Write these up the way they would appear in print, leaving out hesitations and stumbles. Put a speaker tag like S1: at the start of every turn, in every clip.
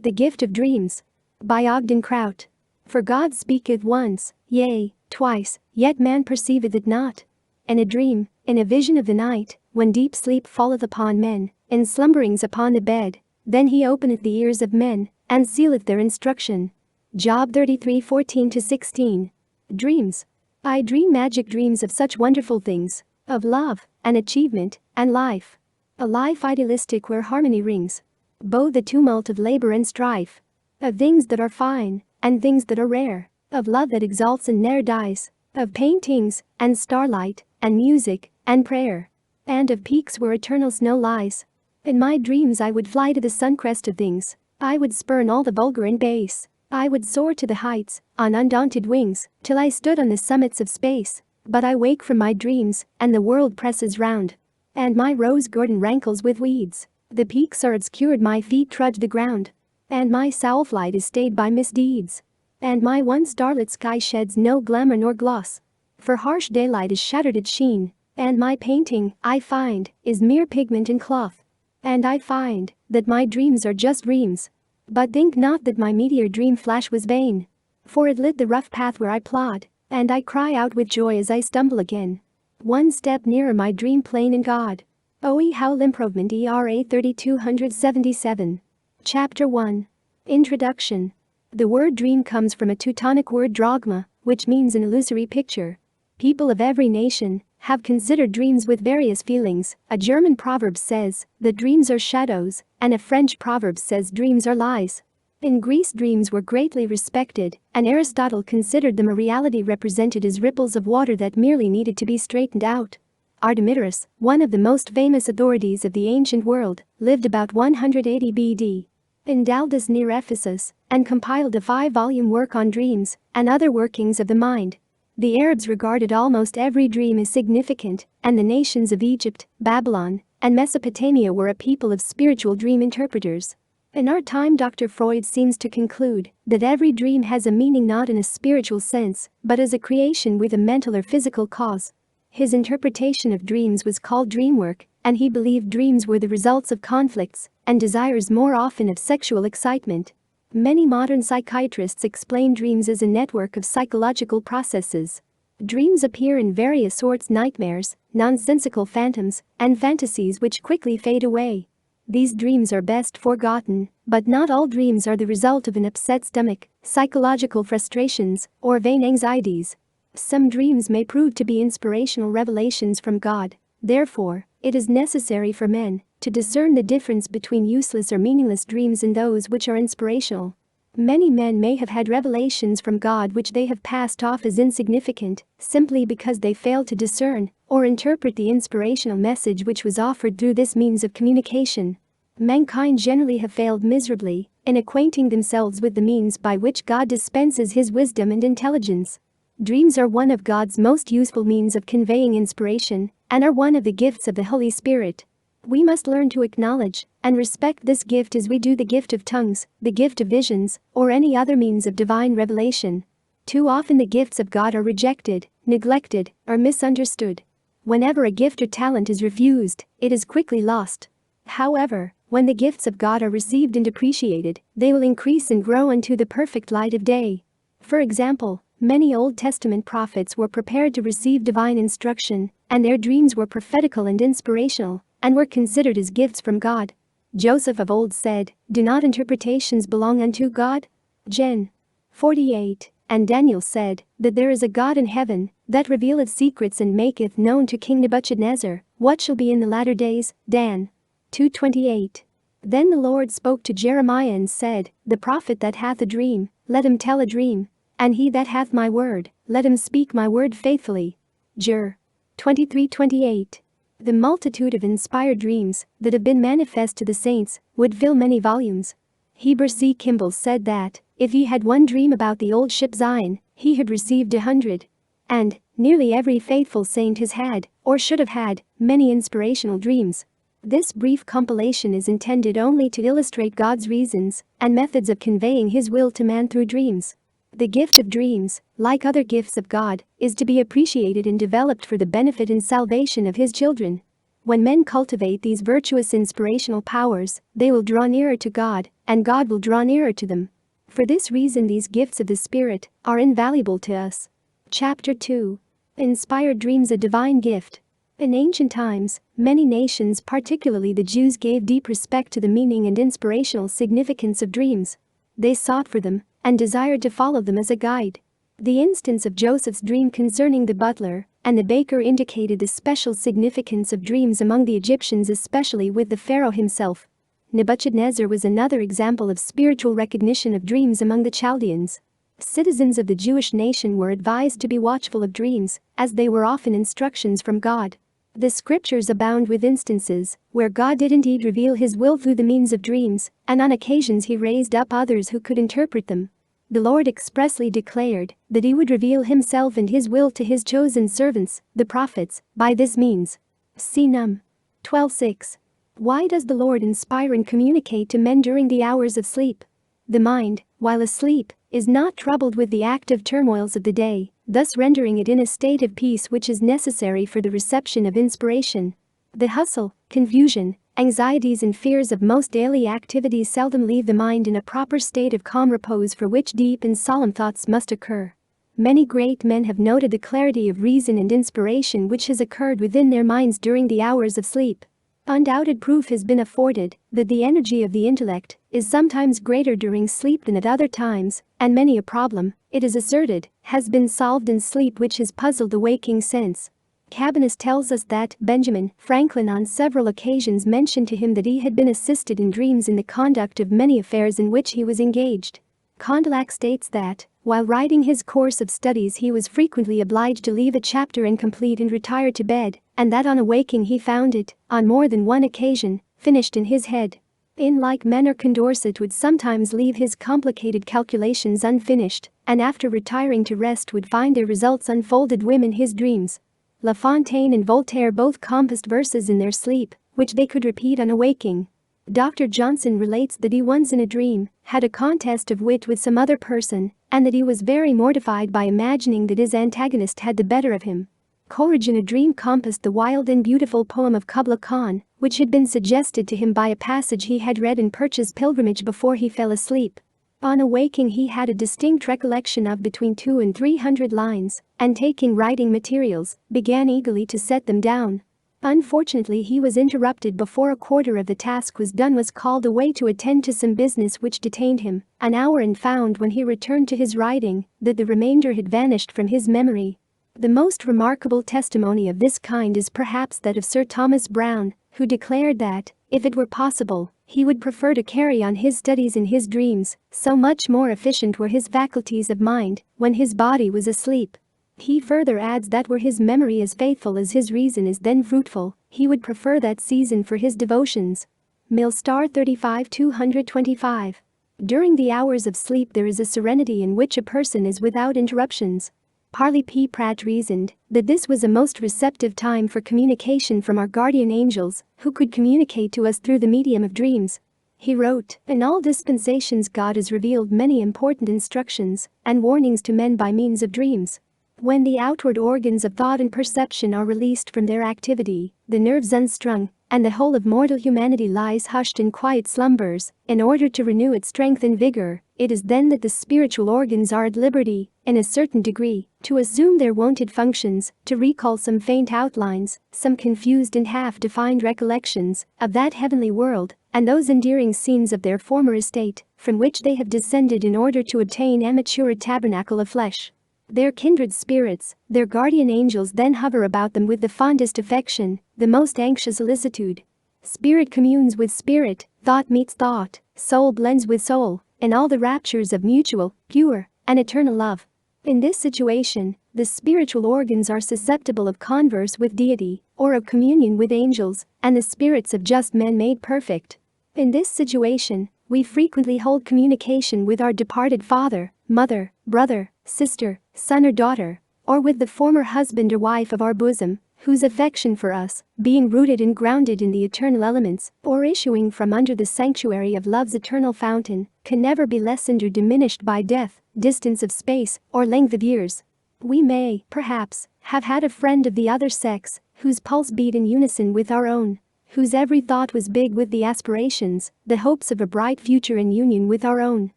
S1: The Gift of Dreams. By Ogden Kraut. For God speaketh once, yea, twice, yet man perceiveth it not. In a dream, in a vision of the night, when deep sleep falleth upon men, in slumberings upon the bed, then he openeth the ears of men, and sealeth their instruction. Job 33:14-16. Dreams. I dream magic dreams of such wonderful things, of love, and achievement, and life. A life idealistic where harmony rings. Both the tumult of labor and strife. Of things that are fine, and things that are rare. Of love that exalts and ne'er dies. Of paintings, and starlight, and music, and prayer. And of peaks where eternal snow lies. In my dreams I would fly to the suncrest of things. I would spurn all the vulgar and base. I would soar to the heights, on undaunted wings, till I stood on the summits of space. But I wake from my dreams, and the world presses round. And my rose garden rankles with weeds. The peaks are obscured, my feet trudge the ground. And my soul flight is stayed by misdeeds. And my one starlit sky sheds no glamour nor gloss. For harsh daylight is shattered its sheen. And my painting, I find, is mere pigment and cloth. And I find that my dreams are just dreams. But think not that my meteor dream flash was vain. For it lit the rough path where I plod, and I cry out with joy as I stumble again. One step nearer my dream plane in God. O how improvement ERA 3277. Chapter 1. Introduction. The word dream comes from a Teutonic word drogma, which means an illusory picture. People of every nation have considered dreams with various feelings. A German proverb says that dreams are shadows, and a French proverb says dreams are lies. In Greece, dreams were greatly respected, and Aristotle considered them a reality represented as ripples of water that merely needed to be straightened out. Artemidorus, one of the most famous authorities of the ancient world, lived about 180 BD. In Daldis near Ephesus, and compiled a 5-volume work on dreams and other workings of the mind. The Arabs regarded almost every dream as significant, and the nations of Egypt, Babylon, and Mesopotamia were a people of spiritual dream interpreters. In our time, Dr. Freud seems to conclude that every dream has a meaning not in a spiritual sense, but as a creation with a mental or physical cause. His interpretation of dreams was called dreamwork, and he believed dreams were the results of conflicts and desires, more often of sexual excitement. Many modern psychiatrists explain dreams as a network of psychological processes. Dreams appear in various sorts: nightmares, nonsensical phantoms, and fantasies which quickly fade away. These dreams are best forgotten, but not all dreams are the result of an upset stomach, psychological frustrations, or vain anxieties. Some dreams may prove to be inspirational revelations from God. Therefore, it is necessary for men to discern the difference between useless or meaningless dreams and those which are inspirational. Many men may have had revelations from God which they have passed off as insignificant, simply because they failed to discern or interpret the inspirational message which was offered through this means of communication. Mankind generally have failed miserably in acquainting themselves with the means by which God dispenses His wisdom and intelligence. Dreams are one of God's most useful means of conveying inspiration and are one of the gifts of the Holy Spirit. We must learn to acknowledge and respect this gift as we do the gift of tongues, the gift of visions, or any other means of divine revelation. Too often the gifts of God are rejected, neglected, or misunderstood. Whenever a gift or talent is refused, it is quickly lost. However, when the gifts of God are received and appreciated, they will increase and grow unto the perfect light of day. For example, many Old Testament prophets were prepared to receive divine instruction, and their dreams were prophetical and inspirational, and were considered as gifts from God. Joseph of old said, "Do not interpretations belong unto God?" Gen. 48. And Daniel said that there is a God in heaven that revealeth secrets and maketh known to King Nebuchadnezzar what shall be in the latter days. Dan. 2:28. Then the Lord spoke to Jeremiah and said, "The prophet that hath a dream, let him tell a dream, and he that hath my word, let him speak my word faithfully." Jer. 23:28. The multitude of inspired dreams that have been manifest to the saints would fill many volumes. Heber C. Kimball said that if he had one dream about the old ship Zion, he had received 100. And nearly every faithful saint has had, or should have had, many inspirational dreams. This brief compilation is intended only to illustrate God's reasons and methods of conveying His will to man through dreams. The gift of dreams, like other gifts of God, is to be appreciated and developed for the benefit and salvation of His children. When men cultivate these virtuous inspirational powers, they will draw nearer to God, and God will draw nearer to them. For this reason, these gifts of the Spirit are invaluable to us. Chapter 2. Inspired Dreams, a Divine Gift. In ancient times, many nations, particularly the Jews, gave deep respect to the meaning and inspirational significance of dreams. They sought for them and desired to follow them as a guide. The instance of Joseph's dream concerning the butler and the baker indicated the special significance of dreams among the Egyptians, especially with the Pharaoh himself. Nebuchadnezzar was another example of spiritual recognition of dreams among the Chaldeans. Citizens of the Jewish nation were advised to be watchful of dreams, as they were often instructions from God. The scriptures abound with instances where God did indeed reveal his will through the means of dreams, and on occasions he raised up others who could interpret them. The Lord expressly declared that he would reveal himself and his will to his chosen servants, the prophets, by this means. See Num. 12:6. Why does the Lord inspire and communicate to men during the hours of sleep? The mind, while asleep, is not troubled with the active turmoils of the day, thus rendering it in a state of peace which is necessary for the reception of inspiration. The hustle, confusion, anxieties and fears of most daily activities seldom leave the mind in a proper state of calm repose for which deep and solemn thoughts must occur. Many great men have noted the clarity of reason and inspiration which has occurred within their minds during the hours of sleep. Undoubted proof has been afforded that the energy of the intellect is sometimes greater during sleep than at other times, and many a problem, it is asserted, has been solved in sleep which has puzzled the waking sense. Cabanis tells us that Benjamin Franklin on several occasions mentioned to him that he had been assisted in dreams in the conduct of many affairs in which he was engaged. Condillac states that, while writing his course of studies, he was frequently obliged to leave a chapter incomplete and retire to bed, and that on awaking he found it, on more than one occasion, finished in his head. In like manner, Condorcet would sometimes leave his complicated calculations unfinished, and after retiring to rest would find their results unfolded in his dreams. La Fontaine and Voltaire both composed verses in their sleep, which they could repeat on awaking. Dr. Johnson relates that he once in a dream had a contest of wit with some other person, and that he was very mortified by imagining that his antagonist had the better of him. Coleridge in a dream composed the wild and beautiful poem of Kubla Khan, which had been suggested to him by a passage he had read in Purchas Pilgrimage before he fell asleep. On awaking he had a distinct recollection of between 200 and 300 lines, and taking writing materials, began eagerly to set them down. Unfortunately, he was interrupted before a quarter of the task was done, was called away to attend to some business which detained him an hour, and found when he returned to his writing that the remainder had vanished from his memory. The most remarkable testimony of this kind is perhaps that of Sir Thomas Browne, who declared that, if it were possible, he would prefer to carry on his studies in his dreams, so much more efficient were his faculties of mind when his body was asleep. He further adds that were his memory as faithful as his reason is then fruitful, he would prefer that season for his devotions. Millstar 35-225. During the hours of sleep there is a serenity in which a person is without interruptions. Parley P. Pratt reasoned that this was a most receptive time for communication from our guardian angels, who could communicate to us through the medium of dreams. He wrote, "In all dispensations God has revealed many important instructions and warnings to men by means of dreams. When the outward organs of thought and perception are released from their activity, the nerves unstrung, and the whole of mortal humanity lies hushed in quiet slumbers, in order to renew its strength and vigor, it is then that the spiritual organs are at liberty, in a certain degree, to assume their wonted functions, to recall some faint outlines, some confused and half-defined recollections, of that heavenly world, and those endearing scenes of their former estate, from which they have descended in order to obtain amateur a tabernacle of flesh. Their kindred spirits, their guardian angels then hover about them with the fondest affection, the most anxious solicitude. Spirit communes with spirit, thought meets thought, soul blends with soul, in all the raptures of mutual, pure, and eternal love. In this situation, the spiritual organs are susceptible of converse with deity, or of communion with angels, and the spirits of just men made perfect. In this situation, we frequently hold communication with our departed father, mother, brother, sister, son or daughter, or with the former husband or wife of our bosom, whose affection for us, being rooted and grounded in the eternal elements, or issuing from under the sanctuary of love's eternal fountain, can never be lessened or diminished by death, distance of space, or length of years. We may, perhaps, have had a friend of the other sex, whose pulse beat in unison with our own, whose every thought was big with the aspirations, the hopes of a bright future in union with our own,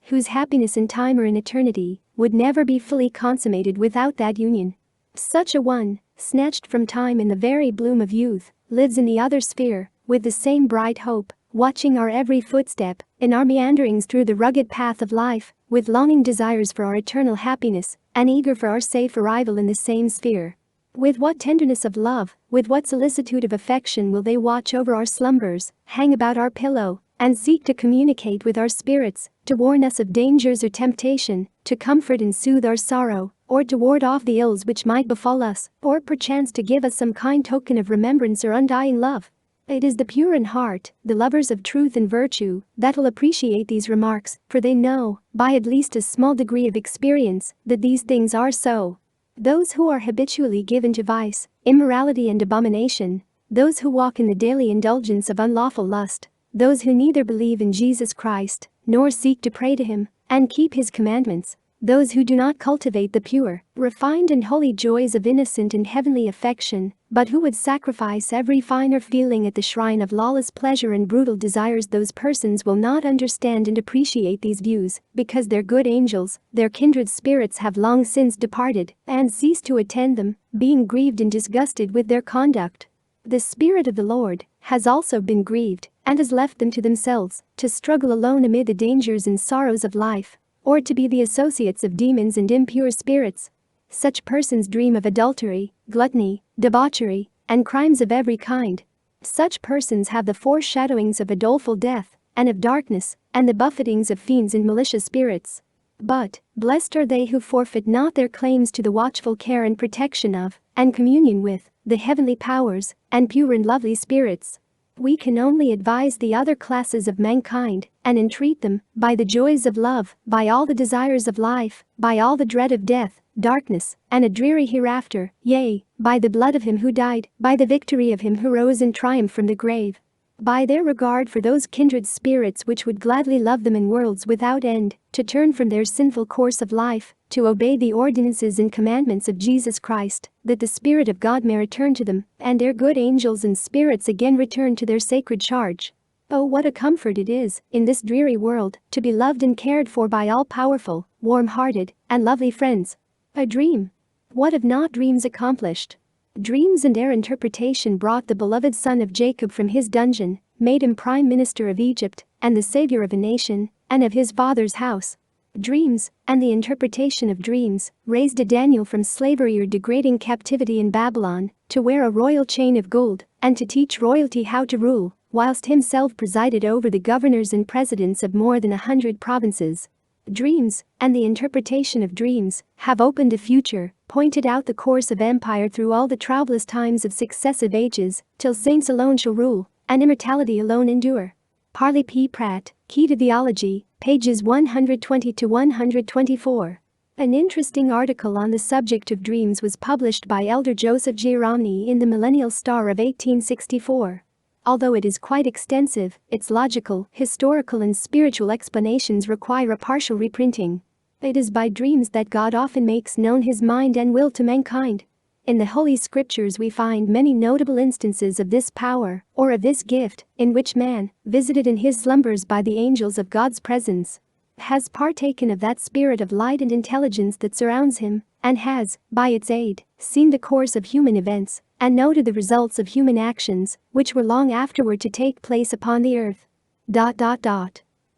S1: whose happiness in time or in eternity would never be fully consummated without that union. Such a one, snatched from time in the very bloom of youth, lives in the other sphere, with the same bright hope, watching our every footstep, in our meanderings through the rugged path of life, with longing desires for our eternal happiness, and eager for our safe arrival in the same sphere. With what tenderness of love, with what solicitude of affection will they watch over our slumbers, hang about our pillow, and seek to communicate with our spirits, to warn us of dangers or temptation, to comfort and soothe our sorrow, or to ward off the ills which might befall us, or perchance to give us some kind token of remembrance or undying love. It is the pure in heart, the lovers of truth and virtue, that will appreciate these remarks, for they know, by at least a small degree of experience, that these things are so. Those who are habitually given to vice, immorality and abomination, those who walk in the daily indulgence of unlawful lust, those who neither believe in Jesus Christ, nor seek to pray to him, and keep his commandments, those who do not cultivate the pure, refined and holy joys of innocent and heavenly affection, but who would sacrifice every finer feeling at the shrine of lawless pleasure and brutal desires, those persons will not understand and appreciate these views, because their good angels, their kindred spirits have long since departed, and ceased to attend them, being grieved and disgusted with their conduct. The Spirit of the Lord has also been grieved, and has left them to themselves, to struggle alone amid the dangers and sorrows of life, or to be the associates of demons and impure spirits. Such persons dream of adultery, gluttony, debauchery, and crimes of every kind. Such persons have the foreshadowings of a doleful death, and of darkness, and the buffetings of fiends and malicious spirits. But, blessed are they who forfeit not their claims to the watchful care and protection of, and communion with, the heavenly powers, and pure and lovely spirits. We can only advise the other classes of mankind, and entreat them, by the joys of love, by all the desires of life, by all the dread of death, darkness, and a dreary hereafter, yea, by the blood of him who died, by the victory of him who rose in triumph from the grave, by their regard for those kindred spirits which would gladly love them in worlds without end, to turn from their sinful course of life, to obey the ordinances and commandments of Jesus Christ, that the Spirit of God may return to them, and their good angels and spirits again return to their sacred charge. Oh, what a comfort it is, in this dreary world, to be loved and cared for by all-powerful, warm-hearted, and lovely friends. A dream. What have not dreams accomplished? Dreams and their interpretation brought the beloved son of Jacob from his dungeon, made him prime minister of Egypt, and the savior of a nation, and of his father's house. Dreams, and the interpretation of dreams, raised a Daniel from slavery or degrading captivity in Babylon, to wear a royal chain of gold, and to teach royalty how to rule, whilst himself presided over the governors and presidents of more than 100 provinces. Dreams, and the interpretation of dreams, have opened a future, pointed out the course of empire through all the troublous times of successive ages, till saints alone shall rule, and immortality alone endure. Parley P. Pratt, Key to Theology, pages 120 to 124. An interesting article on the subject of dreams was published by Elder Joseph J. Romney in the Millennial Star of 1864. Although it is quite extensive, its logical, historical and spiritual explanations require a partial reprinting. It is by dreams that God often makes known his mind and will to mankind. In the Holy Scriptures we find many notable instances of this power, or of this gift, in which man, visited in his slumbers by the angels of God's presence, has partaken of that spirit of light and intelligence that surrounds him, and has, by its aid, seen the course of human events, and noted the results of human actions, which were long afterward to take place upon the earth.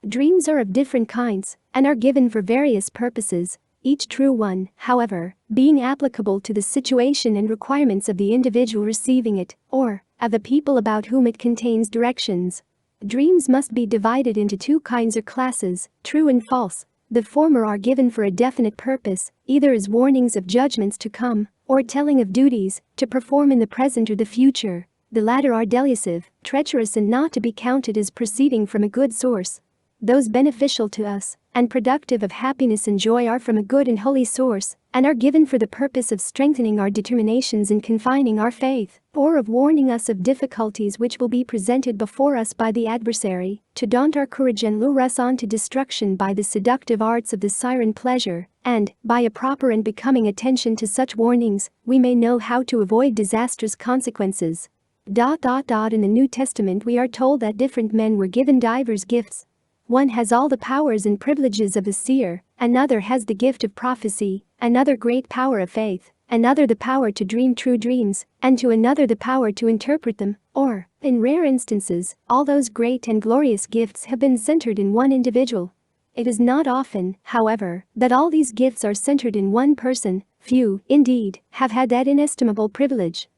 S1: Dreams are of different kinds, and are given for various purposes, each true one, however, being applicable to the situation and requirements of the individual receiving it, or of the people about whom it contains directions. Dreams must be divided into two kinds or classes, true and false. The former are given for a definite purpose, either as warnings of judgments to come, or telling of duties to perform in the present or the future. The latter are delusive, treacherous and not to be counted as proceeding from a good source. those beneficial to us and productive of happiness and joy are from a good and holy source and are given for the purpose of strengthening our determinations and confining our faith, or of warning us of difficulties which will be presented before us by the adversary, to daunt our courage and lure us on to destruction by the seductive arts of the siren pleasure, and, by a proper and becoming attention to such warnings, we may know how to avoid disastrous consequences. In the New Testament we are told that different men were given divers gifts. One has all the powers and privileges of a seer, another has the gift of prophecy, another great power of faith, another the power to dream true dreams, and to another the power to interpret them, or, in rare instances, all those great and glorious gifts have been centered in one individual. It is not often, however, that all these gifts are centered in one person. Few, indeed, have had that inestimable privilege.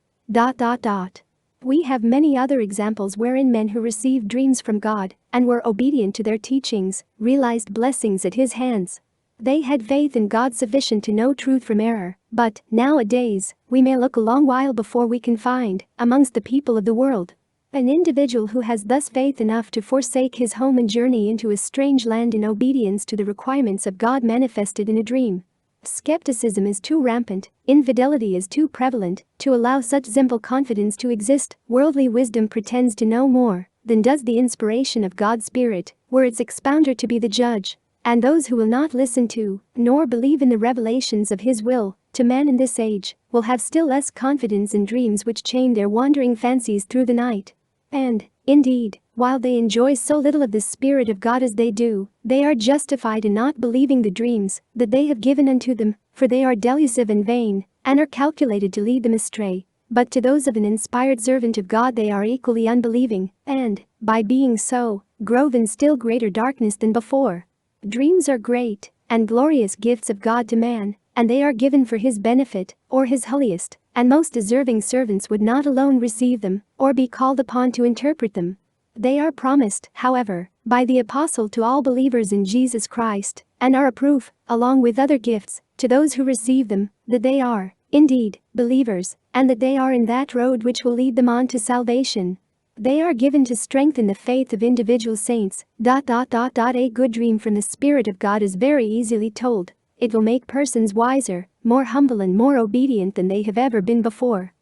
S1: We have many other examples wherein men who received dreams from God and were obedient to their teachings realized blessings at His hands. They had faith in God sufficient to know truth from error, but, nowadays, we may look a long while before we can find, amongst the people of the world, an individual who has thus faith enough to forsake his home and journey into a strange land in obedience to the requirements of God manifested in a dream. Skepticism is too rampant, infidelity is too prevalent, to allow such simple confidence to exist. Worldly wisdom pretends to know more than does the inspiration of God's Spirit, were its expounder to be the judge. And those who will not listen to, nor believe in the revelations of His will, to man in this age, will have still less confidence in dreams which chain their wandering fancies through the night. And, indeed, while they enjoy so little of the Spirit of God as they do, they are justified in not believing the dreams that they have given unto them, for they are delusive and vain, and are calculated to lead them astray. But to those of an inspired servant of God they are equally unbelieving, and, by being so, grow in still greater darkness than before. Dreams are great and glorious gifts of God to man, and they are given for His benefit, or His holiest and most deserving servants would not alone receive them, or be called upon to interpret them. They are promised, however, by the Apostle to all believers in Jesus Christ, and are a proof, along with other gifts, to those who receive them, that they are, indeed, believers, and that they are in that road which will lead them on to salvation. They are given to strengthen the faith of individual saints. A good dream from the Spirit of God is very easily told. It will make persons wiser, more humble and more obedient than they have ever been before.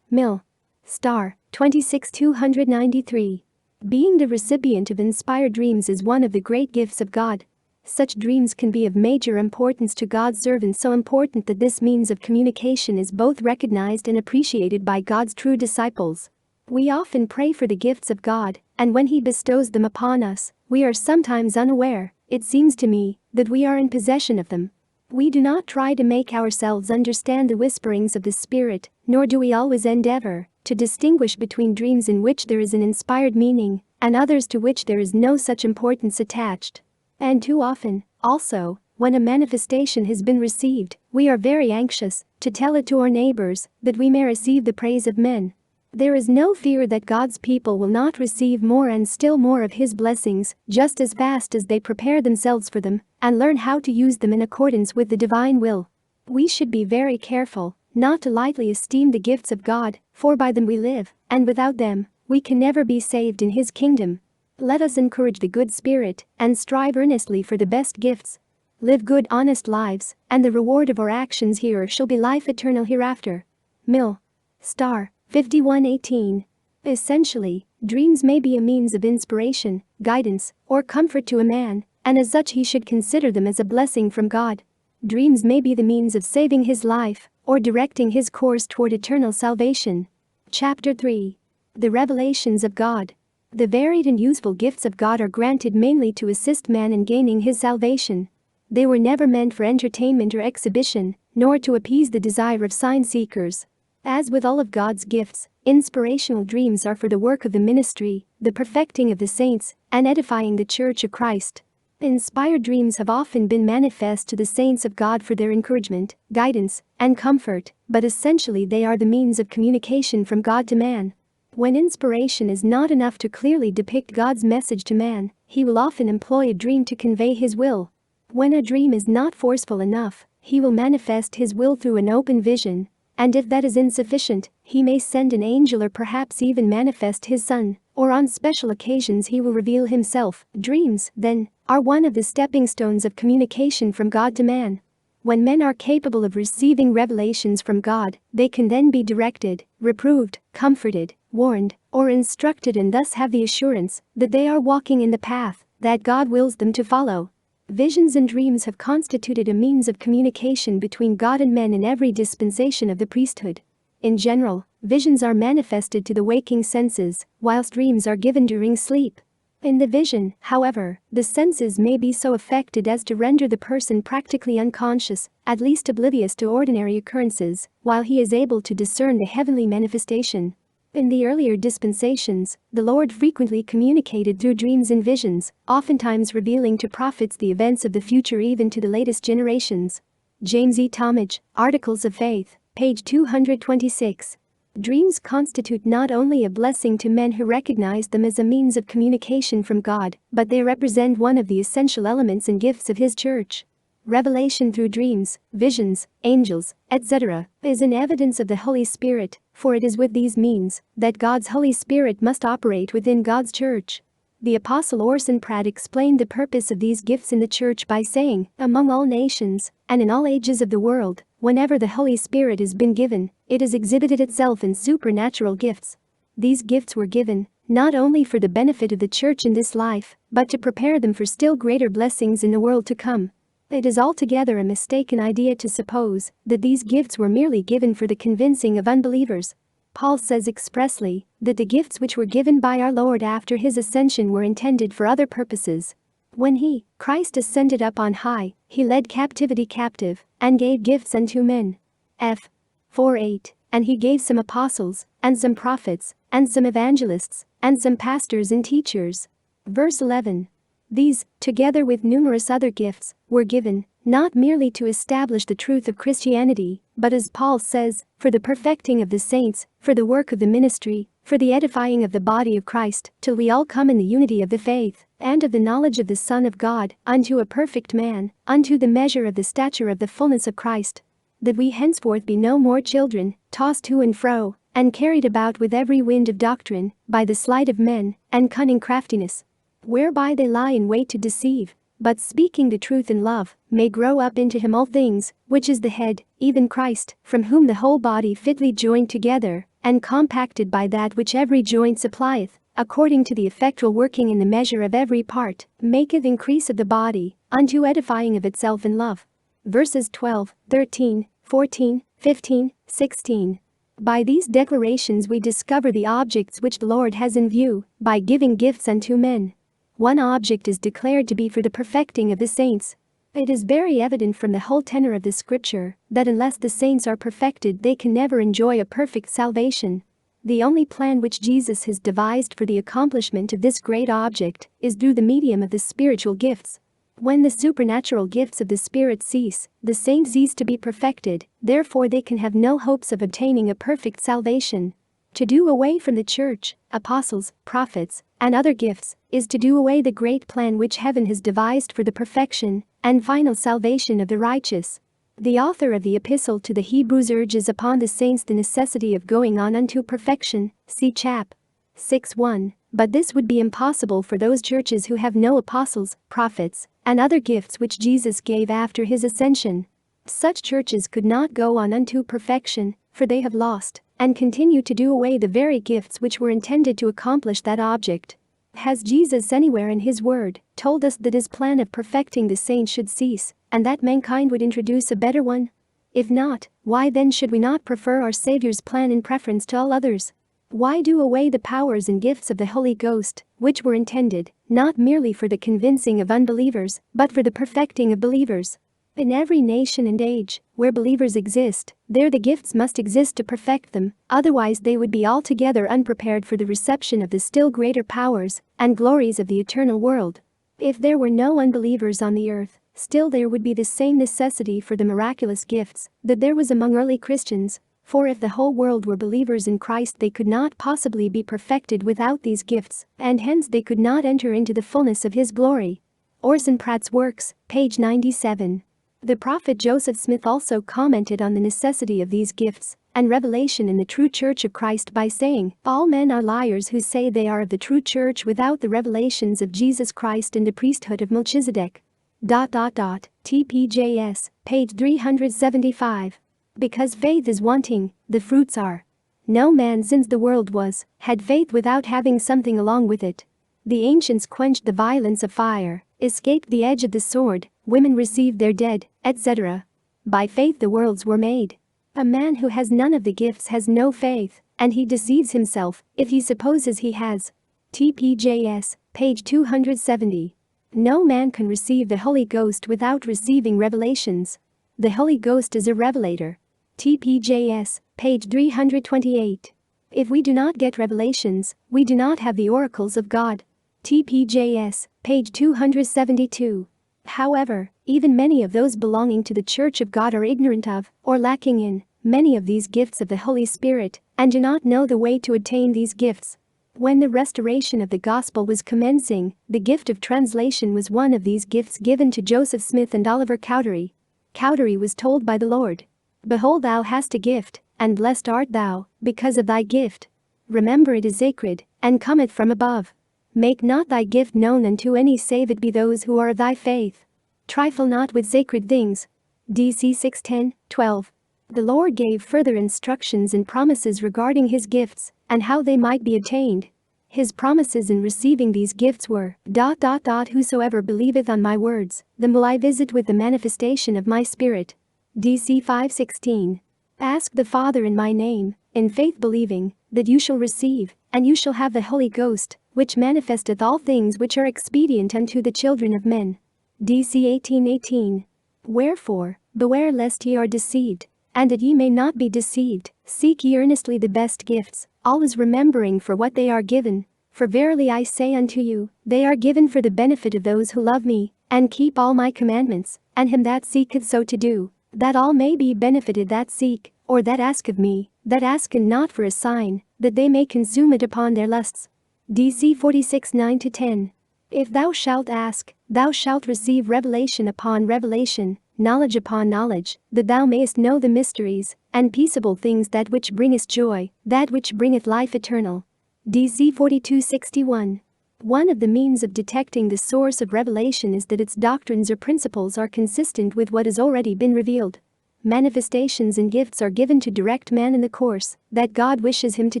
S1: Mill. Star, 26-293. Being the recipient of inspired dreams is one of the great gifts of God. Such dreams can be of major importance to God's servants, so important that this means of communication is both recognized and appreciated by God's true disciples. We often pray for the gifts of God, and when He bestows them upon us, we are sometimes unaware, it seems to me, that we are in possession of them. We do not try to make ourselves understand the whisperings of the Spirit, nor do we always endeavor to distinguish between dreams in which there is an inspired meaning and others to which there is no such importance attached. And too often, also, when a manifestation has been received, we are very anxious to tell it to our neighbors, that we may receive the praise of men. There is no fear that God's people will not receive more and still more of His blessings, just as fast as they prepare themselves for them and learn how to use them in accordance with the divine will. We should be very careful not to lightly esteem the gifts of God, for by them we live, and without them, we can never be saved in His kingdom. Let us encourage the good spirit and strive earnestly for the best gifts. Live good, honest lives, and the reward of our actions here shall be life eternal hereafter. Mill. Star, 5118. Essentially, dreams may be a means of inspiration, guidance, or comfort to a man, and as such he should consider them as a blessing from God. Dreams may be the means of saving his life, or directing his course toward eternal salvation. Chapter 3. The Revelations of God. The varied and useful gifts of God are granted mainly to assist man in gaining his salvation. They were never meant for entertainment or exhibition, nor to appease the desire of sign-seekers. As with all of God's gifts, inspirational dreams are for the work of the ministry, the perfecting of the saints, and edifying the Church of Christ. Inspired dreams have often been manifest to the saints of God for their encouragement, guidance, and comfort, but essentially they are the means of communication from God to man. When inspiration is not enough to clearly depict God's message to man, He will often employ a dream to convey His will. When a dream is not forceful enough, He will manifest His will through an open vision. And if that is insufficient, He may send an angel or perhaps even manifest his Son, or on special occasions he will reveal himself. Dreams, then, are one of the stepping stones of communication from God to man. When men are capable of receiving revelations from God, they can then be directed, reproved, comforted, warned, or instructed, and thus have the assurance that they are walking in the path that God wills them to follow. Visions and dreams have constituted a means of communication between God and men in every dispensation of the priesthood. In general, visions are manifested to the waking senses, whilst dreams are given during sleep. In the vision, however, the senses may be so affected as to render the person practically unconscious, at least oblivious to ordinary occurrences, while he is able to discern the heavenly manifestation. In the earlier dispensations, the Lord frequently communicated through dreams and visions, oftentimes revealing to prophets the events of the future even to the latest generations. James E. Talmage, Articles of Faith, page 226. Dreams constitute not only a blessing to men who recognize them as a means of communication from God, but they represent one of the essential elements and gifts of His church. Revelation through dreams, visions, angels, etc., is an evidence of the Holy Spirit, for it is with these means that God's Holy Spirit must operate within God's church. The Apostle Orson Pratt explained the purpose of these gifts in the church by saying, "Among all nations, and in all ages of the world, whenever the Holy Spirit has been given, it has exhibited itself in supernatural gifts." These gifts were given, not only for the benefit of the church in this life, but to prepare them for still greater blessings in the world to come. It is altogether a mistaken idea to suppose that these gifts were merely given for the convincing of unbelievers. Paul says expressly that the gifts which were given by our Lord after his ascension were intended for other purposes. When he, Christ, ascended up on high, he led captivity captive, and gave gifts unto men. F. 4:8. And he gave some apostles, and some prophets, and some evangelists, and some pastors and teachers. Verse 11. These, together with numerous other gifts, were given, not merely to establish the truth of Christianity, but as Paul says, for the perfecting of the saints, for the work of the ministry, for the edifying of the body of Christ, till we all come in the unity of the faith, and of the knowledge of the Son of God, unto a perfect man, unto the measure of the stature of the fullness of Christ. That we henceforth be no more children, tossed to and fro, and carried about with every wind of doctrine, by the sleight of men, and cunning craftiness, whereby they lie in wait to deceive, but speaking the truth in love, may grow up into him all things, which is the head, even Christ, from whom the whole body fitly joined together, and compacted by that which every joint supplieth, according to the effectual working in the measure of every part, maketh increase of the body, unto edifying of itself in love. Verses 12, 13, 14, 15, 16. By these declarations we discover the objects which the Lord has in view, by giving gifts unto men. One object is declared to be for the perfecting of the saints. It is very evident from the whole tenor of the scripture that unless the saints are perfected they can never enjoy a perfect salvation. The only plan which Jesus has devised for the accomplishment of this great object is through the medium of the spiritual gifts. When the supernatural gifts of the Spirit cease, the saints cease to be perfected, therefore they can have no hopes of obtaining a perfect salvation. To do away from the church, apostles, prophets, and other gifts, is to do away the great plan which heaven has devised for the perfection and final salvation of the righteous. The author of the Epistle to the Hebrews urges upon the saints the necessity of going on unto perfection, see chap. 6:1. But this would be impossible for those churches who have no apostles, prophets, and other gifts which Jesus gave after his ascension. Such churches could not go on unto perfection, for they have lost and continue to do away the very gifts which were intended to accomplish that object. Has Jesus anywhere in his word told us that his plan of perfecting the saints should cease, and that mankind would introduce a better one? If not, why then should we not prefer our Savior's plan in preference to all others? Why do away the powers and gifts of the Holy Ghost, which were intended, not merely for the convincing of unbelievers, but for the perfecting of believers? In every nation and age, where believers exist, there the gifts must exist to perfect them, otherwise they would be altogether unprepared for the reception of the still greater powers and glories of the eternal world. If there were no unbelievers on the earth, still there would be the same necessity for the miraculous gifts that there was among early Christians, for if the whole world were believers in Christ they could not possibly be perfected without these gifts, and hence they could not enter into the fullness of his glory. Orson Pratt's Works, page 97. The prophet Joseph Smith also commented on the necessity of these gifts, and revelation in the true Church of Christ by saying, all men are liars who say they are of the true Church without the revelations of Jesus Christ and the priesthood of Melchizedek. TPJS, page 375. Because faith is wanting, the fruits are. No man since the world was, had faith without having something along with it. The ancients quenched the violence of fire, escaped the edge of the sword, women received their dead, etc. By faith the worlds were made. A man who has none of the gifts has no faith, and he deceives himself, if he supposes he has. TPJS, page 270. No man can receive the Holy Ghost without receiving revelations. The Holy Ghost is a revelator. TPJS, page 328. If we do not get revelations, we do not have the oracles of God. TPJS, page 272. However, even many of those belonging to the Church of God are ignorant of, or lacking in, many of these gifts of the Holy Spirit, and do not know the way to attain these gifts. When the restoration of the gospel was commencing, the gift of translation was one of these gifts given to Joseph Smith and Oliver Cowdery. Cowdery was told by the Lord, "Behold, thou hast a gift, and blessed art thou, because of thy gift. Remember it is sacred, and cometh from above. Make not thy gift known unto any save it be those who are of thy faith. Trifle not with sacred things." DC 6:10-12. The Lord gave further instructions and promises regarding his gifts, and how they might be attained. His promises in receiving these gifts were, "Whosoever believeth on my words, them will I visit with the manifestation of my Spirit." DC 5:16. Ask the Father in my name, in faith believing, that you shall receive, and you shall have the Holy Ghost, which manifesteth all things which are expedient unto the children of men. DC 18:18. Wherefore, beware lest ye are deceived, and that ye may not be deceived, seek ye earnestly the best gifts, always remembering for what they are given. For verily I say unto you, they are given for the benefit of those who love me, and keep all my commandments, and him that seeketh so to do, that all may be benefited that seek, or that ask of me, that ask not for a sign, that they may consume it upon their lusts. DC 46:9-10. If thou shalt ask, thou shalt receive revelation upon revelation, knowledge upon knowledge, that thou mayest know the mysteries, and peaceable things, that which bringeth joy, that which bringeth life eternal. DC 42:61. One of the means of detecting the source of revelation is that its doctrines or principles are consistent with what has already been revealed. Manifestations and gifts are given to direct man in the course that God wishes him to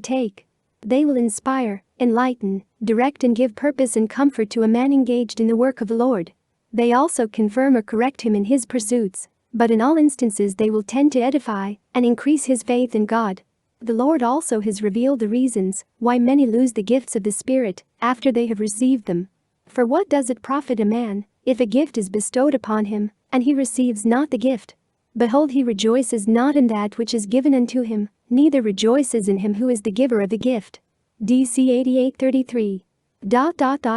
S1: take. They will inspire, enlighten, direct, and give purpose and comfort to a man engaged in the work of the Lord. They also confirm or correct him in his pursuits, but in all instances they will tend to edify and increase his faith in God. The Lord also has revealed the reasons why many lose the gifts of the Spirit after they have received them. For what does it profit a man if a gift is bestowed upon him, and he receives not the gift? Behold, he rejoices not in that which is given unto him, neither rejoices in him who is the giver of the gift. DC 88:33.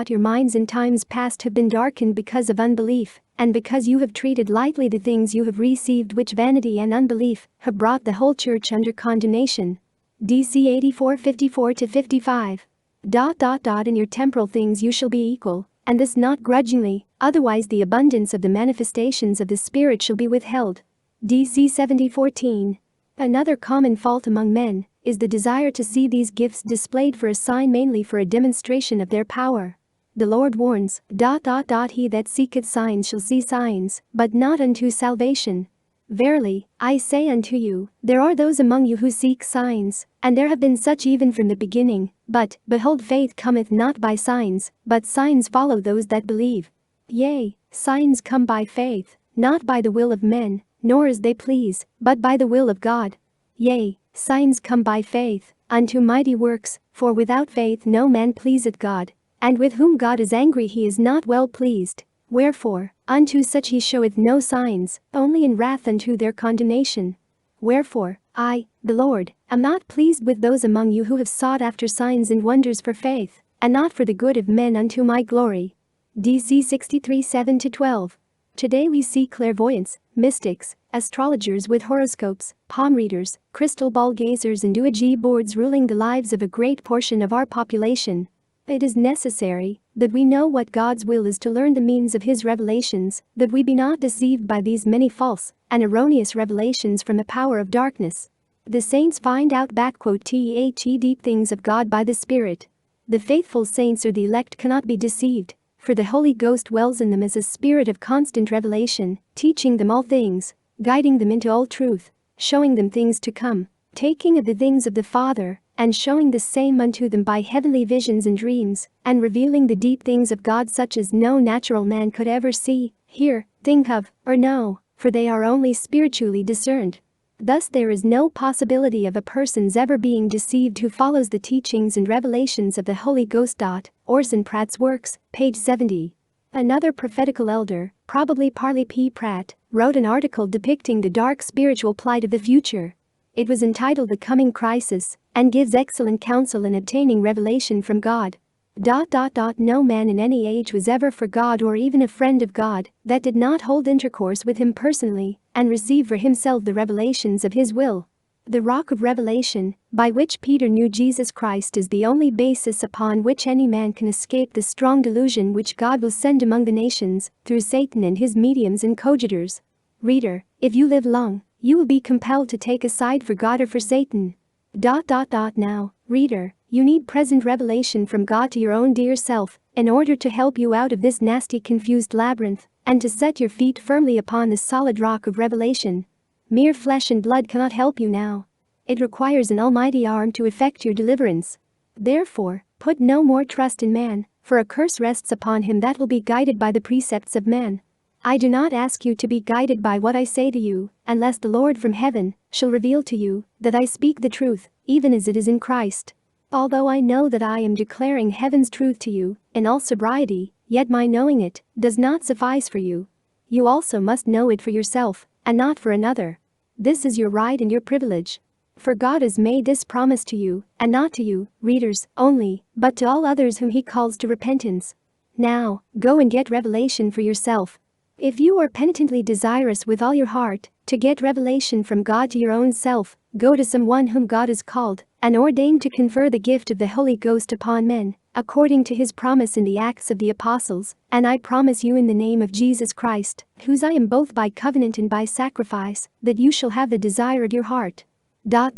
S1: Your minds in times past have been darkened because of unbelief, and because you have treated lightly the things you have received, which vanity and unbelief have brought the whole church under condemnation. DC 84:54-55. In your temporal things you shall be equal, and this not grudgingly, otherwise the abundance of the manifestations of the Spirit shall be withheld. DC 70:14. Another common fault among men is the desire to see these gifts displayed for a sign, mainly for a demonstration of their power. The Lord warns, "He that seeketh signs shall see signs, but not unto salvation. Verily, I say unto you, there are those among you who seek signs, and there have been such even from the beginning, but, behold, faith cometh not by signs, but signs follow those that believe. Yea, signs come by faith, not by the will of men, nor as they please, but by the will of God. Yea, signs come by faith, unto mighty works, for without faith no man pleaseth God, and with whom God is angry he is not well pleased. Wherefore, unto such he showeth no signs, only in wrath unto their condemnation. Wherefore, I, the Lord, am not pleased with those among you who have sought after signs and wonders for faith, and not for the good of men unto my glory." DC 63:7-12. Today we see clairvoyants, mystics, astrologers with horoscopes, palm readers, crystal ball gazers, and Ouija boards ruling the lives of a great portion of our population. It is necessary that we know what God's will is to learn the means of his revelations, that we be not deceived by these many false and erroneous revelations from the power of darkness. The saints find out the deep things of God by the Spirit. The faithful saints or the elect cannot be deceived, for the Holy Ghost dwells in them as a spirit of constant revelation, teaching them all things, guiding them into all truth, showing them things to come, taking of the things of the Father, and showing the same unto them by heavenly visions and dreams, and revealing the deep things of God such as no natural man could ever see, hear, think of, or know, for they are only spiritually discerned. Thus there is no possibility of a person's ever being deceived who follows the teachings and revelations of the Holy Ghost. Orson Pratt's Works, page 70. Another prophetical elder, probably Parley P. Pratt, wrote an article depicting the dark spiritual plight of the future. It was entitled The Coming Crisis, and gives excellent counsel in obtaining revelation from God. No man in any age was ever for God or even a friend of God that did not hold intercourse with him personally and receive for himself the revelations of his will. The rock of revelation, by which Peter knew Jesus Christ, is the only basis upon which any man can escape the strong delusion which God will send among the nations through Satan and his mediums and coadjutors. Reader, if you live long, you will be compelled to take a side for God or for Satan. Now, reader, you need present revelation from God to your own dear self in order to help you out of this nasty confused labyrinth and to set your feet firmly upon the solid rock of revelation. Mere flesh and blood cannot help you now. It requires an almighty arm to effect your deliverance. Therefore, put no more trust in man, for a curse rests upon him that will be guided by the precepts of man. I do not ask you to be guided by what I say to you, unless the Lord from heaven shall reveal to you that I speak the truth, even as it is in Christ. Although I know that I am declaring heaven's truth to you, in all sobriety, yet my knowing it does not suffice for you. You also must know it for yourself, and not for another. This is your right and your privilege. For God has made this promise to you, and not to you, readers, only, but to all others whom he calls to repentance. Now, go and get revelation for yourself. If you are penitently desirous with all your heart to get revelation from God to your own self, go to someone whom God has called and ordained to confer the gift of the Holy Ghost upon men, according to his promise in the Acts of the Apostles, and I promise you in the name of Jesus Christ, whose I am both by covenant and by sacrifice, that you shall have the desire of your heart. Now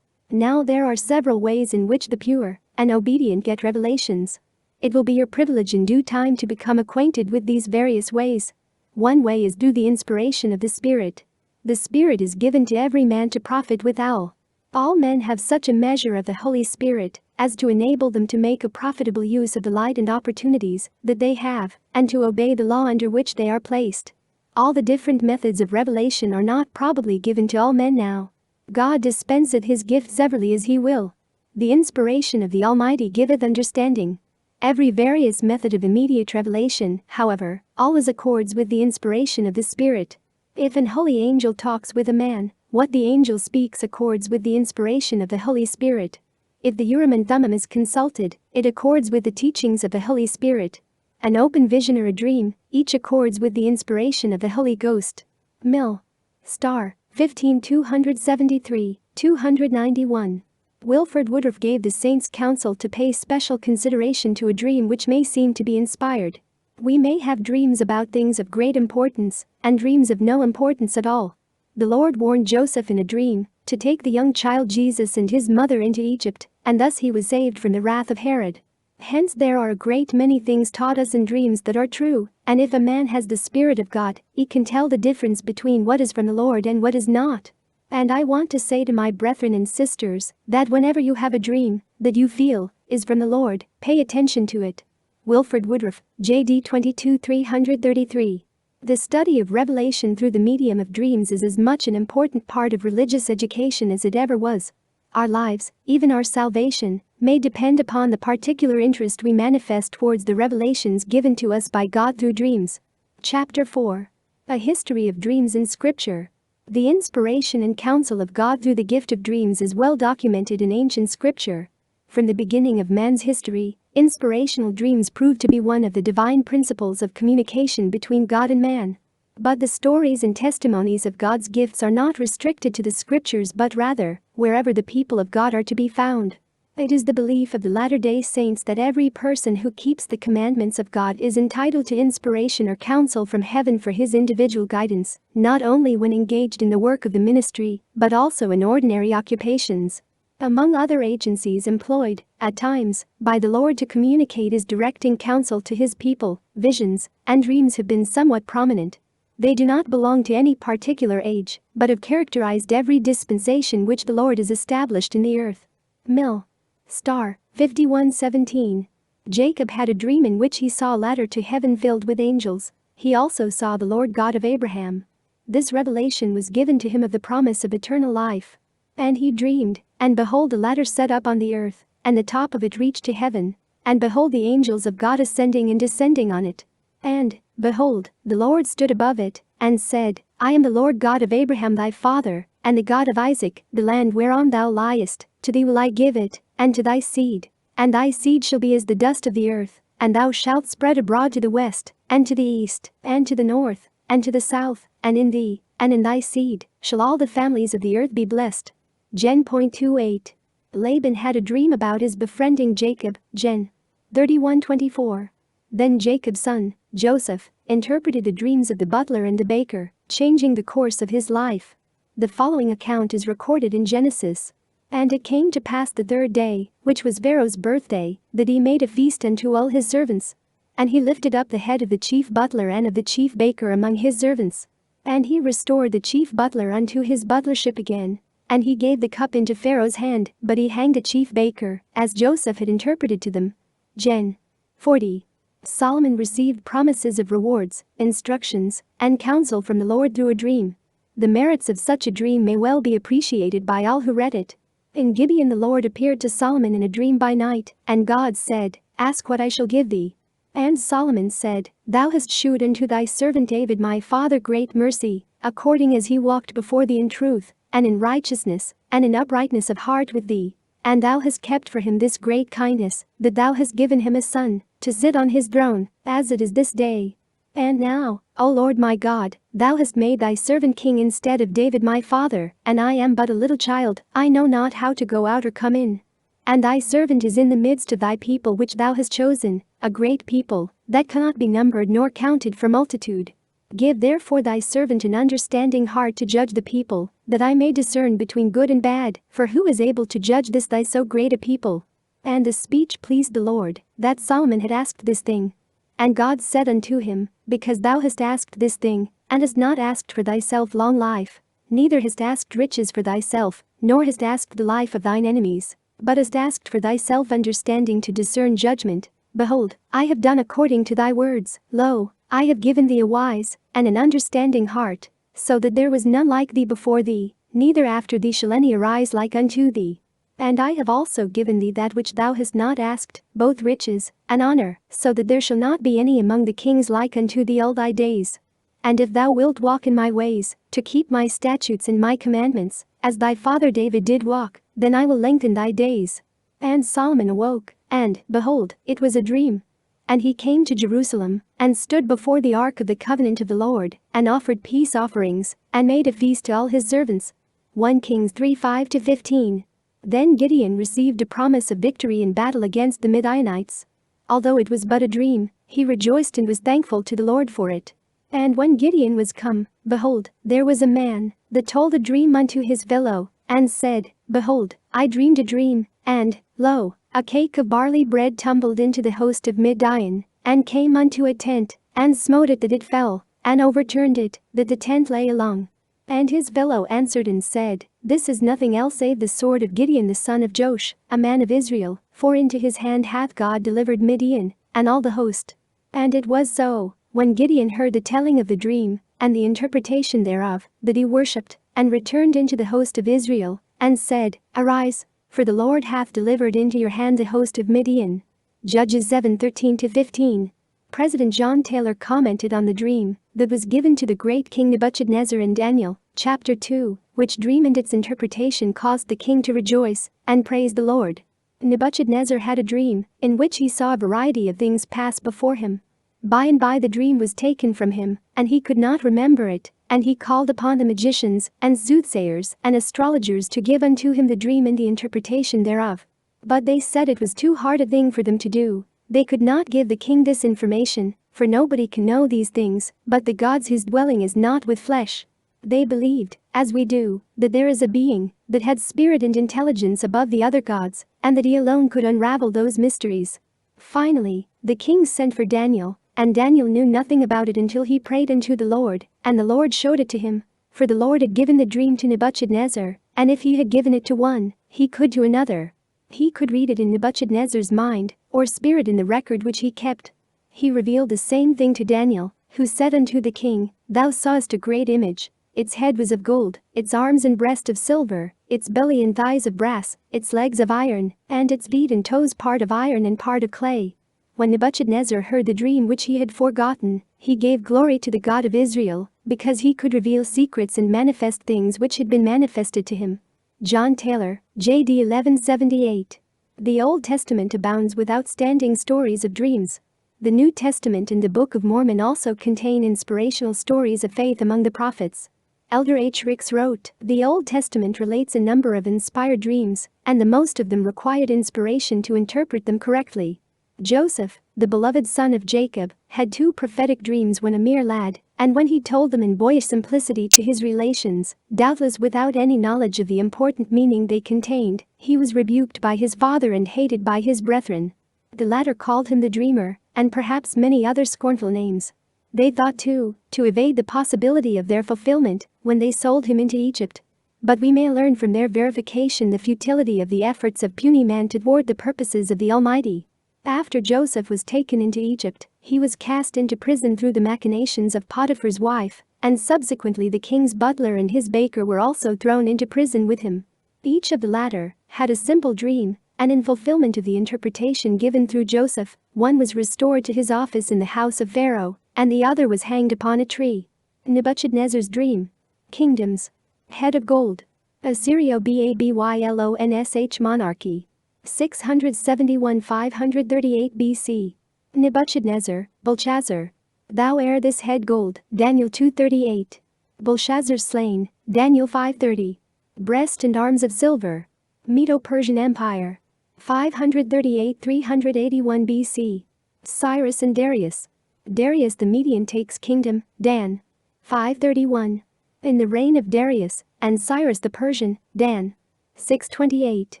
S1: there are several ways in which the pure and obedient get revelations. It will be your privilege in due time to become acquainted with these various ways. One way is through the inspiration of the Spirit. The Spirit is given to every man to profit withal. All men have such a measure of the Holy Spirit as to enable them to make a profitable use of the light and opportunities that they have, and to obey the law under which they are placed. All the different methods of revelation are not probably given to all men now. God dispenseth his gifts severally as he will. The inspiration of the Almighty giveth understanding. Every various method of immediate revelation, however, always accords with the inspiration of the Spirit. If an holy angel talks with a man, what the angel speaks accords with the inspiration of the Holy Spirit. If the Urim and Thummim is consulted, it accords with the teachings of the Holy Spirit. An open vision or a dream, each accords with the inspiration of the Holy Ghost. Mill. Star, 15 273-291. Wilford Woodruff gave the saints counsel to pay special consideration to a dream which may seem to be inspired. We may have dreams about things of great importance, and dreams of no importance at all. The Lord warned Joseph in a dream to take the young child Jesus and his mother into Egypt, and thus he was saved from the wrath of Herod. Hence there are a great many things taught us in dreams that are true, and if a man has the Spirit of God, he can tell the difference between what is from the Lord and what is not. And I want to say to my brethren and sisters that whenever you have a dream that you feel is from the Lord, pay attention to it. Wilford Woodruff, J.D. 22-333. The study of revelation through the medium of dreams is as much an important part of religious education as it ever was. Our lives, even our salvation, may depend upon the particular interest we manifest towards the revelations given to us by God through dreams. Chapter 4. A History of Dreams in Scripture. The inspiration and counsel of God through the gift of dreams is well documented in ancient scripture. From the beginning of man's history, inspirational dreams proved to be one of the divine principles of communication between God and man. But the stories and testimonies of God's gifts are not restricted to the scriptures but rather, wherever the people of God are to be found. It is the belief of the Latter-day Saints that every person who keeps the commandments of God is entitled to inspiration or counsel from heaven for his individual guidance, not only when engaged in the work of the ministry, but also in ordinary occupations. Among other agencies employed, at times, by the Lord to communicate his directing counsel to his people, visions and dreams have been somewhat prominent. They do not belong to any particular age, but have characterized every dispensation which the Lord has established in the earth. Mill. Star, 51:17. Jacob had a dream in which he saw a ladder to heaven filled with angels. He also saw the Lord God of Abraham. This revelation was given to him of the promise of eternal life. And he dreamed, and behold, a ladder set up on the earth, and the top of it reached to heaven, and behold, the angels of God ascending and descending on it. And, behold, the Lord stood above it, and said, I am the Lord God of Abraham thy father, and the God of Isaac. The land whereon thou liest, to thee will I give it, and to thy seed, and thy seed shall be as the dust of the earth, and thou shalt spread abroad to the west, and to the east, and to the north, and to the south, and in thee, and in thy seed, shall all the families of the earth be blessed. Gen.28. Laban had a dream about his befriending Jacob, Gen. 31:24. Then Jacob's son, Joseph, interpreted the dreams of the butler and the baker, changing the course of his life. The following account is recorded in Genesis. And it came to pass the third day, which was Pharaoh's birthday, that he made a feast unto all his servants. And he lifted up the head of the chief butler and of the chief baker among his servants. And he restored the chief butler unto his butlership again. And he gave the cup into Pharaoh's hand, but he hanged the chief baker, as Joseph had interpreted to them. Gen. 40. Solomon received promises of rewards, instructions, and counsel from the Lord through a dream. The merits of such a dream may well be appreciated by all who read it. In Gibeon the Lord appeared to Solomon in a dream by night, and God said, Ask what I shall give thee. And Solomon said, Thou hast shewed unto thy servant David my father great mercy, according as he walked before thee in truth, and in righteousness, and in uprightness of heart with thee. And thou hast kept for him this great kindness, that thou hast given him a son, to sit on his throne, as it is this day. And now, O Lord my God, thou hast made thy servant king instead of David my father, and I am but a little child, I know not how to go out or come in. And thy servant is in the midst of thy people which thou hast chosen, a great people, that cannot be numbered nor counted for multitude. Give therefore thy servant an understanding heart to judge the people, that I may discern between good and bad, for who is able to judge this thy so great a people? And the speech pleased the Lord, that Solomon had asked this thing. And God said unto him, Because thou hast asked this thing, and hast not asked for thyself long life, neither hast asked riches for thyself, nor hast asked the life of thine enemies, but hast asked for thyself understanding to discern judgment, behold, I have done according to thy words. Lo, I have given thee a wise and an understanding heart, so that there was none like thee before thee, neither after thee shall any arise like unto thee. And I have also given thee that which thou hast not asked, both riches and honor, so that there shall not be any among the kings like unto thee all thy days. And if thou wilt walk in my ways, to keep my statutes and my commandments, as thy father David did walk, then I will lengthen thy days. And Solomon awoke, and, behold, it was a dream. And he came to Jerusalem, and stood before the ark of the covenant of the Lord, and offered peace offerings, and made a feast to all his servants. 1 Kings 3:5-15. Then Gideon received a promise of victory in battle against the Midianites. Although it was but a dream, he rejoiced and was thankful to the Lord for it. And when Gideon was come, behold, there was a man that told a dream unto his fellow, and said, Behold, I dreamed a dream, and, lo, a cake of barley bread tumbled into the host of Midian, and came unto a tent, and smote it that it fell, and overturned it, that the tent lay along. And his fellow answered and said, This is nothing else save the sword of Gideon the son of Joash, a man of Israel, for into his hand hath God delivered Midian, and all the host. And it was so, when Gideon heard the telling of the dream, and the interpretation thereof, that he worshipped, and returned into the host of Israel, and said, Arise, for the Lord hath delivered into your hand the host of Midian. Judges 7:13-15. President John Taylor commented on the dream that was given to the great King Nebuchadnezzar in Daniel, chapter 2, which dream and its interpretation caused the king to rejoice and praise the Lord. Nebuchadnezzar had a dream in which he saw a variety of things pass before him. By and by the dream was taken from him, and he could not remember it, and he called upon the magicians and soothsayers and astrologers to give unto him the dream and the interpretation thereof. But they said it was too hard a thing for them to do. They could not give the king this information, for nobody can know these things but the gods whose dwelling is not with flesh. They believed, as we do, that there is a being that had spirit and intelligence above the other gods, and that he alone could unravel those mysteries. Finally, the king sent for Daniel, and Daniel knew nothing about it until he prayed unto the Lord, and the Lord showed it to him. For the Lord had given the dream to Nebuchadnezzar, and if he had given it to one, he could to another. He could read it in Nebuchadnezzar's mind, or spirit in the record which he kept. He revealed the same thing to Daniel, who said unto the king, Thou sawest a great image. Its head was of gold, its arms and breast of silver, its belly and thighs of brass, its legs of iron, and its feet and toes part of iron and part of clay. When Nebuchadnezzar heard the dream which he had forgotten, he gave glory to the God of Israel, because he could reveal secrets and manifest things which had been manifested to him. John Taylor, J.D. 1178. The Old Testament abounds with outstanding stories of dreams. The New Testament and the Book of Mormon also contain inspirational stories of faith among the prophets. Elder H. Ricks wrote, The Old Testament relates a number of inspired dreams, and the most of them required inspiration to interpret them correctly. Joseph, the beloved son of Jacob, had 2 prophetic dreams when a mere lad, and when he told them in boyish simplicity to his relations, doubtless without any knowledge of the important meaning they contained, he was rebuked by his father and hated by his brethren. The latter called him the dreamer, and perhaps many other scornful names. They thought too, to evade the possibility of their fulfillment, when they sold him into Egypt. But we may learn from their verification the futility of the efforts of puny man to thwart the purposes of the Almighty. After Joseph was taken into Egypt, he was cast into prison through the machinations of Potiphar's wife, and subsequently the king's butler and his baker were also thrown into prison with him. Each of the latter had a simple dream, and in fulfillment of the interpretation given through Joseph, one was restored to his office in the house of Pharaoh, and the other was hanged upon a tree. Nebuchadnezzar's dream. Kingdoms. Head of gold. Assyrio-Babylonsh monarchy. 671–538 BC. Nebuchadnezzar, Belshazzar. Thou ere this head gold, Daniel 2:38. Belshazzar slain, Daniel 5:30. Breast and arms of silver. Medo-Persian Empire. 538–381 BC. Cyrus and Darius. Darius the Median takes kingdom, Dan. 531. In the reign of Darius, and Cyrus the Persian, Dan. 628.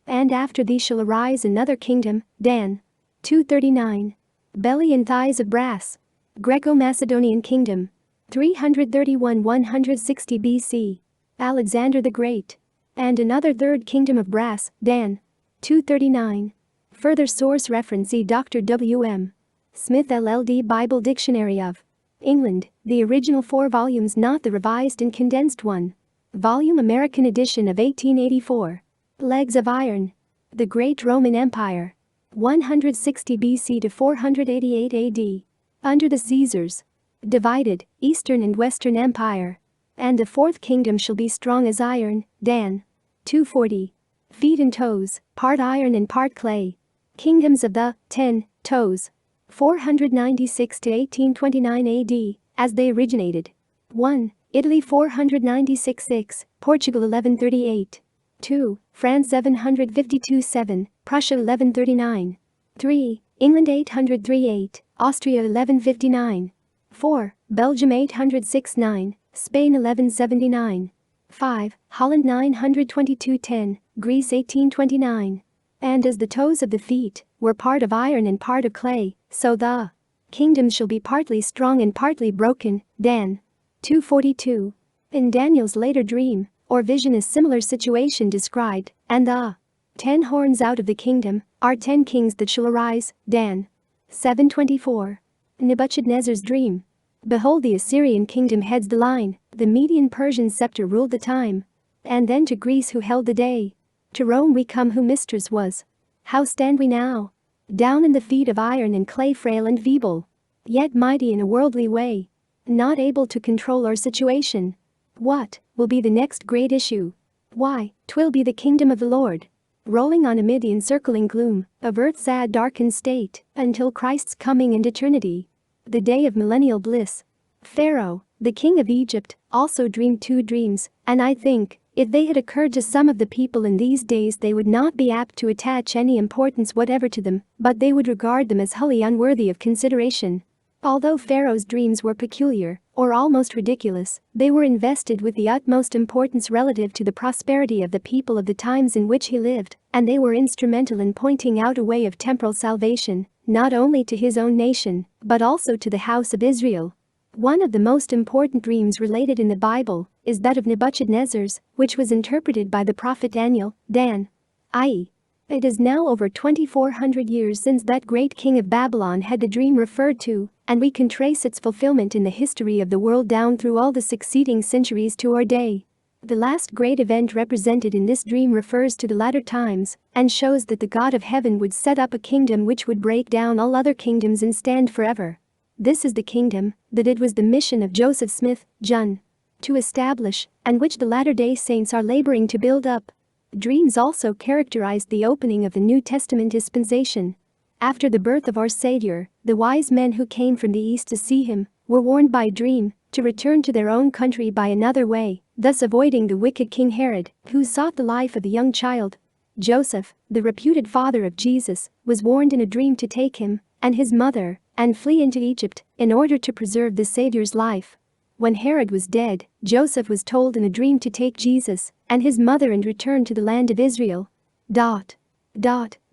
S1: And after thee shall arise another kingdom, Dan. 239. Belly and thighs of brass. Greco-Macedonian kingdom. 331–160 BC. Alexander the Great. And another third kingdom of brass, Dan. 239. Further source reference see Dr. W.M. Smith LLD Bible Dictionary of England, the original 4 volumes, not the revised and condensed one. Volume American edition of 1884. Legs of iron. The Great Roman Empire. 160 BC to 488 AD. Under the Caesars. Divided, Eastern and Western Empire. And the 4th kingdom shall be strong as iron, Dan. 240. Feet and toes, part iron and part clay. Kingdoms of the 10 toes. 496 to 1829 AD, as they originated. 1. Italy 496–6, Portugal 1138. 2. France 752–7, Prussia 1139. 3. England 803–8, Austria 1159. 4. Belgium 806–9, Spain 1179. 5. Holland 922–10, Greece 1829. And as the toes of the feet were part of iron and part of clay, so the kingdom shall be partly strong and partly broken, Dan. 242. In Daniel's later dream, or vision, a similar situation described, and the 10 horns out of the kingdom are 10 kings that shall arise, Dan. 724. Nebuchadnezzar's dream. Behold, the Assyrian kingdom heads the line, the Median Persian scepter ruled the time. And then to Greece who held the day. To Rome we come who mistress was. How stand we now? Down in the feet of iron and clay, frail and feeble. Yet mighty in a worldly way. Not able to control our situation. What will be the next great issue? Why, 'twill be the kingdom of the Lord. Rolling on amid the encircling gloom of earth's sad darkened state, until Christ's coming and eternity. The day of millennial bliss. Pharaoh, the king of Egypt, also dreamed 2 dreams, and I think If they had occurred to some of the people in these days, they would not be apt to attach any importance whatever to them, but they would regard them as wholly unworthy of consideration. Although Pharaoh's dreams were peculiar, or almost ridiculous, they were invested with the utmost importance relative to the prosperity of the people of the times in which he lived, and they were instrumental in pointing out a way of temporal salvation, not only to his own nation, but also to the house of Israel. One of the most important dreams related in the Bible is that of Nebuchadnezzar's, which was interpreted by the prophet Daniel, Dan. I.e. It is now over 2400 years since that great king of Babylon had the dream referred to, and we can trace its fulfillment in the history of the world down through all the succeeding centuries to our day. The last great event represented in this dream refers to the latter times and shows that the God of heaven would set up a kingdom which would break down all other kingdoms and stand forever. This is the kingdom that it was the mission of Joseph Smith, Jun. To establish, and which the Latter-day Saints are laboring to build up. Dreams also characterized the opening of the New Testament dispensation. After the birth of our Savior, the wise men who came from the east to see him were warned by a dream to return to their own country by another way, thus avoiding the wicked King Herod, who sought the life of the young child. Joseph, the reputed father of Jesus, was warned in a dream to take him and his mother and flee into Egypt in order to preserve the Savior's life. When Herod was dead, Joseph was told in a dream to take Jesus and his mother and return to the land of Israel.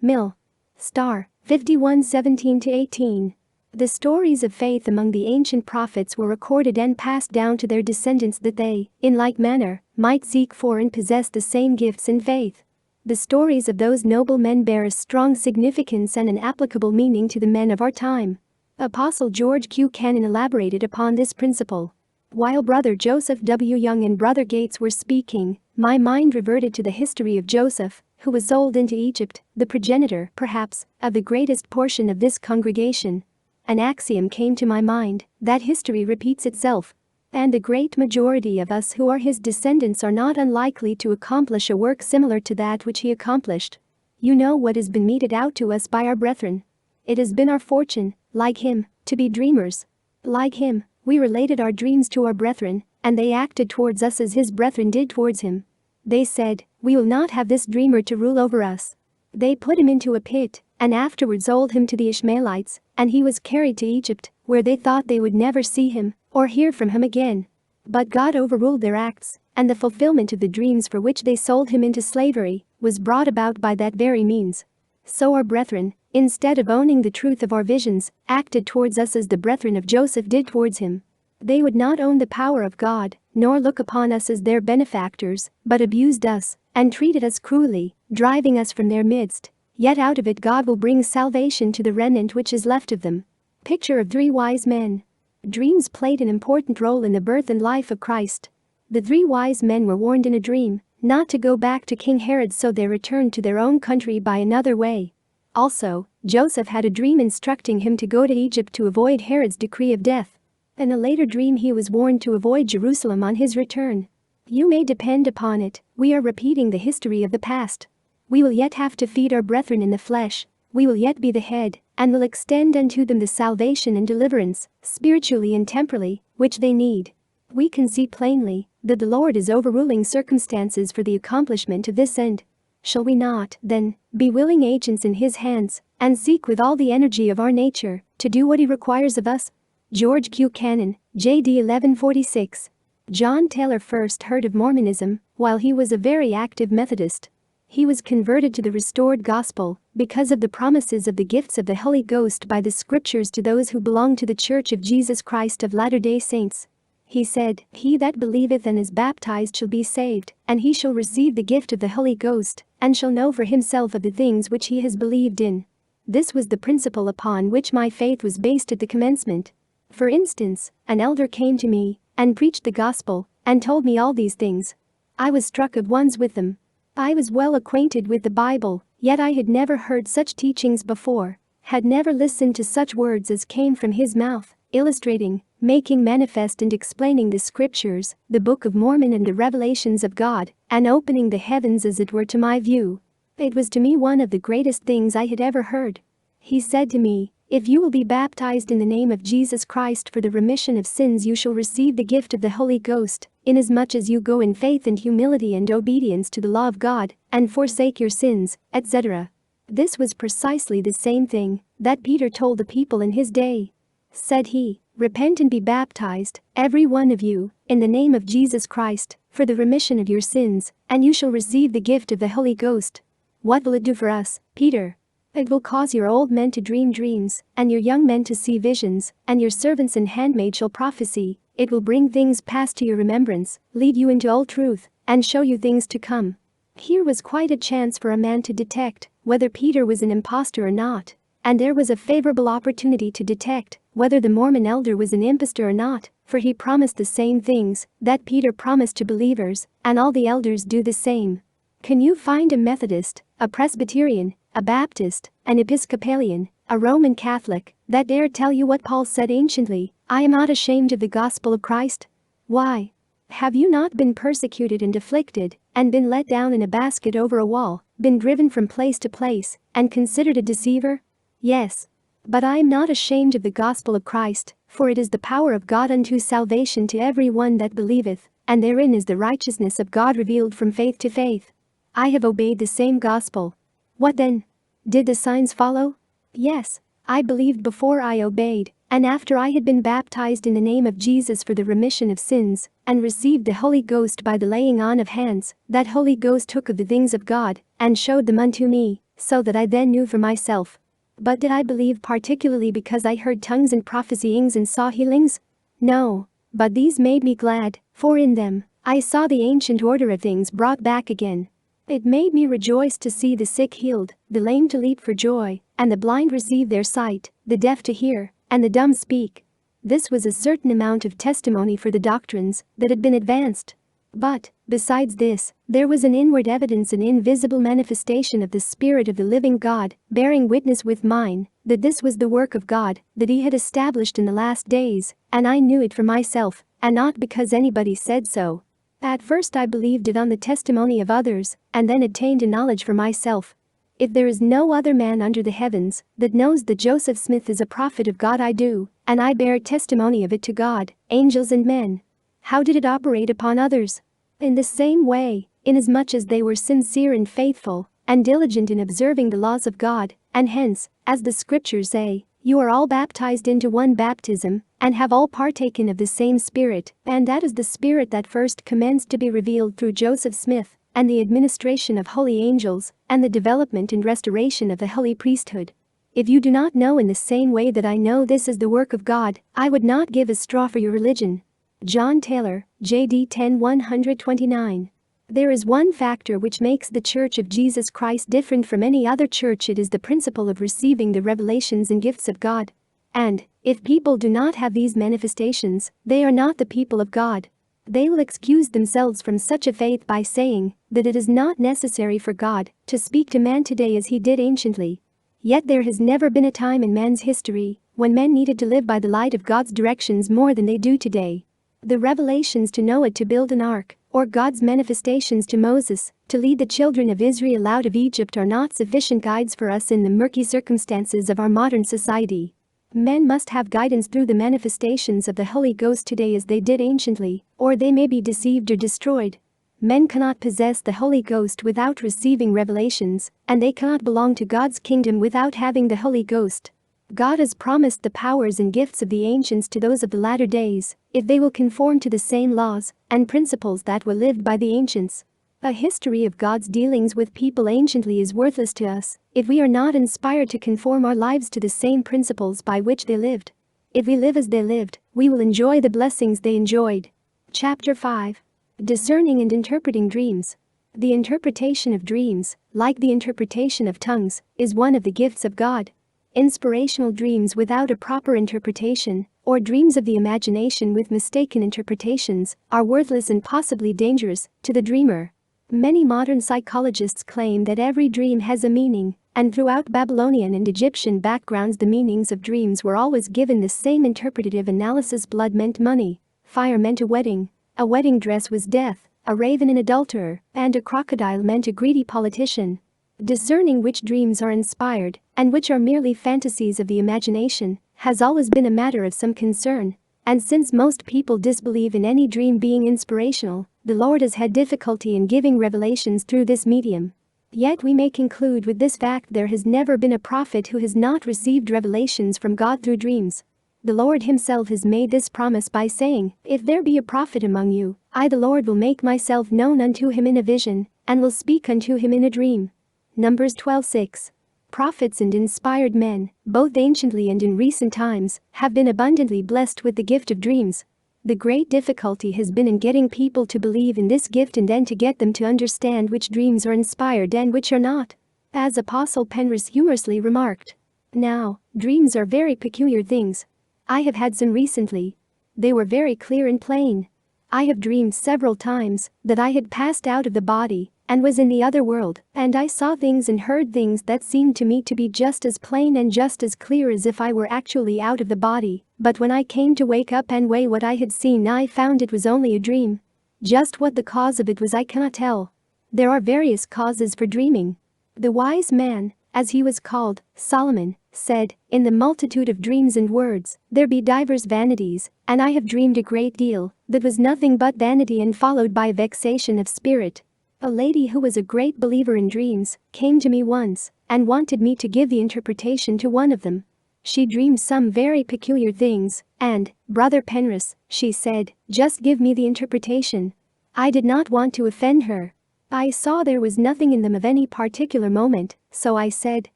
S1: Mil. Star, 51:17-18. The stories of faith among the ancient prophets were recorded and passed down to their descendants that they, in like manner, might seek for and possess the same gifts in faith. The stories of those noble men bear a strong significance and an applicable meaning to the men of our time. Apostle George Q. Cannon elaborated upon this principle. While Brother Joseph W. Young and Brother Gates were speaking, my mind reverted to the history of Joseph, who was sold into Egypt, the progenitor, perhaps, of the greatest portion of this congregation. An axiom came to my mind, that history repeats itself. And the great majority of us who are his descendants are not unlikely to accomplish a work similar to that which he accomplished. You know what has been meted out to us by our brethren. It has been our fortune, like him, to be dreamers. Like him, we related our dreams to our brethren, and they acted towards us as his brethren did towards him. They said, "We will not have this dreamer to rule over us." They put him into a pit, and afterwards sold him to the Ishmaelites, and he was carried to Egypt, where they thought they would never see him or hear from him again. But God overruled their acts, and the fulfillment of the dreams for which they sold him into slavery was brought about by that very means. So our brethren, instead of owning the truth of our visions, acted towards us as the brethren of Joseph did towards him. They would not own the power of God, nor look upon us as their benefactors, but abused us and treated us cruelly, driving us from their midst. Yet out of it God will bring salvation to the remnant which is left of them. Picture of three wise men. Dreams played an important role in the birth and life of Christ. The three wise men were warned in a dream not to go back to King Herod, so they returned to their own country by another way. Also, Joseph had a dream instructing him to go to Egypt to avoid Herod's decree of death. In a later dream he was warned to avoid Jerusalem on his return. You may depend upon it, we are repeating the history of the past. We will yet have to feed our brethren in the flesh, we will yet be the head, and will extend unto them the salvation and deliverance, spiritually and temporally, which they need. We can see plainly that the Lord is overruling circumstances for the accomplishment of this end. Shall we not, then, be willing agents in his hands, and seek with all the energy of our nature to do what he requires of us? George Q. Cannon, J.D. 1146. John Taylor first heard of Mormonism while he was a very active Methodist. He was converted to the restored gospel because of the promises of the gifts of the Holy Ghost by the scriptures to those who belong to the Church of Jesus Christ of Latter-day Saints. He said, "He that believeth and is baptized shall be saved, and he shall receive the gift of the Holy Ghost, and shall know for himself of the things which he has believed in." This was the principle upon which my faith was based at the commencement. For instance, an elder came to me and preached the gospel and told me all these things. I was struck at once with them. I was well acquainted with the Bible, yet I had never heard such teachings before, had never listened to such words as came from his mouth, illustrating, making manifest and explaining the scriptures, the Book of Mormon and the revelations of God, and opening the heavens as it were to my view. It was to me one of the greatest things I had ever heard. He said to me, "If you will be baptized in the name of Jesus Christ for the remission of sins, you shall receive the gift of the Holy Ghost." inasmuch as you go in faith and humility and obedience to the law of God, and forsake your sins, etc. This was precisely the same thing that Peter told the people in his day. Said he, "Repent and be baptized, every one of you, in the name of Jesus Christ, for the remission of your sins, and you shall receive the gift of the Holy Ghost." What will it do for us, Peter? It will cause your old men to dream dreams, and your young men to see visions, and your servants and handmaids shall prophesy. It will bring things past to your remembrance, lead you into all truth, and show you things to come. Here was quite a chance for a man to detect whether Peter was an impostor or not. And there was a favorable opportunity to detect whether the Mormon elder was an impostor or not, for he promised the same things that Peter promised to believers, and all the elders do the same. Can you find a Methodist, a Presbyterian, a Baptist, an Episcopalian, a Roman Catholic that dare tell you what Paul said anciently, "I am not ashamed of the gospel of Christ"? Why? Have you not been persecuted and afflicted, and been let down in a basket over a wall, been driven from place to place, and considered a deceiver? Yes. But I am not ashamed of the gospel of Christ, for it is the power of God unto salvation to every one that believeth, and therein is the righteousness of God revealed from faith to faith. I have obeyed the same gospel. What then? Did the signs follow? Yes. I believed before I obeyed, and after I had been baptized in the name of Jesus for the remission of sins, and received the Holy Ghost by the laying on of hands, that Holy Ghost took of the things of God, and showed them unto me, so that I then knew for myself. But did I believe particularly because I heard tongues and prophesyings and saw healings? No. But these made me glad, for in them I saw the ancient order of things brought back again. It made me rejoice to see the sick healed, the lame to leap for joy, and the blind receive their sight, the deaf to hear, and the dumb speak. This was a certain amount of testimony for the doctrines that had been advanced. But, besides this, there was an inward evidence, an invisible manifestation of the Spirit of the living God, bearing witness with mine, that this was the work of God, that He had established in the last days, and I knew it for myself, and not because anybody said so. At first I believed it on the testimony of others, and then attained a knowledge for myself. If there is no other man under the heavens that knows that Joseph Smith is a prophet of God, I do, and I bear testimony of it to God, angels and men. How did it operate upon others? In the same way, inasmuch as they were sincere and faithful, and diligent in observing the laws of God, and hence, as the scriptures say, you are all baptized into one baptism, and have all partaken of the same Spirit, and that is the Spirit that first commenced to be revealed through Joseph Smith, and the administration of holy angels, and the development and restoration of the holy priesthood. If you do not know in the same way that I know this is the work of God, I would not give a straw for your religion. John Taylor, J.D. 10-129. There is one factor which makes the Church of Jesus Christ different from any other church. It is the principle of receiving the revelations and gifts of God. And, if people do not have these manifestations, they are not the people of God. They will excuse themselves from such a faith by saying that it is not necessary for God to speak to man today as He did anciently. Yet there has never been a time in man's history when men needed to live by the light of God's directions more than they do today. The revelations to Noah to build an ark, or God's manifestations to Moses to lead the children of Israel out of Egypt are not sufficient guides for us in the murky circumstances of our modern society. Men must have guidance through the manifestations of the Holy Ghost today as they did anciently, or they may be deceived or destroyed. Men cannot possess the Holy Ghost without receiving revelations, and they cannot belong to God's kingdom without having the Holy Ghost. God has promised the powers and gifts of the ancients to those of the latter days, if they will conform to the same laws and principles that were lived by the ancients. A history of God's dealings with people anciently is worthless to us if we are not inspired to conform our lives to the same principles by which they lived. If we live as they lived, we will enjoy the blessings they enjoyed. Chapter 5. Discerning and interpreting dreams. The interpretation of dreams, like the interpretation of tongues, is one of the gifts of God. Inspirational dreams without a proper interpretation, or dreams of the imagination with mistaken interpretations, are worthless and possibly dangerous to the dreamer. Many modern psychologists claim that every dream has a meaning, and throughout Babylonian and Egyptian backgrounds the meanings of dreams were always given the same interpretative analysis. Blood meant money, fire meant a wedding dress was death, a raven an adulterer, and a crocodile meant a greedy politician. Discerning which dreams are inspired and which are merely fantasies of the imagination has always been a matter of some concern. And since most people disbelieve in any dream being inspirational, the Lord has had difficulty in giving revelations through this medium. Yet we may conclude with this fact there has never been a prophet who has not received revelations from God through dreams. The Lord himself has made this promise by saying, "If there be a prophet among you, I the Lord will make myself known unto him in a vision, and will speak unto him in a dream." Numbers 12:6. Prophets and inspired men, both anciently and in recent times, have been abundantly blessed with the gift of dreams. The great difficulty has been in getting people to believe in this gift and then to get them to understand which dreams are inspired and which are not. As Apostle Penrose humorously remarked, "Now, dreams are very peculiar things. I have had some recently. They were very clear and plain. I have dreamed several times that I had passed out of the body and was in the other world, and I saw things and heard things that seemed to me to be just as plain and just as clear as if I were actually out of the body, but when I came to wake up and weigh what I had seen, I found it was only a dream. Just what the cause of it was I cannot tell. There are various causes for dreaming. The wise man, as he was called, Solomon, said, 'In the multitude of dreams and words, there be divers vanities, and I have dreamed a great deal, that was nothing but vanity and followed by vexation of spirit.' A lady who was a great believer in dreams came to me once and wanted me to give the interpretation to one of them. She dreamed some very peculiar things, and, 'Brother Penrose,' she said, 'just give me the interpretation.' I did not want to offend her. I saw there was nothing in them of any particular moment, so I said,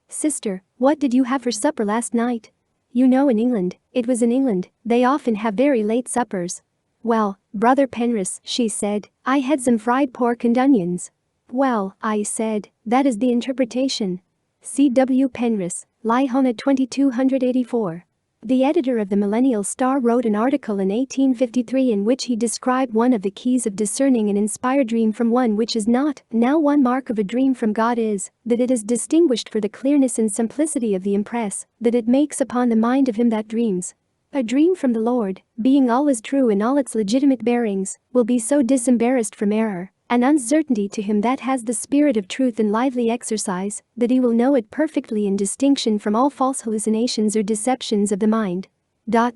S1: 'Sister, what did you have for supper last night?' You know, in England, it was in England, they often have very late suppers. 'Well, Brother Penrose,' she said, 'I had some fried pork and onions.' 'Well,' I said, 'that is the interpretation.'" C.W. Penrose, Liehona 2284. The editor of the Millennial Star wrote an article in 1853 in which he described one of the keys of discerning an inspired dream from one which is not. Now, one mark of a dream from God is that it is distinguished for the clearness and simplicity of the impress that it makes upon the mind of him that dreams. A dream from the Lord, being always true in all its legitimate bearings, will be so disembarrassed from error and uncertainty to him that has the spirit of truth and lively exercise, that he will know it perfectly in distinction from all false hallucinations or deceptions of the mind. The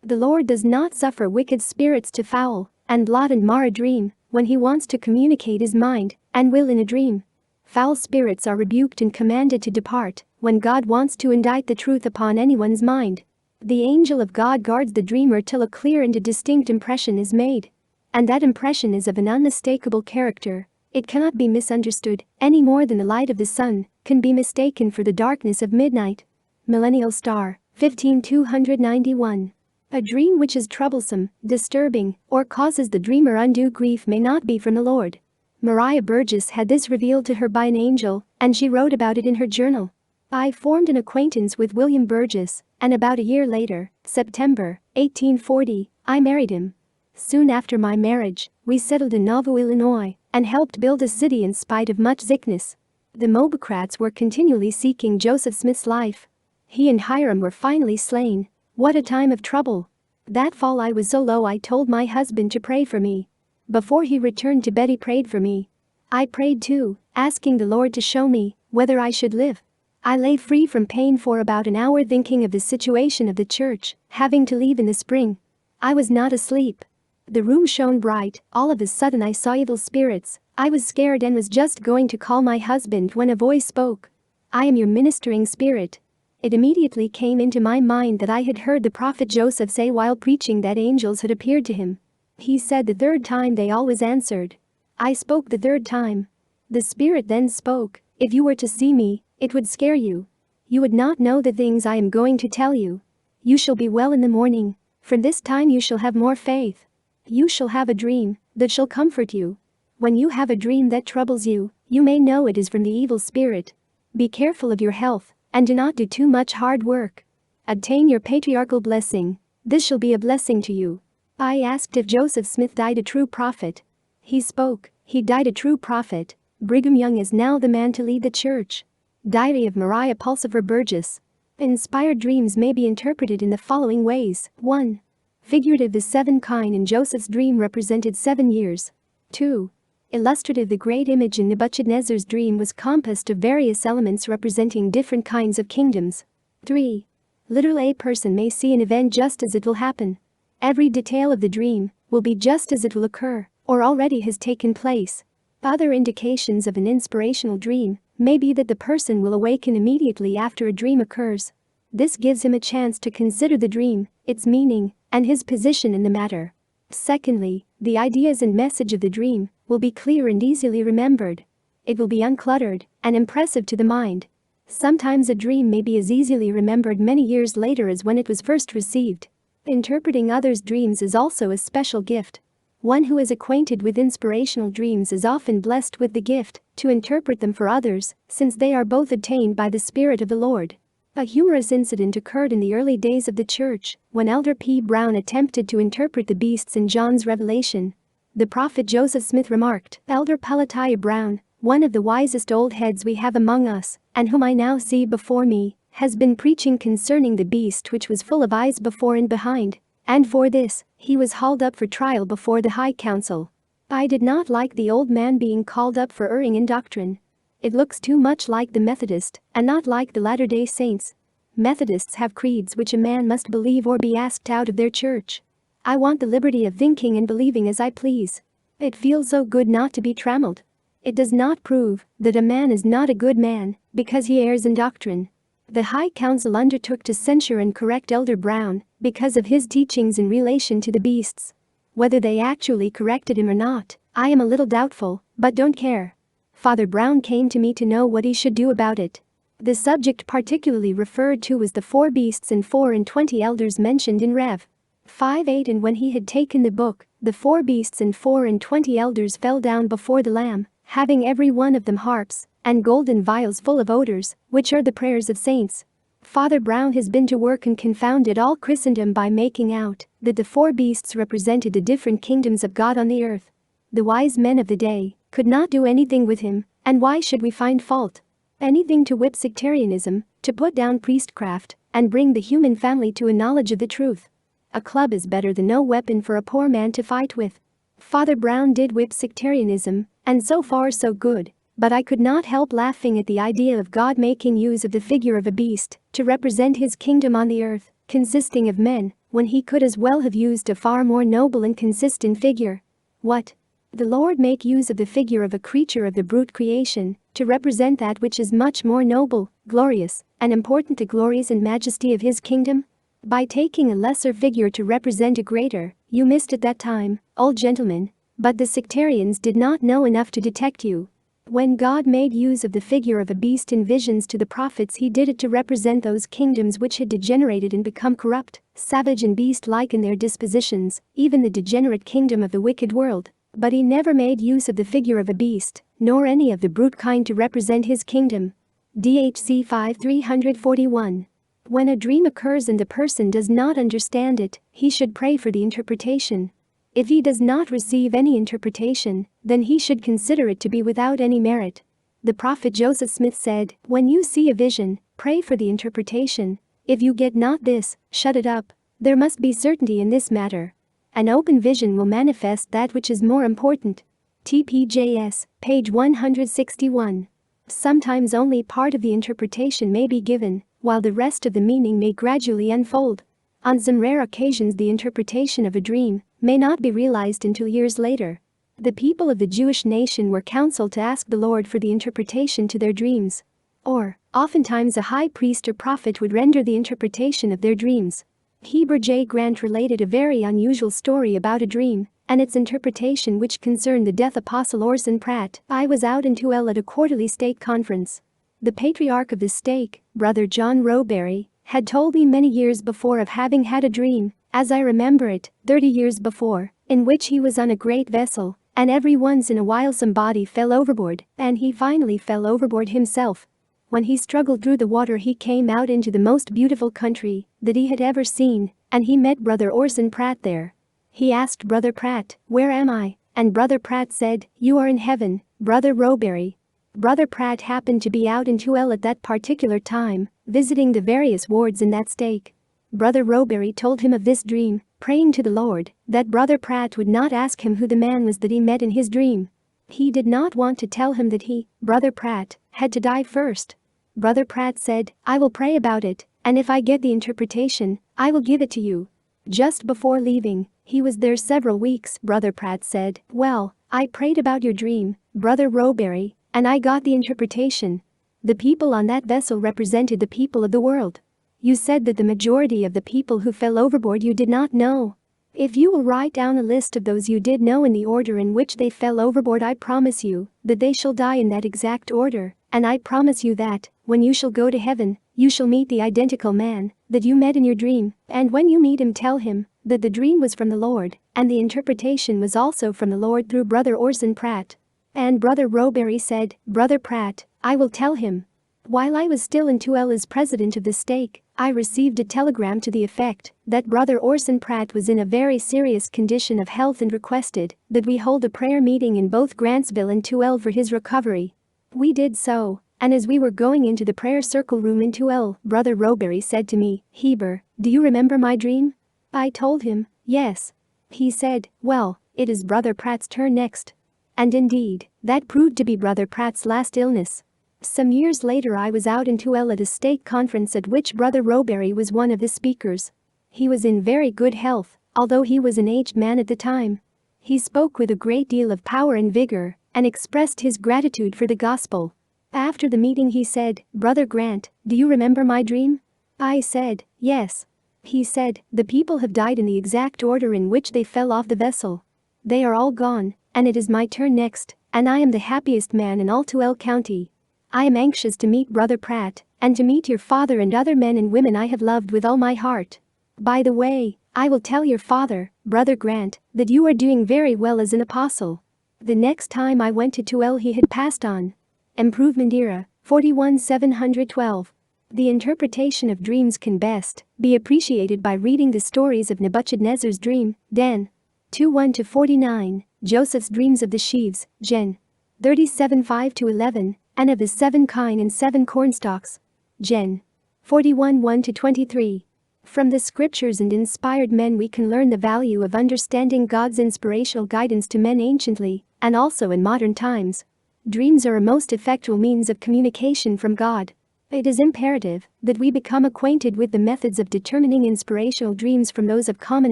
S1: Lord does not suffer wicked spirits to foul and blot and mar a dream when he wants to communicate his mind and will in a dream. Foul spirits are rebuked and commanded to depart when God wants to indite the truth upon anyone's mind. The angel of God guards the dreamer till a clear and a distinct impression is made. And that impression is of an unmistakable character. It cannot be misunderstood, any more than the light of the sun can be mistaken for the darkness of midnight. Millennial Star, 15291. A dream which is troublesome, disturbing, or causes the dreamer undue grief may not be from the Lord. Maria Burgess had this revealed to her by an angel, and she wrote about it in her journal. I formed an acquaintance with William Burgess, and about a year later, September 1840, I married him. Soon after my marriage, we settled in Nauvoo, Illinois, and helped build a city in spite of much sickness. The Mobocrats were continually seeking Joseph Smith's life. He and Hiram were finally slain. What a time of trouble! That fall I was so low I told my husband to pray for me. Before he returned to bed he prayed for me. I prayed too, asking the Lord to show me whether I should live. I lay free from pain for about an hour thinking of the situation of the church, having to leave in the spring. I was not asleep. The room shone bright. All of a sudden I saw evil spirits. I was scared and was just going to call my husband when a voice spoke. "I am your ministering spirit." It immediately came into my mind that I had heard the prophet Joseph say while preaching that angels had appeared to him. He said the third time they always answered. I spoke the third time. The spirit then spoke, "If you were to see me, it would scare you. You would not know the things I am going to tell you. You shall be well in the morning. From this time you shall have more faith. You shall have a dream that shall comfort you. When you have a dream that troubles you, you may know it is from the evil spirit. Be careful of your health, and do not do too much hard work. Obtain your patriarchal blessing. This shall be a blessing to you." I asked if Joseph Smith died a true prophet. He spoke, "He died a true prophet. Brigham Young is now the man to lead the church." Diary of Maria Pulsifer Burgess. Inspired dreams may be interpreted in the following ways. 1. Figurative: the seven kine in Joseph's dream represented 7 years. 2. Illustrative: the great image in Nebuchadnezzar's dream was composed of various elements representing different kinds of kingdoms. 3. Literal, a person may see an event just as it will happen. Every detail of the dream will be just as it will occur, or already has taken place. Other indications of an inspirational dream may be that the person will awaken immediately after a dream occurs. This gives him a chance to consider the dream, its meaning, and his position in the matter. Secondly, the ideas and message of the dream will be clear and easily remembered. It will be uncluttered and impressive to the mind. Sometimes a dream may be as easily remembered many years later as when it was first received. Interpreting others' dreams is also a special gift. One who is acquainted with inspirational dreams is often blessed with the gift to interpret them for others, since they are both obtained by the Spirit of the Lord. A humorous incident occurred in the early days of the church when Elder P. Brown attempted to interpret the beasts in John's Revelation. The prophet Joseph Smith remarked, "Elder Pelatiah Brown, one of the wisest old heads we have among us, and whom I now see before me, has been preaching concerning the beast which was full of eyes before and behind, and for this he was hauled up for trial before the high council." I did not like the old man being called up for erring in doctrine. It looks too much like the Methodist, and not like the Latter-day Saints. Methodists have creeds which a man must believe or be asked out of their church. I want the liberty of thinking and believing as I please. It feels so good not to be trammeled. It does not prove that a man is not a good man because he errs in doctrine. The High Council undertook to censure and correct Elder Brown because of his teachings in relation to the beasts. Whether they actually corrected him or not, I am a little doubtful, but don't care. Father Brown came to me to know what he should do about it. The subject particularly referred to was the 4 beasts and 24 elders mentioned in Rev. 5:8, and when he had taken the book, the 4 beasts and 24 elders fell down before the Lamb, having every one of them harps and golden vials full of odors, which are the prayers of saints. Father Brown has been to work and confounded all Christendom by making out that the 4 beasts represented the different kingdoms of God on the earth. The wise men of the day could not do anything with him, and why should we find fault? Anything to whip sectarianism, to put down priestcraft, and bring the human family to a knowledge of the truth. A club is better than no weapon for a poor man to fight with. Father Brown did whip sectarianism, and so far so good, but I could not help laughing at the idea of God making use of the figure of a beast to represent his kingdom on the earth, consisting of men, when he could as well have used a far more noble and consistent figure. What? The Lord make use of the figure of a creature of the brute creation to represent that which is much more noble, glorious, and important, the glories and majesty of his kingdom? By taking a lesser figure to represent a greater, you missed at that time, old gentleman, but the sectarians did not know enough to detect you. When God made use of the figure of a beast in visions to the prophets, he did it to represent those kingdoms which had degenerated and become corrupt, savage and beast-like in their dispositions, even the degenerate kingdom of the wicked world. But he never made use of the figure of a beast, nor any of the brute kind to represent his kingdom. DHC 5341. When a dream occurs and the person does not understand it, he should pray for the interpretation. If he does not receive any interpretation, then he should consider it to be without any merit. The prophet Joseph Smith said, "When you see a vision, pray for the interpretation. If you get not this, shut it up. There must be certainty in this matter. An open vision will manifest that which is more important." TPJS, page 161. Sometimes only part of the interpretation may be given, while the rest of the meaning may gradually unfold. On some rare occasions, the interpretation of a dream may not be realized until years later. The people of the Jewish nation were counseled to ask the Lord for the interpretation to their dreams. Or, oftentimes a high priest or prophet would render the interpretation of their dreams. Heber J. Grant related a very unusual story about a dream and its interpretation which concerned the deaf apostle Orson Pratt. I was out in Tuel at a quarterly stake conference. The patriarch of the stake, Brother John Roberry, had told me many years before of having had a dream, as I remember it, 30 years before, in which he was on a great vessel, and every once in a while somebody fell overboard, and he finally fell overboard himself. When he struggled through the water, he came out into the most beautiful country that he had ever seen, and he met Brother Orson Pratt there. He asked Brother Pratt, "Where am I?" And Brother Pratt said, "You are in heaven, Brother Roberry." Brother Pratt happened to be out in Tuel at that particular time, visiting the various wards in that stake. Brother Roberry told him of this dream, praying to the Lord that Brother Pratt would not ask him who the man was that he met in his dream. He did not want to tell him that he, Brother Pratt, had to die first. Brother Pratt said, "I will pray about it, and if I get the interpretation, I will give it to you." Just before leaving, he was there several weeks, Brother Pratt said. "Well, I prayed about your dream, Brother Rowberry, and I got the interpretation. The people on that vessel represented the people of the world. You said that the majority of the people who fell overboard you did not know. If you will write down a list of those you did know in the order in which they fell overboard, I promise you that they shall die in that exact order, and I promise you that, when you shall go to heaven, you shall meet the identical man that you met in your dream, and when you meet him tell him that the dream was from the Lord, and the interpretation was also from the Lord through Brother Orson Pratt." And Brother Rowberry said, "Brother Pratt, I will tell him." While I was still in 2L as president of the stake, I received a telegram to the effect that Brother Orson Pratt was in a very serious condition of health and requested that we hold a prayer meeting in both Grantsville and 2L for his recovery. We did so, and as we were going into the prayer circle room in 2L, Brother Rowberry said to me, "Heber, do you remember my dream?" I told him, "Yes." He said, "Well, it is Brother Pratt's turn next." And indeed, that proved to be Brother Pratt's last illness. Some years later I was out in 2L at a stake conference at which Brother Rowberry was one of the speakers. He was in very good health, although he was an aged man at the time. He spoke with a great deal of power and vigor, and expressed his gratitude for the gospel. After the meeting he said, "Brother Grant, do you remember my dream?" I said, "Yes." He said, "The people have died in the exact order in which they fell off the vessel. They are all gone, and it is my turn next, and I am the happiest man in all 2L County. I am anxious to meet Brother Pratt, and to meet your father and other men and women I have loved with all my heart. By the way, I will tell your father, Brother Grant, that you are doing very well as an apostle." The next time I went to 2L he had passed on. Improvement Era, 41-712. The interpretation of dreams can best be appreciated by reading the stories of Nebuchadnezzar's dream, Den. 2:1-49, Joseph's dreams of the sheaves, Gen. 37:5-11, and of his 7 kine and 7 cornstalks, Gen. 41:1-23. From the scriptures and inspired men we can learn the value of understanding God's inspirational guidance to men anciently, and also in modern times. Dreams are a most effectual means of communication from God. It is imperative that we become acquainted with the methods of determining inspirational dreams from those of common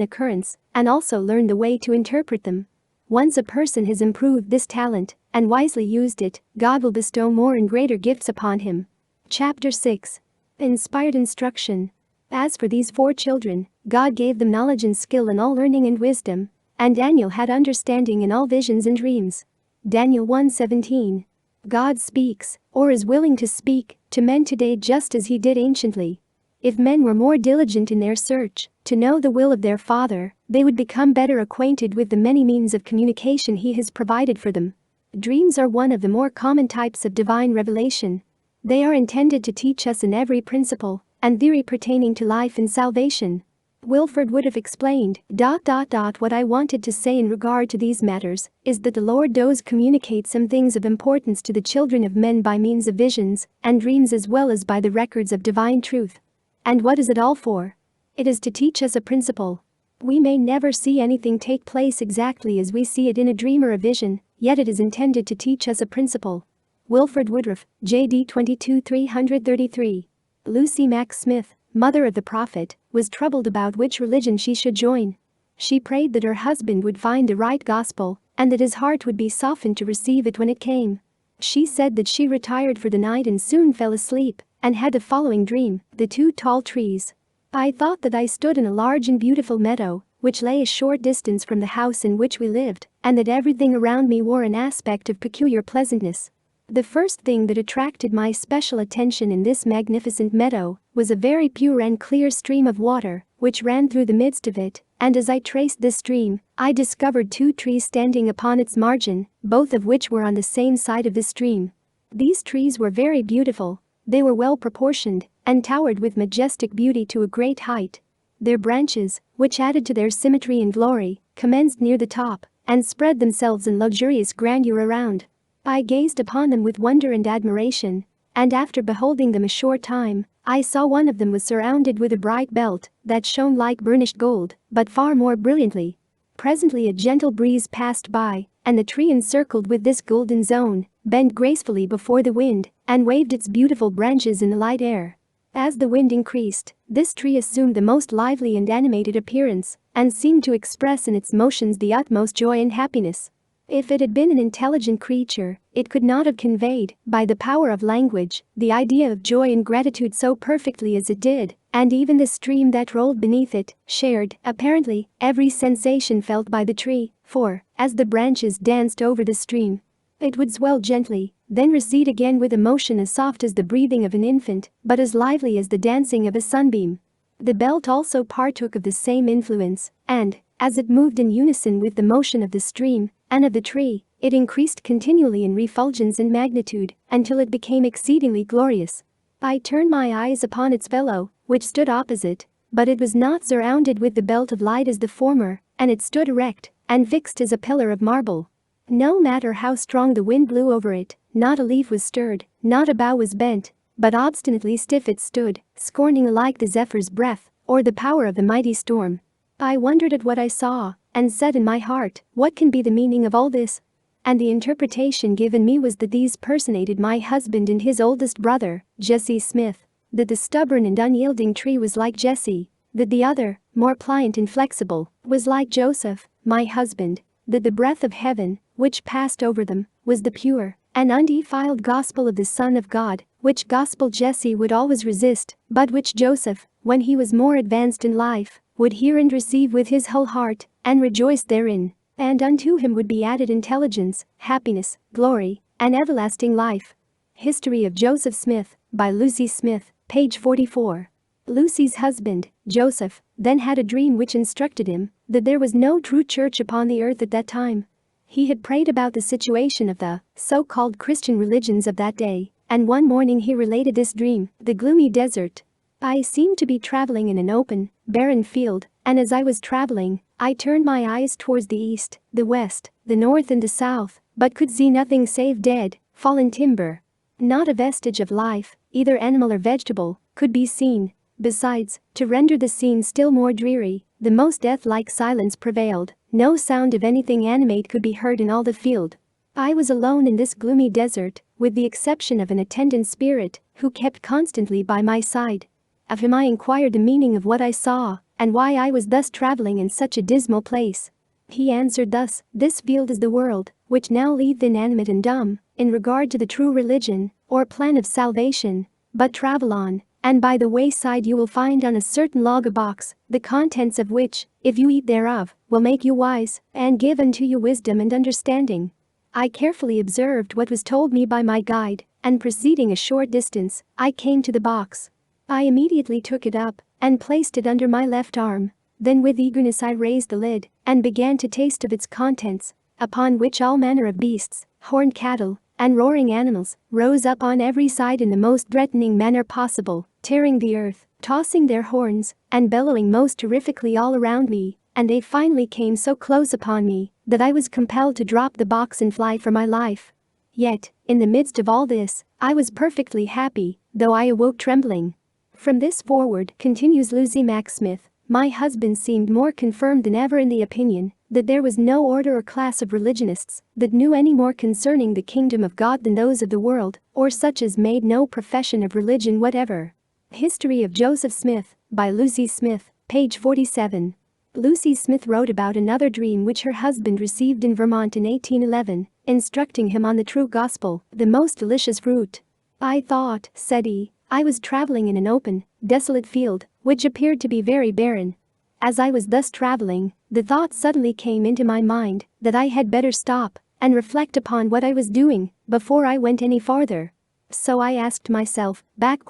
S1: occurrence, and also learn the way to interpret them. Once a person has improved this talent and wisely used it, God will bestow more and greater gifts upon him. Chapter 6. Inspired Instruction. As for these 4 children, God gave them knowledge and skill in all learning and wisdom, and Daniel had understanding in all visions and dreams. Daniel 1:17. God speaks, or is willing to speak, to men today just as he did anciently. If men were more diligent in their search to know the will of their Father, they would become better acquainted with the many means of communication he has provided for them. Dreams are one of the more common types of divine revelation. They are intended to teach us in every principle and theory pertaining to life and salvation. Wilford would have explained, What I wanted to say in regard to these matters is that the Lord does communicate some things of importance to the children of men by means of visions and dreams as well as by the records of divine truth. And what is it all for? It is to teach us a principle. We may never see anything take place exactly as we see it in a dream or a vision, yet it is intended to teach us a principle. Wilford Woodruff, J.D. 22-333. Lucy Mack Smith, mother of the prophet, was troubled about which religion she should join. She prayed that her husband would find the right gospel and that his heart would be softened to receive it when it came. She said that she retired for the night and soon fell asleep and had the following dream: the 2 tall trees. I thought that I stood in a large and beautiful meadow, which lay a short distance from the house in which we lived, and that everything around me wore an aspect of peculiar pleasantness. The first thing that attracted my special attention in this magnificent meadow was a very pure and clear stream of water, which ran through the midst of it, and as I traced this stream, I discovered 2 trees standing upon its margin, both of which were on the same side of the stream. These trees were very beautiful. They were well proportioned and towered with majestic beauty to a great height. Their branches, which added to their symmetry and glory, commenced near the top and spread themselves in luxurious grandeur around. I gazed upon them with wonder and admiration, and after beholding them a short time, I saw one of them was surrounded with a bright belt that shone like burnished gold, but far more brilliantly. Presently a gentle breeze passed by, and the tree encircled with this golden zone bent gracefully before the wind and waved its beautiful branches in the light air. As the wind increased, this tree assumed the most lively and animated appearance and seemed to express in its motions the utmost joy and happiness. If it had been an intelligent creature, it could not have conveyed, by the power of language, the idea of joy and gratitude so perfectly as it did, and even the stream that rolled beneath it shared, apparently, every sensation felt by the tree, for, as the branches danced over the stream, it would swell gently, then recede again with a motion as soft as the breathing of an infant, but as lively as the dancing of a sunbeam. The belt also partook of the same influence, and, as it moved in unison with the motion of the stream and of the tree, it increased continually in refulgence and magnitude until it became exceedingly glorious. I turned my eyes upon its fellow, which stood opposite, but it was not surrounded with the belt of light as the former, and it stood erect and fixed as a pillar of marble. No matter how strong the wind blew over it, not a leaf was stirred, not a bough was bent, but obstinately stiff it stood, scorning alike the zephyr's breath or the power of the mighty storm. I wondered at what I saw, and said in my heart, what can be the meaning of all this? And the interpretation given me was that these personated my husband and his oldest brother, Jesse Smith, that the stubborn and unyielding tree was like Jesse, that the other, more pliant and flexible, was like Joseph, my husband, that the breath of heaven, which passed over them, was the pure and undefiled gospel of the Son of God, which gospel Jesse would always resist, but which Joseph, when he was more advanced in life, would hear and receive with his whole heart, and rejoice therein, and unto him would be added intelligence, happiness, glory, and everlasting life. History of Joseph Smith, by Lucy Smith, page 44. Lucy's husband, Joseph, then had a dream which instructed him that there was no true church upon the earth at that time. He had prayed about the situation of the so-called Christian religions of that day, and one morning he related this dream, the gloomy desert. I seemed to be traveling in an open, barren field, and as I was traveling, I turned my eyes towards the east, the west, the north and the south, but could see nothing save dead, fallen timber. Not a vestige of life, either animal or vegetable, could be seen. Besides, to render the scene still more dreary, the most death-like silence prevailed. No sound of anything animate could be heard in all the field. I was alone in this gloomy desert, with the exception of an attendant spirit, who kept constantly by my side. Of him I inquired the meaning of what I saw, and why I was thus traveling in such a dismal place. He answered thus, "This field is the world, which now leaveth inanimate and dumb, in regard to the true religion, or plan of salvation, but travel on, and by the wayside you will find on a certain log a box, the contents of which, if you eat thereof, will make you wise, and give unto you wisdom and understanding." I carefully observed what was told me by my guide, and proceeding a short distance, I came to the box. I immediately took it up, and placed it under my left arm. Then with eagerness I raised the lid, and began to taste of its contents, upon which all manner of beasts, horned cattle, and roaring animals, rose up on every side in the most threatening manner possible, tearing the earth, tossing their horns, and bellowing most terrifically all around me, and they finally came so close upon me, that I was compelled to drop the box and fly for my life. Yet, in the midst of all this, I was perfectly happy, though I awoke trembling. From this forward, continues Lucy Mack Smith, my husband seemed more confirmed than ever in the opinion that there was no order or class of religionists that knew any more concerning the kingdom of God than those of the world, or such as made no profession of religion whatever. History of Joseph Smith, by Lucy Smith, page 47. Lucy Smith wrote about another dream which her husband received in Vermont in 1811, instructing him on the true gospel, the most delicious fruit. "I thought," said he, "I was traveling in an open, desolate field, which appeared to be very barren. As I was thus traveling, the thought suddenly came into my mind that I had better stop and reflect upon what I was doing before I went any farther. So I asked myself, "What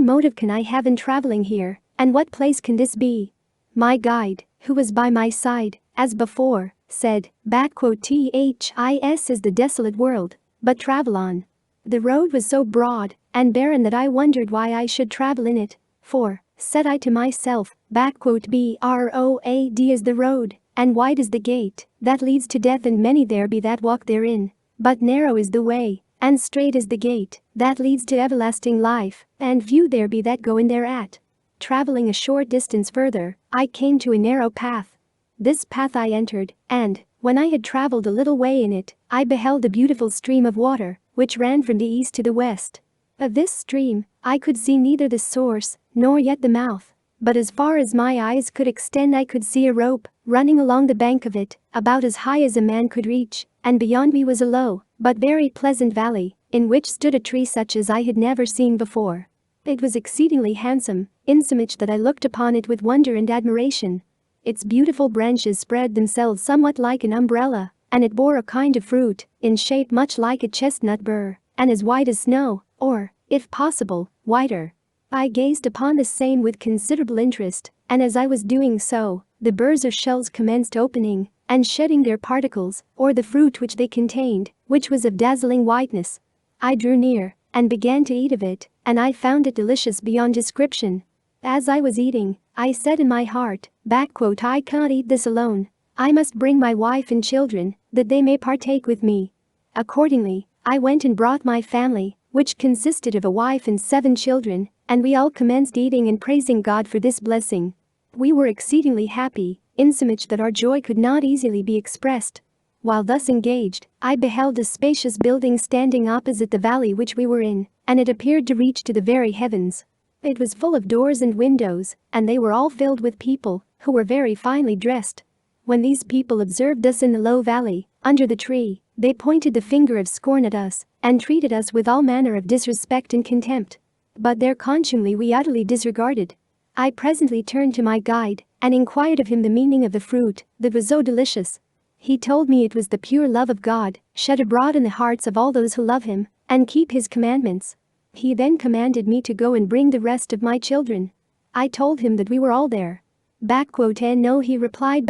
S1: motive can I have in traveling here, and what place can this be?" My guide, who was by my side, as before, said, "This is the desolate world, but travel on." The road was so broad and barren that I wondered why I should travel in it, for, said I to myself, "Broad is the road, and wide is the gate, that leads to death, and many there be that walk therein. But narrow is the way, and strait is the gate, that leads to everlasting life, and few there be that go in thereat." Traveling a short distance further, I came to a narrow path. This path I entered, and, when I had traveled a little way in it, I beheld a beautiful stream of water, which ran from the east to the west. Of this stream, I could see neither the source, nor yet the mouth. But as far as my eyes could extend I could see a rope, running along the bank of it, about as high as a man could reach, and beyond me was a low, but very pleasant valley, in which stood a tree such as I had never seen before. It was exceedingly handsome, insomuch that I looked upon it with wonder and admiration. Its beautiful branches spread themselves somewhat like an umbrella, and it bore a kind of fruit, in shape much like a chestnut burr, and as white as snow, or, if possible, whiter. I gazed upon the same with considerable interest, and as I was doing so, the burrs or shells commenced opening, and shedding their particles, or the fruit which they contained, which was of dazzling whiteness. I drew near, and began to eat of it, and I found it delicious beyond description. As I was eating, I said in my heart, "I cannot eat this alone. I must bring my wife and children, that they may partake with me." Accordingly, I went and brought my family, which consisted of a wife and 7 children, and we all commenced eating and praising God for this blessing. We were exceedingly happy, insomuch that our joy could not easily be expressed. While thus engaged, I beheld a spacious building standing opposite the valley which we were in, and it appeared to reach to the very heavens. It was full of doors and windows, and they were all filled with people, who were very finely dressed. When these people observed us in the low valley, under the tree, they pointed the finger of scorn at us, and treated us with all manner of disrespect and contempt. But their contumely we utterly disregarded. I presently turned to my guide, and inquired of him the meaning of the fruit that was so delicious. He told me it was the pure love of God, shed abroad in the hearts of all those who love him, and keep his commandments. He then commanded me to go and bring the rest of my children. I told him that we were all there. "No," he replied,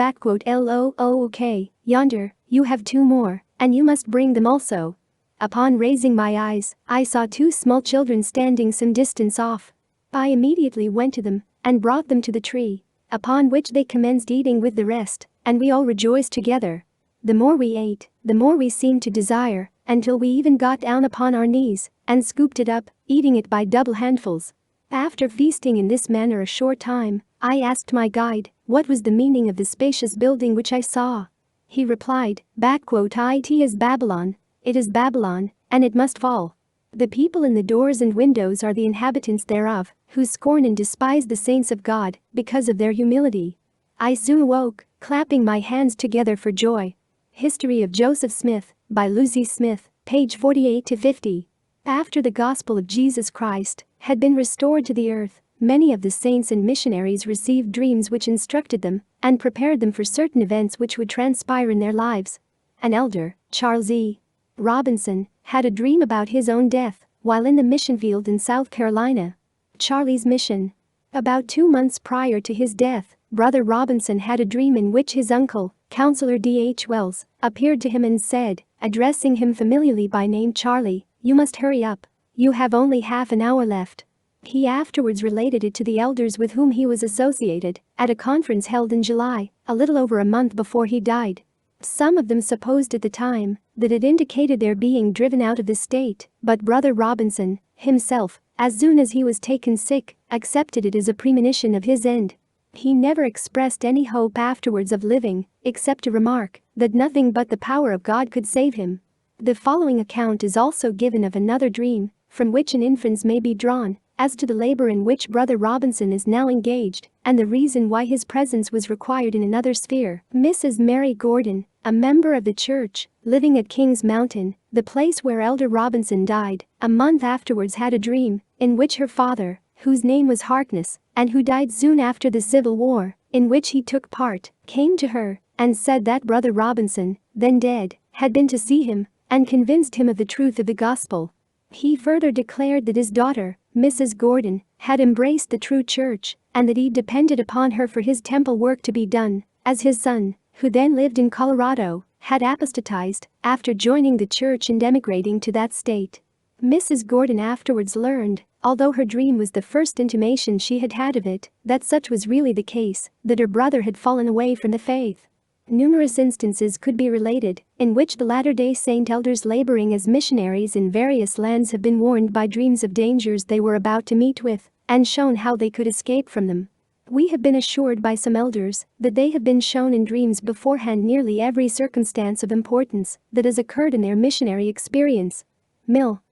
S1: "okay, yonder, you have 2 more, and you must bring them also." Upon raising my eyes, I saw 2 small children standing some distance off. I immediately went to them, and brought them to the tree, upon which they commenced eating with the rest, and we all rejoiced together. The more we ate, the more we seemed to desire, until we even got down upon our knees, and scooped it up, eating it by double handfuls. After feasting in this manner a short time, I asked my guide what was the meaning of the spacious building which I saw. He replied, "It is Babylon. It is Babylon, and it must fall. The people in the doors and windows are the inhabitants thereof, who scorn and despise the saints of God, because of their humility." I soon awoke, clapping my hands together for joy. History of Joseph Smith, by Lucy Smith, page 48-50. After the gospel of Jesus Christ had been restored to the earth, many of the saints and missionaries received dreams which instructed them and prepared them for certain events which would transpire in their lives. An elder, Charles E. Robinson, had a dream about his own death while in the mission field in South Carolina. Charlie's mission. About 2 months prior to his death, Brother Robinson had a dream in which his uncle, Counselor D.H. Wells, appeared to him and said, addressing him familiarly by name, "Charlie, you must hurry up. You have only half an hour left." He afterwards related it to the elders with whom he was associated at a conference held in July, a little over a month before he died. Some of them supposed at the time that it indicated their being driven out of the state, but Brother Robinson, himself, as soon as he was taken sick, accepted it as a premonition of his end. He never expressed any hope afterwards of living, except to remark that nothing but the power of God could save him. The following account is also given of another dream, from which an inference may be drawn as to the labor in which Brother Robinson is now engaged, and the reason why his presence was required in another sphere. Mrs. Mary Gordon, a member of the church, living at King's Mountain, the place where Elder Robinson died, a month afterwards had a dream, in which her father, whose name was Harkness, and who died soon after the Civil War, in which he took part, came to her, and said that Brother Robinson, then dead, had been to see him, and convinced him of the truth of the gospel. He further declared that his daughter, Mrs. Gordon, had embraced the true church, and that he depended upon her for his temple work to be done, as his son, who then lived in Colorado, had apostatized after joining the church and emigrating to that state. Mrs. Gordon afterwards learned, although her dream was the first intimation she had had of it, that such was really the case, that her brother had fallen away from the faith. Numerous instances could be related, in which the Latter-day Saint elders laboring as missionaries in various lands have been warned by dreams of dangers they were about to meet with, and shown how they could escape from them. We have been assured by some elders that they have been shown in dreams beforehand nearly every circumstance of importance that has occurred in their missionary experience. Mill.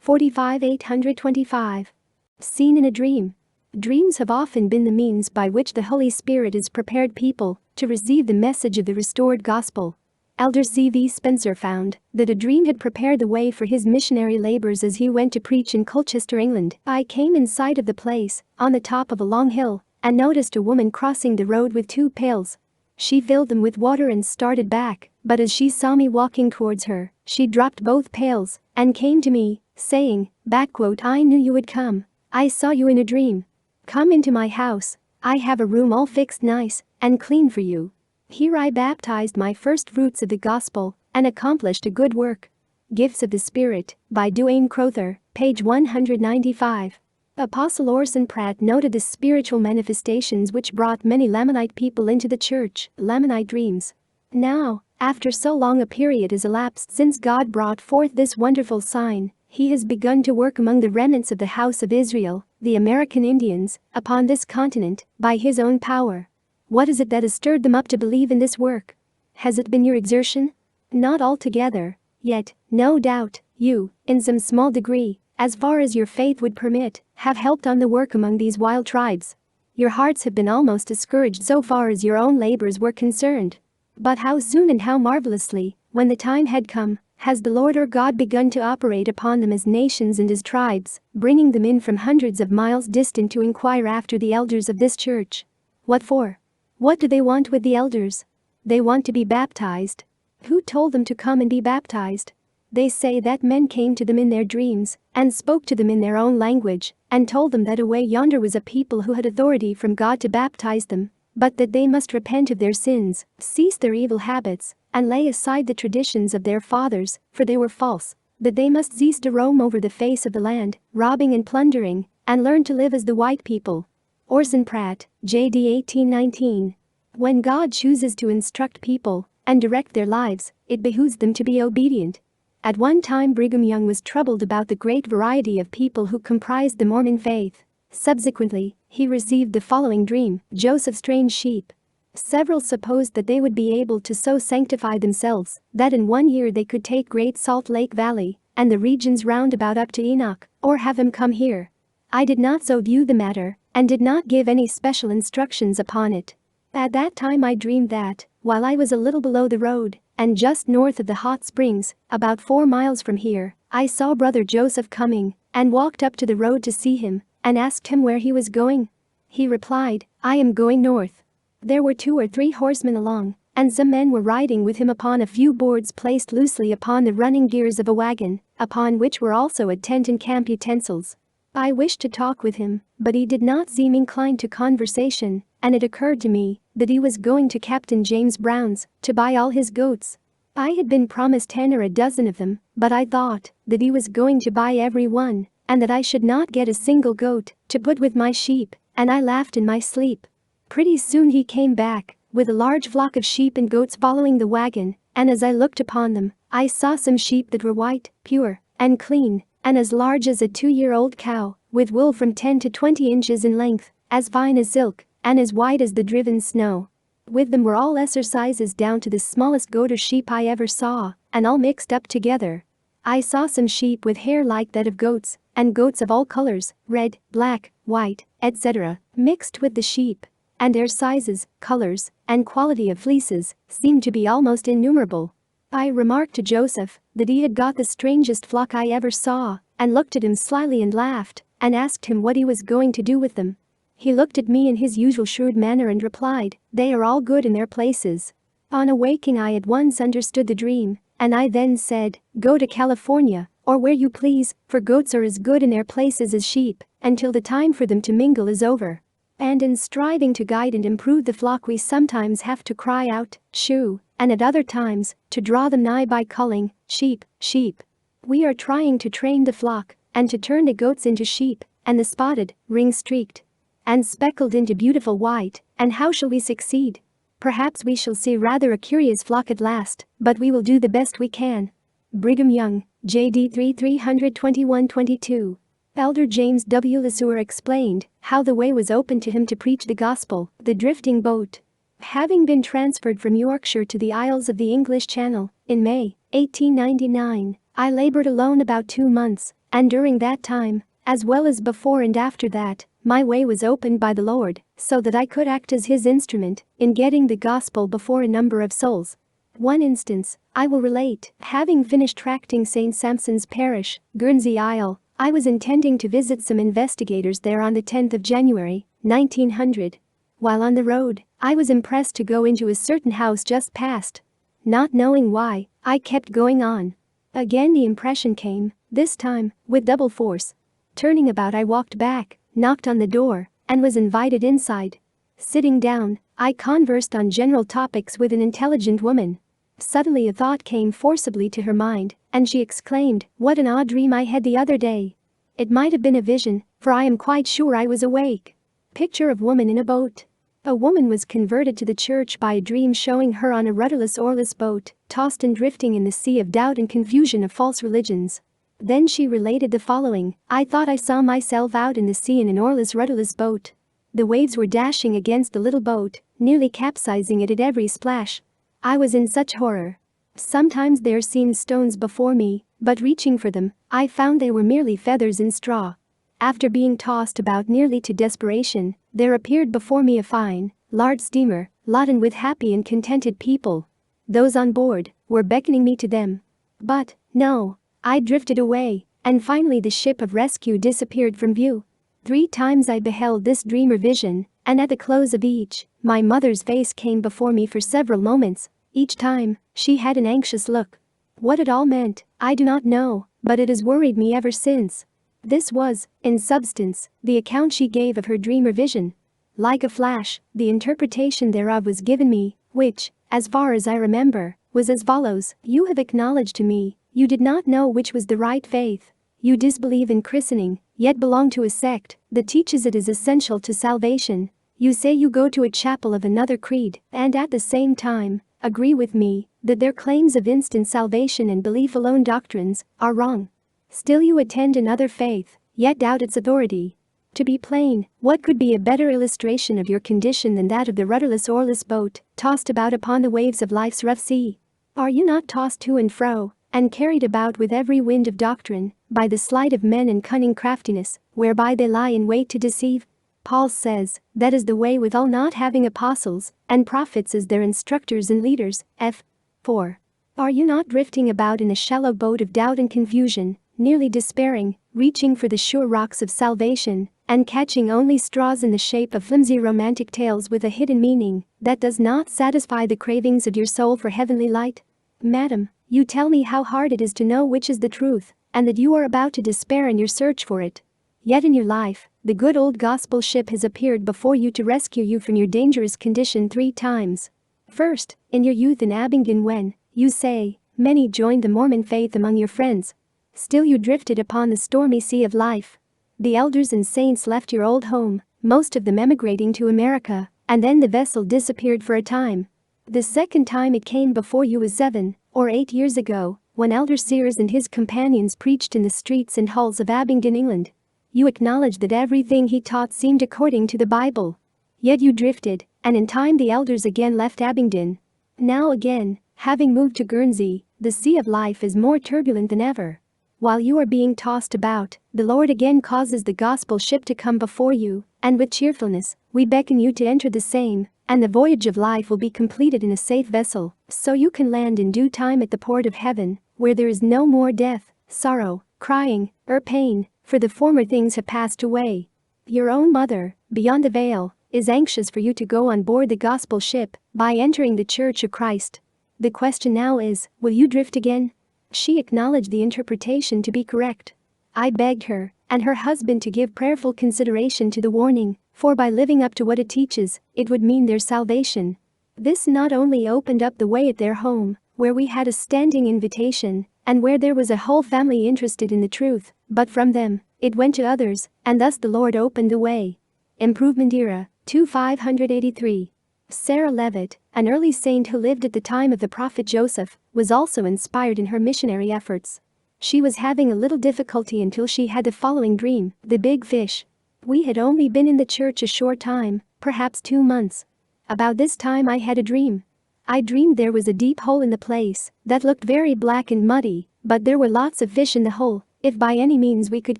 S1: 45 825. Seen in a dream. Dreams have often been the means by which the Holy Spirit has prepared people to receive the message of the restored gospel. Elder C.V. Spencer found that a dream had prepared the way for his missionary labors as he went to preach in Colchester, England. I came in sight of the place, on the top of a long hill, and noticed a woman crossing the road with 2 pails. She filled them with water and started back, but as she saw me walking towards her, she dropped both pails and came to me, saying, "I knew you would come. I saw you in a dream. Come into my house. I have a room all fixed nice and clean for you." Here I baptized my first fruits of the gospel and accomplished a good work. Gifts of the Spirit, by Duane Crowther, page 195. Apostle Orson Pratt noted the spiritual manifestations which brought many Lamanite people into the church, Lamanite dreams. Now, after so long a period has elapsed since God brought forth this wonderful sign, He has begun to work among the remnants of the house of Israel, the American Indians, upon this continent, by His own power. What is it that has stirred them up to believe in this work? Has it been your exertion? Not altogether. Yet, no doubt, you, in some small degree, as far as your faith would permit, have helped on the work among these wild tribes. Your hearts have been almost discouraged so far as your own labors were concerned. But how soon and how marvelously, when the time had come, has the Lord our God begun to operate upon them as nations and as tribes, bringing them in from hundreds of miles distant to inquire after the elders of this church. What for? What do they want with the elders? They want to be baptized. Who told them to come and be baptized? They say that men came to them in their dreams and spoke to them in their own language and told them that away yonder was a people who had authority from God to baptize them, but that they must repent of their sins, cease their evil habits, and lay aside the traditions of their fathers, for they were false, that they must cease to roam over the face of the land, robbing and plundering, and learn to live as the white people. Orson Pratt, J.D. 1819. When God chooses to instruct people and direct their lives, it behooves them to be obedient. At one time Brigham Young was troubled about the great variety of people who comprised the Mormon faith. Subsequently, he received the following dream: Joseph's strange sheep. Several supposed that they would be able to so sanctify themselves that in 1 year they could take Great Salt Lake Valley and the regions round about up to Enoch, or have him come here. I did not so view the matter, and did not give any special instructions upon it. At that time I dreamed that, while I was a little below the road, and just north of the hot springs, about 4 miles from here, I saw Brother Joseph coming, and walked up to the road to see him, and asked him where he was going. He replied, "I am going north." There were 2 or 3 horsemen along, and some men were riding with him upon a few boards placed loosely upon the running gears of a wagon, upon which were also a tent and camp utensils. I wished to talk with him, but he did not seem inclined to conversation, and it occurred to me that he was going to Captain James Brown's to buy all his goats. I had been promised 10 or a dozen of them, but I thought that he was going to buy every one, and that I should not get a single goat to put with my sheep, and I laughed in my sleep. Pretty soon he came back, with a large flock of sheep and goats following the wagon, and as I looked upon them, I saw some sheep that were white, pure, and clean, and as large as a 2-year-old cow, with wool from 10 to 20 inches in length, as fine as silk, and as white as the driven snow. With them were all lesser sizes down to the smallest goat or sheep I ever saw, and all mixed up together. I saw some sheep with hair like that of goats, and goats of all colors, red, black, white, etc., mixed with the sheep, and their sizes, colors, and quality of fleeces seemed to be almost innumerable. I remarked to Joseph that he had got the strangest flock I ever saw, and looked at him slyly and laughed, and asked him what he was going to do with them. He looked at me in his usual shrewd manner and replied, "They are all good in their places." On awaking I at once understood the dream, and I then said, "Go to California, or where you please, for goats are as good in their places as sheep, until the time for them to mingle is over. And in striving to guide and improve the flock we sometimes have to cry out, 'Shoo,' and at other times, to draw them nigh by calling, 'Sheep, sheep.' We are trying to train the flock, and to turn the goats into sheep, and the spotted, ring-streaked, and speckled into beautiful white, and how shall we succeed? Perhaps we shall see rather a curious flock at last, but we will do the best we can." Brigham Young, J.D. 321-22. Elder James W. Lesueur explained how the way was opened to him to preach the gospel. The drifting boat. Having been transferred from Yorkshire to the Isles of the English Channel in May 1899, I labored alone about 2 months, And during that time, as well as before and after that, my way was opened by the Lord so that I could act as His instrument in getting the gospel before a number of souls. One instance I will relate. Having finished tracting St. Sampson's Parish, Guernsey Isle, I was intending to visit some investigators there on the 10th of January, 1900. While on the road, I was impressed to go into a certain house just past. Not knowing why, I kept going on. Again the impression came, this time, with double force. Turning about I walked back, knocked on the door, and was invited inside. Sitting down, I conversed on general topics with an intelligent woman. Suddenly a thought came forcibly to her mind, and she exclaimed, "What an odd dream I had the other day." It might have been a vision, for I am quite sure I was awake. Picture of woman in a boat. A woman was converted to the church by a dream showing her on a rudderless oarless boat, tossed and drifting in the sea of doubt and confusion of false religions. Then she related the following: "I thought I saw myself out in the sea in an oarless rudderless boat. The waves were dashing against the little boat, nearly capsizing it at every splash. I was in such horror. Sometimes there seemed stones before me, but reaching for them, I found they were merely feathers in straw. After being tossed about nearly to desperation, there appeared before me a fine, large steamer, laden with happy and contented people. Those on board were beckoning me to them. But, no, I drifted away, and finally the ship of rescue disappeared from view. 3 times I beheld this dream or vision, and at the close of each, my mother's face came before me for several moments. Each time, she had an anxious look. What it all meant, I do not know, but it has worried me ever since." This was, in substance, the account she gave of her dream or vision. Like a flash, the interpretation thereof was given me, which, as far as I remember, was as follows: "You have acknowledged to me, you did not know which was the right faith. You disbelieve in christening, yet belong to a sect that teaches it is essential to salvation. You say you go to a chapel of another creed, and at the same time, agree with me that their claims of instant salvation and belief alone doctrines are wrong. Still you attend another faith, yet doubt its authority. To be plain, what could be a better illustration of your condition than that of the rudderless oarless boat, tossed about upon the waves of life's rough sea? Are you not tossed to and fro, and carried about with every wind of doctrine, by the sleight of men and cunning craftiness, whereby they lie in wait to deceive? Paul says, that is the way with all not having apostles and prophets as their instructors and leaders. F. 4. Are you not drifting about in a shallow boat of doubt and confusion, nearly despairing, reaching for the sure rocks of salvation, and catching only straws in the shape of flimsy romantic tales with a hidden meaning that does not satisfy the cravings of your soul for heavenly light? Madam, you tell me how hard it is to know which is the truth, and that you are about to despair in your search for it. Yet in your life, the good old gospel ship has appeared before you to rescue you from your dangerous condition 3 times. First, in your youth in Abingdon when, you say, many joined the Mormon faith among your friends. Still you drifted upon the stormy sea of life. The elders and saints left your old home, most of them emigrating to America, and then the vessel disappeared for a time. The second time it came before you was 7 or 8 years ago, when Elder Sears and his companions preached in the streets and halls of Abingdon, England. You acknowledged that everything he taught seemed according to the Bible. Yet you drifted, and in time the elders again left Abingdon. Now again, having moved to Guernsey, the sea of life is more turbulent than ever. While you are being tossed about, the Lord again causes the gospel ship to come before you, and with cheerfulness, we beckon you to enter the same, and the voyage of life will be completed in a safe vessel, so you can land in due time at the port of heaven, where there is no more death, sorrow, crying, or pain, for the former things have passed away. Your own mother, beyond the veil, is anxious for you to go on board the gospel ship by entering the Church of Christ. The question now is, will you drift again? She acknowledged the interpretation to be correct. I begged her and her husband to give prayerful consideration to the warning, for by living up to what it teaches, it would mean their salvation. This not only opened up the way at their home, where we had a standing invitation, and where there was a whole family interested in the truth, but from them, it went to others, and thus the Lord opened the way. Improvement Era, 2583. Sarah Levitt, an early saint who lived at the time of the prophet Joseph, was also inspired in her missionary efforts. She was having a little difficulty until she had the following dream: the big fish. We had only been in the church a short time, perhaps 2 months. About this time I had a dream. I dreamed there was a deep hole in the place that looked very black and muddy, but there were lots of fish in the hole, if by any means we could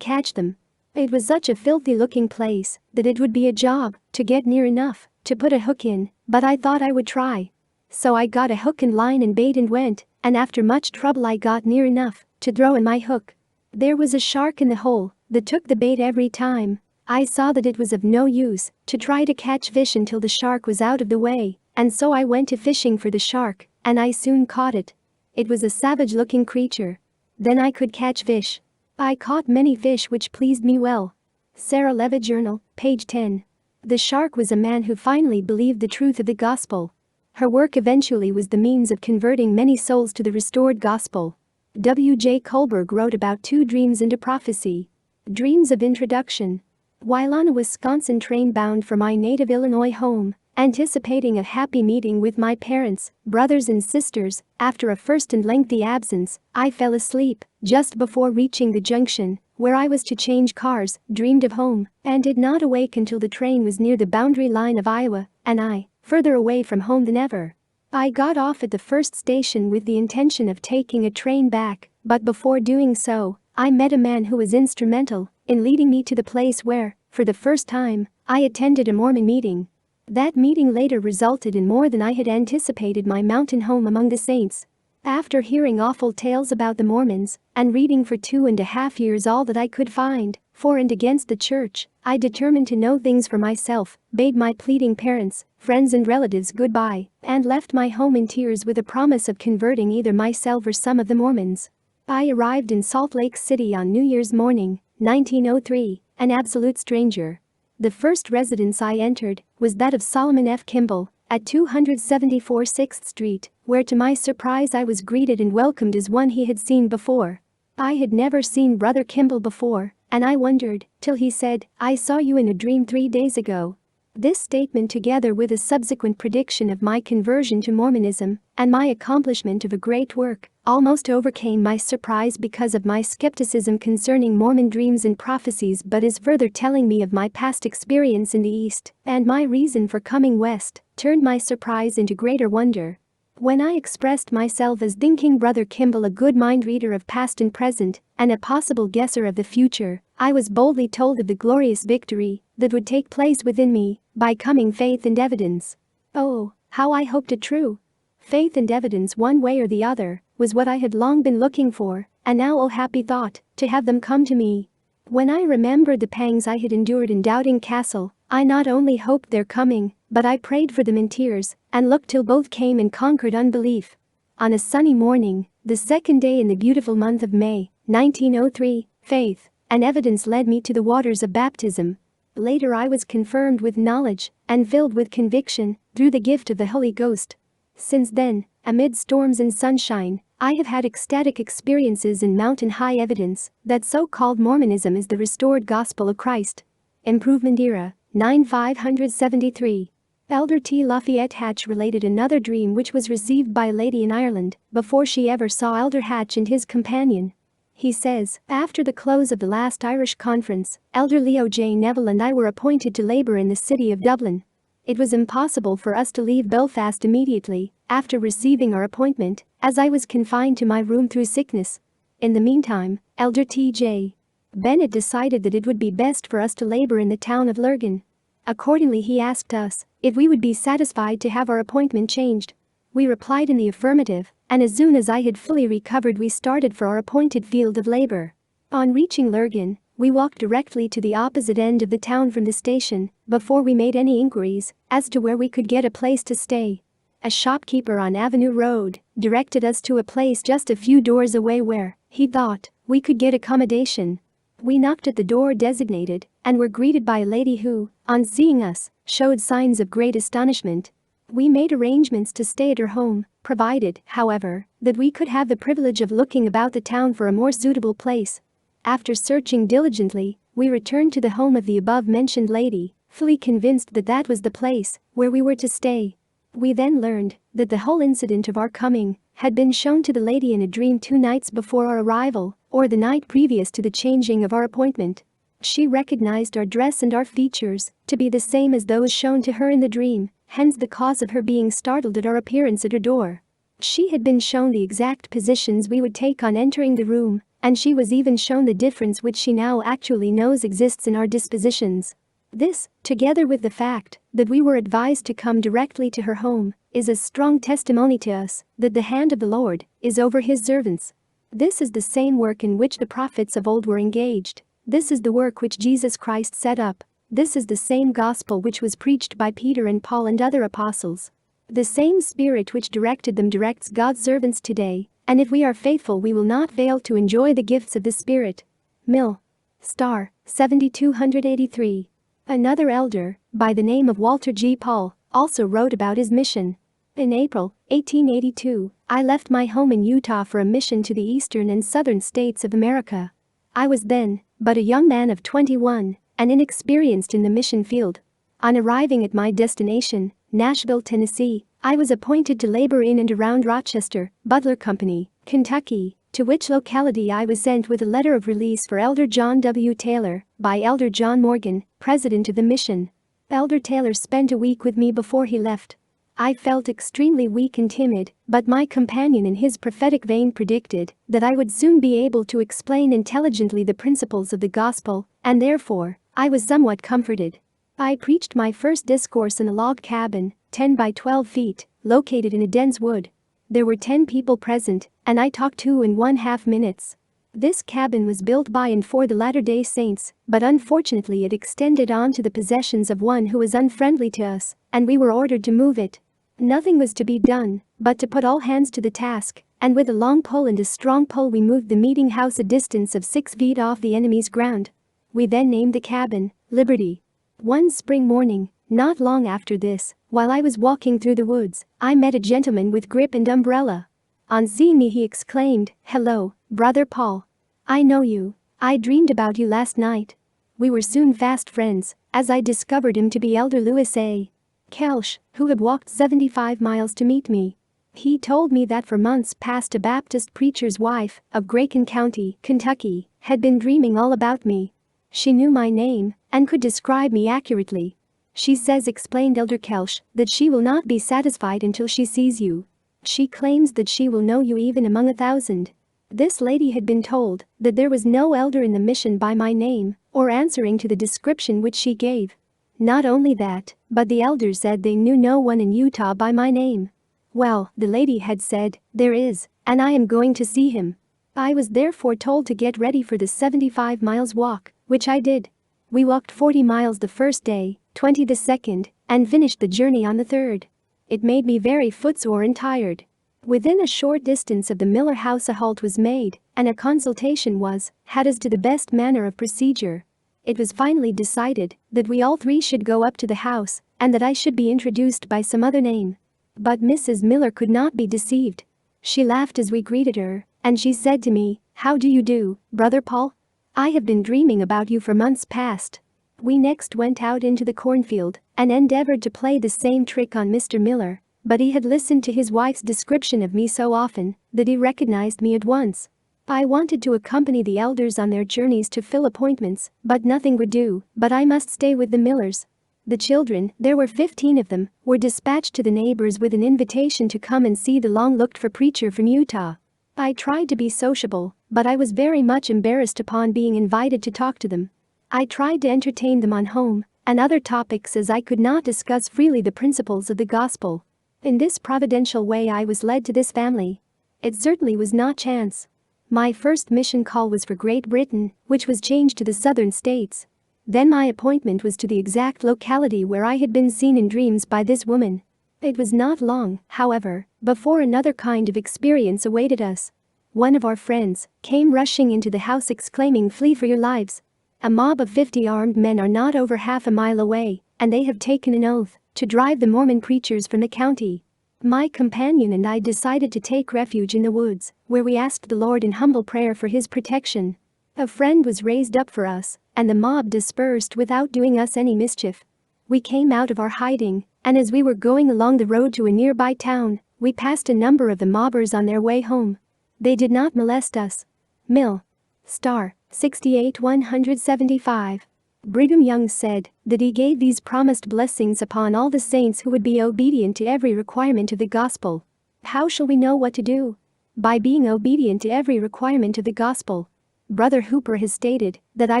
S1: catch them. It was such a filthy-looking place that it would be a job to get near enough to put a hook in, but I thought I would try. So I got a hook and line and bait and went, and after much trouble I got near enough to throw in my hook. There was a shark in the hole that took the bait every time. I saw that it was of no use to try to catch fish until the shark was out of the way, and so I went to fishing for the shark, and I soon caught it. It was a savage-looking creature. Then I could catch fish. I caught many fish which pleased me well. Sarah Levitt Journal, page 10. The shark was a man who finally believed the truth of the gospel. Her work eventually was the means of converting many souls to the restored gospel. W. J. Kohlberg wrote about 2 dreams into prophecy. Dreams of introduction. While on a Wisconsin train bound for my native Illinois home, anticipating a happy meeting with my parents, brothers and sisters, after a first and lengthy absence, I fell asleep just before reaching the junction, where I was to change cars, dreamed of home, and did not awake until the train was near the boundary line of Iowa, and I, further away from home than ever. I got off at the first station with the intention of taking a train back, but before doing so, I met a man who was instrumental in leading me to the place where, for the first time, I attended a Mormon meeting. That meeting later resulted in more than I had anticipated my mountain home among the saints. After hearing awful tales about the Mormons and reading for 2.5 years all that I could find for and against the church, I determined to know things for myself, bade my pleading parents, friends and relatives goodbye, and left my home in tears with a promise of converting either myself or some of the Mormons. I arrived in Salt Lake City on New Year's morning, 1903, an absolute stranger. The first residence I entered was that of Solomon F. Kimball at 274 6th Street, where to my surprise I was greeted and welcomed as one he had seen before. I had never seen Brother Kimball before, and I wondered, till he said, "I saw you in a dream 3 days ago." This statement, together with a subsequent prediction of my conversion to Mormonism and my accomplishment of a great work, almost overcame my surprise because of my skepticism concerning Mormon dreams and prophecies, but his further telling me of my past experience in the East and my reason for coming west turned my surprise into greater wonder. When I expressed myself as thinking Brother Kimball a good mind reader of past and present and a possible guesser of the future, I was boldly told of the glorious victory that would take place within me by coming faith and evidence. Oh, how I hoped it true! Faith and evidence, one way or the other, was what I had long been looking for, and now, oh happy thought, to have them come to me. When I remembered the pangs I had endured in Doubting Castle, I not only hoped their coming, but I prayed for them in tears and looked till both came and conquered unbelief. On a sunny morning, the second day in the beautiful month of May, 1903, faith and evidence led me to the waters of baptism. Later I was confirmed with knowledge and filled with conviction through the gift of the Holy Ghost. Since then, amid storms and sunshine, I have had ecstatic experiences in mountain-high evidence that so-called Mormonism is the restored gospel of Christ. Improvement Era, 9573. Elder T. Lafayette Hatch related another dream which was received by a lady in Ireland before she ever saw Elder Hatch and his companion. He says, after the close of the last Irish conference, Elder Leo J. Neville and I were appointed to labor in the city of Dublin. It was impossible for us to leave Belfast immediately after receiving our appointment, as I was confined to my room through sickness. In the meantime, Elder T.J. Bennett decided that it would be best for us to labor in the town of Lurgan. Accordingly, he asked us if we would be satisfied to have our appointment changed. We replied in the affirmative, and as soon as I had fully recovered we started for our appointed field of labor. On reaching Lurgan, we walked directly to the opposite end of the town from the station before we made any inquiries as to where we could get a place to stay. A shopkeeper on Avenue Road directed us to a place just a few doors away where, he thought, we could get accommodation. We knocked at the door designated and were greeted by a lady who, on seeing us, showed signs of great astonishment. We made arrangements to stay at her home, provided, however, that we could have the privilege of looking about the town for a more suitable place. After searching diligently, we returned to the home of the above-mentioned lady, fully convinced that that was the place where we were to stay. We then learned that the whole incident of our coming had been shown to the lady in a dream 2 nights before our arrival, or the night previous to the changing of our appointment. She recognized our dress and our features to be the same as those shown to her in the dream, hence the cause of her being startled at our appearance at her door. She had been shown the exact positions we would take on entering the room, and she was even shown the difference which she now actually knows exists in our dispositions. This, together with the fact that we were advised to come directly to her home, is a strong testimony to us that the hand of the Lord is over his servants. This is the same work in which the prophets of old were engaged. This is the work which Jesus Christ set up. This is the same gospel which was preached by Peter and Paul and other apostles. The same Spirit which directed them directs God's servants today, and if we are faithful we will not fail to enjoy the gifts of the Spirit. Mill. 7283. Another elder, by the name of Walter G. Paul, also wrote about his mission. In April 1882, I left my home in Utah for a mission to the eastern and southern states of America. I was then but a young man of 21 and inexperienced in the mission field. On arriving at my destination, Nashville, Tennessee, I was appointed to labor in and around Rochester, Butler Company, Kentucky, to which locality I was sent with a letter of release for Elder John W. Taylor by Elder John Morgan, president of the mission. Elder Taylor spent a week with me before he left. I felt extremely weak and timid, but my companion in his prophetic vein predicted that I would soon be able to explain intelligently the principles of the gospel, and therefore, I was somewhat comforted. I preached my first discourse in a log cabin, 10 by 12 feet, located in a dense wood. There were 10 people present, and I talked 2.5 minutes. This cabin was built by and for the Latter-day Saints, but unfortunately it extended on to the possessions of one who was unfriendly to us, and we were ordered to move it. Nothing was to be done but to put all hands to the task, and with a long pole and a strong pole we moved the meeting house a distance of 6 feet off the enemy's ground. We then named the cabin Liberty. One spring morning, not long after this, while I was walking through the woods, I met a gentleman with grip and umbrella. On seeing me he exclaimed, "Hello, Brother Paul. I know you. I dreamed about you last night." We were soon fast friends, as I discovered him to be Elder Lewis A. Kelsch, who had walked 75 miles to meet me. He told me that for months past a Baptist preacher's wife of Grayson County, Kentucky, had been dreaming all about me. She knew my name and could describe me accurately. She says, explained Elder Kelsch, that she will not be satisfied until she sees you. She claims that she will know you even among 1,000. This lady had been told that there was no elder in the mission by my name or answering to the description which she gave. Not only that, but the elders said they knew no one in Utah by my name. Well, the lady had said, "There is, and I am going to see him." I was therefore told to get ready for the 75 miles walk, which I did. We walked 40 miles the first day, 20 the second, and finished the journey on the third. It made me very footsore and tired. Within a short distance of the Miller house a halt was made, and a consultation was had as to the best manner of procedure. It was finally decided that we all three should go up to the house, and that I should be introduced by some other name. But Mrs. Miller could not be deceived. She laughed as we greeted her, and she said to me, "How do you do, Brother Paul? I have been dreaming about you for months past." We next went out into the cornfield and endeavored to play the same trick on Mr. Miller, but he had listened to his wife's description of me so often that he recognized me at once. I wanted to accompany the elders on their journeys to fill appointments, but nothing would do, but I must stay with the Millers. The children, there were 15 of them, were dispatched to the neighbors with an invitation to come and see the long-looked-for preacher from Utah. I tried to be sociable, but I was very much embarrassed upon being invited to talk to them. I tried to entertain them on home and other topics as I could not discuss freely the principles of the gospel. In this providential way I was led to this family. It certainly was not chance. My first mission call was for Great Britain, which was changed to the southern states. Then my appointment was to the exact locality where I had been seen in dreams by this woman. It was not long, however, before another kind of experience awaited us. One of our friends came rushing into the house exclaiming, "Flee for your lives. A mob of 50 armed men are not over half a mile away, and they have taken an oath to drive the Mormon preachers from the county." My companion and I decided to take refuge in the woods, where we asked the Lord in humble prayer for his protection. A friend was raised up for us, and the mob dispersed without doing us any mischief. We came out of our hiding, and as we were going along the road to a nearby town, we passed a number of the mobbers on their way home. They did not molest us. Mill. 68-175. Brigham Young said that he gave these promised blessings upon all the saints who would be obedient to every requirement of the gospel. How shall we know what to do? By being obedient to every requirement of the gospel. Brother Hooper has stated that I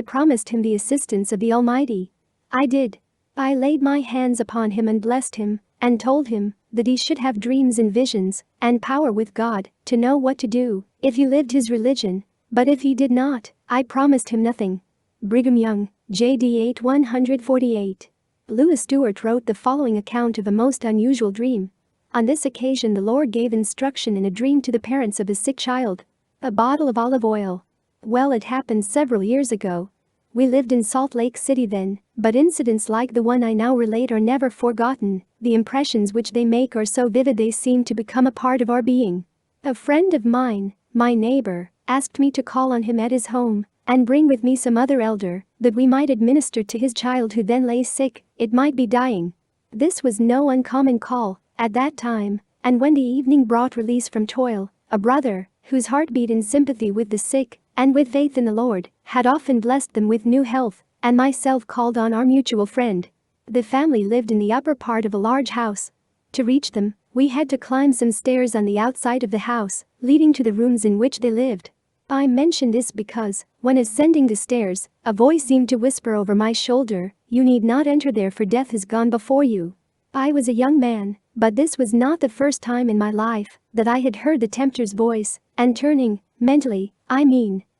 S1: promised him the assistance of the Almighty. I did. I laid my hands upon him and blessed him, and told him that he should have dreams and visions and power with God to know what to do if he lived his religion, but if he did not, I promised him nothing. Brigham Young, JD 8-148. Lewis Stewart wrote the following account of a most unusual dream. On this occasion the Lord gave instruction in a dream to the parents of a sick child. A bottle of olive oil. Well, it happened several years ago. We lived in Salt Lake City then, but incidents like the one I now relate are never forgotten. The impressions which they make are so vivid they seem to become a part of our being. A friend of mine, my neighbor, asked me to call on him at his home and bring with me some other elder, that we might administer to his child who then lay sick, it might be dying. This was no uncommon call at that time, and when the evening brought release from toil, a brother, whose heart beat in sympathy with the sick and with faith in the Lord, had often blessed them with new health, and myself called on our mutual friend. The family lived in the upper part of a large house. To reach them, we had to climb some stairs on the outside of the house, leading to the rooms in which they lived. I mention this because, when ascending the stairs, a voice seemed to whisper over my shoulder, "You need not enter there, for death has gone before you." I was a young man, but this was not the first time in my life that I had heard the tempter's voice, and turning, mentally,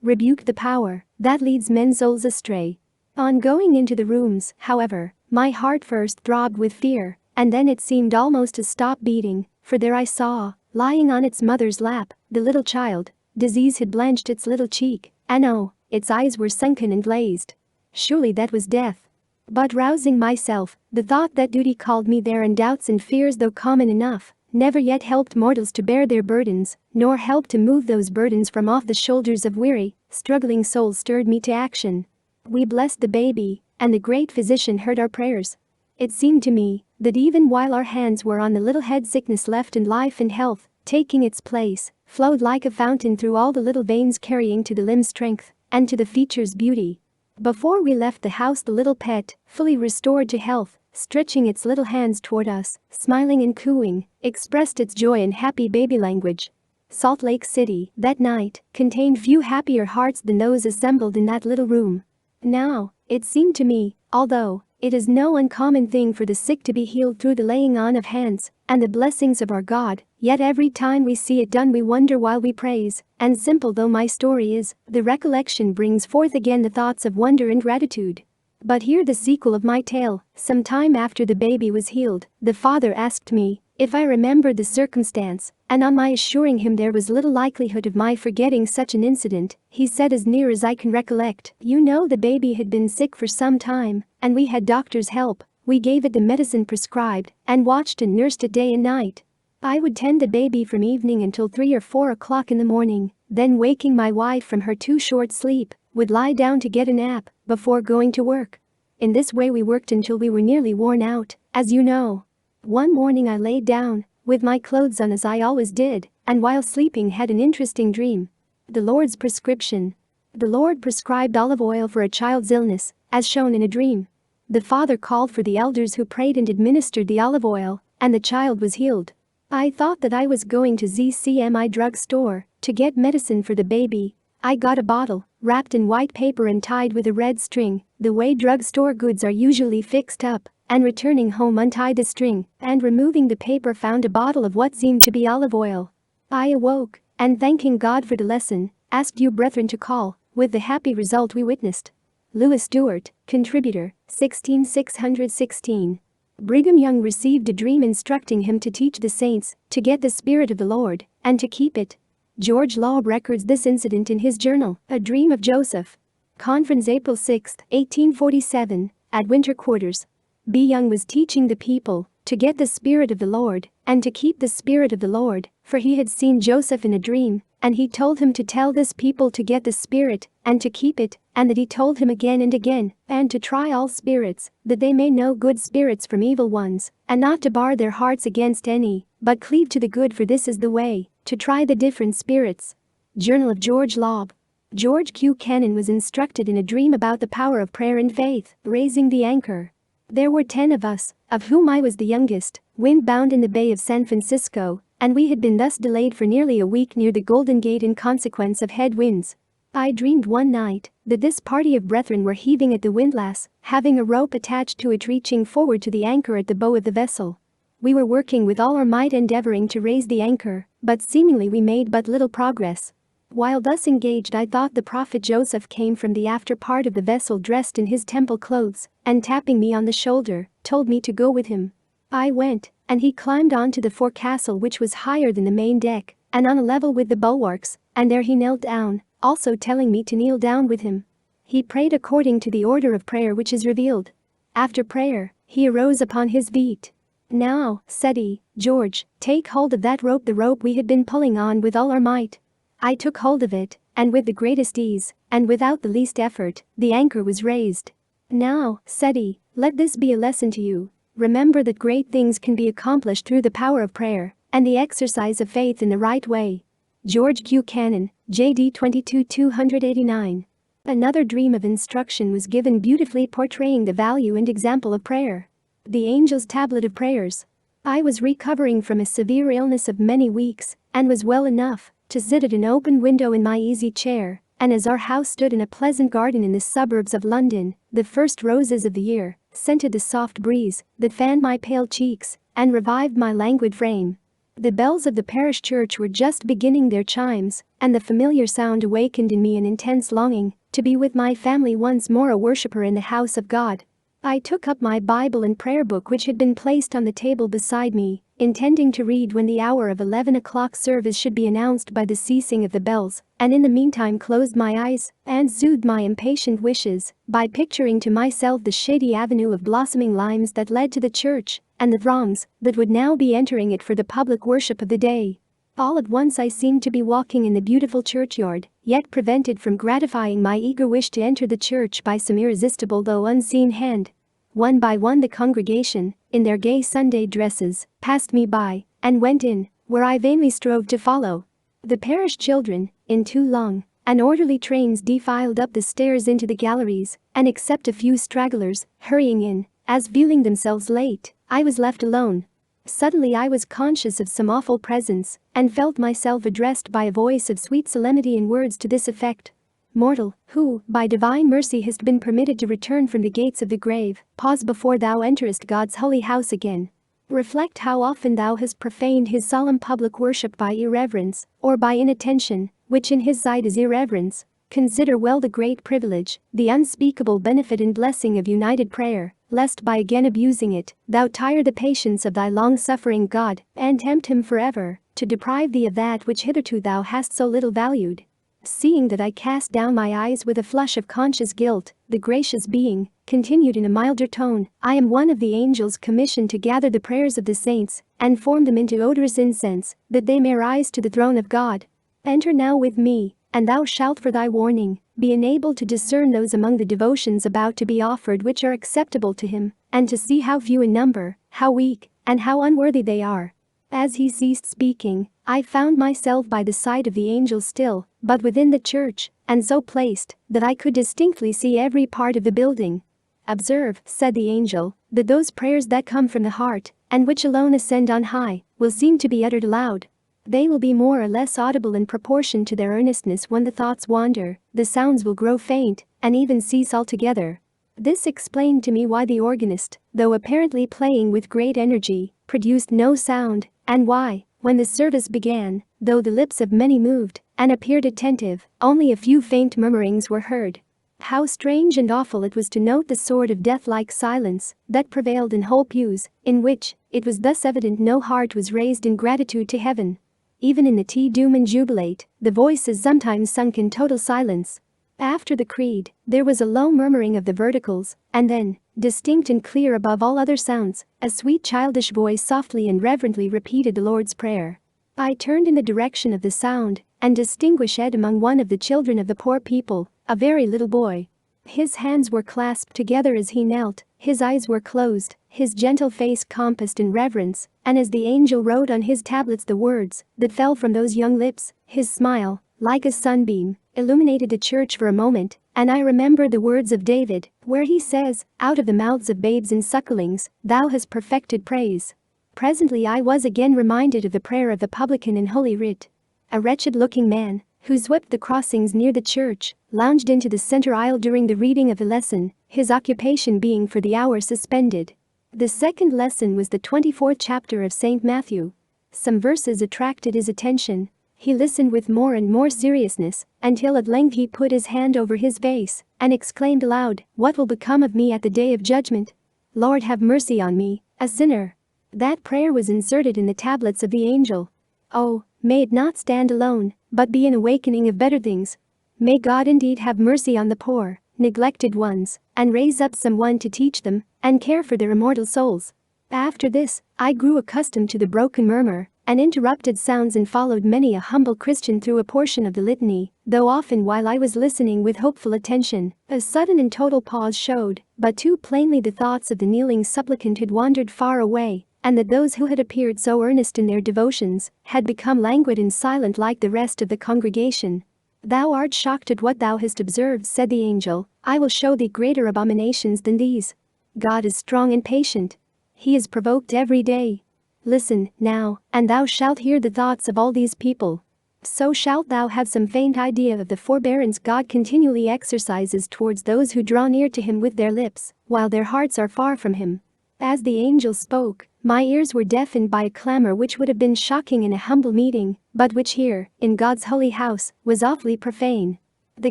S1: rebuked the power that leads men's souls astray. On going into the rooms, however, my heart first throbbed with fear, and then it seemed almost to stop beating, for there I saw, lying on its mother's lap, the little child. Disease had blanched its little cheek, and oh, its eyes were sunken and glazed. Surely that was death. But rousing myself, the thought that duty called me there, and doubts and fears, though common enough, never yet helped mortals to bear their burdens, nor helped to move those burdens from off the shoulders of weary, struggling souls, stirred me to action. We blessed the baby, and the great physician heard our prayers. It seemed to me that even while our hands were on the little head, sickness left and life and health, taking its place, flowed like a fountain through all the little veins, carrying to the limbs strength, and to the features beauty. Before we left the house, the little pet, fully restored to health, stretching its little hands toward us, smiling and cooing, expressed its joy in happy baby language. Salt Lake City, that night, contained few happier hearts than those assembled in that little room. Now, it seemed to me, although it is no uncommon thing for the sick to be healed through the laying on of hands and the blessings of our God, yet every time we see it done we wonder while we praise, and simple though my story is, the recollection brings forth again the thoughts of wonder and gratitude. But hear the sequel of my tale. Some time after the baby was healed, the father asked me if I remembered the circumstance, and on my assuring him there was little likelihood of my forgetting such an incident, he said, "As near as I can recollect, you know the baby had been sick for some time, and we had doctor's help. We gave it the medicine prescribed, and watched and nursed it day and night. I would tend the baby from evening until 3 or 4 o'clock in the morning, then waking my wife from her too short sleep, would lie down to get a nap before going to work. In this way we worked until we were nearly worn out, as you know. One morning I laid down, with my clothes on as I always did, and while sleeping had an interesting dream. The Lord's prescription. The Lord prescribed olive oil for a child's illness, as shown in a dream. The father called for the elders, who prayed and administered the olive oil, and the child was healed. I thought that I was going to ZCMI drugstore to get medicine for the baby. I got a bottle, wrapped in white paper and tied with a red string, the way drugstore goods are usually fixed up, and returning home untied the string, and removing the paper found a bottle of what seemed to be olive oil. I awoke, and thanking God for the lesson, asked you brethren to call, with the happy result we witnessed. Lewis Stewart, contributor, 16616. Brigham Young received a dream instructing him to teach the saints to get the Spirit of the Lord, and to keep it. George Laub records this incident in his journal, A Dream of Joseph. Conference, April 6, 1847, at winter quarters. B. Young was teaching the people to get the Spirit of the Lord, and to keep the Spirit of the Lord, for he had seen Joseph in a dream, and he told him to tell this people to get the Spirit, and to keep it, and that he told him again and again, and to try all spirits, that they may know good spirits from evil ones, and not to bar their hearts against any, but cleave to the good, for this is the way to try the different spirits. Journal of George Laub. George Q. Cannon was instructed in a dream about the power of prayer and faith, raising the anchor. There were 10 of us, of whom I was the youngest, windbound in the Bay of San Francisco, and we had been thus delayed for nearly a week near the Golden Gate in consequence of headwinds. I dreamed one night that this party of brethren were heaving at the windlass, having a rope attached to it reaching forward to the anchor at the bow of the vessel. We were working with all our might endeavoring to raise the anchor, but seemingly we made but little progress. While thus engaged, I thought the prophet Joseph came from the after part of the vessel dressed in his temple clothes, and tapping me on the shoulder, told me to go with him. I went, and he climbed onto the forecastle, which was higher than the main deck, and on a level with the bulwarks, and there he knelt down, also telling me to kneel down with him. He prayed according to the order of prayer which is revealed. After prayer, he arose upon his feet. "Now," said he, "George, take hold of that rope," the rope we had been pulling on with all our might. I took hold of it, and with the greatest ease, and without the least effort, the anchor was raised. "Now," said he, "let this be a lesson to you. Remember that great things can be accomplished through the power of prayer and the exercise of faith in the right way." George Q. Cannon, JD 22-289. Another dream of instruction was given beautifully portraying the value and example of prayer. The Angel's Tablet of Prayers. I was recovering from a severe illness of many weeks and was well enough to sit at an open window in my easy chair, and as our house stood in a pleasant garden in the suburbs of London, the first roses of the year scented the soft breeze that fanned my pale cheeks and revived my languid frame. The bells of the parish church were just beginning their chimes, and the familiar sound awakened in me an intense longing to be with my family once more, a worshipper in the house of God. I took up my Bible and prayer book which had been placed on the table beside me, intending to read when the hour of 11 o'clock service should be announced by the ceasing of the bells, and in the meantime closed my eyes and soothed my impatient wishes by picturing to myself the shady avenue of blossoming limes that led to the church and the throngs that would now be entering it for the public worship of the day. All at once I seemed to be walking in the beautiful churchyard, yet prevented from gratifying my eager wish to enter the church by some irresistible though unseen hand. One by one the congregation, in their gay Sunday dresses, passed me by and went in, where I vainly strove to follow. The parish children, in two long and orderly trains, defiled up the stairs into the galleries, and except a few stragglers, hurrying in, as feeling themselves late, I was left alone. Suddenly I was conscious of some awful presence, and felt myself addressed by a voice of sweet solemnity in words to this effect: "Mortal, who, by divine mercy, hast been permitted to return from the gates of the grave, pause before thou enterest God's holy house again. Reflect how often thou hast profaned his solemn public worship by irreverence, or by inattention, which in his sight is irreverence. Consider well the great privilege, the unspeakable benefit and blessing of united prayer, lest by again abusing it, thou tire the patience of thy long-suffering God, and tempt him forever to deprive thee of that which hitherto thou hast so little valued." Seeing that I cast down my eyes with a flush of conscious guilt, the gracious being continued in a milder tone, "I am one of the angels commissioned to gather the prayers of the saints and form them into odorous incense, that they may rise to the throne of God. Enter now with me, and thou shalt for thy warning be enabled to discern those among the devotions about to be offered which are acceptable to him, and to see how few in number, how weak, and how unworthy they are." As he ceased speaking, I found myself by the side of the angel still, but within the church, and so placed that I could distinctly see every part of the building. "Observe," said the angel, "that those prayers that come from the heart, and which alone ascend on high, will seem to be uttered aloud. They will be more or less audible in proportion to their earnestness. When the thoughts wander, the sounds will grow faint, and even cease altogether." This explained to me why the organist, though apparently playing with great energy, produced no sound, and why, when the service began, though the lips of many moved and appeared attentive, only a few faint murmurings were heard. How strange and awful it was to note the sort of death-like silence that prevailed in whole pews, in which, it was thus evident, no heart was raised in gratitude to heaven. Even in the Te Deum and Jubilate, the voices sometimes sunk in total silence. After the creed, there was a low murmuring of the verticals, and then, distinct and clear above all other sounds, a sweet childish voice softly and reverently repeated the Lord's Prayer. I turned in the direction of the sound, and distinguished among one of the children of the poor people, a very little boy. His hands were clasped together as he knelt, his eyes were closed, his gentle face compassed in reverence, and as the angel wrote on his tablets the words that fell from those young lips, his smile, like a sunbeam, illuminated the church for a moment, and I remembered the words of David, where he says, "Out of the mouths of babes and sucklings, thou hast perfected praise." Presently I was again reminded of the prayer of the publican in Holy Writ. A wretched-looking man, who swept the crossings near the church, lounged into the center aisle during the reading of the lesson, his occupation being for the hour suspended. The second lesson was the 24th chapter of St. Matthew. Some verses attracted his attention. He listened with more and more seriousness, until at length he put his hand over his face and exclaimed aloud, "What will become of me at the day of judgment? Lord, have mercy on me, a sinner." That prayer was inserted in the tablets of the angel. Oh, may it not stand alone, but be an awakening of better things. May God indeed have mercy on the poor, neglected ones, and raise up someone to teach them and care for their immortal souls. After this, I grew accustomed to the broken murmur and interrupted sounds and followed many a humble Christian through a portion of the litany, though often while I was listening with hopeful attention, a sudden and total pause showed, but too plainly the thoughts of the kneeling supplicant had wandered far away, and that those who had appeared so earnest in their devotions had become languid and silent like the rest of the congregation. "Thou art shocked at what thou hast observed," said the angel. "I will show thee greater abominations than these. God is strong and patient. He is provoked every day. Listen, now, and thou shalt hear the thoughts of all these people. So shalt thou have some faint idea of the forbearance God continually exercises towards those who draw near to him with their lips, while their hearts are far from him." As the angel spoke, my ears were deafened by a clamor which would have been shocking in a humble meeting, but which here, in God's holy house, was awfully profane. The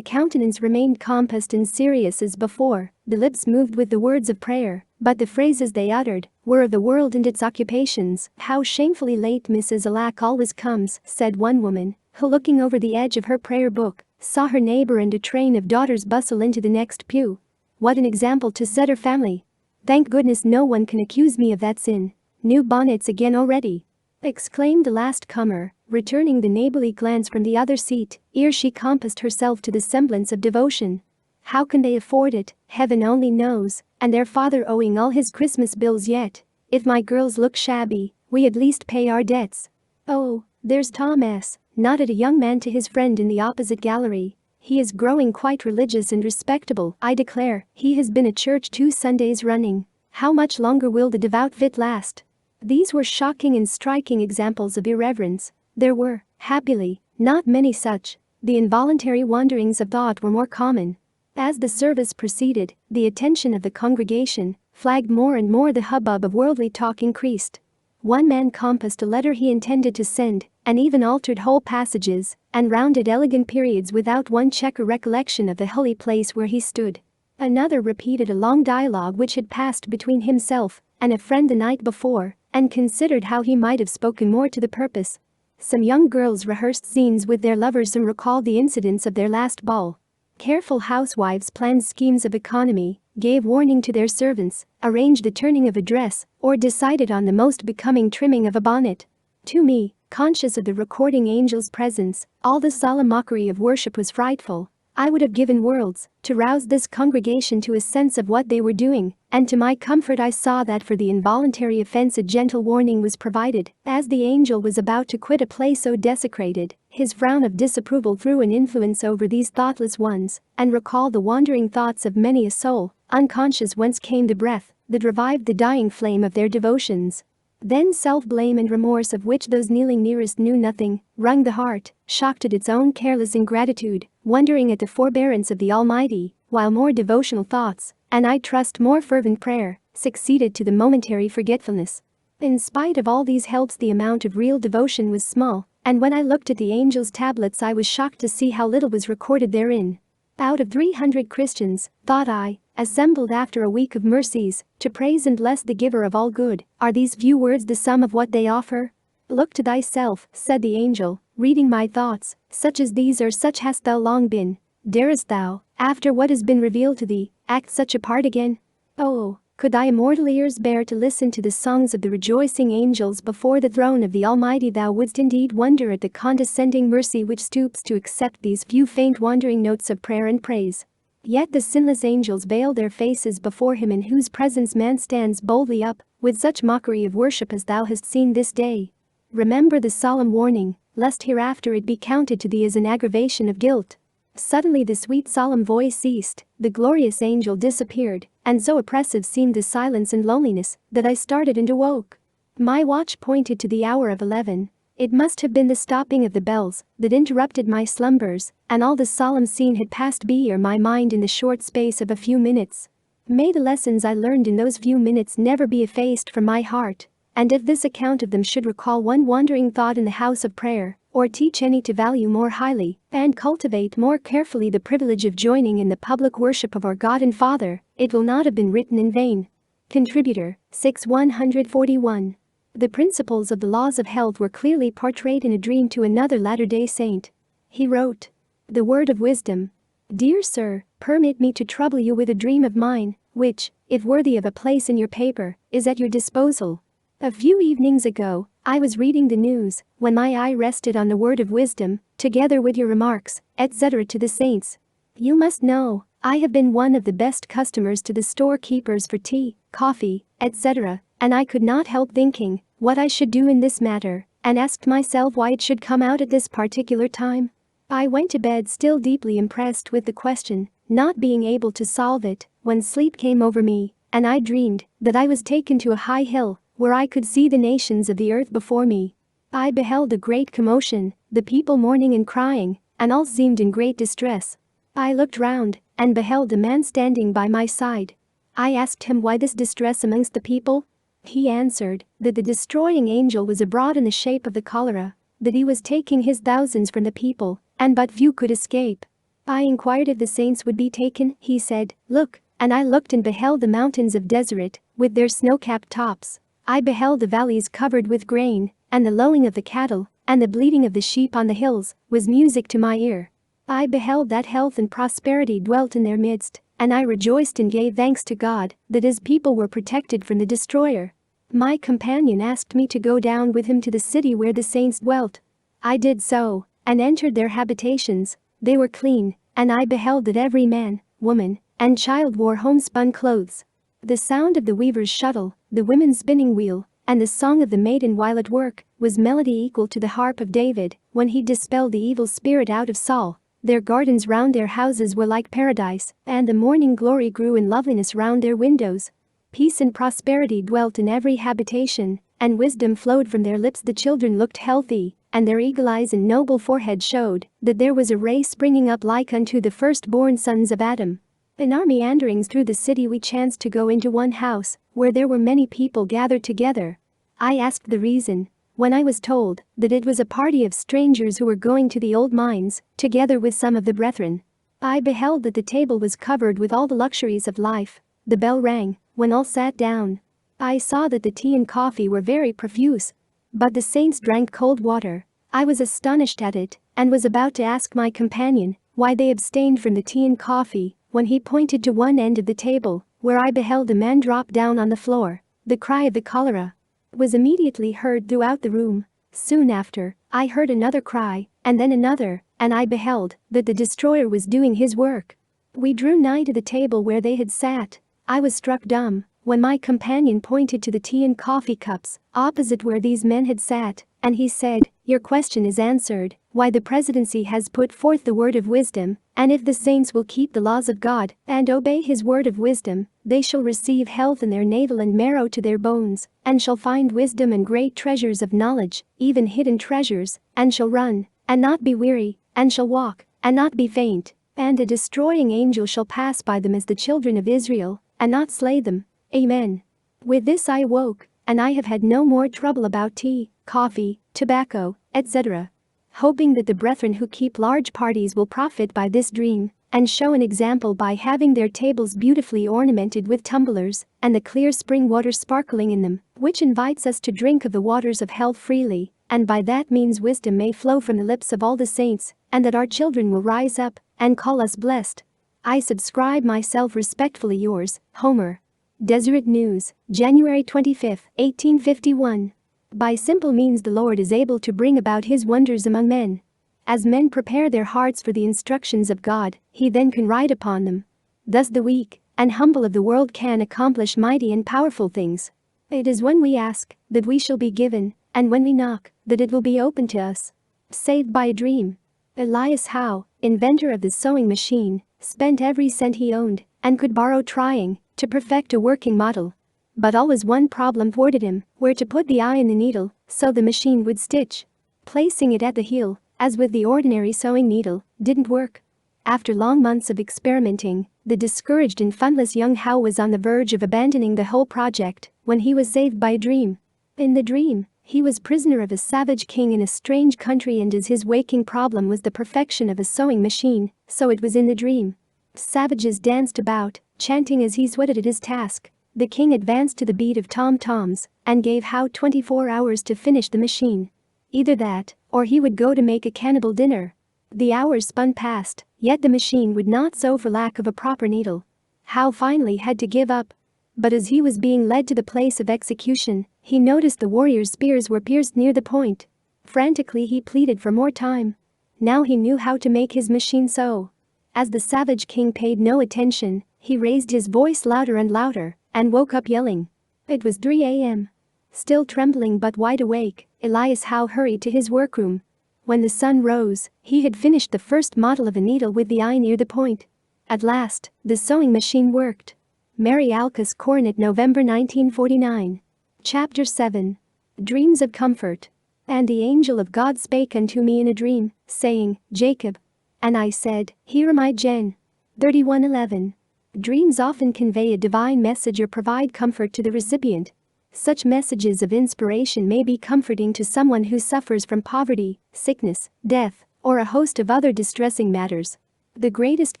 S1: countenance remained compassed and serious as before, the lips moved with the words of prayer, but the phrases they uttered were of the world and its occupations. "How shamefully late Mrs. Alack always comes," said one woman, who, looking over the edge of her prayer book, saw her neighbor and a train of daughters bustle into the next pew. "What an example to set her family! Thank goodness no one can accuse me of that sin. New bonnets again already," exclaimed the last comer, returning the neighborly glance from the other seat, ere she compassed herself to the semblance of devotion. "How can they afford it? Heaven only knows, and their father owing all his Christmas bills yet. If my girls look shabby, we at least pay our debts. Oh, there's Tom S., nodded a young man to his friend in the opposite gallery. He is growing quite religious and respectable, I declare. He has been at church 2 Sundays running. How much longer will the devout fit last?" These were shocking and striking examples of irreverence. There were, happily, not many such. The involuntary wanderings of thought were more common. As the service proceeded, the attention of the congregation flagged more and more. The hubbub of worldly talk increased. One man compassed a letter he intended to send, and even altered whole passages, and rounded elegant periods without one check or recollection of the holy place where he stood. Another repeated a long dialogue which had passed between himself and a friend the night before, and considered how he might have spoken more to the purpose. Some young girls rehearsed scenes with their lovers and recalled the incidents of their last ball. Careful housewives planned schemes of economy, gave warning to their servants, arranged the turning of a dress, or decided on the most becoming trimming of a bonnet. To me, conscious of the recording angel's presence, all the solemn mockery of worship was frightful. I would have given worlds to rouse this congregation to a sense of what they were doing, and to my comfort I saw that for the involuntary offense a gentle warning was provided. As the angel was about to quit a place so desecrated, his frown of disapproval threw an influence over these thoughtless ones, and recalled the wandering thoughts of many a soul, unconscious whence came the breath that revived the dying flame of their devotions. Then self-blame and remorse, of which those kneeling nearest knew nothing, wrung the heart, shocked at its own careless ingratitude, wondering at the forbearance of the Almighty, while more devotional thoughts, and I trust more fervent prayer, succeeded to the momentary forgetfulness. In spite of all these helps, the amount of real devotion was small, and when I looked at the angel's tablets I was shocked to see how little was recorded therein. Out of 300 Christians, thought I, assembled after a week of mercies, to praise and bless the giver of all good, are these few words the sum of what they offer? "Look to thyself," said the angel, reading my thoughts. "Such as these or such hast thou long been. Darest thou, after what has been revealed to thee, act such a part again? Oh, could thy immortal ears bear to listen to the songs of the rejoicing angels before the throne of the Almighty, thou wouldst indeed wonder at the condescending mercy which stoops to accept these few faint wandering notes of prayer and praise. Yet the sinless angels veil their faces before him in whose presence man stands boldly up, with such mockery of worship as thou hast seen this day. Remember the solemn warning, lest hereafter it be counted to thee as an aggravation of guilt." Suddenly the sweet solemn voice ceased, the glorious angel disappeared, and so oppressive seemed the silence and loneliness that I started and awoke. My watch pointed to the hour of 11. It must have been the stopping of the bells that interrupted my slumbers, and all the solemn scene had passed before my mind in the short space of a few minutes. May the lessons I learned in those few minutes never be effaced from my heart, and if this account of them should recall one wandering thought in the house of prayer, or teach any to value more highly and cultivate more carefully the privilege of joining in the public worship of our God and Father, it will not have been written in vain. Contributor 6141. The principles of the laws of health were clearly portrayed in a dream to another Latter-day Saint. He wrote, "The word of wisdom. Dear sir, permit me to trouble you with a dream of mine, which, if worthy of a place in your paper, is at your disposal. A few evenings ago, I was reading the news when my eye rested on the word of wisdom, together with your remarks, etc. to the saints. You must know, I have been one of the best customers to the storekeepers for tea, coffee, etc., and I could not help thinking what I should do in this matter, and asked myself why it should come out at this particular time. I went to bed still deeply impressed with the question, not being able to solve it, when sleep came over me, and I dreamed that I was taken to a high hill, where I could see the nations of the earth before me. I beheld a great commotion, the people mourning and crying, and all seemed in great distress. I looked round, and beheld a man standing by my side. I asked him why this distress amongst the people. He answered that the destroying angel was abroad in the shape of the cholera, that he was taking his thousands from the people, and but few could escape. I inquired if the saints would be taken. He said, "Look," and I looked and beheld the mountains of Deseret, with their snow-capped tops. I beheld the valleys covered with grain, and the lowing of the cattle, and the bleating of the sheep on the hills, was music to my ear. I beheld that health and prosperity dwelt in their midst, and I rejoiced and gave thanks to God that his people were protected from the destroyer. My companion asked me to go down with him to the city where the saints dwelt. I did so, and entered their habitations. They were clean, and I beheld that every man, woman, and child wore homespun clothes. The sound of the weaver's shuttle, the women's spinning wheel, and the song of the maiden while at work, was melody equal to the harp of David when he dispelled the evil spirit out of Saul. Their gardens round their houses were like paradise, and the morning glory grew in loveliness round their windows. Peace and prosperity dwelt in every habitation, and wisdom flowed from their lips. The children looked healthy, and their eagle eyes and noble forehead showed that there was a race springing up like unto the firstborn sons of Adam. In our meanderings through the city we chanced to go into one house, where there were many people gathered together. I asked the reason, when I was told that it was a party of strangers who were going to the old mines, together with some of the brethren. I beheld that the table was covered with all the luxuries of life. The bell rang, when all sat down. I saw that the tea and coffee were very profuse, but the saints drank cold water. I was astonished at it, and was about to ask my companion why they abstained from the tea and coffee, when he pointed to one end of the table, where I beheld a man drop down on the floor. The cry of the cholera was immediately heard throughout the room. Soon after, I heard another cry, and then another, and I beheld that the destroyer was doing his work. We drew nigh to the table where they had sat. I was struck dumb when my companion pointed to the tea and coffee cups opposite where these men had sat, and he said, "Your question is answered, why the presidency has put forth the word of wisdom, and if the saints will keep the laws of God and obey his word of wisdom, they shall receive health in their navel and marrow to their bones, and shall find wisdom and great treasures of knowledge, even hidden treasures, and shall run, and not be weary, and shall walk, and not be faint, and a destroying angel shall pass by them as the children of Israel, and not slay them." Amen. With this I woke, and I have had no more trouble about tea, coffee, tobacco, etc. Hoping that the brethren who keep large parties will profit by this dream, and show an example by having their tables beautifully ornamented with tumblers, and the clear spring water sparkling in them, which invites us to drink of the waters of health freely, and by that means wisdom may flow from the lips of all the saints, and that our children will rise up and call us blessed. I subscribe myself respectfully yours, Homer. Deseret News, January 25, 1851. By simple means the Lord is able to bring about his wonders among men. As men prepare their hearts for the instructions of God, he then can write upon them. Thus the weak and humble of the world can accomplish mighty and powerful things. It is when we ask that we shall be given, and when we knock that it will be opened to us. Saved by a dream. Elias Howe, inventor of the sewing machine, spent every cent he owned and could borrow trying to perfect a working model. But always one problem thwarted him, where to put the eye in the needle so the machine would stitch. Placing it at the heel, as with the ordinary sewing needle, didn't work. After long months of experimenting, the discouraged and funless young Howe was on the verge of abandoning the whole project when he was saved by a dream. In the dream, he was prisoner of a savage king in a strange country, and as his waking problem was the perfection of a sewing machine, so it was in the dream. Savages danced about, chanting as he sweated at his task. The king advanced to the beat of tom-toms and gave Howe 24 hours to finish the machine. Either that, or he would go to make a cannibal dinner. The hours spun past, yet the machine would not sew for lack of a proper needle. Howe finally had to give up. But as he was being led to the place of execution, he noticed the warriors' spears were pierced near the point. Frantically he pleaded for more time. Now he knew how to make his machine sew. As the savage king paid no attention, he raised his voice louder and louder and woke up yelling. It was 3 a.m. Still trembling but wide awake, Elias Howe hurried to his workroom. When the sun rose, he had finished the first model of a needle with the eye near the point. At last, the sewing machine worked. Mary Alcus Cornet, November 1949. Chapter 7. Dreams of Comfort. And the angel of God spake unto me in a dream, saying, Jacob. And I said, Here am I, Gen. 31:11. Dreams often convey a divine message or provide comfort to the recipient. Such messages of inspiration may be comforting to someone who suffers from poverty, sickness, death, or a host of other distressing matters. The greatest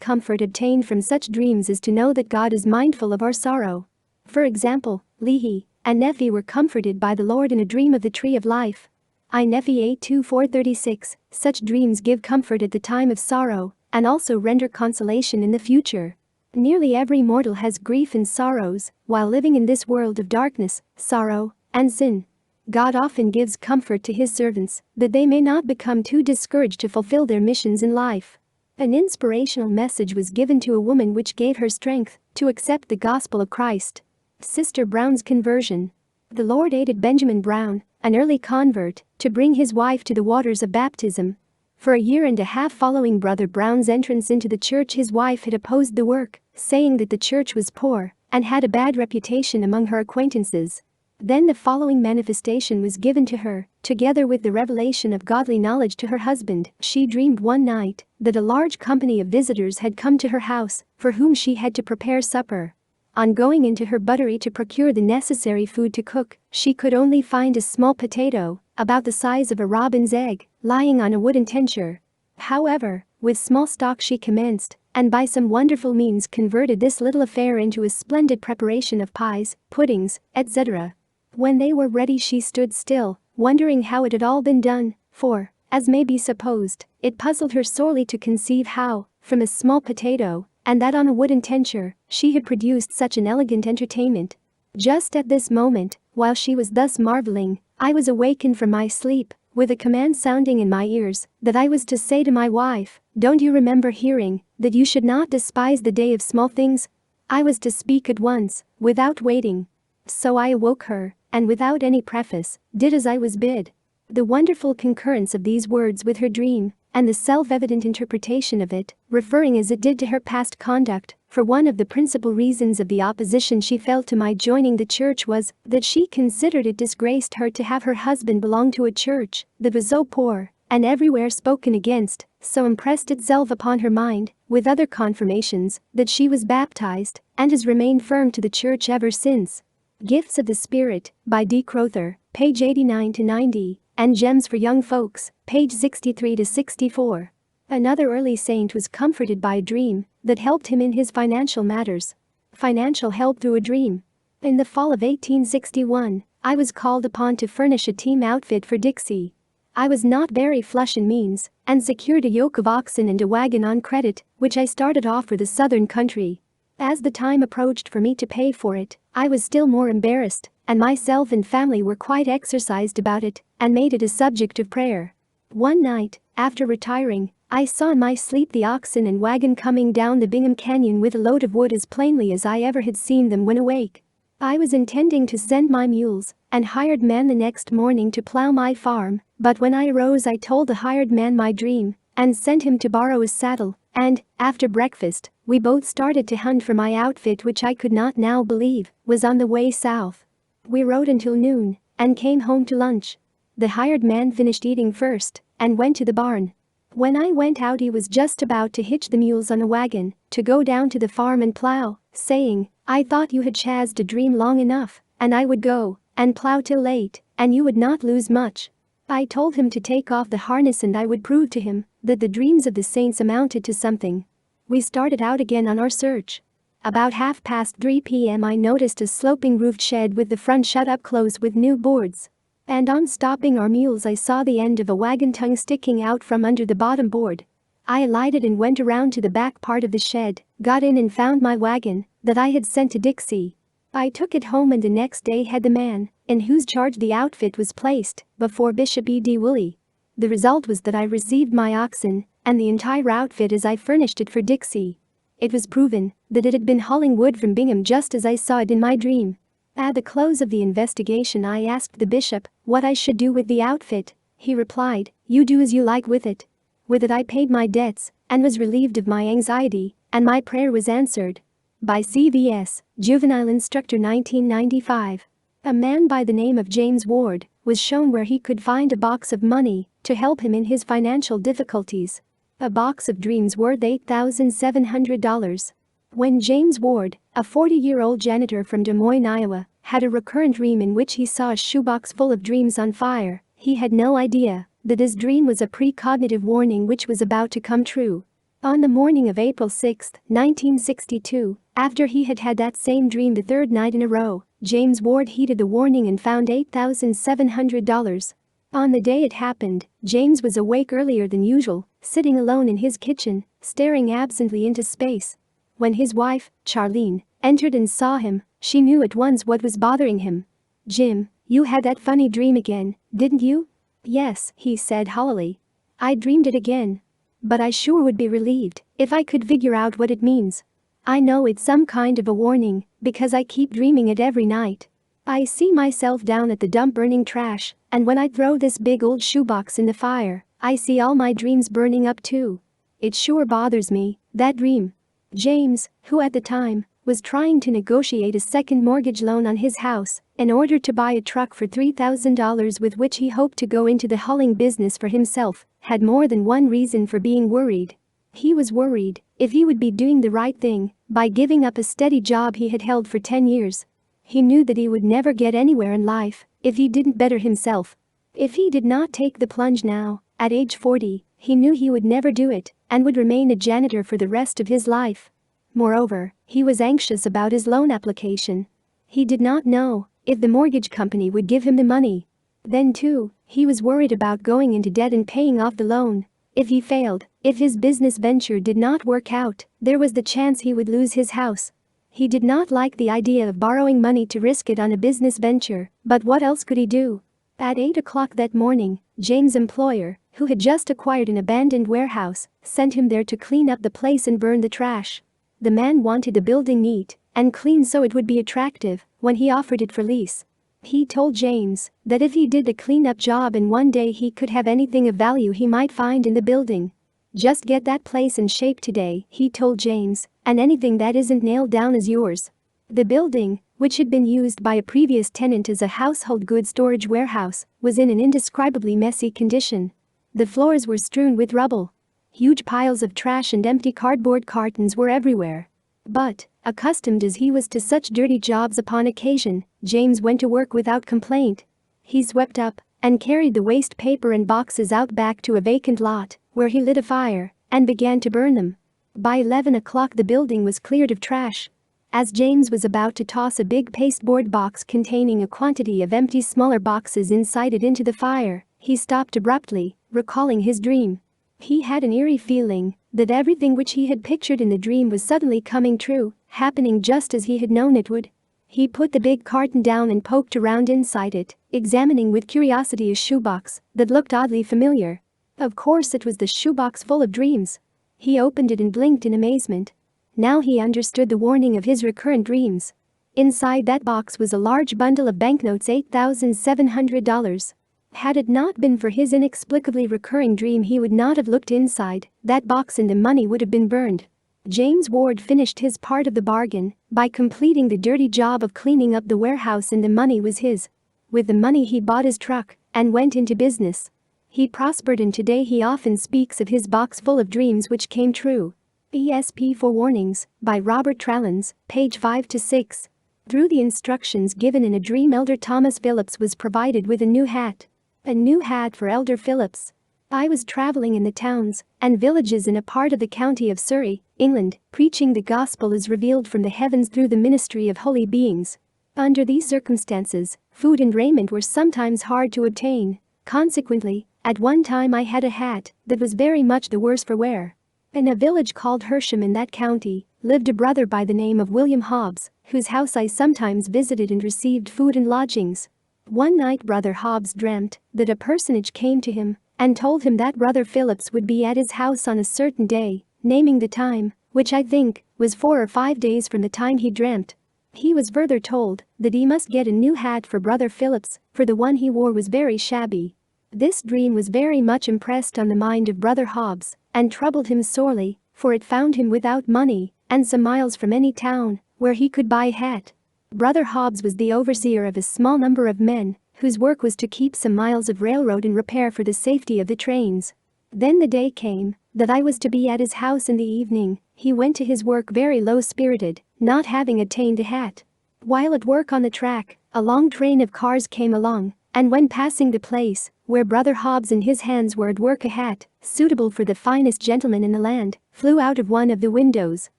S1: comfort obtained from such dreams is to know that God is mindful of our sorrow. For example, Lehi and Nephi were comforted by the Lord in a dream of the tree of life. I Nephi 8:2-4-36. Such dreams give comfort at the time of sorrow and also render consolation in the future. Nearly every mortal has grief and sorrows while living in this world of darkness, sorrow, and sin. God often gives comfort to his servants that they may not become too discouraged to fulfill their missions in life. An inspirational message was given to a woman which gave her strength to accept the gospel of Christ. Sister Brown's conversion. The Lord aided Benjamin Brown, an early convert, to bring his wife to the waters of baptism. For a year and a half following Brother Brown's entrance into the church, his wife had opposed the work, saying that the church was poor and had a bad reputation among her acquaintances. Then the following manifestation was given to her, together with the revelation of godly knowledge to her husband. She dreamed one night that a large company of visitors had come to her house, for whom she had to prepare supper. On going into her buttery to procure the necessary food to cook, she could only find a small potato, about the size of a robin's egg, lying on a wooden trencher. However, with small stock she commenced, and by some wonderful means converted this little affair into a splendid preparation of pies, puddings, etc. When they were ready she stood still, wondering how it had all been done, for, as may be supposed, it puzzled her sorely to conceive how, from a small potato, and that on a wooden trencher, she had produced such an elegant entertainment. Just at this moment, while she was thus marveling, I was awakened from my sleep, with a command sounding in my ears, that I was to say to my wife, Don't you remember hearing, that you should not despise the day of small things? I was to speak at once, without waiting. So I awoke her, and without any preface, did as I was bid. The wonderful concurrence of these words with her dream, and the self-evident interpretation of it, referring as it did to her past conduct, for one of the principal reasons of the opposition she felt to my joining the church was that she considered it disgraced her to have her husband belong to a church that was so poor and everywhere spoken against, so impressed itself upon her mind, with other confirmations, that she was baptized and has remained firm to the church ever since. Gifts of the Spirit, by D. Crowther, page 89-90, and Gems for Young Folks, page 63-64. Another early saint was comforted by a dream that helped him in his financial matters. Financial help through a dream. In the fall of 1861, I was called upon to furnish a team outfit for Dixie. I was not very flush in means, and secured a yoke of oxen and a wagon on credit, which I started off for the southern country. As the time approached for me to pay for it, I was still more embarrassed, and myself and family were quite exercised about it, and made it a subject of prayer. One night, after retiring, I saw in my sleep the oxen and wagon coming down the Bingham Canyon with a load of wood as plainly as I ever had seen them when awake. I was intending to send my mules and hired man the next morning to plow my farm, but when I arose I told the hired man my dream and sent him to borrow a saddle, and, after breakfast, we both started to hunt for my outfit, which I could not now believe was on the way south. We rode until noon and came home to lunch. The hired man finished eating first and went to the barn. When I went out, he was just about to hitch the mules on a wagon to go down to the farm and plow, saying, "I thought you had chased a dream long enough, and I would go and plow till late, and you would not lose much." I told him to take off the harness and I would prove to him that the dreams of the saints amounted to something. We started out again on our search. About 3:30 p.m. I noticed a sloping roofed shed with the front shut up close with new boards. And on stopping our mules, I saw the end of a wagon tongue sticking out from under the bottom board. I alighted and went around to the back part of the shed, got in and found my wagon that I had sent to Dixie. I took it home and the next day had the man in whose charge the outfit was placed before Bishop E.D. Woolley. The result was that I received my oxen and the entire outfit as I furnished it for Dixie. It was proven that it had been hauling wood from Bingham just as I saw it in my dream. At the close of the investigation, I asked the bishop what I should do with the outfit. He replied, "You do as you like with it." With it I paid my debts and was relieved of my anxiety, and my prayer was answered. By CVS, Juvenile Instructor 1995. A man by the name of James Ward was shown where he could find a box of money to help him in his financial difficulties. A box of dreams worth $8,700. When James Ward, a 40-year-old janitor from Des Moines, Iowa, had a recurrent dream in which he saw a shoebox full of dreams on fire, he had no idea that his dream was a precognitive warning which was about to come true. On the morning of April 6, 1962, after he had had that same dream the third night in a row, James Ward heeded the warning and found $8,700. On the day it happened, James was awake earlier than usual, sitting alone in his kitchen, staring absently into space. When his wife, Charlene, entered and saw him, she knew at once what was bothering him. "Jim, you had that funny dream again, didn't you?" "Yes," he said hollowly. "I dreamed it again. But I sure would be relieved if I could figure out what it means. I know it's some kind of a warning because I keep dreaming it every night. I see myself down at the dump burning trash, and when I throw this big old shoebox in the fire, I see all my dreams burning up too. It sure bothers me, that dream." James, who at the time was trying to negotiate a second mortgage loan on his house in order to buy a truck for $3,000 with which he hoped to go into the hauling business for himself, had more than one reason for being worried. He was worried if he would be doing the right thing by giving up a steady job he had held for 10 years. He knew that he would never get anywhere in life if he didn't better himself. If he did not take the plunge now, at age 40, he knew he would never do it and would remain a janitor for the rest of his life. Moreover, he was anxious about his loan application. He did not know if the mortgage company would give him the money. Then too, he was worried about going into debt and paying off the loan. If he failed, if his business venture did not work out, there was the chance he would lose his house. He did not like the idea of borrowing money to risk it on a business venture, but what else could he do? At 8 o'clock that morning, James' employer, who had just acquired an abandoned warehouse, sent him there to clean up the place and burn the trash. The man wanted the building neat and clean so it would be attractive when he offered it for lease. He told James that if he did the cleanup job in one day he could have anything of value he might find in the building. "Just get that place in shape today," he told James, "and anything that isn't nailed down is yours." The building, which had been used by a previous tenant as a household goods storage warehouse, was in an indescribably messy condition. The floors were strewn with rubble. Huge piles of trash and empty cardboard cartons were everywhere. But, accustomed as he was to such dirty jobs upon occasion, James went to work without complaint. He swept up and carried the waste paper and boxes out back to a vacant lot, where he lit a fire and began to burn them. By 11 o'clock the building was cleared of trash. As James was about to toss a big pasteboard box containing a quantity of empty smaller boxes inside it into the fire, he stopped abruptly, recalling his dream. He had an eerie feeling that everything which he had pictured in the dream was suddenly coming true, happening just as he had known it would. He put the big carton down and poked around inside it, examining with curiosity a shoebox that looked oddly familiar. Of course it was the shoebox full of dreams. He opened it and blinked in amazement. Now he understood the warning of his recurrent dreams. Inside that box was a large bundle of banknotes, $8,700. Had it not been for his inexplicably recurring dream, he would not have looked inside that box and the money would have been burned. James Ward finished his part of the bargain by completing the dirty job of cleaning up the warehouse and the money was his. With the money he bought his truck and went into business. He prospered, and today he often speaks of his box full of dreams which came true. ESP Forewarnings, by Robert Trallins, page 5-6. Through the instructions given in a dream, Elder Thomas Phillips was provided with a new hat. A new hat for Elder Phillips. I was traveling in the towns and villages in a part of the county of Surrey, England, preaching the gospel as revealed from the heavens through the ministry of holy beings. Under these circumstances, food and raiment were sometimes hard to obtain. Consequently, at one time I had a hat that was very much the worse for wear. In a village called Hersham in that county, lived a brother by the name of William Hobbs, whose house I sometimes visited and received food and lodgings. One night Brother Hobbs dreamt that a personage came to him and told him that Brother Phillips would be at his house on a certain day, naming the time, which I think was 4 or 5 days from the time he dreamt. He was further told that he must get a new hat for Brother Phillips, for the one he wore was very shabby. This dream was very much impressed on the mind of Brother Hobbs and troubled him sorely, for it found him without money and some miles from any town where he could buy a hat. Brother Hobbs was the overseer of a small number of men whose work was to keep some miles of railroad in repair for the safety of the trains. Then the day came that I was to be at his house in the evening. He went to his work very low-spirited, not having attained a hat. While at work on the track, a long train of cars came along, and when passing the place where Brother Hobbs and his hands were at work, a hat, suitable for the finest gentleman in the land, flew out of one of the windows.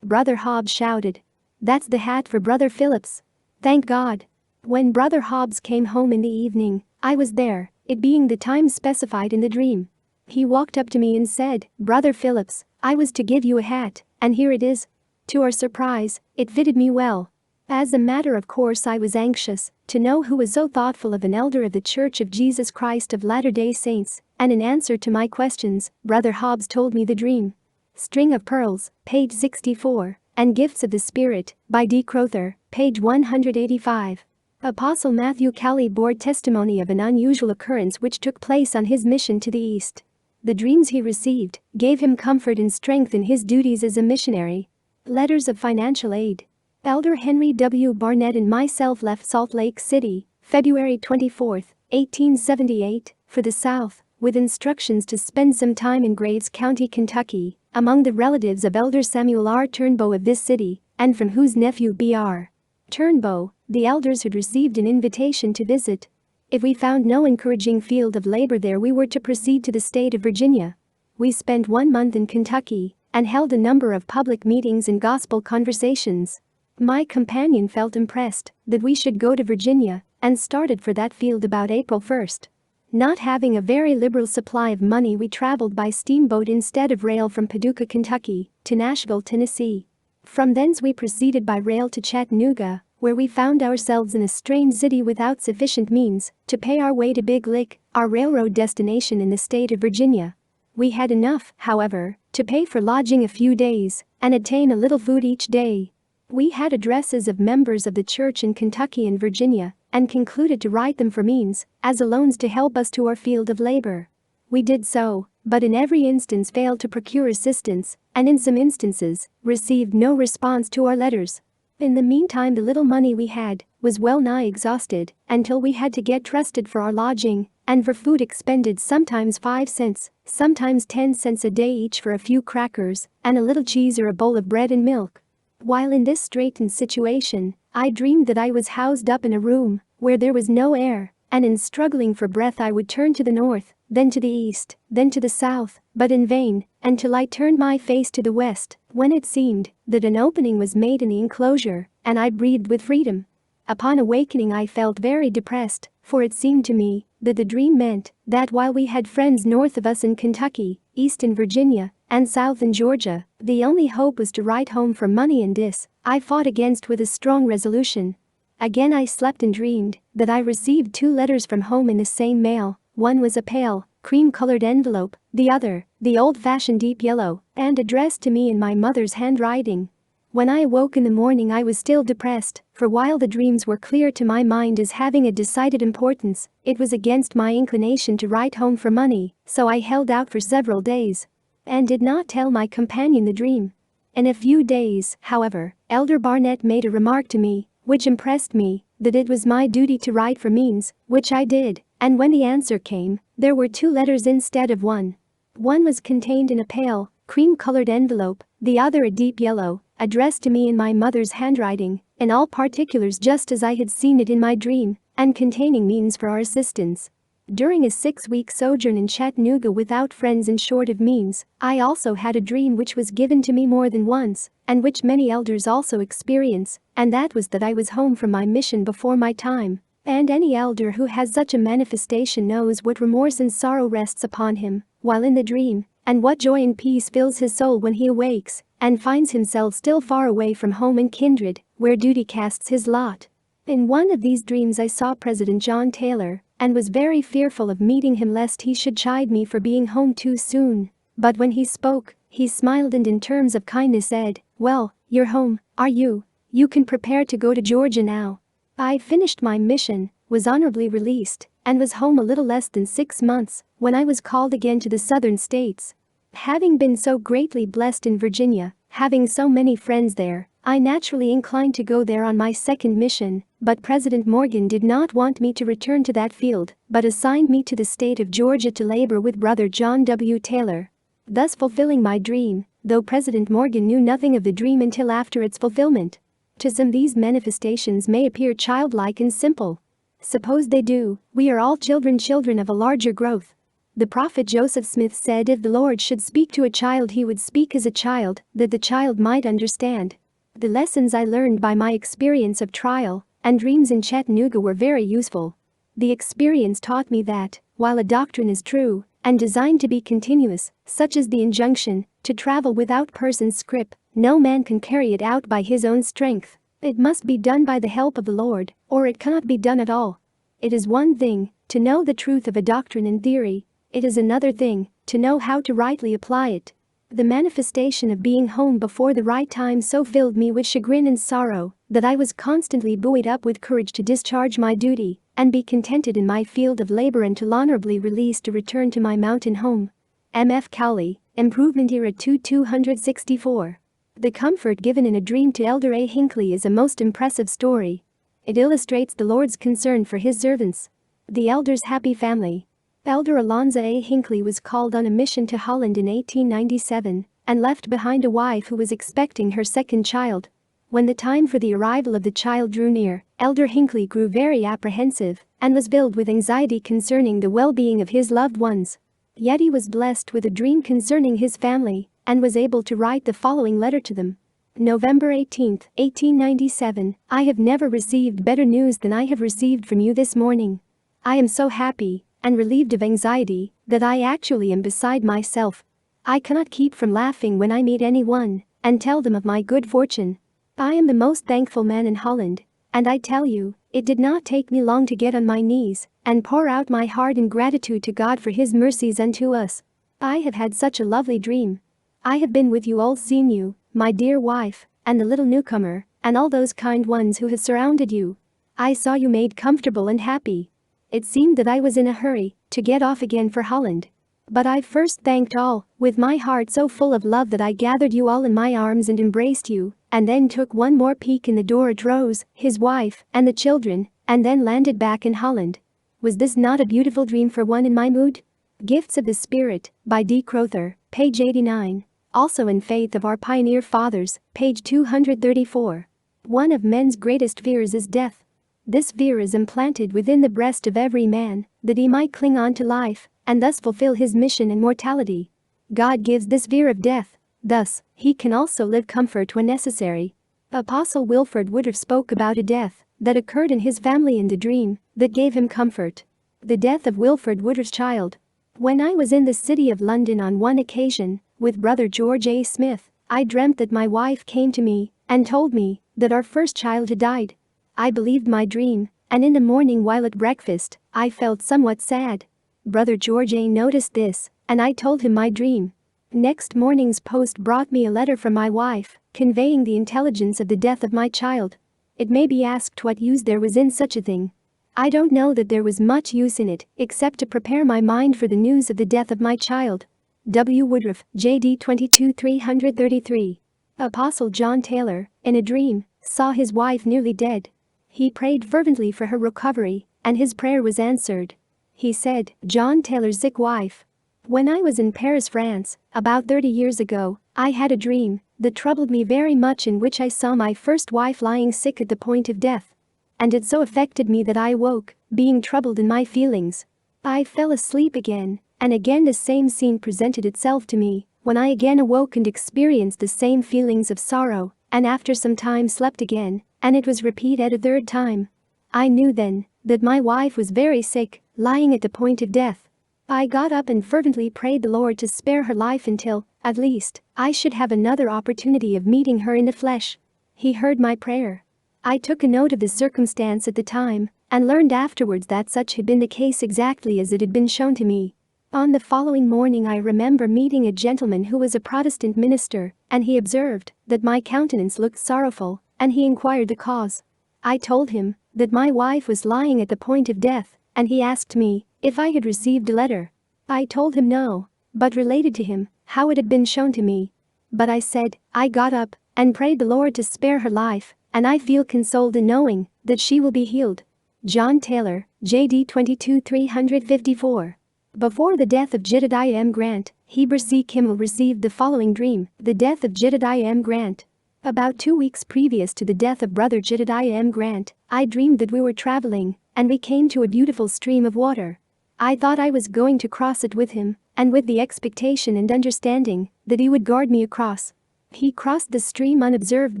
S1: Brother Hobbs shouted, "That's the hat for Brother Phillips. Thank God." When Brother Hobbs came home in the evening, I was there, it being the time specified in the dream. He walked up to me and said, "Brother Phillips, I was to give you a hat, and here it is." To our surprise, it fitted me well. As a matter of course, I was anxious to know who was so thoughtful of an elder of the Church of Jesus Christ of Latter-day Saints, and in answer to my questions, Brother Hobbs told me the dream. String of Pearls, page 64, and Gifts of the Spirit, by D. Crowther, page 185. Apostle Matthew Cowley bore testimony of an unusual occurrence which took place on his mission to the East. The dreams he received gave him comfort and strength in his duties as a missionary. Letters of financial aid. Elder Henry W. Barnett and myself left Salt Lake City, February 24, 1878, for the South, with instructions to spend some time in Graves County, Kentucky, among the relatives of Elder Samuel R. Turnbow of this city, and from whose nephew B.R. Turnbow, the elders had received an invitation to visit. If we found no encouraging field of labor there, we were to proceed to the state of Virginia. We spent 1 month in Kentucky and held a number of public meetings and gospel conversations. My companion felt impressed that we should go to Virginia and started for that field about April 1st. Not having a very liberal supply of money, we traveled by steamboat instead of rail from Paducah, Kentucky, to Nashville, Tennessee. From thence we proceeded by rail to Chattanooga, where we found ourselves in a strange city without sufficient means to pay our way to Big Lick, our railroad destination in the state of Virginia. We had enough, however, to pay for lodging a few days and obtain a little food each day. We had addresses of members of the church in Kentucky and Virginia and concluded to write them for means as loans to help us to our field of labor. We did so, but in every instance failed to procure assistance, and in some instances, received no response to our letters. In the meantime, the little money we had was well nigh exhausted until we had to get trusted for our lodging, and for food expended sometimes 5 cents, sometimes 10 cents a day each for a few crackers and a little cheese or a bowl of bread and milk. While in this straitened situation, I dreamed that I was housed up in a room where there was no air, and in struggling for breath I would turn to the north, then to the east, then to the south, but in vain, until I turned my face to the west, when it seemed that an opening was made in the enclosure, and I breathed with freedom. Upon awakening I felt very depressed, for it seemed to me that the dream meant that while we had friends north of us in Kentucky, east in Virginia, and south in Georgia, the only hope was to write home for money, and this I fought against with a strong resolution. Again I slept and dreamed that I received 2 letters from home in the same mail. One was a pale, cream-colored envelope, the other, the old-fashioned deep yellow, and addressed to me in my mother's handwriting. When I awoke in the morning I was still depressed, for while the dreams were clear to my mind as having a decided importance, it was against my inclination to write home for money, so I held out for several days and did not tell my companion the dream. In a few days, however, Elder Barnett made a remark to me, which impressed me, that it was my duty to write for means, which I did, And when the answer came, there were 2 letters instead of 1. One was contained in a pale, cream-colored envelope, the other a deep yellow, addressed to me in my mother's handwriting, in all particulars just as I had seen it in my dream, and containing means for our assistance. During a 6-week sojourn in Chattanooga without friends and short of means, I also had a dream which was given to me more than once, and which many elders also experience, and that was that I was home from my mission before my time. And any elder who has such a manifestation knows what remorse and sorrow rests upon him while in the dream, and what joy and peace fills his soul when he awakes and finds himself still far away from home and kindred, where duty casts his lot. In one of these dreams I saw President John Taylor, and was very fearful of meeting him lest he should chide me for being home too soon. But when he spoke, he smiled and in terms of kindness said, "Well, you're home, are you? You can prepare to go to Georgia now." I finished my mission, was honorably released, and was home a little less than 6 months when I was called again to the southern states. Having been so greatly blessed in Virginia, having so many friends there, I naturally inclined to go there on my second mission, but President Morgan did not want me to return to that field, but assigned me to the state of Georgia to labor with Brother John W. Taylor, thus fulfilling my dream, though President Morgan knew nothing of the dream until after its fulfillment. To some these manifestations may appear childlike and simple. Suppose they do, we are all children of a larger growth. The prophet Joseph Smith said if the Lord should speak to a child he would speak as a child, that the child might understand. The lessons I learned by my experience of trial and dreams in Chattanooga were very useful. The experience taught me that, while a doctrine is true and designed to be continuous, such as the injunction to travel without person's scrip, no man can carry it out by his own strength. It must be done by the help of the Lord, or it cannot be done at all. It is one thing to know the truth of a doctrine in theory. It is another thing to know how to rightly apply it. The manifestation of being home before the right time so filled me with chagrin and sorrow that I was constantly buoyed up with courage to discharge my duty and be contented in my field of labor until honorably released to return to my mountain home. M.F. Cowley, Improvement Era 264. The comfort given in a dream to Elder A. Hinckley is a most impressive story. It illustrates the Lord's concern for his servants. The elder's happy family. Elder Alonzo A. Hinckley was called on a mission to Holland in 1897 and left behind a wife who was expecting her second child. When the time for the arrival of the child drew near, Elder Hinckley grew very apprehensive and was filled with anxiety concerning the well-being of his loved ones. Yet he was blessed with a dream concerning his family and was able to write the following letter to them. November 18, 1897, I have never received better news than I have received from you this morning. I am so happy and relieved of anxiety that I actually am beside myself. I cannot keep from laughing when I meet anyone and tell them of my good fortune. I am the most thankful man in Holland, and I tell you, it did not take me long to get on my knees and pour out my heart in gratitude to God for his mercies unto us. I have had such a lovely dream. I have been with you all, seen you, my dear wife, and the little newcomer, and all those kind ones who have surrounded you. I saw you made comfortable and happy. It seemed that I was in a hurry to get off again for Holland. But I first thanked all, with my heart so full of love that I gathered you all in my arms and embraced you, and then took one more peek in the door at Rose, his wife, and the children, and then landed back in Holland. Was this not a beautiful dream for one in my mood? Gifts of the Spirit, by D. Crowther, page 89. Also in Faith of Our Pioneer Fathers, page 234. One of men's greatest fears is death. This fear is implanted within the breast of every man, that he might cling on to life, and thus fulfill his mission in mortality. God gives this fear of death, thus, he can also live comfort when necessary. Apostle Wilford Woodruff spoke about a death that occurred in his family in the dream that gave him comfort. The death of Wilford Woodruff's child. When I was in the city of London on one occasion, with Brother George A. Smith, I dreamt that my wife came to me and told me that our first child had died. I believed my dream, and in the morning while at breakfast, I felt somewhat sad. Brother George A. noticed this, and I told him my dream. Next morning's post brought me a letter from my wife, conveying the intelligence of the death of my child. It may be asked what use there was in such a thing. I don't know that there was much use in it, except to prepare my mind for the news of the death of my child. W. Woodruff, J.D. 22-333. Apostle John Taylor, in a dream, saw his wife nearly dead. He prayed fervently for her recovery, and his prayer was answered. He said, John Taylor's sick wife. When I was in Paris, France, about 30 years ago, I had a dream that troubled me very much, in which I saw my first wife lying sick at the point of death. And it so affected me that I woke, being troubled in my feelings. I fell asleep again, and again the same scene presented itself to me, when I again awoke and experienced the same feelings of sorrow, and after some time slept again, and it was repeated a third time. I knew then that my wife was very sick, lying at the point of death. I got up and fervently prayed the Lord to spare her life until, at least, I should have another opportunity of meeting her in the flesh. He heard my prayer. I took a note of the circumstance at the time, and learned afterwards that such had been the case exactly as it had been shown to me. On the following morning I remember meeting a gentleman who was a Protestant minister, and he observed that my countenance looked sorrowful, and he inquired the cause. I told him that my wife was lying at the point of death, and he asked me if I had received a letter. I told him no, but related to him how it had been shown to me. But I said, I got up and prayed the Lord to spare her life, and I feel consoled in knowing that she will be healed. John Taylor, J.D. 22-354. Before the death of Jedediah M. Grant, Heber C. Kimmel received the following dream: the death of Jedediah M. Grant. About 2 weeks previous to the death of Brother Jedediah M. Grant, I dreamed that we were traveling, and we came to a beautiful stream of water. I thought I was going to cross it with him, and with the expectation and understanding that he would guard me across. He crossed the stream unobserved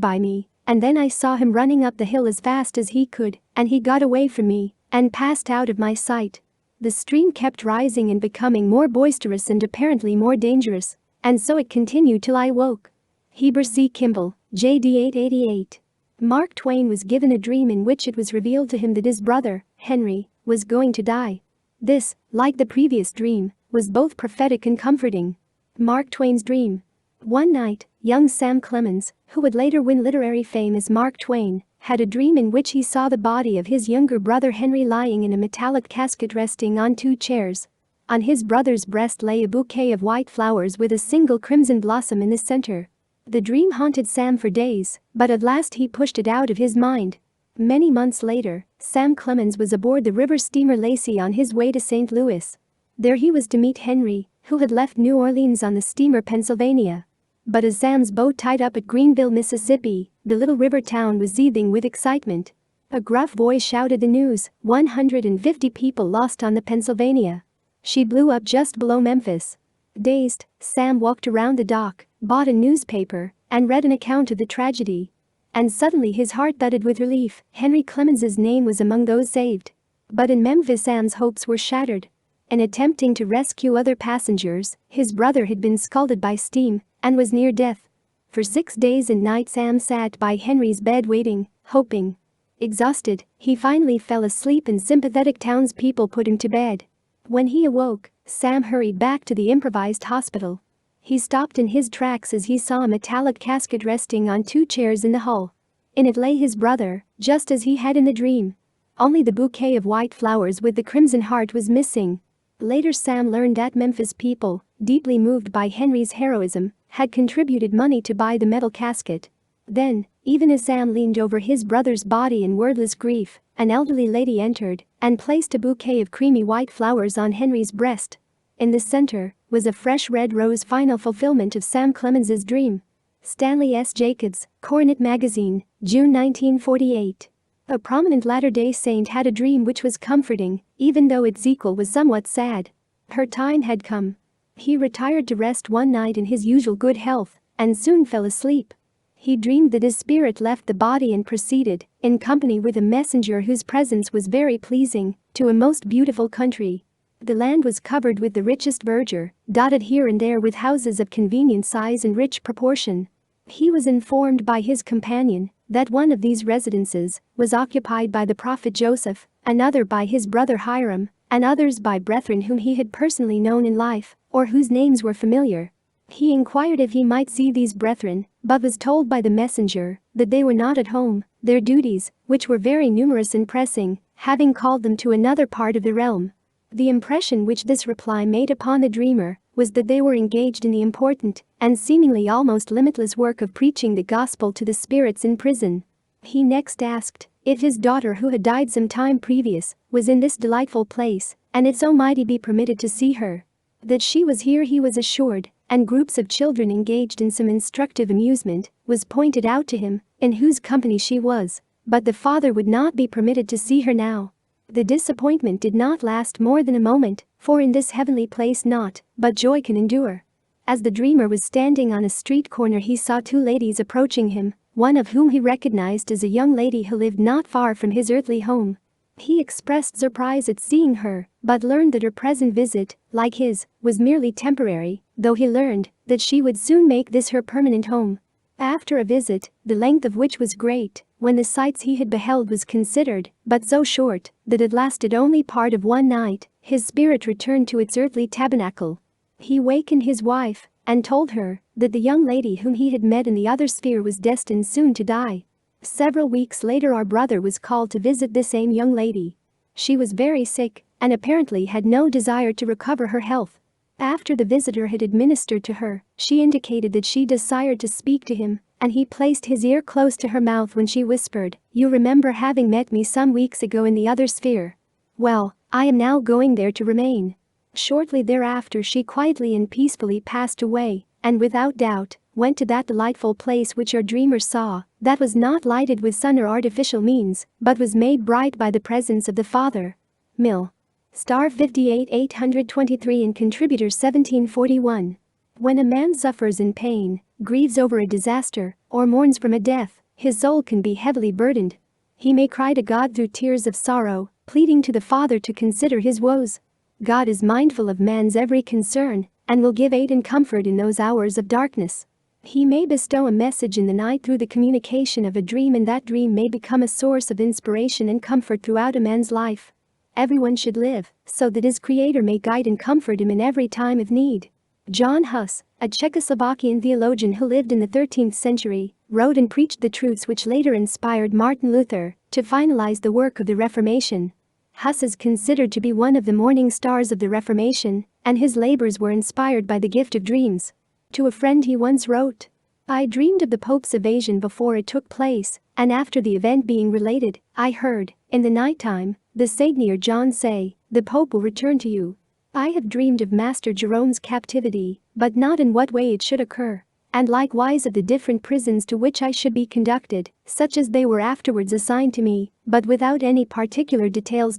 S1: by me, and then I saw him running up the hill as fast as he could, and he got away from me and passed out of my sight. The stream kept rising and becoming more boisterous and apparently more dangerous, and so it continued till I woke. Heber C. Kimball, J.D. 888. Mark Twain was given a dream in which it was revealed to him that his brother, Henry, was going to die. This, like the previous dream, was both prophetic and comforting. Mark Twain's dream. One night, young Sam Clemens, who would later win literary fame as Mark Twain, had a dream in which he saw the body of his younger brother Henry lying in a metallic casket resting on 2 chairs. On his brother's breast lay a bouquet of white flowers with a single crimson blossom in the center. The dream haunted Sam for days, but at last he pushed it out of his mind. Many months later, Sam Clemens was aboard the river steamer Lacey on his way to St. Louis. There he was to meet Henry, who had left New Orleans on the steamer Pennsylvania. But as Sam's boat tied up at Greenville, Mississippi, the little river town was seething with excitement. A gruff voice shouted the news: 150 people lost on the Pennsylvania. She blew up just below Memphis. Dazed, Sam walked around the dock, bought a newspaper, and read an account of the tragedy. And suddenly his heart thudded with relief. Henry Clemens's name was among those saved. But in Memphis, Sam's hopes were shattered. In attempting to rescue other passengers, his brother had been scalded by steam and was near death. For 6 days and nights Sam sat by Henry's bed waiting, hoping. Exhausted, he finally fell asleep and sympathetic townspeople put him to bed. When he awoke, Sam hurried back to the improvised hospital. He stopped in his tracks as he saw a metallic casket resting on 2 chairs in the hall. In it lay his brother, just as he had in the dream. Only the bouquet of white flowers with the crimson heart was missing. Later Sam learned that Memphis people, deeply moved by Henry's heroism, had contributed money to buy the metal casket. Then, even as Sam leaned over his brother's body in wordless grief, an elderly lady entered and placed a bouquet of creamy white flowers on Henry's breast. In the center was a fresh red rose, final fulfillment of Sam Clemens's dream. Stanley S. Jacobs, Coronet Magazine, June 1948. A prominent Latter-day Saint had a dream which was comforting, even though its sequel was somewhat sad. Her time had come. He retired to rest one night in his usual good health and soon fell asleep. He dreamed that his spirit left the body and proceeded, in company with a messenger whose presence was very pleasing, to a most beautiful country. The land was covered with the richest verdure, dotted here and there with houses of convenient size and rich proportion. He was informed by his companion that one of these residences was occupied by the prophet Joseph, another by his brother Hiram, and others by brethren whom he had personally known in life, or whose names were familiar. He inquired if he might see these brethren, but was told by the messenger that they were not at home, their duties, which were very numerous and pressing, having called them to another part of the realm. The impression which this reply made upon the dreamer was that they were engaged in the important and seemingly almost limitless work of preaching the gospel to the spirits in prison. He next asked If his daughter who had died some time previous was in this delightful place, and its Almighty be permitted to see her. That she was here he was assured, and groups of children engaged in some instructive amusement was pointed out to him, in whose company she was, but the father would not be permitted to see her now. The disappointment did not last more than a moment, for in this heavenly place naught but joy can endure. As the dreamer was standing on a street corner he saw two ladies approaching him, one of whom he recognized as a young lady who lived not far from his earthly home. He expressed surprise at seeing her, but learned that her present visit, like his, was merely temporary, though he learned that she would soon make this her permanent home. After a visit, the length of which was great, when the sights he had beheld was considered, but so short, that it lasted only part of one night, his spirit returned to its earthly tabernacle. He wakened his wife, and told her that the young lady whom he had met in the other sphere was destined soon to die. Several weeks later our brother was called to visit this same young lady. She was very sick, and apparently had no desire to recover her health. After the visitor had administered to her, she indicated that she desired to speak to him, and he placed his ear close to her mouth when she whispered, "You remember having met me some weeks ago in the other sphere? Well, I am now going there to remain." Shortly thereafter she quietly and peacefully passed away, and without doubt, went to that delightful place which our dreamer saw, that was not lighted with sun or artificial means, but was made bright by the presence of the Father. Mill. Star 58 823 and Contributor 1741. When a man suffers in pain, grieves over a disaster, or mourns from a death, his soul can be heavily burdened. He may cry to God through tears of sorrow, pleading to the Father to consider his woes. God is mindful of man's every concern, and will give aid and comfort in those hours of darkness. He may bestow a message in the night through the communication of a dream, and that dream may become a source of inspiration and comfort throughout a man's life. Everyone should live so that his Creator may guide and comfort him in every time of need. John Huss, a Czechoslovakian theologian who lived in the 13th century, wrote and preached the truths which later inspired Martin Luther to finalize the work of the Reformation. Huss is considered to be one of the morning stars of the Reformation, and his labors were inspired by the gift of dreams. To a friend he once wrote, "I dreamed of the Pope's evasion before it took place, and after the event being related, I heard, in the nighttime, the Savior John say, 'The Pope will return to you.' I have dreamed of Master Jerome's captivity, but not in what way it should occur, and likewise of the different prisons to which I should be conducted, such as they were afterwards assigned to me, but without any particular details.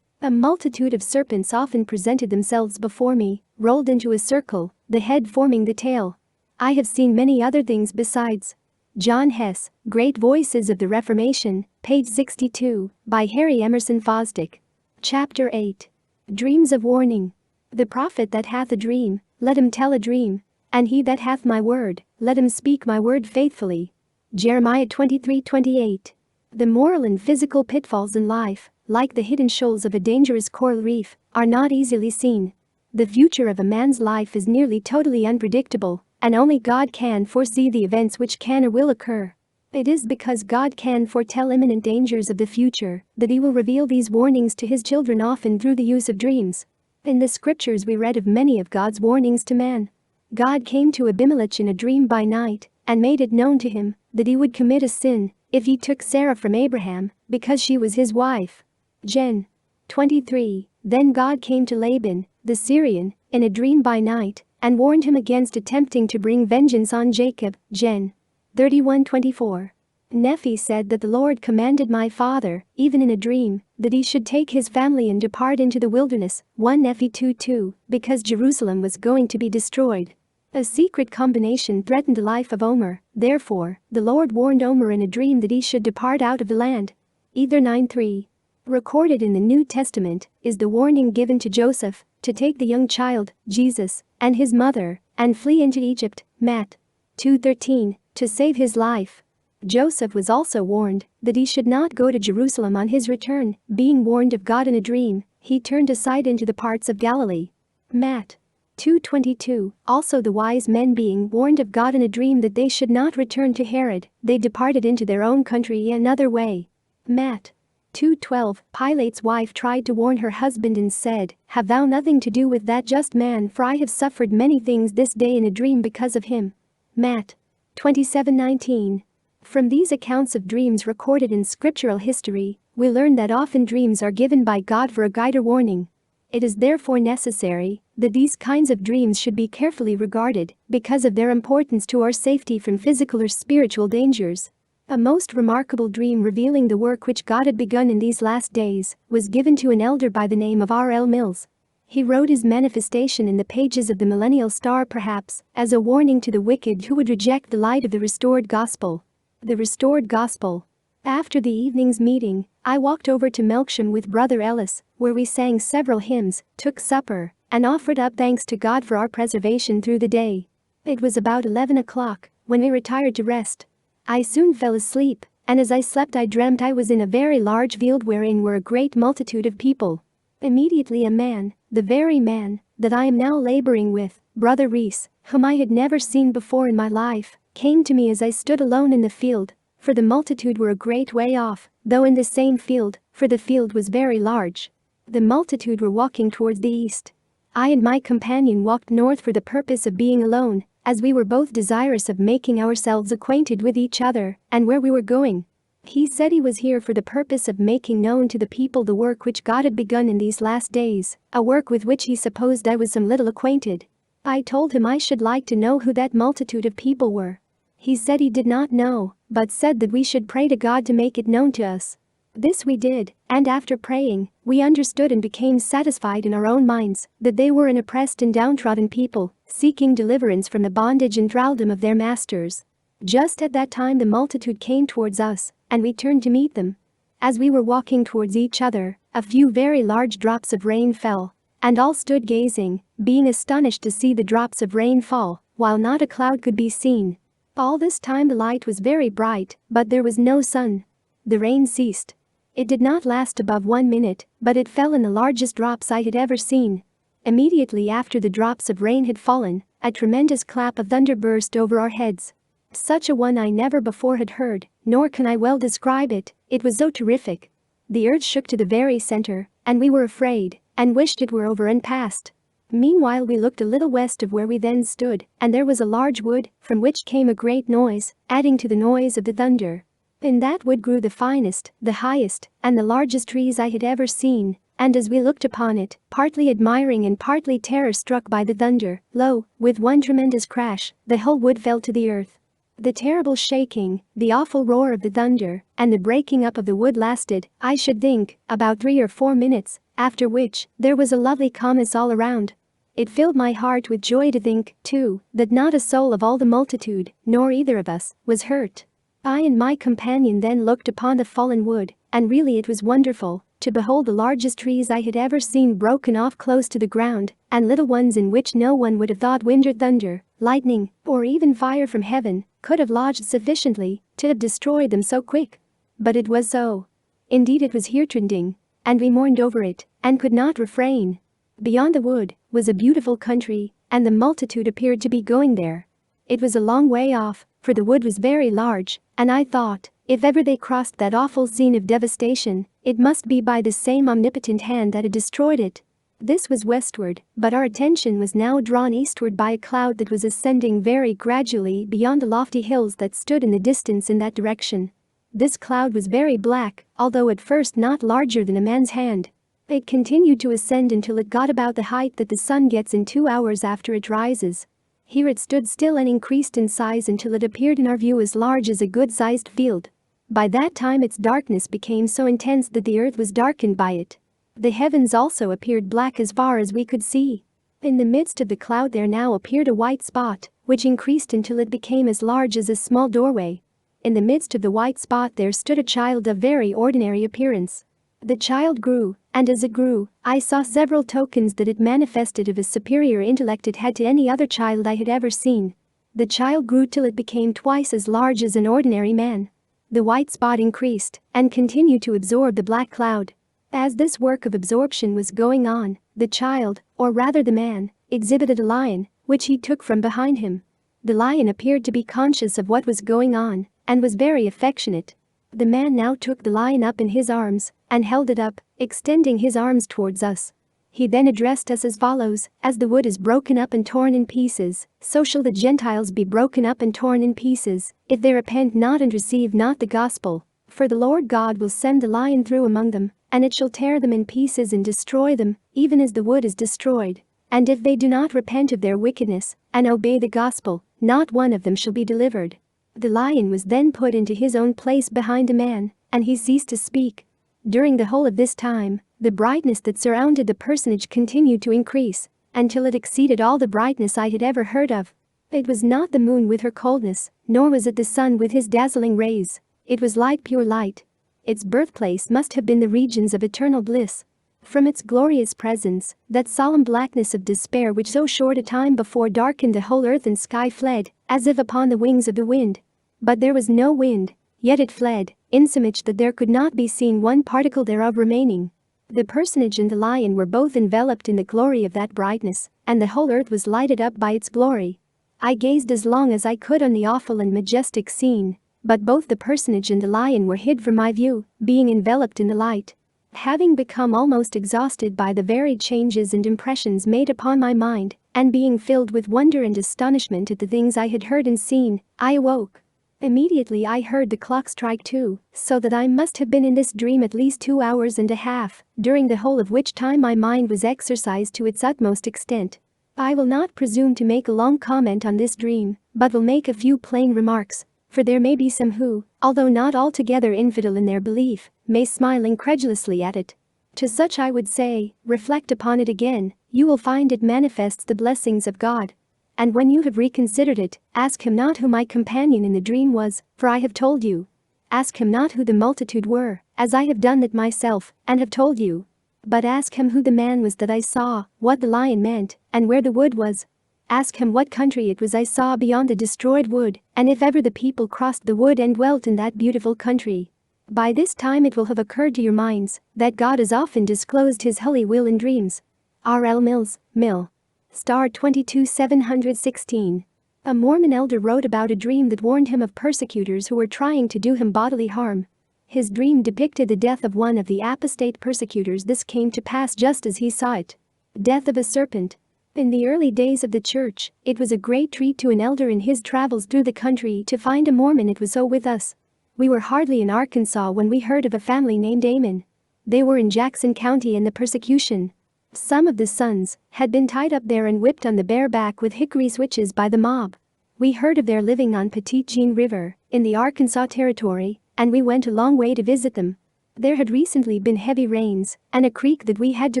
S1: A multitude of serpents often presented themselves before me, rolled into a circle, the head forming the tail. I have seen many other things besides." John Hess, Great Voices of the Reformation, page 62, by Harry Emerson Fosdick. Chapter 8. Dreams of Warning. "The prophet that hath a dream, let him tell a dream, and he that hath my word, let him speak my word faithfully." Jeremiah 23:28. The moral and physical pitfalls in life, like the hidden shoals of a dangerous coral reef, are not easily seen. The future of a man's life is nearly totally unpredictable, and only God can foresee the events which can or will occur. It is because God can foretell imminent dangers of the future that he will reveal these warnings to his children, often through the use of dreams. In the scriptures we read of many of God's warnings to man. God came to Abimelech in a dream by night and made it known to him that he would commit a sin if he took Sarah from Abraham, because she was his wife. Gen. 23. Then God came to Laban, the Syrian, in a dream by night, and warned him against attempting to bring vengeance on Jacob. Gen. 31:24. Nephi said that the Lord commanded my father, even in a dream, that he should take his family and depart into the wilderness, 1 Nephi 2:2, because Jerusalem was going to be destroyed. A secret combination threatened the life of Omer, therefore, the Lord warned Omer in a dream that he should depart out of the land. Either 9:3. Recorded in the New Testament is the warning given to Joseph to take the young child, Jesus, and his mother, and flee into Egypt, Matt. 2:13, to save his life. Joseph was also warned that he should not go to Jerusalem on his return. Being warned of God in a dream, he turned aside into the parts of Galilee. Matt. 2:22. Also the wise men being warned of God in a dream that they should not return to Herod, they departed into their own country another way. Matt. 2:12. Pilate's wife tried to warn her husband and said, "Have thou nothing to do with that just man, for I have suffered many things this day in a dream because of him." Matt. 27:19. From these accounts of dreams recorded in scriptural history, we learn that often dreams are given by God for a guide or warning. It is therefore necessary that these kinds of dreams should be carefully regarded because of their importance to our safety from physical or spiritual dangers. A most remarkable dream revealing the work which God had begun in these last days was given to an elder by the name of R.L. Mills. He wrote his manifestation in the pages of the Millennial Star, perhaps as a warning to the wicked who would reject the light of the restored gospel. The restored gospel. After the evening's meeting, I walked over to Melksham with Brother Ellis, where we sang several hymns, took supper, and offered up thanks to God for our preservation through the day. It was about 11 o'clock when we retired to rest. I soon fell asleep, and as I slept I dreamt I was in a very large field wherein were a great multitude of people. Immediately a man, the very man that I am now laboring with, Brother Rees, whom I had never seen before in my life, came to me as I stood alone in the field, for the multitude were a great way off, though in the same field, for the field was very large. The multitude were walking towards the east. I and my companion walked north for the purpose of being alone, as we were both desirous of making ourselves acquainted with each other and where we were going. He said he was here for the purpose of making known to the people the work which God had begun in these last days, a work with which he supposed I was some little acquainted. I told him I should like to know who that multitude of people were. He said he did not know, but said that we should pray to God to make it known to us. This we did, and after praying, we understood and became satisfied in our own minds that they were an oppressed and downtrodden people, seeking deliverance from the bondage and thraldom of their masters. Just at that time the multitude came towards us, and we turned to meet them. As we were walking towards each other, a few very large drops of rain fell, and all stood gazing, being astonished to see the drops of rain fall, while not a cloud could be seen. All this time the light was very bright, but there was no sun. The rain ceased. It did not last above 1 minute, but it fell in the largest drops I had ever seen. Immediately after the drops of rain had fallen, a tremendous clap of thunder burst over our heads. Such a one I never before had heard, nor can I well describe it, it was so terrific. The earth shook to the very center, and we were afraid, and wished it were over and past. Meanwhile we looked a little west of where we then stood, and there was a large wood, from which came a great noise, adding to the noise of the thunder. In that wood grew the finest, the highest, and the largest trees I had ever seen, and as we looked upon it, partly admiring and partly terror-struck by the thunder, lo, with one tremendous crash, the whole wood fell to the earth. The terrible shaking, the awful roar of the thunder, and the breaking up of the wood lasted, I should think, about 3 or 4 minutes, after which, there was a lovely calmness all around. It filled my heart with joy to think, too, that not a soul of all the multitude, nor either of us, was hurt. I and my companion then looked upon the fallen wood, and really it was wonderful to behold the largest trees I had ever seen broken off close to the ground, and little ones in which no one would have thought wind or thunder, lightning, or even fire from heaven, could have lodged sufficiently to have destroyed them so quick. But it was so. Indeed it was heartrending, and we mourned over it, and could not refrain. Beyond the wood was a beautiful country, and the multitude appeared to be going there. It was a long way off, for the wood was very large, and I thought, if ever they crossed that awful scene of devastation, it must be by the same omnipotent hand that had destroyed it. This was westward, but our attention was now drawn eastward by a cloud that was ascending very gradually beyond the lofty hills that stood in the distance in that direction. This cloud was very black, although at first not larger than a man's hand. It continued to ascend until it got about the height that the sun gets in 2 hours after it rises. Here it stood still and increased in size until it appeared in our view as large as a good-sized field. By that time its darkness became so intense that the earth was darkened by it. The heavens also appeared black as far as we could see. In the midst of the cloud there now appeared a white spot, which increased until it became as large as a small doorway. In the midst of the white spot there stood a child of very ordinary appearance. The child grew, and as it grew, I saw several tokens that it manifested of a superior intellect it had to any other child I had ever seen. The child grew till it became twice as large as an ordinary man. The white spot increased, and continued to absorb the black cloud. As this work of absorption was going on, the child, or rather the man, exhibited a lion, which he took from behind him. The lion appeared to be conscious of what was going on, and was very affectionate. The man now took the lion up in his arms, and held it up, extending his arms towards us. He then addressed us as follows: as the wood is broken up and torn in pieces, so shall the Gentiles be broken up and torn in pieces, if they repent not and receive not the gospel. For the Lord God will send the lion through among them, and it shall tear them in pieces and destroy them, even as the wood is destroyed. And if they do not repent of their wickedness, and obey the gospel, not one of them shall be delivered. The lion was then put into his own place behind the man, and he ceased to speak. During the whole of this time, the brightness that surrounded the personage continued to increase, until it exceeded all the brightness I had ever heard of. It was not the moon with her coldness, nor was it the sun with his dazzling rays. It was light, pure light. Its birthplace must have been the regions of eternal bliss. From its glorious presence, that solemn blackness of despair which so short a time before darkened the whole earth and sky fled, as if upon the wings of the wind. But there was no wind, yet it fled, insomuch that there could not be seen one particle thereof remaining. The personage and the lion were both enveloped in the glory of that brightness, and the whole earth was lighted up by its glory. I gazed as long as I could on the awful and majestic scene, but both the personage and the lion were hid from my view, being enveloped in the light. Having become almost exhausted by the varied changes and impressions made upon my mind, and being filled with wonder and astonishment at the things I had heard and seen, I awoke. Immediately I heard the clock strike 2, so that I must have been in this dream at least 2 hours and a half, during the whole of which time my mind was exercised to its utmost extent. I will not presume to make a long comment on this dream, but will make a few plain remarks, for there may be some who, although not altogether infidel in their belief, may smile incredulously at it. To such I would say, reflect upon it again, you will find it manifests the blessings of God. And when you have reconsidered it, ask him not who my companion in the dream was, for I have told you. Ask him not who the multitude were, as I have done that myself, and have told you. But ask him who the man was that I saw, what the lion meant, and where the wood was. Ask him what country it was I saw beyond the destroyed wood, and if ever the people crossed the wood and dwelt in that beautiful country. By this time it will have occurred to your minds that God has often disclosed his holy will in dreams. R. L. Mills, Mill. Star 22716. A Mormon elder wrote about a dream that warned him of persecutors who were trying to do him bodily harm. His dream depicted the death of one of the apostate persecutors. This came to pass just as he saw it. Death of a serpent. In the early days of the church, it was a great treat to an elder in his travels through the country to find a Mormon. It was so with us. We were hardly in Arkansas when we heard of a family named Amen. They were in Jackson County, and the persecution. Some of the sons had been tied up there and whipped on the bare back with hickory switches by the mob. We heard of their living on Petite Jean River, in the Arkansas Territory, and we went a long way to visit them. There had recently been heavy rains, and a creek that we had to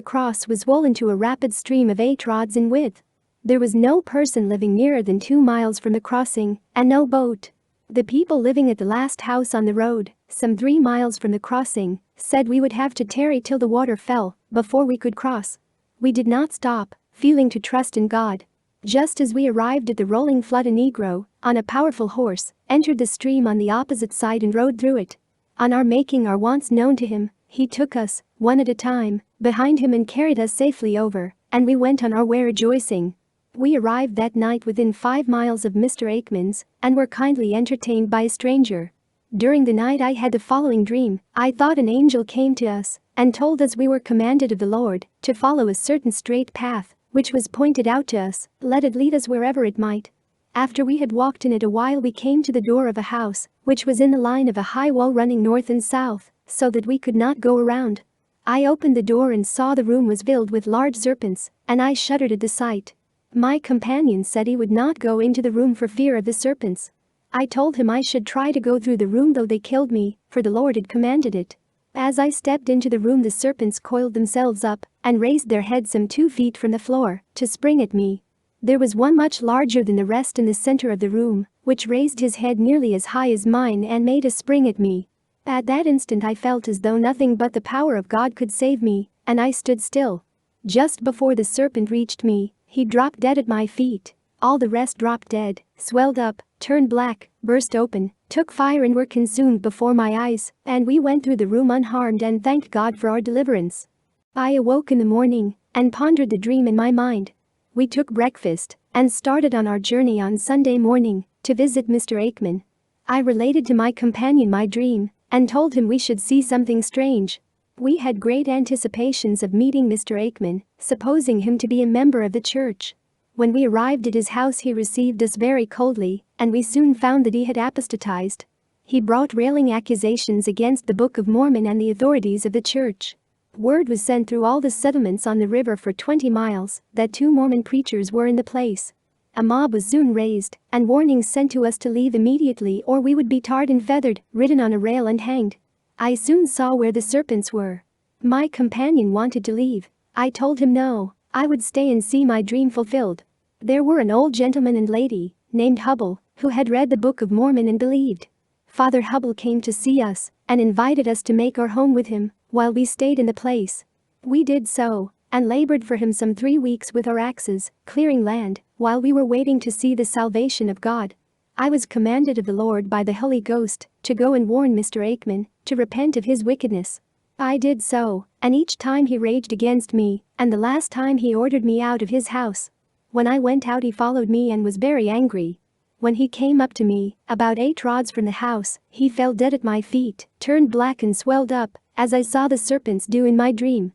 S1: cross was swollen to a rapid stream of 8 rods in width. There was no person living nearer than 2 miles from the crossing, and no boat. The people living at the last house on the road, some 3 miles from the crossing, said we would have to tarry till the water fell before we could cross. We did not stop, feeling to trust in God. Just as we arrived at the rolling flood, a Negro, on a powerful horse, entered the stream on the opposite side and rode through it. On our making our wants known to him, he took us, one at a time, behind him and carried us safely over, and we went on our way rejoicing. We arrived that night within 5 miles of Mr. Aikman's, and were kindly entertained by a stranger. During the night I had the following dream. I thought an angel came to us and told us we were commanded of the Lord to follow a certain straight path, which was pointed out to us, let it lead us wherever it might. After we had walked in it a while, we came to the door of a house, which was in the line of a high wall running north and south, so that we could not go around. I opened the door and saw the room was filled with large serpents, and I shuddered at the sight. My companion said he would not go into the room for fear of the serpents. I told him I should try to go through the room though they killed me, for the Lord had commanded it. As I stepped into the room, the serpents coiled themselves up and raised their heads some 2 feet from the floor to spring at me. There was one much larger than the rest in the center of the room, which raised his head nearly as high as mine and made a spring at me. At that instant I felt as though nothing but the power of God could save me, and I stood still. Just before the serpent reached me, he dropped dead at my feet. All the rest dropped dead, swelled up, turned black, burst open, took fire and were consumed before my eyes, and we went through the room unharmed and thanked God for our deliverance. I awoke in the morning and pondered the dream in my mind. We took breakfast and started on our journey on Sunday morning to visit Mr. Aikman. I related to my companion my dream and told him we should see something strange. We had great anticipations of meeting Mr. Aikman, supposing him to be a member of the church. When we arrived at his house he received us very coldly, and we soon found that he had apostatized. He brought railing accusations against the Book of Mormon and the authorities of the church. Word was sent through all the settlements on the river for 20 miles that 2 Mormon preachers were in the place. A mob was soon raised, and warnings sent to us to leave immediately or we would be tarred and feathered, ridden on a rail and hanged. I soon saw where the serpents were. My companion wanted to leave. I told him no, I would stay and see my dream fulfilled. There were an old gentleman and lady, named Hubble, who had read the Book of Mormon and believed. Father Hubble came to see us and invited us to make our home with him while we stayed in the place. We did so and labored for him some 3 weeks with our axes, clearing land, while we were waiting to see the salvation of God. I was commanded of the Lord by the Holy Ghost to go and warn Mr. Aikman to repent of his wickedness. I did so, and each time he raged against me, and the last time he ordered me out of his house. When I went out he followed me and was very angry. When he came up to me, about 8 rods from the house, he fell dead at my feet, turned black and swelled up, as I saw the serpents do in my dream.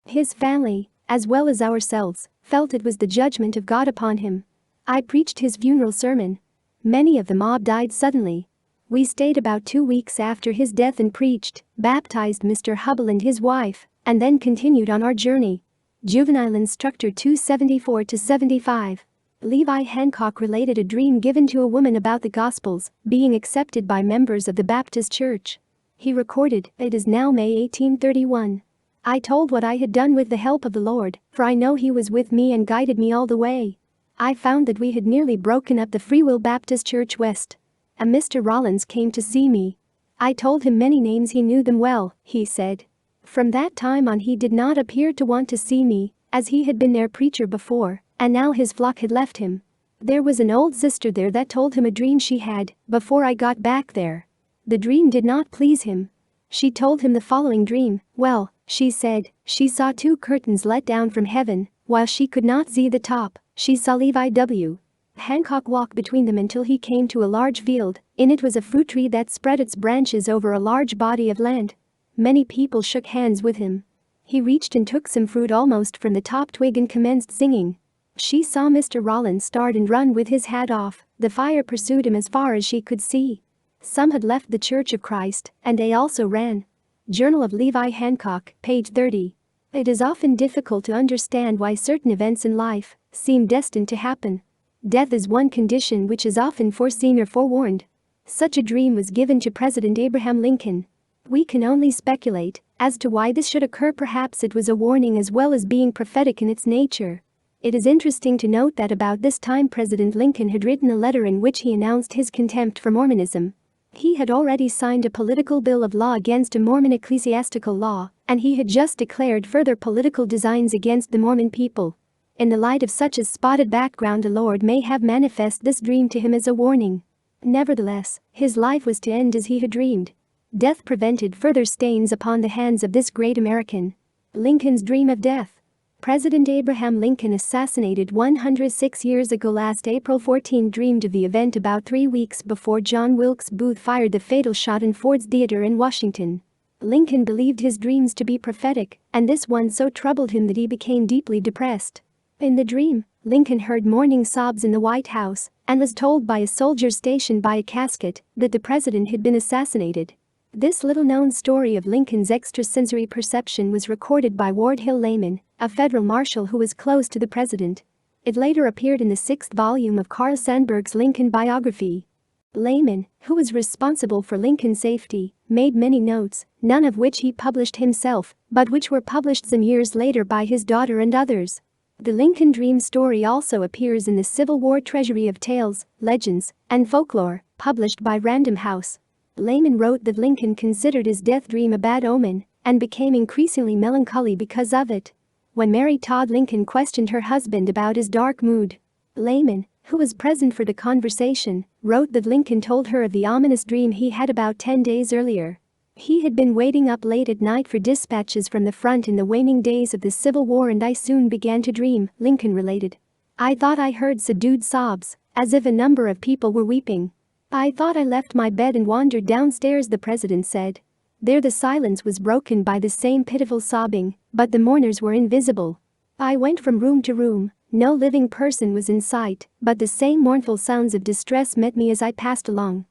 S1: His family, as well as ourselves, felt it was the judgment of God upon him. I preached his funeral sermon. Many of the mob died suddenly. We stayed about 2 weeks after his death and preached, baptized Mr. Hubble and his wife, and then continued on our journey. Juvenile Instructor 274-75. Levi Hancock related a dream given to a woman about the Gospels being accepted by members of the Baptist Church. He recorded, "It is now May 1831. I told what I had done with the help of the Lord, for I know He was with me and guided me all the way. I found that we had nearly broken up the Free Will Baptist Church West. A Mr. Rollins came to see me. I told him many names, he knew them well," he said. From that time on he did not appear to want to see me, as he had been their preacher before, and now his flock had left him. There was an old sister there that told him a dream she had before I got back there. The dream did not please him. She told him the following dream. Well, she said, she saw 2 curtains let down from heaven, while she could not see the top. She saw Levi W. Hancock walk between them until he came to a large field. In it was a fruit tree that spread its branches over a large body of land. Many people shook hands with him. He reached and took some fruit almost from the top twig and commenced singing. She saw Mr. Rollins start and run with his hat off. The fire pursued him as far as she could see. Some had left the Church of Christ, and they also ran. Journal of Levi Hancock, page 30. It is often difficult to understand why certain events in life seem destined to happen. Death is one condition which is often foreseen or forewarned. Such a dream was given to President Abraham Lincoln. We can only speculate as to why this should occur. Perhaps it was a warning as well as being prophetic in its nature. It is interesting to note that about this time President Lincoln had written a letter in which he announced his contempt for Mormonism. He had already signed a political bill of law against a Mormon ecclesiastical law, and he had just declared further political designs against the Mormon people. In the light of such a spotted background, the Lord may have manifested this dream to him as a warning. Nevertheless, his life was to end as he had dreamed. Death prevented further stains upon the hands of this great American. Lincoln's dream of death. President Abraham Lincoln, assassinated 106 years ago last April 14, dreamed of the event about 3 weeks before John Wilkes Booth fired the fatal shot in Ford's Theater in Washington. Lincoln believed his dreams to be prophetic, and this one so troubled him that he became deeply depressed. In the dream, Lincoln heard mourning sobs in the White House and was told by a soldier stationed by a casket that the president had been assassinated. This little-known story of Lincoln's extrasensory perception was recorded by Ward Hill Layman, a federal marshal who was close to the president. It later appeared in the 6th volume of Carl Sandburg's Lincoln biography. Layman, who was responsible for Lincoln's safety, made many notes, none of which he published himself, but which were published some years later by his daughter and others. The Lincoln Dream story also appears in the Civil War Treasury of Tales, Legends, and Folklore, published by Random House. Layman wrote that Lincoln considered his death dream a bad omen and became increasingly melancholy because of it. When Mary Todd Lincoln questioned her husband about his dark mood, Layman, who was present for the conversation, wrote that Lincoln told her of the ominous dream he had about 10 days earlier. He had been waiting up late at night for dispatches from the front in the waning days of the Civil War, and I soon began to dream, Lincoln related. I thought I heard subdued sobs, as if a number of people were weeping. I thought I left my bed and wandered downstairs, the president said. There the silence was broken by the same pitiful sobbing, but the mourners were invisible. I went from room to room, no living person was in sight, but the same mournful sounds of distress met me as I passed along.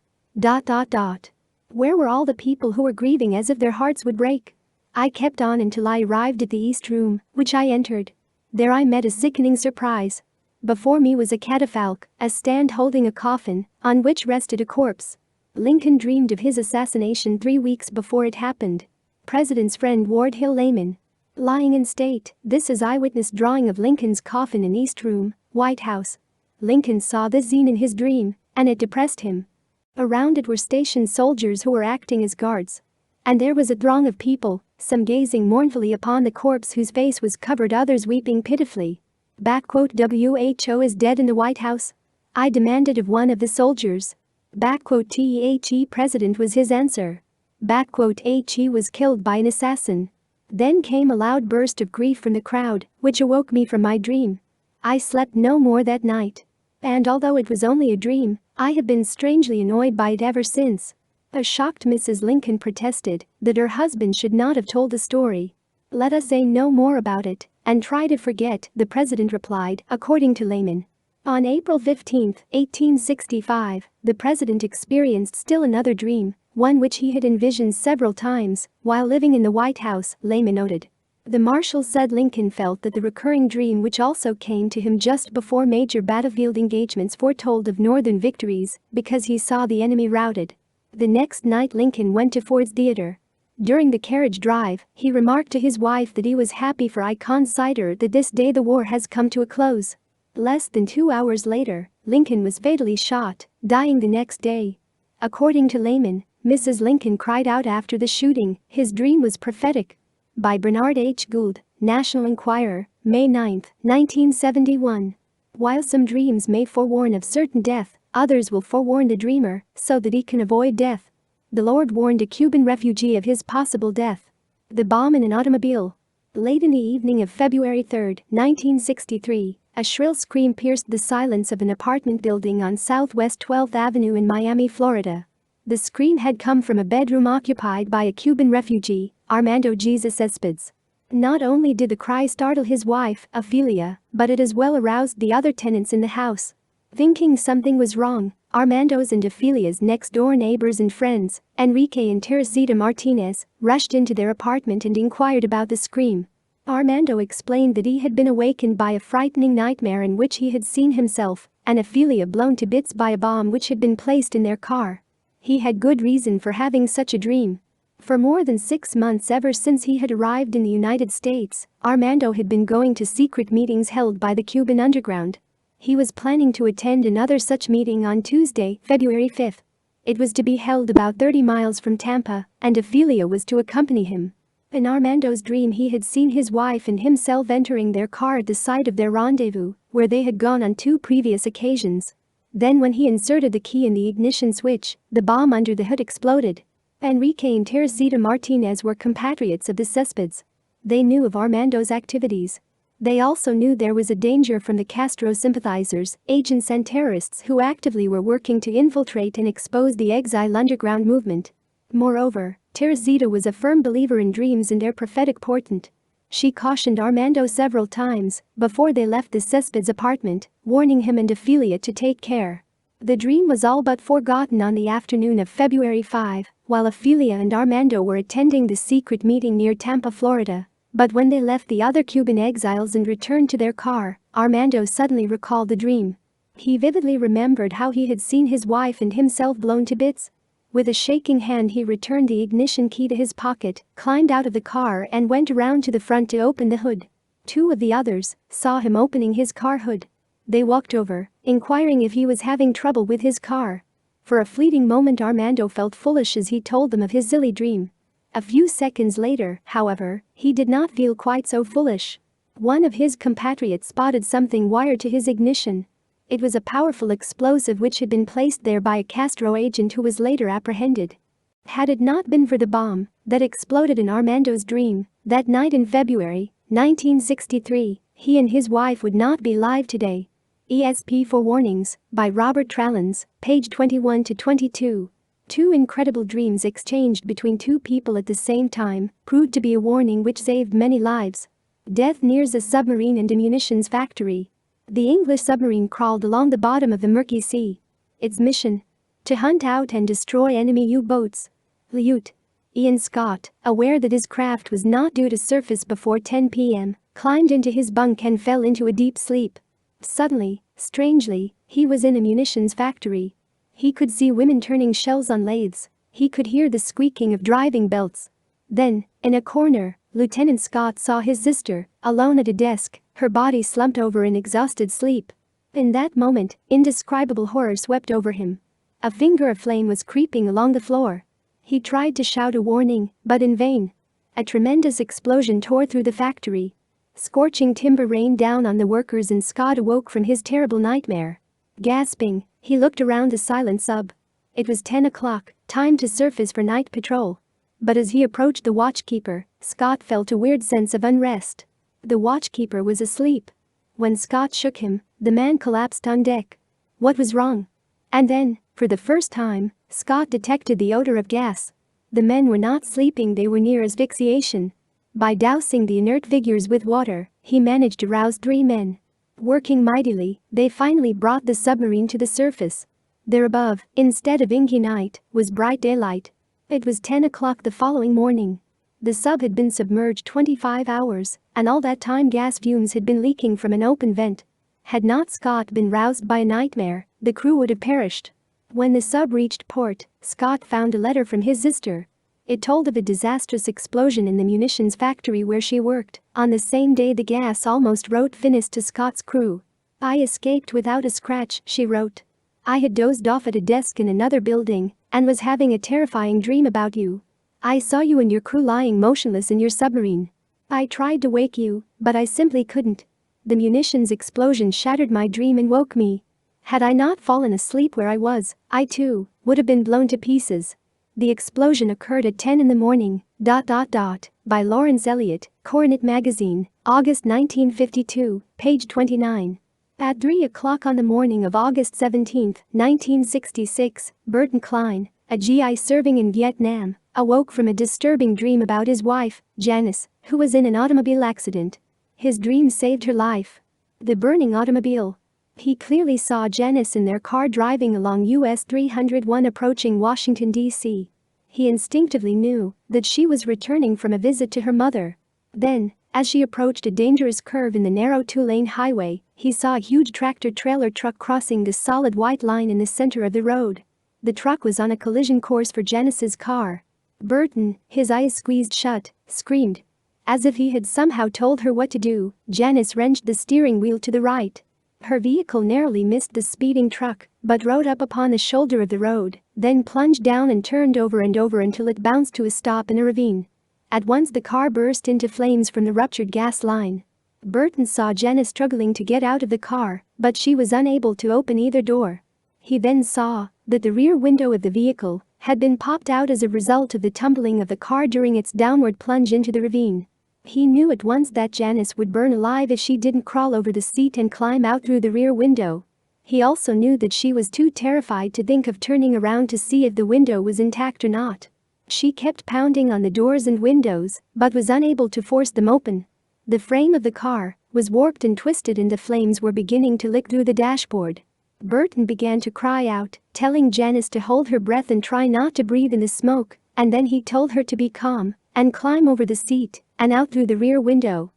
S1: Where were all the people who were grieving as if their hearts would break? I kept on until I arrived at the east room, which I entered. There I met a sickening surprise. Before me was a catafalque, a stand holding a coffin, on which rested a corpse. Lincoln dreamed of his assassination 3 weeks before it happened. President's friend Ward Hill Layman. Lying in state, this is eyewitness drawing of Lincoln's coffin in East Room, White House. Lincoln saw this scene in his dream, and it depressed him. Around it were stationed soldiers who were acting as guards. And there was a throng of people, some gazing mournfully upon the corpse whose face was covered, others weeping pitifully. "WHO is dead in the White House?" I demanded of one of the soldiers. "The president," was his answer. "He was killed by an assassin." Then came a loud burst of grief from the crowd, which awoke me from my dream. I slept no more that night. And although it was only a dream, I have been strangely annoyed by it ever since. A shocked Mrs. Lincoln protested that her husband should not have told the story. "Let us say no more about it and try to forget," the president replied, according to Layman. On April 15, 1865, the president experienced still another dream, one which he had envisioned several times while living in the White House, Layman noted. The marshal said Lincoln felt that the recurring dream, which also came to him just before major battlefield engagements, foretold of Northern victories because he saw the enemy routed. The next night Lincoln went to Ford's Theater. During the carriage drive, he remarked to his wife that he was happy for I consider that this day the war has come to a close. Less than 2 hours later, Lincoln was fatally shot, dying the next day. According to Layman, Mrs. Lincoln cried out after the shooting, "His dream was prophetic." By Bernard H. Gould, National Enquirer, May 9, 1971. While some dreams may forewarn of certain death, others will forewarn the dreamer so that he can avoid death. The Lord warned a Cuban refugee of his possible death. The bomb in an automobile. Late in the evening of February 3, 1963, a shrill scream pierced the silence of an apartment building on Southwest 12th Avenue in Miami, Florida. The scream had come from a bedroom occupied by a Cuban refugee, Armando Jesus Cespedes. Not only did the cry startle his wife, Ophelia, but it as well aroused the other tenants in the house. Thinking something was wrong, Armando's and Ophelia's next-door neighbors and friends, Enrique and Teresita Martinez, rushed into their apartment and inquired about the scream. Armando explained that he had been awakened by a frightening nightmare in which he had seen himself and Ophelia blown to bits by a bomb which had been placed in their car. He had good reason for having such a dream. For more than 6 months, ever since he had arrived in the United States, Armando had been going to secret meetings held by the Cuban underground. He was planning to attend another such meeting on Tuesday, February 5. It was to be held about 30 miles from Tampa, and Ophelia was to accompany him. In Armando's dream he had seen his wife and himself entering their car at the site of their rendezvous, where they had gone on 2 previous occasions. Then when he inserted the key in the ignition switch, the bomb under the hood exploded. Enrique and Teresita Martinez were compatriots of the Cespedes. They knew of Armando's activities. They also knew there was a danger from the Castro sympathizers, agents and terrorists who actively were working to infiltrate and expose the exile underground movement. Moreover, Teresita was a firm believer in dreams and their prophetic portent. She cautioned Armando several times before they left the Cespedes' apartment, warning him and Ophelia to take care. The dream was all but forgotten on the afternoon of February 5, while Ophelia and Armando were attending the secret meeting near Tampa, Florida. But when they left the other Cuban exiles and returned to their car, Armando suddenly recalled the dream. He vividly remembered how he had seen his wife and himself blown to bits. With a shaking hand he returned the ignition key to his pocket, climbed out of the car and went around to the front to open the hood. 2 of the others saw him opening his car hood. They walked over, inquiring if he was having trouble with his car. For a fleeting moment Armando felt foolish as he told them of his silly dream. A few seconds later, however, he did not feel quite so foolish. One of his compatriots spotted something wired to his ignition. It was a powerful explosive which had been placed there by a Castro agent who was later apprehended. Had it not been for the bomb that exploded in Armando's dream that night in February 1963, he and his wife would not be alive today. ESP Forewarnings by Robert Trallins, page 21 to 22. Two incredible dreams exchanged between two people at the same time proved to be a warning which saved many lives. Death nears a submarine and a munitions factory. The English submarine crawled along the bottom of the murky sea. Its mission? To hunt out and destroy enemy U-boats. Lieutenant Ian Scott, aware that his craft was not due to surface before 10 p.m., climbed into his bunk and fell into a deep sleep. Suddenly, strangely, he was in a munitions factory. He could see women turning shells on lathes. He could hear the squeaking of driving belts. Then, in a corner, Lieutenant Scott saw his sister, alone at a desk, her body slumped over in exhausted sleep. In that moment, indescribable horror swept over him. A finger of flame was creeping along the floor. He tried to shout a warning, but in vain. A tremendous explosion tore through the factory. Scorching timber rained down on the workers and Scott awoke from his terrible nightmare. Gasping, he looked around the silent sub. It was 10 o'clock, time to surface for night patrol. But as he approached the watchkeeper, Scott felt a weird sense of unrest. The watchkeeper was asleep. When Scott shook him, the man collapsed on deck. What was wrong? And then, for the first time, Scott detected the odor of gas. The men were not sleeping, they were near asphyxiation. By dousing the inert figures with water, he managed to rouse 3 men. Working mightily, they finally brought the submarine to the surface. There above, instead of inky night, was bright daylight. It was 10 o'clock the following morning. The sub had been submerged 25 hours, and all that time gas fumes had been leaking from an open vent. Had not Scott been roused by a nightmare, the crew would have perished. When the sub reached port, Scott found a letter from his sister. It told of a disastrous explosion in the munitions factory where she worked. On the same day the gas almost wrote finis to Scott's crew. I escaped without a scratch, she wrote. I had dozed off at a desk in another building and was having a terrifying dream about you. I saw you and your crew lying motionless in your submarine. I tried to wake you, but I simply couldn't. The munitions explosion shattered my dream and woke me. Had I not fallen asleep where I was, I too would have been blown to pieces. The explosion occurred at 10 in the morning. By Lawrence Elliott, Coronet Magazine, August 1952, page 29. At 3 o'clock on the morning of August 17, 1966, Burton Klein, a GI serving in Vietnam, awoke from a disturbing dream about his wife, Janice, who was in an automobile accident. His dream saved her life. The burning automobile. He clearly saw Janice in their car driving along US 301 approaching Washington, D.C. He instinctively knew that she was returning from a visit to her mother. Then, as she approached a dangerous curve in the narrow 2-lane highway, he saw a huge tractor-trailer truck crossing the solid white line in the center of the road. The truck was on a collision course for Janice's car. Burton, his eyes squeezed shut, screamed. As if he had somehow told her what to do, Janice wrenched the steering wheel to the right. Her vehicle narrowly missed the speeding truck, but rode up upon the shoulder of the road, then plunged down and turned over and over until it bounced to a stop in a ravine. At once the car burst into flames from the ruptured gas line. Burton saw Janice struggling to get out of the car, but she was unable to open either door. He then saw that the rear window of the vehicle had been popped out as a result of the tumbling of the car during its downward plunge into the ravine. He knew at once that Janice would burn alive if she didn't crawl over the seat and climb out through the rear window. He also knew that she was too terrified to think of turning around to see if the window was intact or not. She kept pounding on the doors and windows, but was unable to force them open. The frame of the car was warped and twisted and the flames were beginning to lick through the dashboard. Burton began to cry out, telling Janice to hold her breath and try not to breathe in the smoke, and then he told her to be calm and climb over the seat and out through the rear window.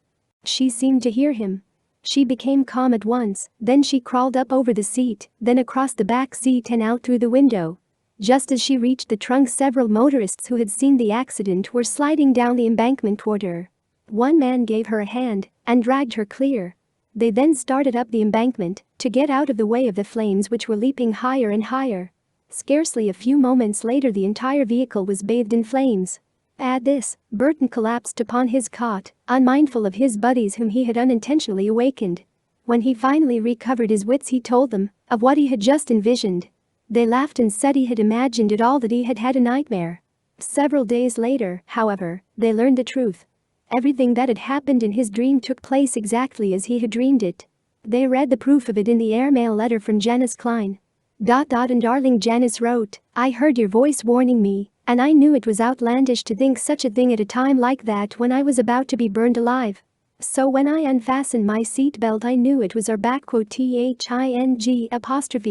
S1: She seemed to hear him. She became calm at once, then she crawled up over the seat, then across the back seat and out through the window. Just as she reached the trunk, several motorists who had seen the accident were sliding down the embankment toward her. One man gave her a hand and dragged her clear. They then started up the embankment to get out of the way of the flames which were leaping higher and higher. Scarcely a few moments later the entire vehicle was bathed in flames. At this, Burton collapsed upon his cot, unmindful of his buddies whom he had unintentionally awakened. When he finally recovered his wits he told them of what he had just envisioned. They laughed and said he had imagined it all, that he had had a nightmare. Several days later, however, they learned the truth. Everything that had happened in his dream took place exactly as he had dreamed it. They read the proof of it in the airmail letter from Janice Klein. And darling Janice wrote, I heard your voice warning me, and I knew it was outlandish to think such a thing at a time like that when I was about to be burned alive. So when I unfastened my seatbelt I knew it was our *THING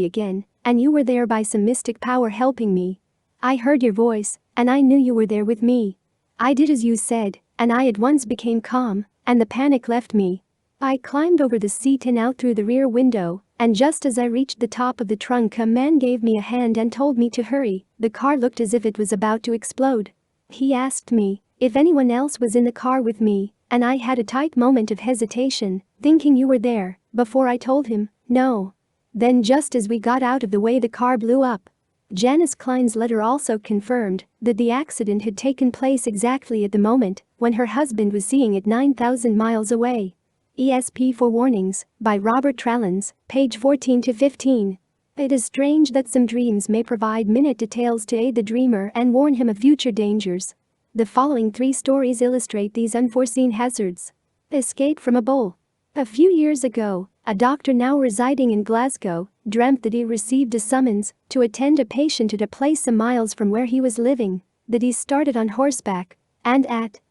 S1: again, and you were there by some mystic power helping me. I heard your voice, and I knew you were there with me. I did as you said, and I at once became calm, and the panic left me. I climbed over the seat and out through the rear window, and just as I reached the top of the trunk a man gave me a hand and told me to hurry. The car looked as if it was about to explode. He asked me if anyone else was in the car with me, and I had a tight moment of hesitation, thinking you were there, before I told him, no. Then just as we got out of the way the car blew up. Janice Klein's letter also confirmed that the accident had taken place exactly at the moment when her husband was seeing it 9,000 miles away. ESP for Warnings, by Robert Trellens, page 14-15. It is strange that some dreams may provide minute details to aid the dreamer and warn him of future dangers. The following 3 stories illustrate these unforeseen hazards. Escape from a bull. A few years ago, a doctor now residing in Glasgow dreamt that he received a summons to attend a patient at a place some miles from where he was living, that he started on horseback, and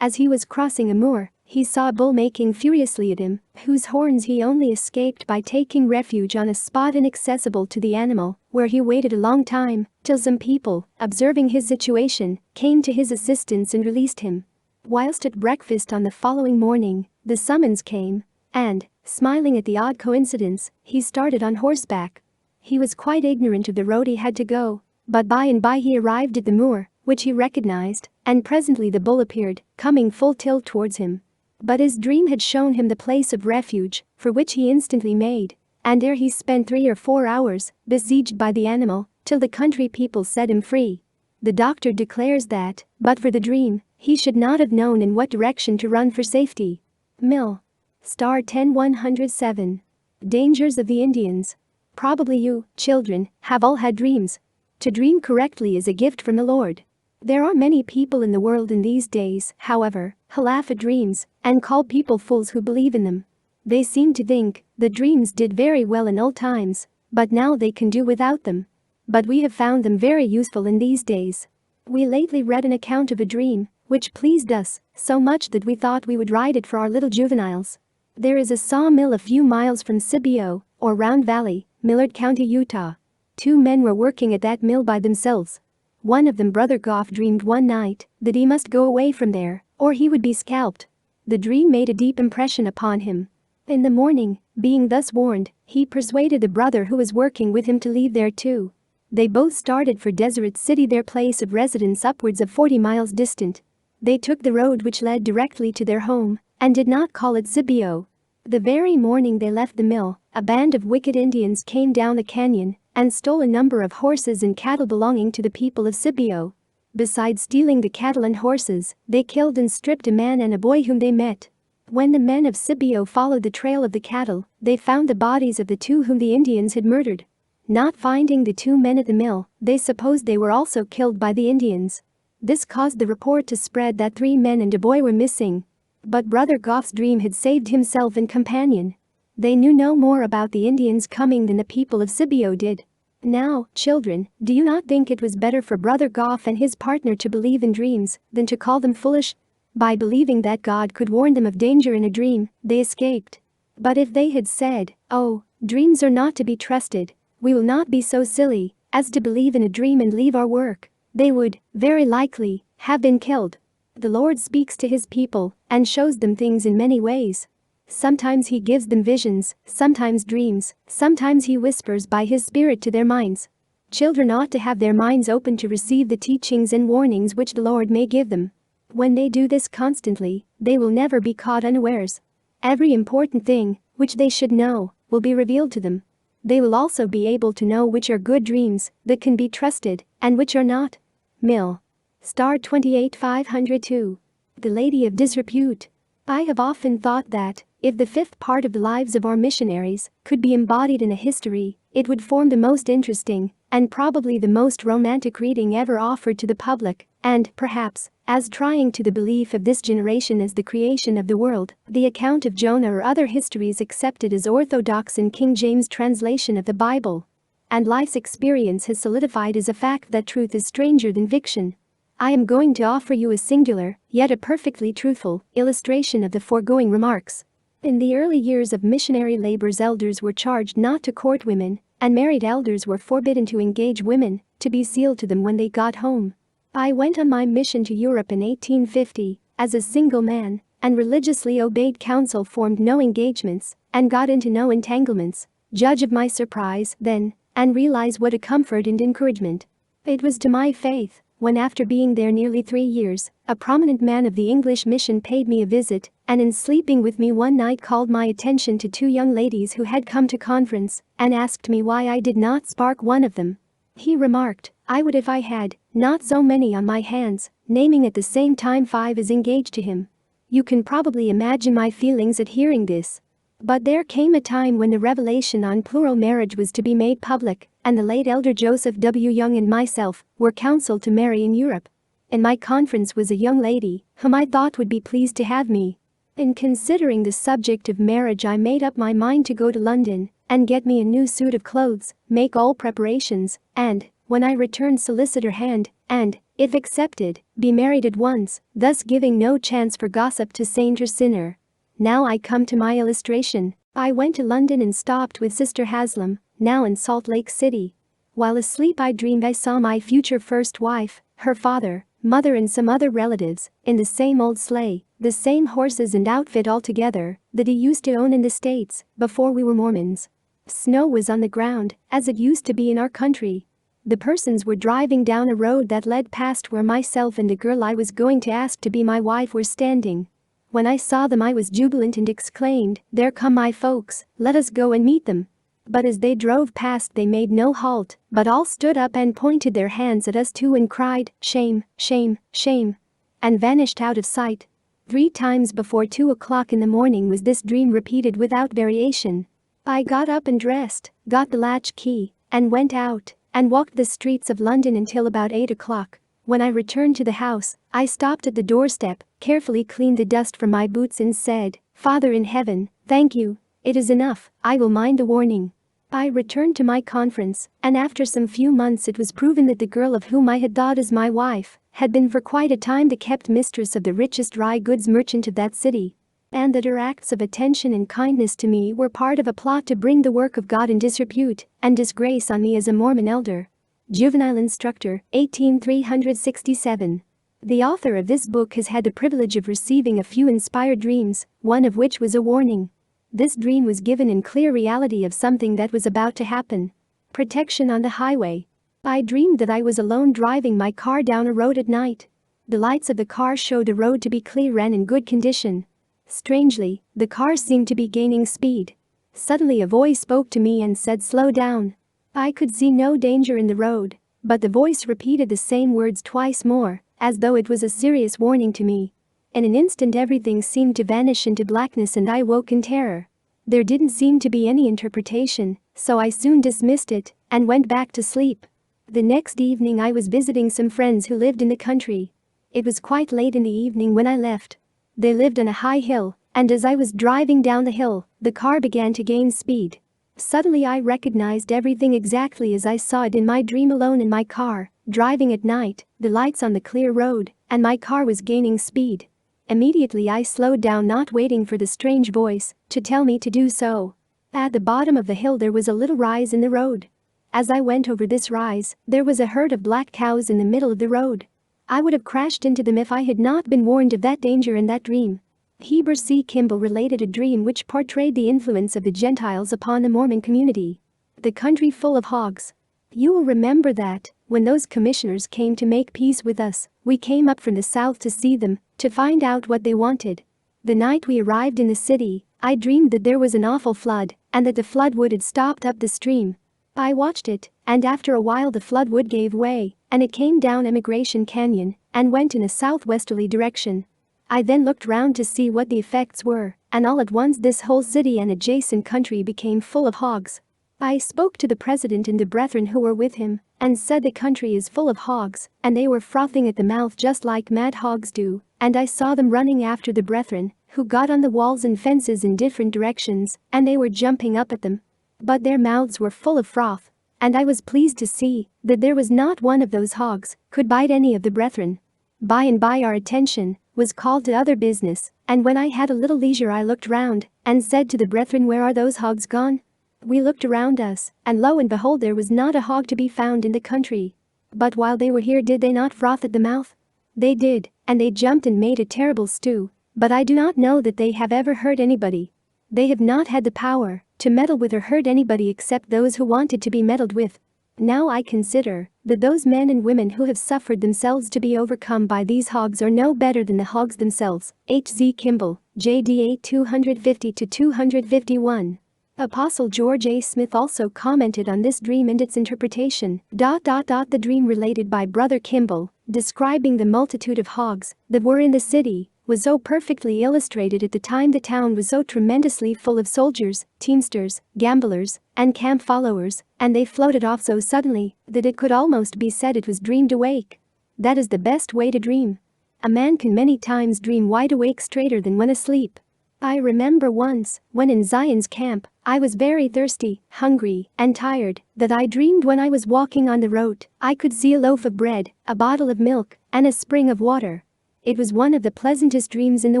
S1: as he was crossing a moor, he saw a bull making furiously at him, whose horns he only escaped by taking refuge on a spot inaccessible to the animal, where he waited a long time, till some people, observing his situation, came to his assistance and released him. Whilst at breakfast on the following morning, the summons came, and, smiling at the odd coincidence, he started on horseback. He was quite ignorant of the road he had to go, but by and by he arrived at the moor, which he recognized, and presently the bull appeared, coming full tilt towards him. But his dream had shown him the place of refuge, for which he instantly made, and there he spent 3 or 4 hours, besieged by the animal, till the country people set him free. The doctor declares that, but for the dream, he should not have known in what direction to run for safety. Mill. Star 10107. Dangers of the Indians. Probably you, children, have all had dreams. To dream correctly is a gift from the Lord. There are many people in the world in these days, however, who laugh at dreams and call people fools who believe in them. They seem to think that dreams did very well in old times, but now they can do without them. But we have found them very useful in these days. We lately read an account of a dream which pleased us so much that we thought we would write it for our little juveniles. There is a sawmill a few miles from Scipio, or Round Valley, Millard County, Utah. 2 men were working at that mill by themselves. One of them, Brother Goff, dreamed one night that he must go away from there, or he would be scalped. The dream made a deep impression upon him. In the morning, being thus warned, he persuaded the brother who was working with him to leave there too. They both started for Deseret City, their place of residence upwards of 40 miles distant. They took the road which led directly to their home, and did not call it Scipio. The very morning they left the mill, a band of wicked Indians came down the canyon and stole a number of horses and cattle belonging to the people of Scipio. Besides stealing the cattle and horses, they killed and stripped a man and a boy whom they met. When the men of Scipio followed the trail of the cattle, they found the bodies of the 2 whom the Indians had murdered. Not finding the 2 men at the mill, they supposed they were also killed by the Indians. This caused the report to spread that 3 men and a boy were missing. But Brother Goff's dream had saved himself and companion. They knew no more about the Indians coming than the people of Scipio did. Now, children, do you not think it was better for Brother Goff and his partner to believe in dreams than to call them foolish? By believing that God could warn them of danger in a dream, they escaped. But if they had said, "Oh, dreams are not to be trusted, we will not be so silly as to believe in a dream and leave our work," they would, very likely, have been killed. The Lord speaks to his people and shows them things in many ways. Sometimes he gives them visions, sometimes dreams, sometimes he whispers by his Spirit to their minds. Children ought to have their minds open to receive the teachings and warnings which the Lord may give them. When they do this constantly, they will never be caught unawares. Every important thing which they should know will be revealed to them. They will also be able to know which are good dreams that can be trusted and which are not. Mill. Star 28502. The Lady of Disrepute. I have often thought that, if the 5th part of the lives of our missionaries could be embodied in a history, it would form the most interesting, and probably the most romantic reading ever offered to the public, and, perhaps, as trying to the belief of this generation as the creation of the world, the account of Jonah or other histories accepted as orthodox in King James translation of the Bible. and life's experience has solidified as a fact that truth is stranger than fiction. I am going to offer you a singular, yet a perfectly truthful, illustration of the foregoing remarks. In the early years of missionary labors, elders were charged not to court women, and married elders were forbidden to engage women, to be sealed to them when they got home. I went on my mission to Europe in 1850, as a single man, and religiously obeyed counsel, formed no engagements, and got into no entanglements. Judge of my surprise, then, and realize what a comfort and encouragement it was to my faith, when after being there nearly 3 years, a prominent man of the English mission paid me a visit, and in sleeping with me one night called my attention to 2 young ladies who had come to conference, and asked me why I did not spark one of them. He remarked, I would if I had not so many on my hands, naming at the same time 5 as engaged to him. You can probably imagine my feelings at hearing this. But there came a time when the revelation on plural marriage was to be made public, and the late Elder Joseph W. Young and myself were counseled to marry in Europe. In my conference was a young lady whom I thought would be pleased to have me. In considering the subject of marriage, I made up my mind to go to London and get me a new suit of clothes, make all preparations, and, when I returned, solicit her hand, and, if accepted, be married at once, thus giving no chance for gossip to saint or sinner. Now I come to my illustration. I went to London and stopped with Sister Haslam, now in Salt Lake City. While asleep, I dreamed I saw my future first wife, her father, mother and some other relatives, in the same old sleigh, the same horses and outfit altogether, that he used to own in the States, before we were Mormons. Snow was on the ground, as it used to be in our country. The persons were driving down a road that led past where myself and the girl I was going to ask to be my wife were standing. When I saw them, I was jubilant and exclaimed, "There come my folks, let us go and meet them." But as they drove past, they made no halt, but all stood up and pointed their hands at us too and cried, "Shame, shame, shame," and vanished out of sight. 3 times before 2 o'clock in the morning was this dream repeated without variation. I got up and dressed, got the latch key, and went out, and walked the streets of London until about 8 o'clock. When I returned to the house, I stopped at the doorstep, carefully cleaned the dust from my boots and said, "Father in heaven, thank you, it is enough, I will mind the warning." I returned to my conference, and after some few months it was proven that the girl of whom I had thought as my wife had been for quite a time the kept mistress of the richest dry goods merchant of that city, and that her acts of attention and kindness to me were part of a plot to bring the work of God in disrepute and disgrace on me as a Mormon elder. Juvenile Instructor, 18367. The author of this book has had the privilege of receiving a few inspired dreams, one of which was a warning. This dream was given in clear reality of something that was about to happen. Protection on the highway. I dreamed that I was alone driving my car down a road at night. The lights of the car showed the road to be clear and in good condition. Strangely, the car seemed to be gaining speed. Suddenly a voice spoke to me and said, "Slow down." I could see no danger in the road, but the voice repeated the same words twice more, as though it was a serious warning to me. In an instant everything seemed to vanish into blackness and I woke in terror. There didn't seem to be any interpretation, so I soon dismissed it and went back to sleep. The next evening I was visiting some friends who lived in the country. It was quite late in the evening when I left. They lived on a high hill, and as I was driving down the hill, the car began to gain speed. Suddenly I recognized everything exactly as I saw it in my dream, alone in my car, driving at night, the lights on the clear road, and my car was gaining speed. Immediately I slowed down, not waiting for the strange voice to tell me to do so. At the bottom of the hill there was a little rise in the road. As I went over this rise, there was a herd of black cows in the middle of the road. I would have crashed into them if I had not been warned of that danger in that dream. Heber C. Kimball related a dream which portrayed the influence of the Gentiles upon the Mormon community. The country full of hogs. You will remember that, when those commissioners came to make peace with us, we came up from the south to see them, to find out what they wanted. The night we arrived in the city, I dreamed that there was an awful flood, and that the floodwood had stopped up the stream. I watched it, and after a while the floodwood gave way, and it came down Emigration Canyon, and went in a southwesterly direction. I then looked round to see what the effects were, and all at once this whole city and adjacent country became full of hogs. I spoke to the president and the brethren who were with him, and said the country is full of hogs, and they were frothing at the mouth just like mad hogs do, and I saw them running after the brethren, who got on the walls and fences in different directions, and they were jumping up at them. But their mouths were full of froth, and I was pleased to see that there was not one of those hogs could bite any of the brethren. By and by our attention was called to other business, and when I had a little leisure I looked round and said to the brethren, "Where are those hogs gone?" We looked around us, and lo and behold, there was not a hog to be found in the country. But while they were here, did they not froth at the mouth? They did, and they jumped and made a terrible stew, but I do not know that they have ever hurt anybody. They have not had the power to meddle with or hurt anybody except those who wanted to be meddled with. Now I consider that those men and women who have suffered themselves to be overcome by these hogs are no better than the hogs themselves. H.Z. Kimball, JDA 250-251. Apostle George A. Smith also commented on this dream and its interpretation. The dream related by Brother Kimball, describing the multitude of hogs that were in the city, was so perfectly illustrated at the time the town was so tremendously full of soldiers, teamsters, gamblers, and camp followers, and they floated off so suddenly that it could almost be said it was dreamed awake. That is the best way to dream. A man can many times dream wide awake straighter than when asleep. I remember once, when in Zion's camp, I was very thirsty, hungry, and tired, that I dreamed when I was walking on the road, I could see a loaf of bread, a bottle of milk, and a spring of water. It was one of the pleasantest dreams in the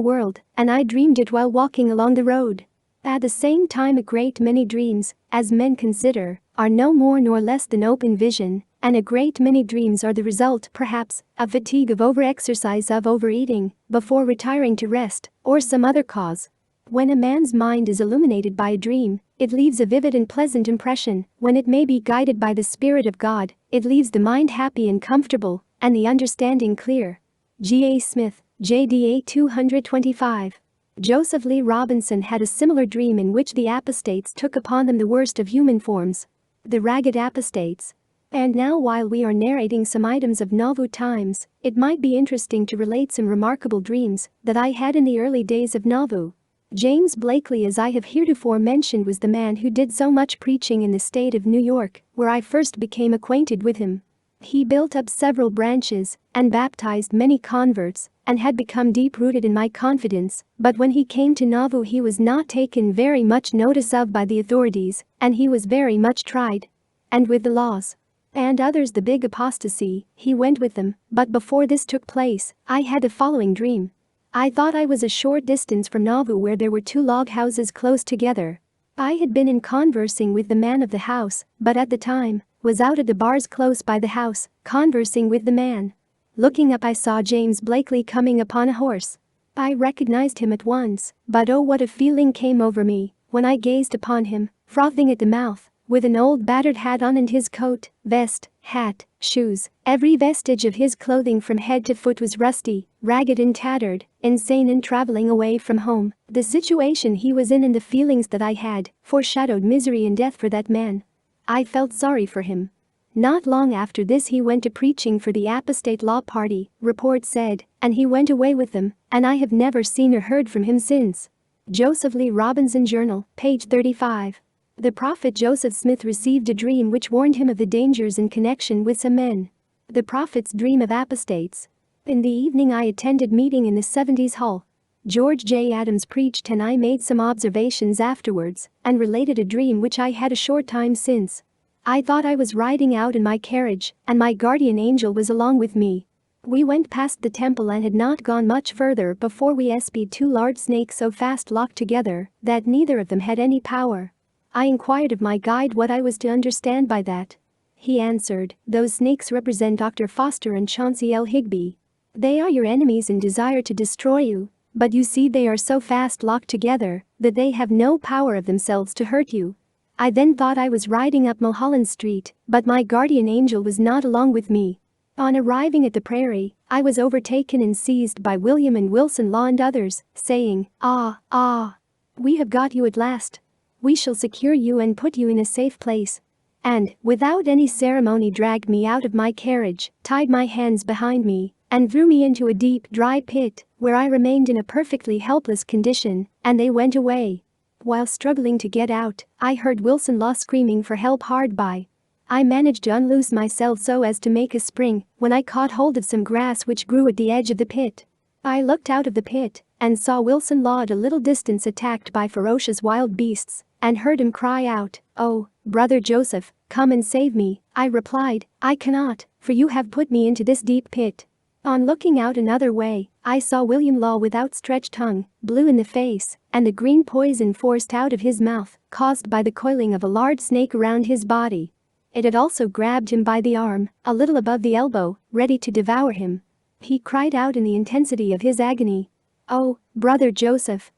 S1: world, and I dreamed it while walking along the road. At the same time, a great many dreams, as men consider, are no more nor less than open vision, and a great many dreams are the result, perhaps, of fatigue, of overexercise, of overeating, before retiring to rest, or some other cause. When a man's mind is illuminated by a dream, it leaves a vivid and pleasant impression. When it may be guided by the Spirit of God, it leaves the mind happy and comfortable, and the understanding clear. G. A. Smith, JDA 225. Joseph Lee Robinson had a similar dream in which the apostates took upon them the worst of human forms. The ragged apostates. And now, while we are narrating some items of Nauvoo times, it might be interesting to relate some remarkable dreams that I had in the early days of Nauvoo. James Blakely, as I have heretofore mentioned, was the man who did so much preaching in the state of New York, where I first became acquainted with him. He built up several branches and baptized many converts and had become deep-rooted in my confidence, but when he came to Nauvoo he was not taken very much notice of by the authorities, and he was very much tried. And with the laws and others, the big apostasy, he went with them. But before this took place, I had the following dream. I thought I was a short distance from Nauvoo, where there were two log houses close together. I had been in conversing with the man of the house, but at the time was out at the bars close by the house, conversing with the man. Looking up, I saw James Blakely coming upon a horse. I recognized him at once, but oh, what a feeling came over me when I gazed upon him, frothing at the mouth, with an old battered hat on, and his coat, vest, hat, shoes, every vestige of his clothing from head to foot was rusty, ragged and tattered, insane and traveling away from home. The situation he was in and the feelings that I had foreshadowed misery and death for that man. I felt sorry for him. Not long after this he went to preaching for the apostate law party, report said, and he went away with them, and I have never seen or heard from him since. Joseph Lee Robinson Journal, page 35. The prophet Joseph Smith received a dream which warned him of the dangers in connection with some men. The prophet's dream of apostates. In the evening I attended meeting in the 70s hall. George J. Adams preached, and I made some observations afterwards and related a dream which I had a short time since. I thought I was riding out in my carriage, and my guardian angel was along with me. We went past the temple and had not gone much further before we espied two large snakes so fast locked together that neither of them had any power. I inquired of my guide what I was to understand by that. He answered, "Those snakes represent Dr. Foster and Chauncey L. Higby. They are your enemies and desire to destroy you. But you see, they are so fast locked together that they have no power of themselves to hurt you." I then thought I was riding up Mulholland Street, but my guardian angel was not along with me. On arriving at the prairie, I was overtaken and seized by William and Wilson Law and others, saying, "Ah, we have got you at last. We shall secure you and put you in a safe place." And, without any ceremony, dragged me out of my carriage, tied my hands behind me, and threw me into a deep, dry pit, where I remained in a perfectly helpless condition, and they went away. While struggling to get out, I heard Wilson Law screaming for help hard by. I managed to unloose myself so as to make a spring, when I caught hold of some grass which grew at the edge of the pit. I looked out of the pit, and saw Wilson Law at a little distance attacked by ferocious wild beasts, and heard him cry out, "Oh, "Brother Joseph, come and save me," I replied. "I cannot, for you have put me into this deep pit." On looking out another way, I saw William Law with outstretched tongue, blue in the face, and the green poison forced out of his mouth, caused by the coiling of a large snake around his body. It had also grabbed him by the arm, a little above the elbow, ready to devour him. He cried out in the intensity of his agony, "Oh, Brother Joseph,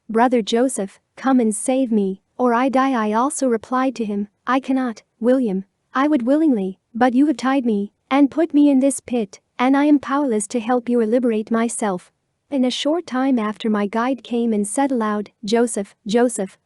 S1: come and save me, or I die." I also replied to him, "I cannot, William. I would willingly, but you have tied me and put me in this pit, and I am powerless to help you or liberate myself." In a short time after, my guide came and said aloud, "Joseph,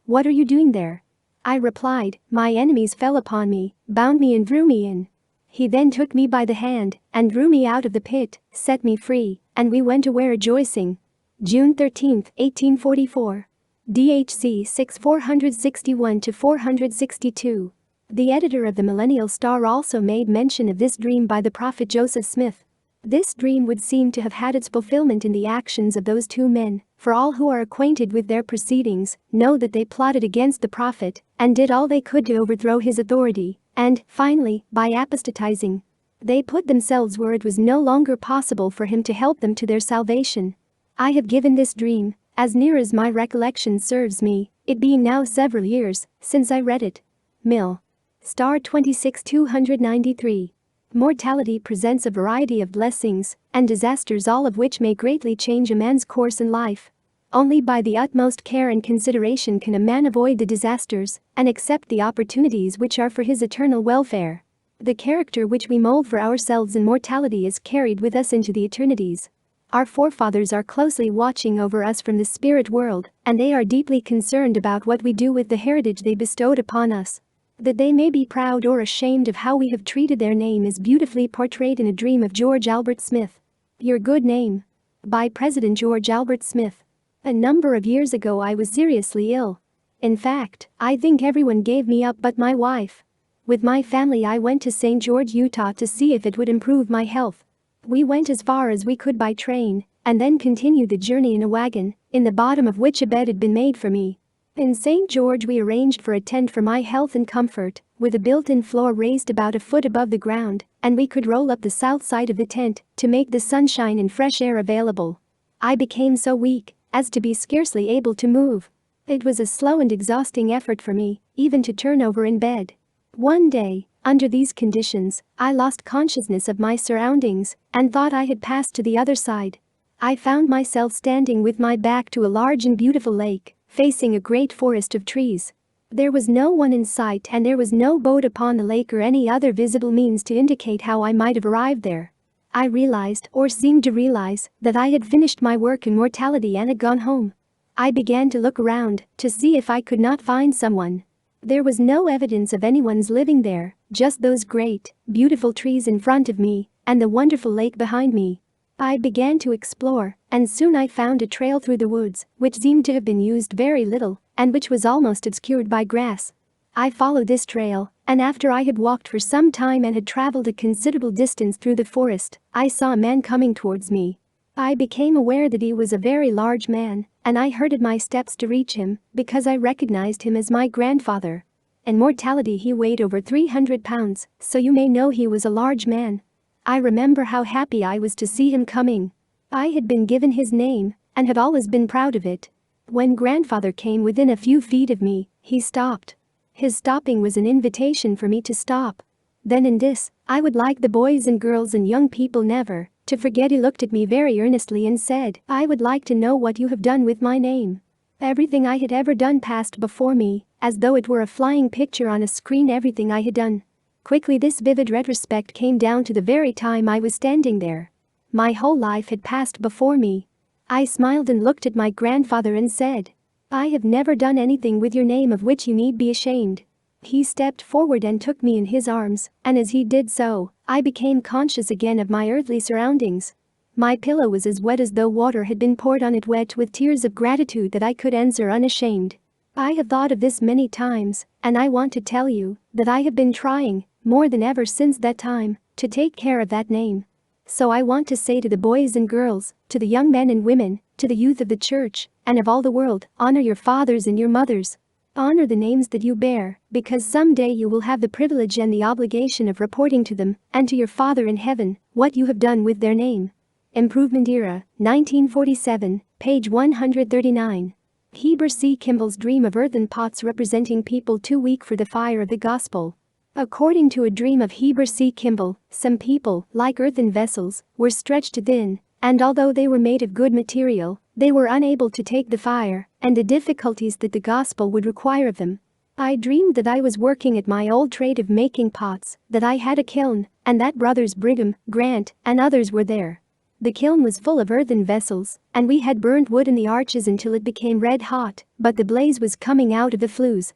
S1: what are you doing there?" I replied, "My enemies fell upon me, bound me and drew me in." He then took me by the hand and drew me out of the pit, set me free, and we went away rejoicing. June 13, 1844. DHC 6461-462. The editor of the Millennial Star also made mention of this dream by the prophet Joseph Smith. This dream would seem to have had its fulfillment in the actions of those two men, for all who are acquainted with their proceedings know that they plotted against the prophet and did all they could to overthrow his authority, and, finally, by apostatizing, they put themselves where it was no longer possible for him to help them to their salvation. I have given this dream, as near as my recollection serves me, it being now several years since I read it. Mill. Star 26293. Mortality presents a variety of blessings and disasters, all of which may greatly change a man's course in life. Only by the utmost care and consideration can a man avoid the disasters and accept the opportunities which are for his eternal welfare. The character which we mold for ourselves in mortality is carried with us into the eternities. Our forefathers are closely watching over us from the spirit world, and they are deeply concerned about what we do with the heritage they bestowed upon us. That they may be proud or ashamed of how we have treated their name is beautifully portrayed in a dream of George Albert Smith. Your Good Name. By President George Albert Smith. A number of years ago I was seriously ill. In fact, I think everyone gave me up but my wife. With my family I went to St. George, Utah to see if it would improve my health. We went as far as we could by train, and then continued the journey in a wagon, in the bottom of which a bed had been made for me. In St. George we arranged for a tent for my health and comfort, with a built-in floor raised about a foot above the ground, and we could roll up the south side of the tent to make the sunshine and fresh air available. I became so weak as to be scarcely able to move. It was a slow and exhausting effort for me, even to turn over in bed. One day, under these conditions, I lost consciousness of my surroundings and thought I had passed to the other side. I found myself standing with my back to a large and beautiful lake, facing a great forest of trees. There was no one in sight and there was no boat upon the lake or any other visible means to indicate how I might have arrived there. I realized, or seemed to realize, that I had finished my work in mortality and had gone home. I began to look around to see if I could not find someone. There was no evidence of anyone's living there, just those great, beautiful trees in front of me and the wonderful lake behind me. I began to explore, and soon I found a trail through the woods, which seemed to have been used very little, and which was almost obscured by grass. I followed this trail, and after I had walked for some time and had traveled a considerable distance through the forest, I saw a man coming towards me. I became aware that he was a very large man, and I hurried my steps to reach him, because I recognized him as my grandfather. In mortality he weighed over 300 pounds, so you may know he was a large man. I remember how happy I was to see him coming. I had been given his name, and had always been proud of it. When grandfather came within a few feet of me, he stopped. His stopping was an invitation for me to stop. Then in this, I would like the boys and girls and young people never to forget. He looked at me very earnestly and said, "I would like to know what you have done with my name." Everything I had ever done passed before me, as though it were a flying picture on a screen. Everything I had done. Quickly this vivid retrospect came down to the very time I was standing there. My whole life had passed before me. I smiled and looked at my grandfather and said, "I have never done anything with your name of which you need be ashamed." He stepped forward and took me in his arms, and as he did so, I became conscious again of my earthly surroundings. My pillow was as wet as though water had been poured on it, wet with tears of gratitude that I could answer unashamed. I have thought of this many times, and I want to tell you that I have been trying, more than ever since that time, to take care of that name. So I want to say to the boys and girls, to the young men and women, to the youth of the church, and of all the world, honor your fathers and your mothers. Honor the names that you bear, because someday you will have the privilege and the obligation of reporting to them and to your Father in heaven what you have done with their name. Improvement Era, 1947, page 139. Heber C. Kimball's dream of earthen pots representing people too weak for the fire of the gospel. According to a dream of Heber C. Kimball, some people, like earthen vessels, were stretched thin, and although they were made of good material, they were unable to take the fire and the difficulties that the gospel would require of them. I dreamed that I was working at my old trade of making pots, that I had a kiln, and that brothers Brigham, Grant, and others were there. The kiln was full of earthen vessels, and we had burned wood in the arches until it became red hot, but the blaze was coming out of the flues.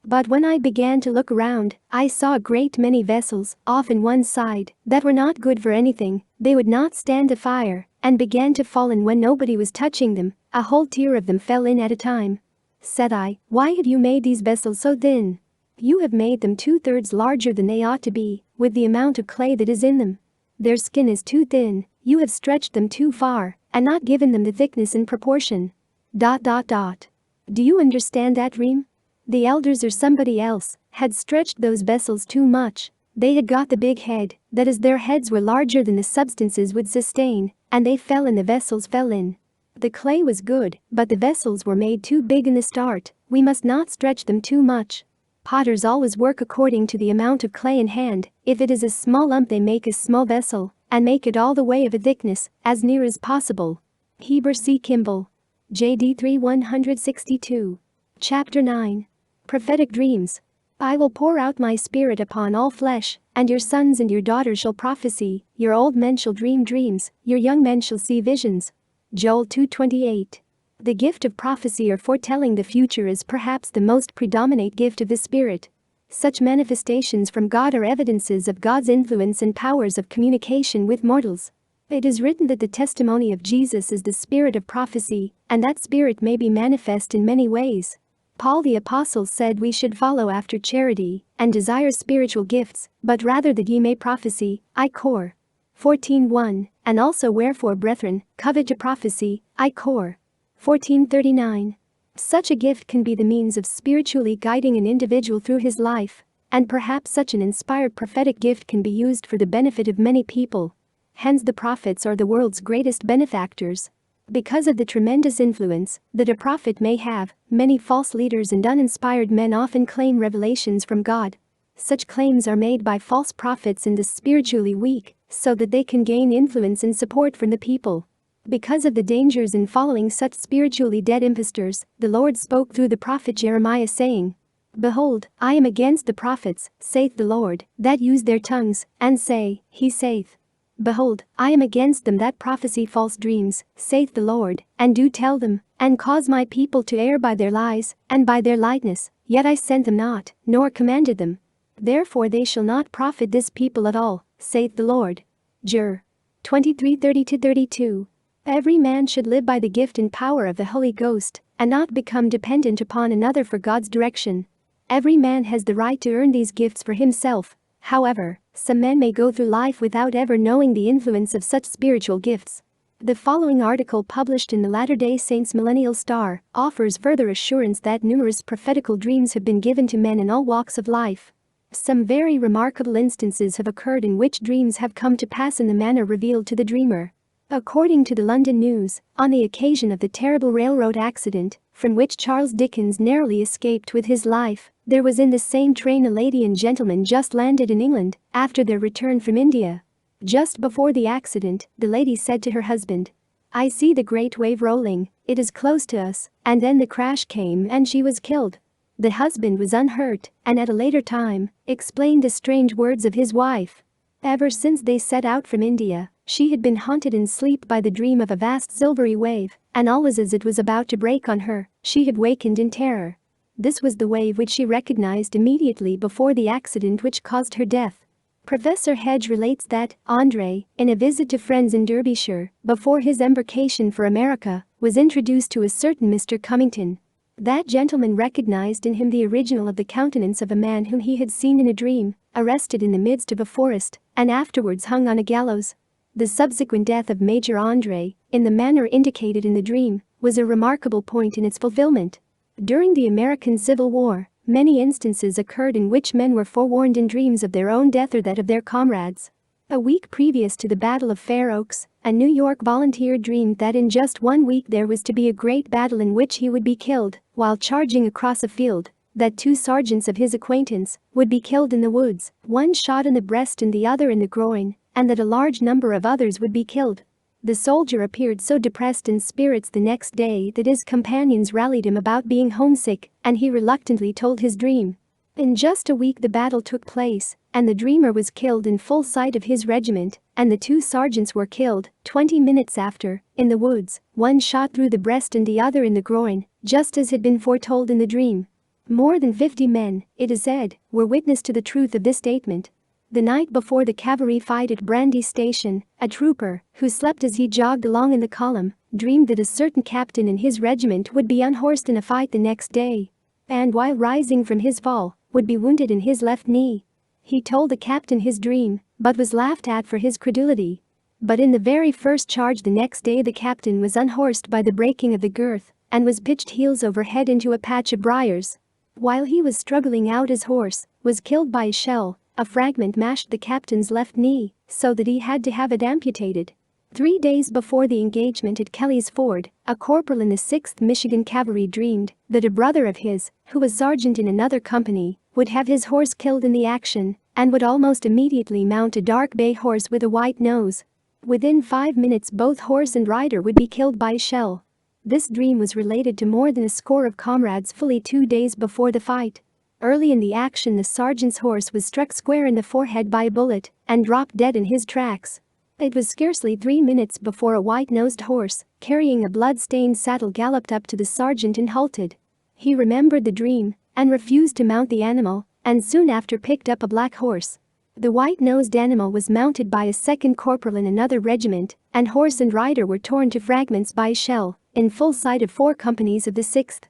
S1: But when I began to look around, I saw a great many vessels, off in one side, that were not good for anything. They would not stand the fire, and began to fall, and when nobody was touching them, a whole tier of them fell in at a time. Said I, why have you made these vessels so thin? You have made them 2/3 larger than they ought to be, with the amount of clay that is in them. Their skin is too thin, you have stretched them too far, and not given them the thickness in proportion. Do you understand that dream? The elders or somebody else had stretched those vessels too much. They had got the big head, that is, their heads were larger than the substances would sustain, and they fell and the vessels fell in. The clay was good, but the vessels were made too big in the start. We must not stretch them too much. Potters always work according to the amount of clay in hand. If it is a small lump, they make a small vessel and make it all the way of a thickness, as near as possible. Heber C. Kimball. JD 3-162. Chapter 9. Prophetic Dreams. I will pour out my spirit upon all flesh, and your sons and your daughters shall prophesy, your old men shall dream dreams, your young men shall see visions. Joel 2:28. The gift of prophecy or foretelling the future is perhaps the most predominant gift of the Spirit. Such manifestations from God are evidences of God's influence and powers of communication with mortals. It is written that the testimony of Jesus is the spirit of prophecy, and that spirit may be manifest in many ways. Paul the Apostle said we should follow after charity and desire spiritual gifts, but rather that ye may prophesy. I Cor. 14:1, and also wherefore brethren, covet to prophecy. I Cor. 14:39. Such a gift can be the means of spiritually guiding an individual through his life, and perhaps such an inspired prophetic gift can be used for the benefit of many people. Hence the prophets are the world's greatest benefactors. Because of the tremendous influence that a prophet may have, many false leaders and uninspired men often claim revelations from God. Such claims are made by false prophets and the spiritually weak, so that they can gain influence and support from the people. Because of the dangers in following such spiritually dead impostors, the Lord spoke through the prophet Jeremiah saying, Behold, I am against the prophets, saith the Lord, that use their tongues, and say, He saith. Behold, I am against them that prophesy false dreams, saith the Lord, and do tell them, and cause my people to err by their lies, and by their lightness, yet I sent them not, nor commanded them. Therefore they shall not profit this people at all, saith the Lord. Jer. 23:30-32. Every man should live by the gift and power of the Holy Ghost, and not become dependent upon another for God's direction. Every man has the right to earn these gifts for himself. However, some men may go through life without ever knowing the influence of such spiritual gifts. The following article, published in the Latter-day Saints Millennial Star, offers further assurance that numerous prophetical dreams have been given to men in all walks of life. Some very remarkable instances have occurred in which dreams have come to pass in the manner revealed to the dreamer. According to the London News, on the occasion of the terrible railroad accident, from which Charles Dickens narrowly escaped with his life, there was in the same train a lady and gentleman just landed in England after their return from India. Just before the accident, the lady said to her husband, I see the great wave rolling, it is close to us, and then the crash came and she was killed. The husband was unhurt, and at a later time, explained the strange words of his wife. Ever since they set out from India, she had been haunted in sleep by the dream of a vast silvery wave, and always as it was about to break on her, she had wakened in terror. This was the wave which she recognized immediately before the accident which caused her death. Professor Hedge relates that Andre, in a visit to friends in Derbyshire, before his embarkation for America, was introduced to a certain Mr. Cummington. That gentleman recognized in him the original of the countenance of a man whom he had seen in a dream, arrested in the midst of a forest, and afterwards hung on a gallows. The subsequent death of Major Andre, in the manner indicated in the dream, was a remarkable point in its fulfillment. During the American Civil War, many instances occurred in which men were forewarned in dreams of their own death or that of their comrades. A week previous to the Battle of Fair Oaks, a New York volunteer dreamed that in just 1 week there was to be a great battle in which he would be killed while charging across a field, that 2 sergeants of his acquaintance would be killed in the woods, one shot in the breast and the other in the groin, and that a large number of others would be killed. The soldier appeared so depressed in spirits the next day that his companions rallied him about being homesick, and he reluctantly told his dream. In just a week the battle took place, and the dreamer was killed in full sight of his regiment, and the 2 sergeants were killed 20 minutes after, in the woods, one shot through the breast and the other in the groin, just as had been foretold in the dream. More than 50 men, it is said, were witness to the truth of this statement. The night before the cavalry fight at Brandy Station, a trooper, who slept as he jogged along in the column, dreamed that a certain captain in his regiment would be unhorsed in a fight the next day, and while rising from his fall, would be wounded in his left knee. He told the captain his dream, but was laughed at for his credulity. But in the very first charge the next day the captain was unhorsed by the breaking of the girth, and was pitched heels over head into a patch of briars. While he was struggling out his horse, was killed by a shell. A fragment mashed the captain's left knee, so that he had to have it amputated. 3 days before the engagement at Kelly's Ford, a corporal in the 6th Michigan Cavalry dreamed that a brother of his, who was sergeant in another company, would have his horse killed in the action, and would almost immediately mount a dark bay horse with a white nose. Within 5 minutes both horse and rider would be killed by a shell. This dream was related to more than a score of comrades fully 2 days before the fight. Early in the action the sergeant's horse was struck square in the forehead by a bullet and dropped dead in his tracks. It was scarcely 3 minutes before a white-nosed horse, carrying a blood-stained saddle, galloped up to the sergeant and halted. He remembered the dream and refused to mount the animal, and soon after picked up a black horse. The white-nosed animal was mounted by a second corporal in another regiment, and horse and rider were torn to fragments by a shell, in full sight of 4 companies of the 6th.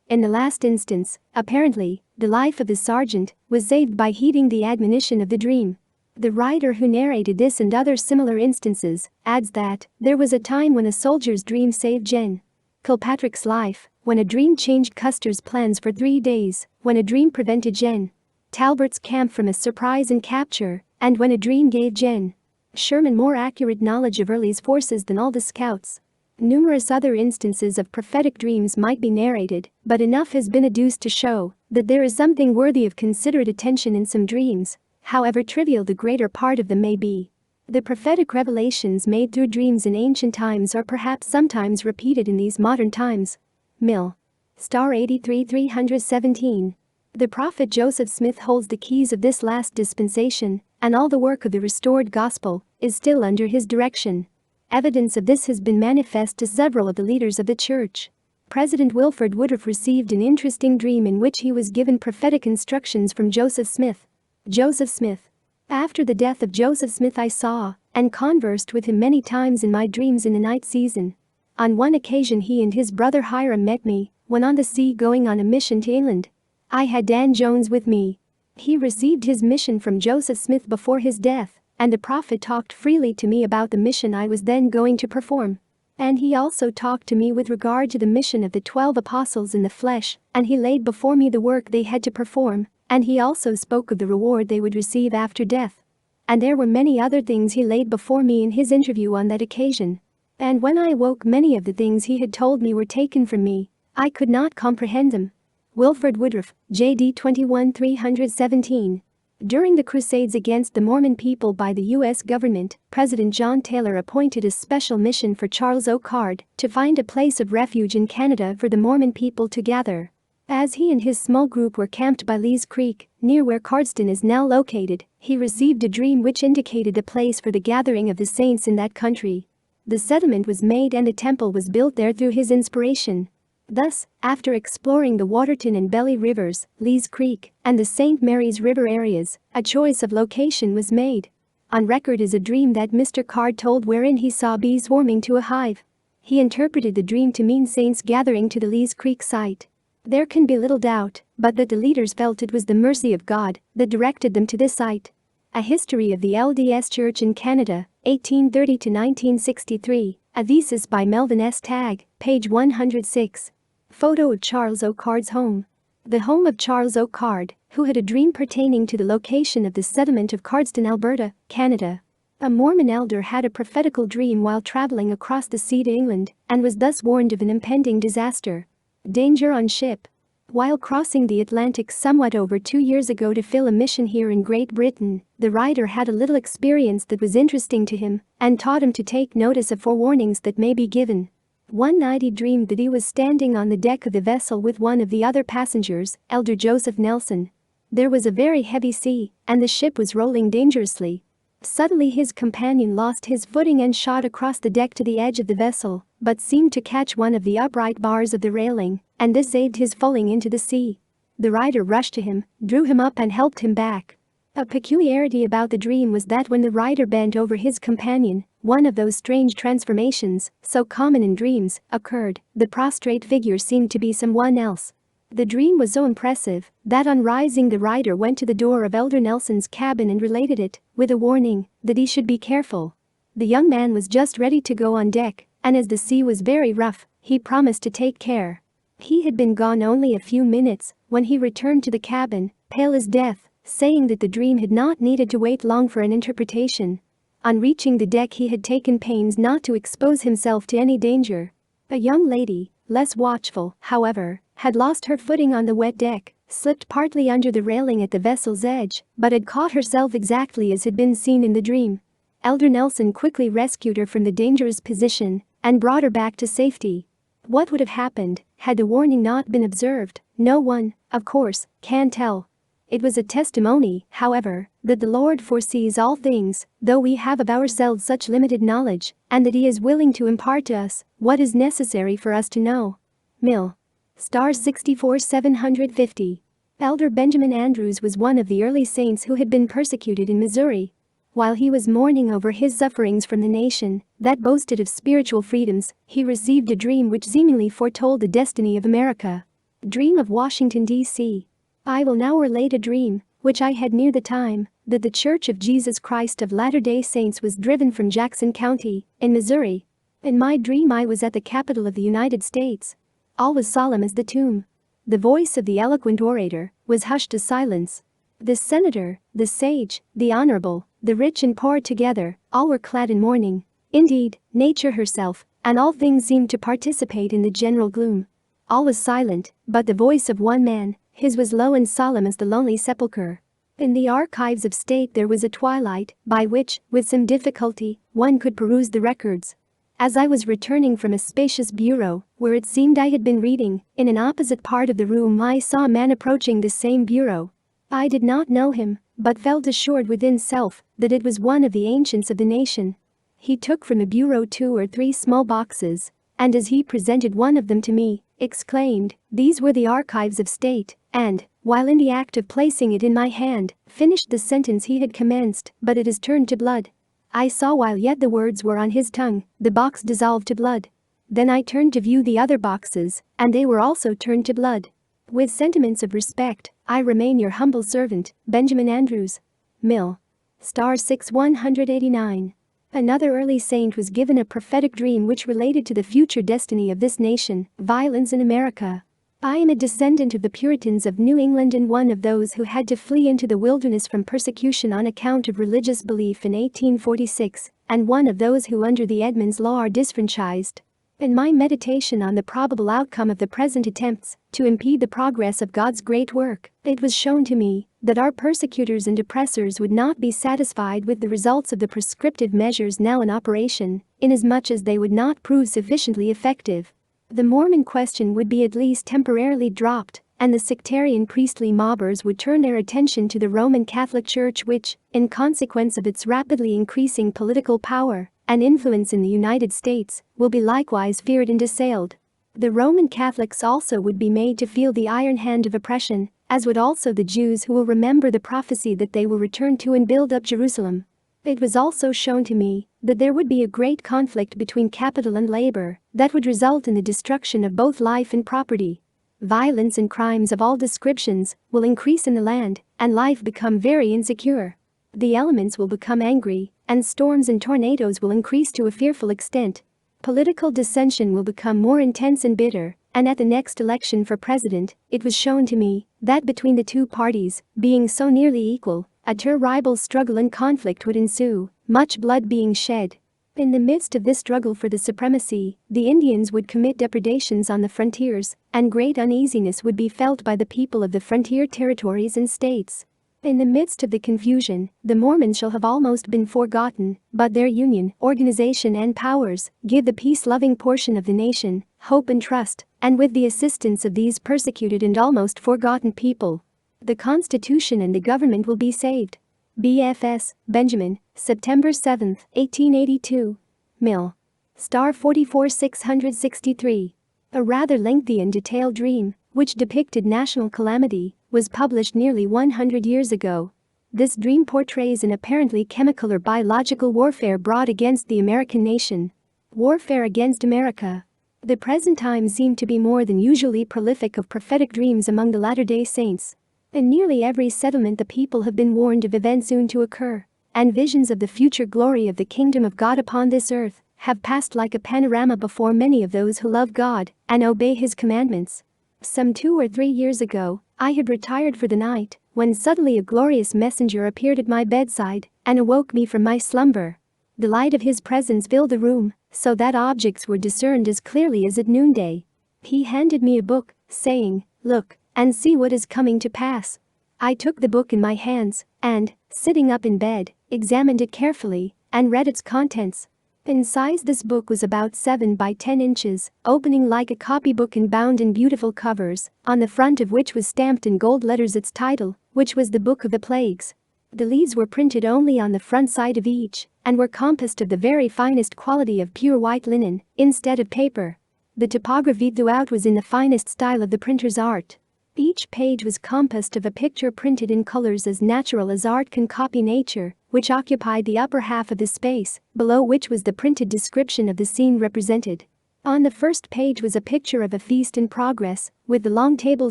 S1: In the last instance, apparently, the life of the sergeant was saved by heeding the admonition of the dream. The writer who narrated this and other similar instances adds that there was a time when a soldier's dream saved Gen. Kilpatrick's life, when a dream changed Custer's plans for 3 days, when a dream prevented Gen. Talbert's camp from a surprise and capture, and when a dream gave Gen. Sherman more accurate knowledge of Early's forces than all the scouts. Numerous other instances of prophetic dreams might be narrated, but enough has been adduced to show that there is something worthy of considerate attention in some dreams, however trivial the greater part of them may be. The prophetic revelations made through dreams in ancient times are perhaps sometimes repeated in these modern times. Mill. Star 83-317. The prophet Joseph Smith holds the keys of this last dispensation, and all the work of the restored gospel is still under his direction. Evidence of this has been manifest to several of the leaders of the church. President Wilford Woodruff received an interesting dream in which he was given prophetic instructions from Joseph Smith. Joseph Smith. After the death of Joseph Smith I saw and conversed with him many times in my dreams in the night season. On one occasion he and his brother Hiram met me when on the sea going on a mission to England. I had Dan Jones with me. He received his mission from Joseph Smith before his death, and the prophet talked freely to me about the mission I was then going to perform. And he also talked to me with regard to the mission of the 12 apostles in the flesh, and he laid before me the work they had to perform, and he also spoke of the reward they would receive after death. And there were many other things he laid before me in his interview on that occasion. And when I awoke many of the things he had told me were taken from me. I could not comprehend them. Wilford Woodruff, J.D. 21-317. During the Crusades against the Mormon people by the U.S. government, President John Taylor appointed a special mission for Charles O. Card to find a place of refuge in Canada for the Mormon people to gather. As he and his small group were camped by Lee's Creek, near where Cardston is now located, he received a dream which indicated a place for the gathering of the saints in that country. The settlement was made and a temple was built there through his inspiration. Thus, after exploring the Waterton and Belly Rivers, Lee's Creek, and the St. Mary's River areas, a choice of location was made. On record is a dream that Mr. Card told wherein he saw bees swarming to a hive. He interpreted the dream to mean saints gathering to the Lee's Creek site. There can be little doubt, but that the leaders felt it was the mercy of God that directed them to this site. A History of the LDS Church in Canada, 1830 to 1963, a thesis by Melvin S. Tagg, page 106. Photo of Charles Oakard's home. The home of Charles Oakard, who had a dream pertaining to the location of the settlement of Cardston, Alberta, Canada. A Mormon elder had a prophetical dream while traveling across the sea to England and was thus warned of an impending disaster. Danger on ship. While crossing the Atlantic somewhat over 2 years ago to fill a mission here in Great Britain, the writer had a little experience that was interesting to him and taught him to take notice of forewarnings that may be given. One night he dreamed that he was standing on the deck of the vessel with one of the other passengers, Elder Joseph Nelson. There was a very heavy sea, and the ship was rolling dangerously. Suddenly his companion lost his footing and shot across the deck to the edge of the vessel, but seemed to catch one of the upright bars of the railing, and this saved his falling into the sea. The writer rushed to him, drew him up and helped him back. A peculiarity about the dream was that when the writer bent over his companion, one of those strange transformations, so common in dreams, occurred. The prostrate figure seemed to be someone else. The dream was so impressive that on rising the writer went to the door of Elder Nelson's cabin and related it, with a warning that he should be careful. The young man was just ready to go on deck, and as the sea was very rough, he promised to take care. He had been gone only a few minutes when he returned to the cabin, pale as death, saying that the dream had not needed to wait long for an interpretation. On reaching the deck he had taken pains not to expose himself to any danger. A young lady, less watchful, however, had lost her footing on the wet deck, slipped partly under the railing at the vessel's edge, but had caught herself exactly as had been seen in the dream. Elder Nelson quickly rescued her from the dangerous position and brought her back to safety. What would have happened had the warning not been observed? No one, of course, can tell. It was a testimony, however, that the Lord foresees all things, though we have of ourselves such limited knowledge, and that He is willing to impart to us what is necessary for us to know. Mill. Star 64750. Elder Benjamin Andrews was one of the early saints who had been persecuted in Missouri. While he was mourning over his sufferings from the nation that boasted of spiritual freedoms, he received a dream which seemingly foretold the destiny of America. Dream of Washington, D.C. I will now relate a dream which I had near the time that the Church of Jesus Christ of Latter-day Saints was driven from Jackson County, in Missouri. In my dream I was at the Capitol of the United States. All was solemn as the tomb. The voice of the eloquent orator was hushed to silence. The senator, the sage, the honorable, the rich and poor together, all were clad in mourning. Indeed, nature herself and all things seemed to participate in the general gloom. All was silent, but the voice of one man, his was low and solemn as the lonely sepulchre. In the archives of state there was a twilight, by which, with some difficulty, one could peruse the records. As I was returning from a spacious bureau, where it seemed I had been reading, in an opposite part of the room I saw a man approaching the same bureau. I did not know him, but felt assured within self that it was one of the ancients of the nation. He took from the bureau 2 or 3 small boxes, and as he presented one of them to me, exclaimed, "These were the archives of state," and, while in the act of placing it in my hand, finished the sentence he had commenced, "But it has turned to blood." I saw while yet the words were on his tongue, the box dissolved to blood. Then I turned to view the other boxes, and they were also turned to blood. With sentiments of respect, I remain your humble servant, Benjamin Andrews. Mill. Star 6189. Another early saint was given a prophetic dream which related to the future destiny of this nation, violence in America. I am a descendant of the Puritans of New England and one of those who had to flee into the wilderness from persecution on account of religious belief in 1846, and one of those who under the Edmunds Law are disfranchised. In my meditation on the probable outcome of the present attempts to impede the progress of God's great work, it was shown to me that our persecutors and oppressors would not be satisfied with the results of the prescriptive measures now in operation, inasmuch as they would not prove sufficiently effective. The Mormon question would be at least temporarily dropped, and the sectarian priestly mobbers would turn their attention to the Roman Catholic Church which, in consequence of its rapidly increasing political power and influence in the United States, will be likewise feared and assailed. The Roman Catholics also would be made to feel the iron hand of oppression, as would also the Jews who will remember the prophecy that they will return to and build up Jerusalem. It was also shown to me that there would be a great conflict between capital and labor that would result in the destruction of both life and property. Violence and crimes of all descriptions will increase in the land, and life become very insecure. The elements will become angry, and storms and tornadoes will increase to a fearful extent. Political dissension will become more intense and bitter, and at the next election for president, it was shown to me that between the two parties, being so nearly equal, a terrible struggle and conflict would ensue, much blood being shed. In the midst of this struggle for the supremacy, the Indians would commit depredations on the frontiers, and great uneasiness would be felt by the people of the frontier territories and states. In the midst of the confusion, the Mormons shall have almost been forgotten, but their union, organization and powers give the peace-loving portion of the nation hope and trust, and with the assistance of these persecuted and almost forgotten people, the Constitution and the government will be saved. BFS, Benjamin, September 7, 1882. Mill. Star 44663. A rather lengthy and detailed dream, which depicted national calamity, was published nearly 100 years ago. This dream portrays an apparently chemical or biological warfare brought against the American nation. Warfare against America. The present time seemed to be more than usually prolific of prophetic dreams among the Latter-day Saints. In nearly every settlement the people have been warned of events soon to occur, and visions of the future glory of the kingdom of God upon this earth have passed like a panorama before many of those who love God and obey His commandments. Some 2 or 3 years ago, I had retired for the night when suddenly a glorious messenger appeared at my bedside and awoke me from my slumber. The light of his presence filled the room, so that objects were discerned as clearly as at noonday. He handed me a book, saying, "Look, and see what is coming to pass." I took the book in my hands and, sitting up in bed, examined it carefully and read its contents. In size this book was about 7 by 10 inches, opening like a copybook and bound in beautiful covers, on the front of which was stamped in gold letters its title, which was the Book of the Plagues. The leaves were printed only on the front side of each and were compassed of the very finest quality of pure white linen, instead of paper. The typography throughout was in the finest style of the printer's art. Each page was compassed of a picture printed in colors as natural as art can copy nature, which occupied the upper half of the space, below which was the printed description of the scene represented. On the first page was a picture of a feast in progress, with the long table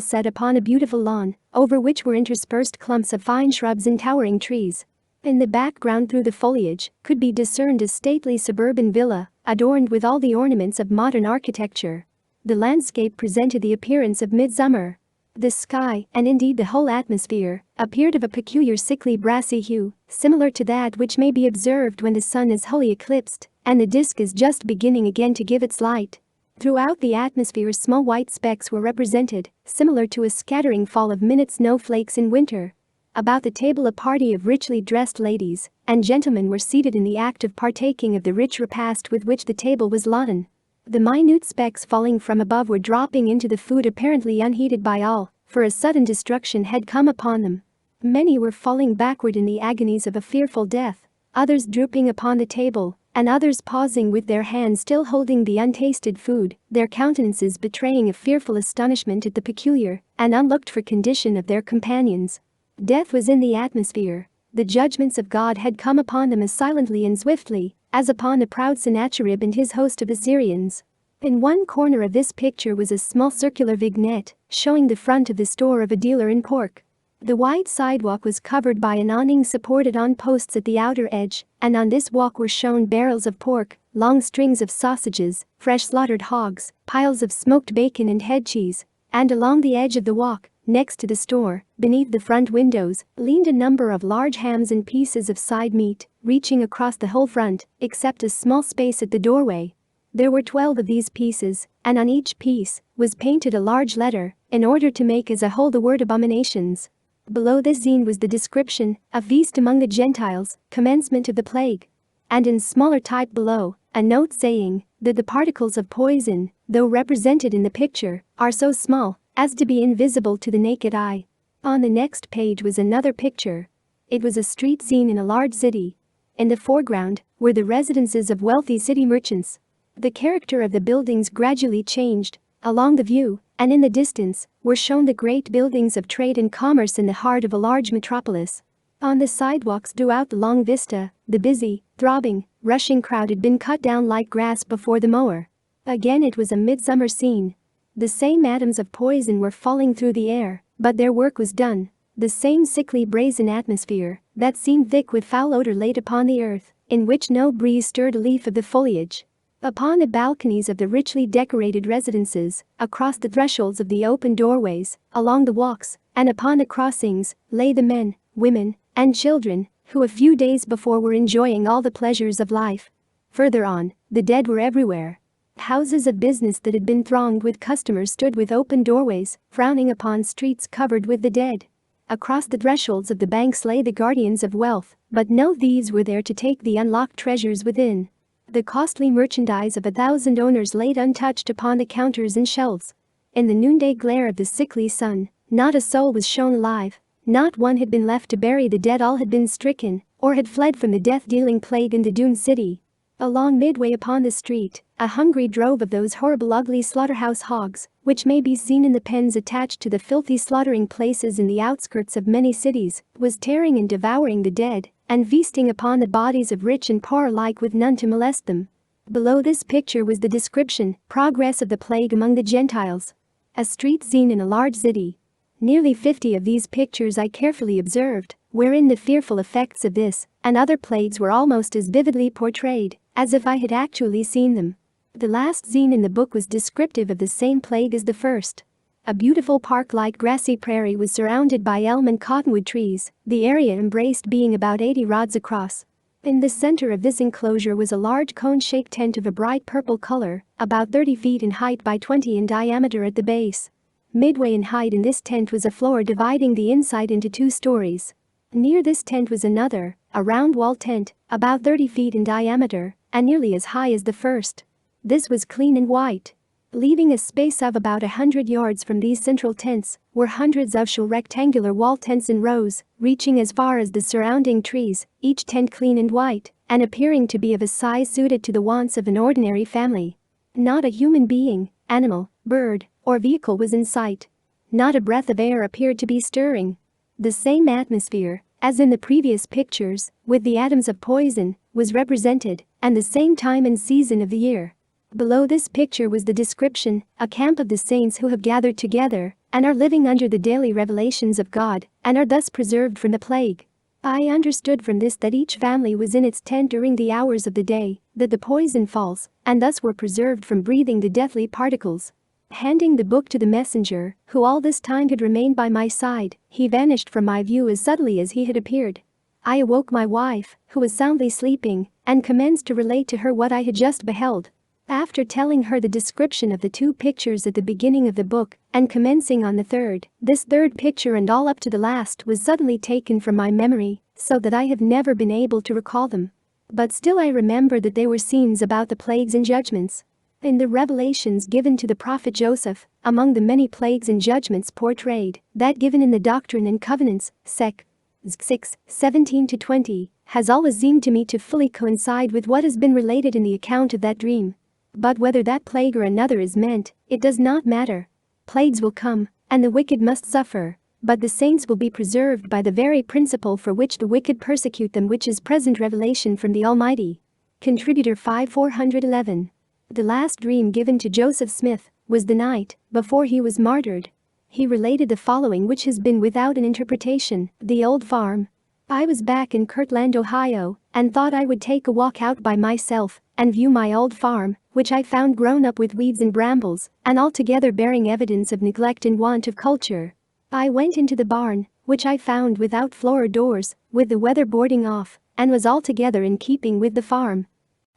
S1: set upon a beautiful lawn, over which were interspersed clumps of fine shrubs and towering trees. In the background through the foliage could be discerned a stately suburban villa, adorned with all the ornaments of modern architecture. The landscape presented the appearance of midsummer. The sky, and indeed the whole atmosphere, appeared of a peculiar sickly brassy hue, similar to that which may be observed when the sun is wholly eclipsed, and the disk is just beginning again to give its light. Throughout the atmosphere small white specks were represented, similar to a scattering fall of minute snowflakes in winter. About the table a party of richly dressed ladies and gentlemen were seated in the act of partaking of the rich repast with which the table was laden. The minute specks falling from above were dropping into the food apparently unheeded by all, for a sudden destruction had come upon them. Many were falling backward in the agonies of a fearful death, others drooping upon the table, and others pausing with their hands still holding the untasted food, their countenances betraying a fearful astonishment at the peculiar and unlooked-for condition of their companions. Death was in the atmosphere. The judgments of God had come upon them as silently and swiftly as upon the proud Sennacherib and his host of Assyrians. In one corner of this picture was a small circular vignette showing the front of the store of a dealer in pork. The wide sidewalk was covered by an awning supported on posts at the outer edge, and on this walk were shown barrels of pork, long strings of sausages, fresh slaughtered hogs, piles of smoked bacon and head cheese, and along the edge of the walk, next to the store, beneath the front windows, leaned a number of large hams and pieces of side meat, reaching across the whole front, except a small space at the doorway. There were 12 of these pieces, and on each piece was painted a large letter, in order to make as a whole the word abominations. Below this scene was the description, a feast among the Gentiles, commencement of the plague. And in smaller type below, a note saying that the particles of poison, though represented in the picture, are so small as to be invisible to the naked eye. On the next page was another picture. It was a street scene in a large city. In the foreground were the residences of wealthy city merchants. The character of the buildings gradually changed along the view, and in the distance were shown the great buildings of trade and commerce in the heart of a large metropolis. On the sidewalks throughout the long vista, the busy, throbbing, rushing crowd had been cut down like grass before the mower. Again it was a midsummer scene. The same atoms of poison were falling through the air, but their work was done. The same sickly brazen atmosphere that seemed thick with foul odor laid upon the earth, in which no breeze stirred a leaf of the foliage. Upon the balconies of the richly decorated residences, across the thresholds of the open doorways, along the walks, and upon the crossings, lay the men, women, and children who a few days before were enjoying all the pleasures of life. Further on, the dead were everywhere. Houses of business that had been thronged with customers stood with open doorways, frowning upon streets covered with the dead. Across the thresholds of the banks lay the guardians of wealth, but no thieves were there to take the unlocked treasures within. The costly merchandise of 1,000 owners laid untouched upon the counters and shelves. In the noonday glare of the sickly sun, not a soul was shown alive, not one had been left to bury the dead, all had been stricken, or had fled from the death-dealing plague in the doomed city. Along midway upon the street, a hungry drove of those horrible ugly slaughterhouse hogs, which may be seen in the pens attached to the filthy slaughtering places in the outskirts of many cities, was tearing and devouring the dead, and feasting upon the bodies of rich and poor alike with none to molest them. Below this picture was the description, progress of the plague among the Gentiles. A street scene in a large city. Nearly 50 of these pictures I carefully observed, wherein the fearful effects of this and other plagues were almost as vividly portrayed, as if I had actually seen them. The last scene in the book was descriptive of the same plague as the first. A beautiful park-like grassy prairie was surrounded by elm and cottonwood trees, the area embraced being about 80 rods across. In the center of this enclosure was a large cone-shaped tent of a bright purple color, about 30 feet in height by 20 in diameter at the base. Midway in height in this tent was a floor dividing the inside into 2 stories. Near this tent was another, a round-wall tent, about 30 feet in diameter, and nearly as high as the first. This was clean and white. Leaving a space of about 100 yards from these central tents were hundreds of shell rectangular wall tents in rows, reaching as far as the surrounding trees, each tent clean and white, and appearing to be of a size suited to the wants of an ordinary family. Not a human being, animal, bird, or vehicle was in sight. Not a breath of air appeared to be stirring. The same atmosphere, as in the previous pictures, with the atoms of poison, was represented, and the same time and season of the year. Below this picture was the description, a camp of the saints who have gathered together and are living under the daily revelations of God and are thus preserved from the plague. I understood from this that each family was in its tent during the hours of the day that the poison falls, and thus were preserved from breathing the deathly particles. Handing the book to the messenger, who all this time had remained by my side, he vanished from my view as suddenly as he had appeared. I awoke my wife, who was soundly sleeping, and commenced to relate to her what I had just beheld. After telling her the description of the 2 pictures at the beginning of the book, and commencing on the third, this third picture and all up to the last was suddenly taken from my memory, so that I have never been able to recall them. But still I remember that they were scenes about the plagues and judgments. In the revelations given to the prophet Joseph, among the many plagues and judgments portrayed, that given in the Doctrine and Covenants, Sec. 6:17-20, has always seemed to me to fully coincide with what has been related in the account of that dream. But whether that plague or another is meant, it does not matter. Plagues will come, and the wicked must suffer, but the saints will be preserved by the very principle for which the wicked persecute them, which is present revelation from the Almighty. Contributor 5411. The last dream given to Joseph Smith was the night before he was martyred. He related the following, which has been without an interpretation: the old farm. I was back in Kirtland, Ohio, and thought I would take a walk out by myself and view my old farm, which I found grown up with weeds and brambles, and altogether bearing evidence of neglect and want of culture. I went into the barn, which I found without floor or doors, with the weather boarding off, and was altogether in keeping with the farm.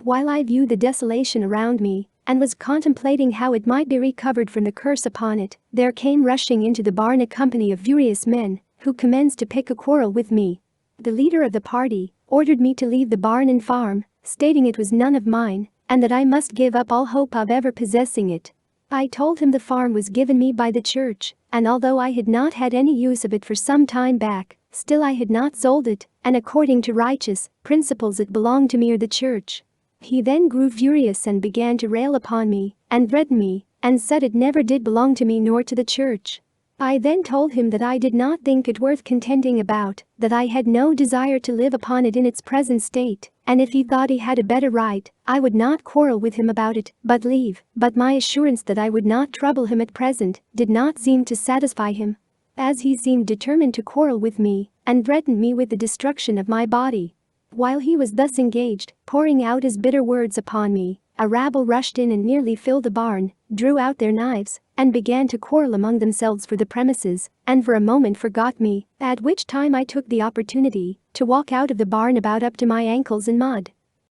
S1: While I viewed the desolation around me, and was contemplating how it might be recovered from the curse upon it, there came rushing into the barn a company of furious men, who commenced to pick a quarrel with me. The leader of the party ordered me to leave the barn and farm, stating it was none of mine, and that I must give up all hope of ever possessing it. I told him the farm was given me by the church, and although I had not had any use of it for some time back, still I had not sold it, and according to righteous principles it belonged to me or the church. He then grew furious and began to rail upon me, and threaten me, and said it never did belong to me nor to the church. I then told him that I did not think it worth contending about, that I had no desire to live upon it in its present state, and if he thought he had a better right, I would not quarrel with him about it, but leave. But my assurance that I would not trouble him at present did not seem to satisfy him, as he seemed determined to quarrel with me, and threatened me with the destruction of my body. While he was thus engaged, pouring out his bitter words upon me, A rabble rushed in and nearly filled the barn, drew out their knives, and began to quarrel among themselves for the premises, and for a moment forgot me, at which time I took the opportunity to walk out of the barn about up to my ankles in mud.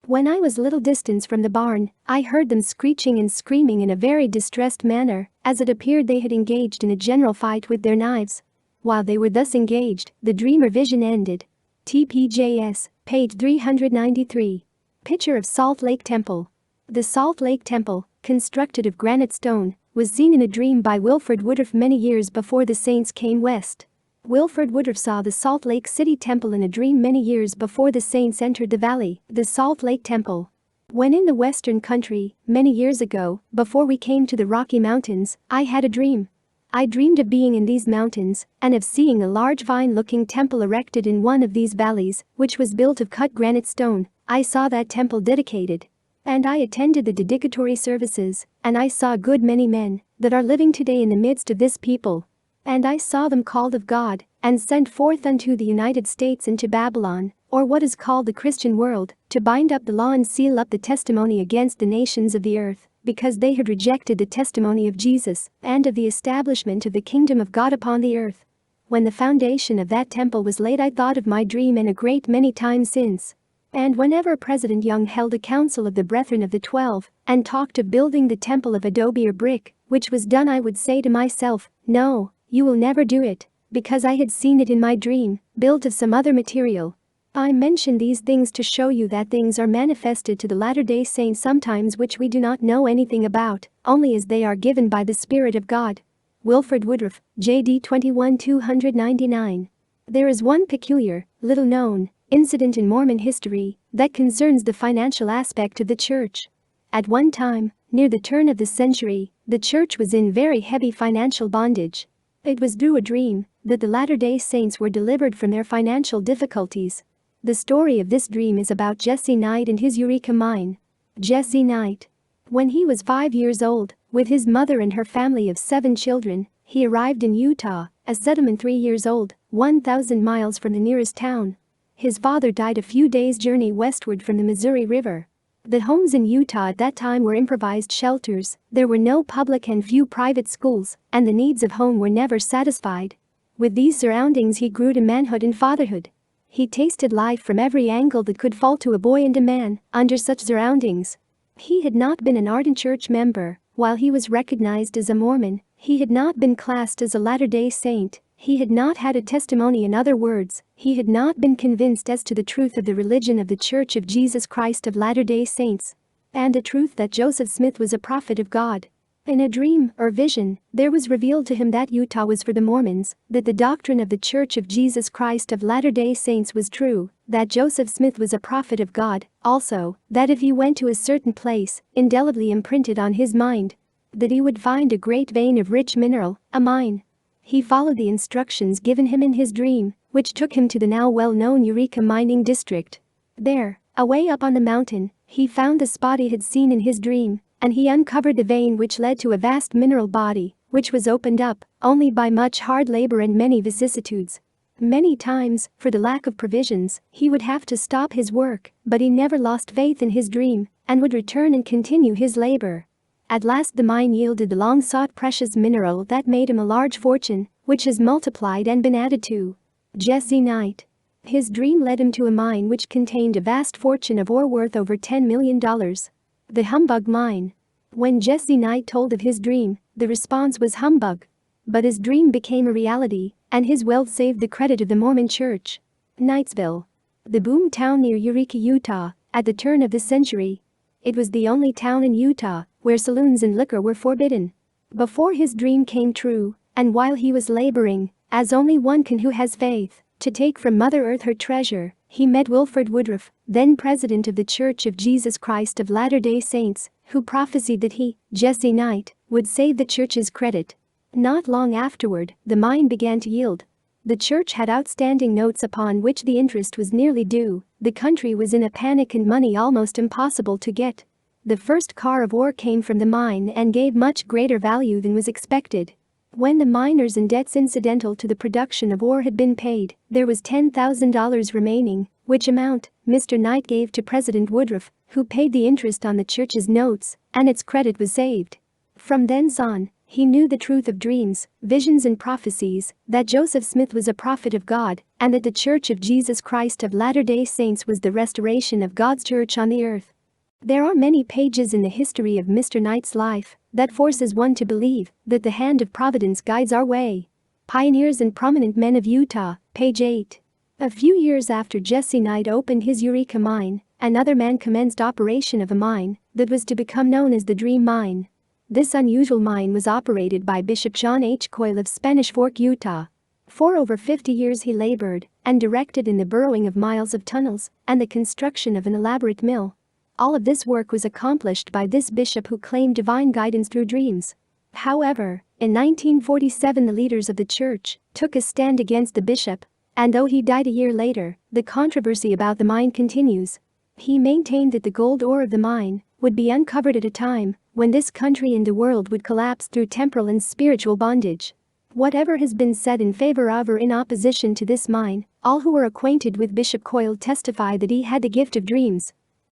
S1: When I was little distance from the barn, I heard them screeching and screaming in a very distressed manner, as it appeared they had engaged in a general fight with their knives. While they were thus engaged, the dream or vision ended. TPJS, page 393. Picture of Salt Lake Temple. The Salt Lake Temple, constructed of granite stone, was seen in a dream by Wilford Woodruff many years before the saints came west. Wilford Woodruff saw the Salt Lake City Temple in a dream many years before the saints entered the valley, the Salt Lake Temple. When in the western country, many years ago, before we came to the Rocky Mountains, I had a dream. I dreamed of being in these mountains, and of seeing a large vine-looking temple erected in one of these valleys, which was built of cut granite stone. I saw that temple dedicated. And I attended the dedicatory services, and I saw a good many men that are living today in the midst of this people. And I saw them called of God, and sent forth unto the United States and to Babylon, or what is called the Christian world, to bind up the law and seal up the testimony against the nations of the earth, because they had rejected the testimony of Jesus, and of the establishment of the kingdom of God upon the earth. When the foundation of that temple was laid, I thought of my dream and a great many times since. And whenever President Young held a council of the Brethren of the 12, and talked of building the temple of adobe or brick, which was done, I would say to myself, no, you will never do it, because I had seen it in my dream, built of some other material. I mention these things to show you that things are manifested to the Latter-day Saints sometimes which we do not know anything about, only as they are given by the Spirit of God. Wilford Woodruff, J.D. 21-299. There is one peculiar, little-known incident in Mormon history that concerns the financial aspect of the church. At one time, near the turn of the century, the church was in very heavy financial bondage. It was through a dream that the Latter-day Saints were delivered from their financial difficulties. The story of this dream is about Jesse Knight and his Eureka mine. Jesse Knight. When he was 5 years old, with his mother and her family of 7 children, he arrived in Utah, a settlement 3 years old, 1,000 miles from the nearest town. His father died a few days' journey westward from the Missouri River. The homes in Utah at that time were improvised shelters, there were no public and few private schools, and the needs of home were never satisfied. With these surroundings he grew to manhood and fatherhood. He tasted life from every angle that could fall to a boy and a man under such surroundings. He had not been an ardent church member. While he was recognized as a Mormon, he had not been classed as a Latter-day Saint. He had not had a testimony. In other words, he had not been convinced as to the truth of the religion of the Church of Jesus Christ of Latter-day Saints, and the truth that Joseph Smith was a prophet of God. In a dream or vision, there was revealed to him that Utah was for the Mormons, that the doctrine of the Church of Jesus Christ of Latter-day Saints was true, that Joseph Smith was a prophet of God, also, that if he went to a certain place, indelibly imprinted on his mind, that he would find a great vein of rich mineral, a mine. He followed the instructions given him in his dream, which took him to the now well-known Eureka mining district. There, away up on the mountain, he found the spot he had seen in his dream, and he uncovered the vein which led to a vast mineral body, which was opened up only by much hard labor and many vicissitudes. Many times, for the lack of provisions, he would have to stop his work, but he never lost faith in his dream, and would return and continue his labor. At last the mine yielded the long-sought precious mineral that made him a large fortune, which has multiplied and been added to. Jesse Knight. His dream led him to a mine which contained a vast fortune of ore worth over $10 million. The Humbug Mine. When Jesse Knight told of his dream, the response was humbug. But his dream became a reality, and his wealth saved the credit of the Mormon Church. Knightsville. The boom town near Eureka, Utah, at the turn of the century. It was the only town in Utah where saloons and liquor were forbidden. Before his dream came true, and while he was laboring, as only one can who has faith, to take from Mother Earth her treasure, he met Wilford Woodruff, then president of the Church of Jesus Christ of Latter-day Saints, who prophesied that he, Jesse Knight, would save the church's credit. Not long afterward, the mine began to yield. The church had outstanding notes upon which the interest was nearly due. The country was in a panic and money almost impossible to get. The first car of ore came from the mine and gave much greater value than was expected. When the miners and debts incidental to the production of ore had been paid, there was $10,000 remaining, which amount Mr. Knight gave to President Woodruff, who paid the interest on the church's notes, and its credit was saved. From thence on, he knew the truth of dreams, visions and prophecies, that Joseph Smith was a prophet of God, and that the Church of Jesus Christ of Latter-day Saints was the restoration of God's church on the earth. There are many pages in the history of Mr. Knight's life that forces one to believe that the hand of providence guides our way. Pioneers and Prominent Men of Utah, page 8. A few years after Jesse Knight opened his Eureka mine, another man commenced operation of a mine that was to become known as the Dream Mine. This unusual mine was operated by Bishop John H. Coyle of Spanish Fork, Utah. For over 50 years he labored and directed in the burrowing of miles of tunnels and the construction of an elaborate mill. All of this work was accomplished by this bishop who claimed divine guidance through dreams. However, in 1947 the leaders of the church took a stand against the bishop, and though he died a year later, the controversy about the mine continues. He maintained that the gold ore of the mine would be uncovered at a time when this country and the world would collapse through temporal and spiritual bondage. Whatever has been said in favor of or in opposition to this mine, all who were acquainted with Bishop Coyle testify that he had the gift of dreams.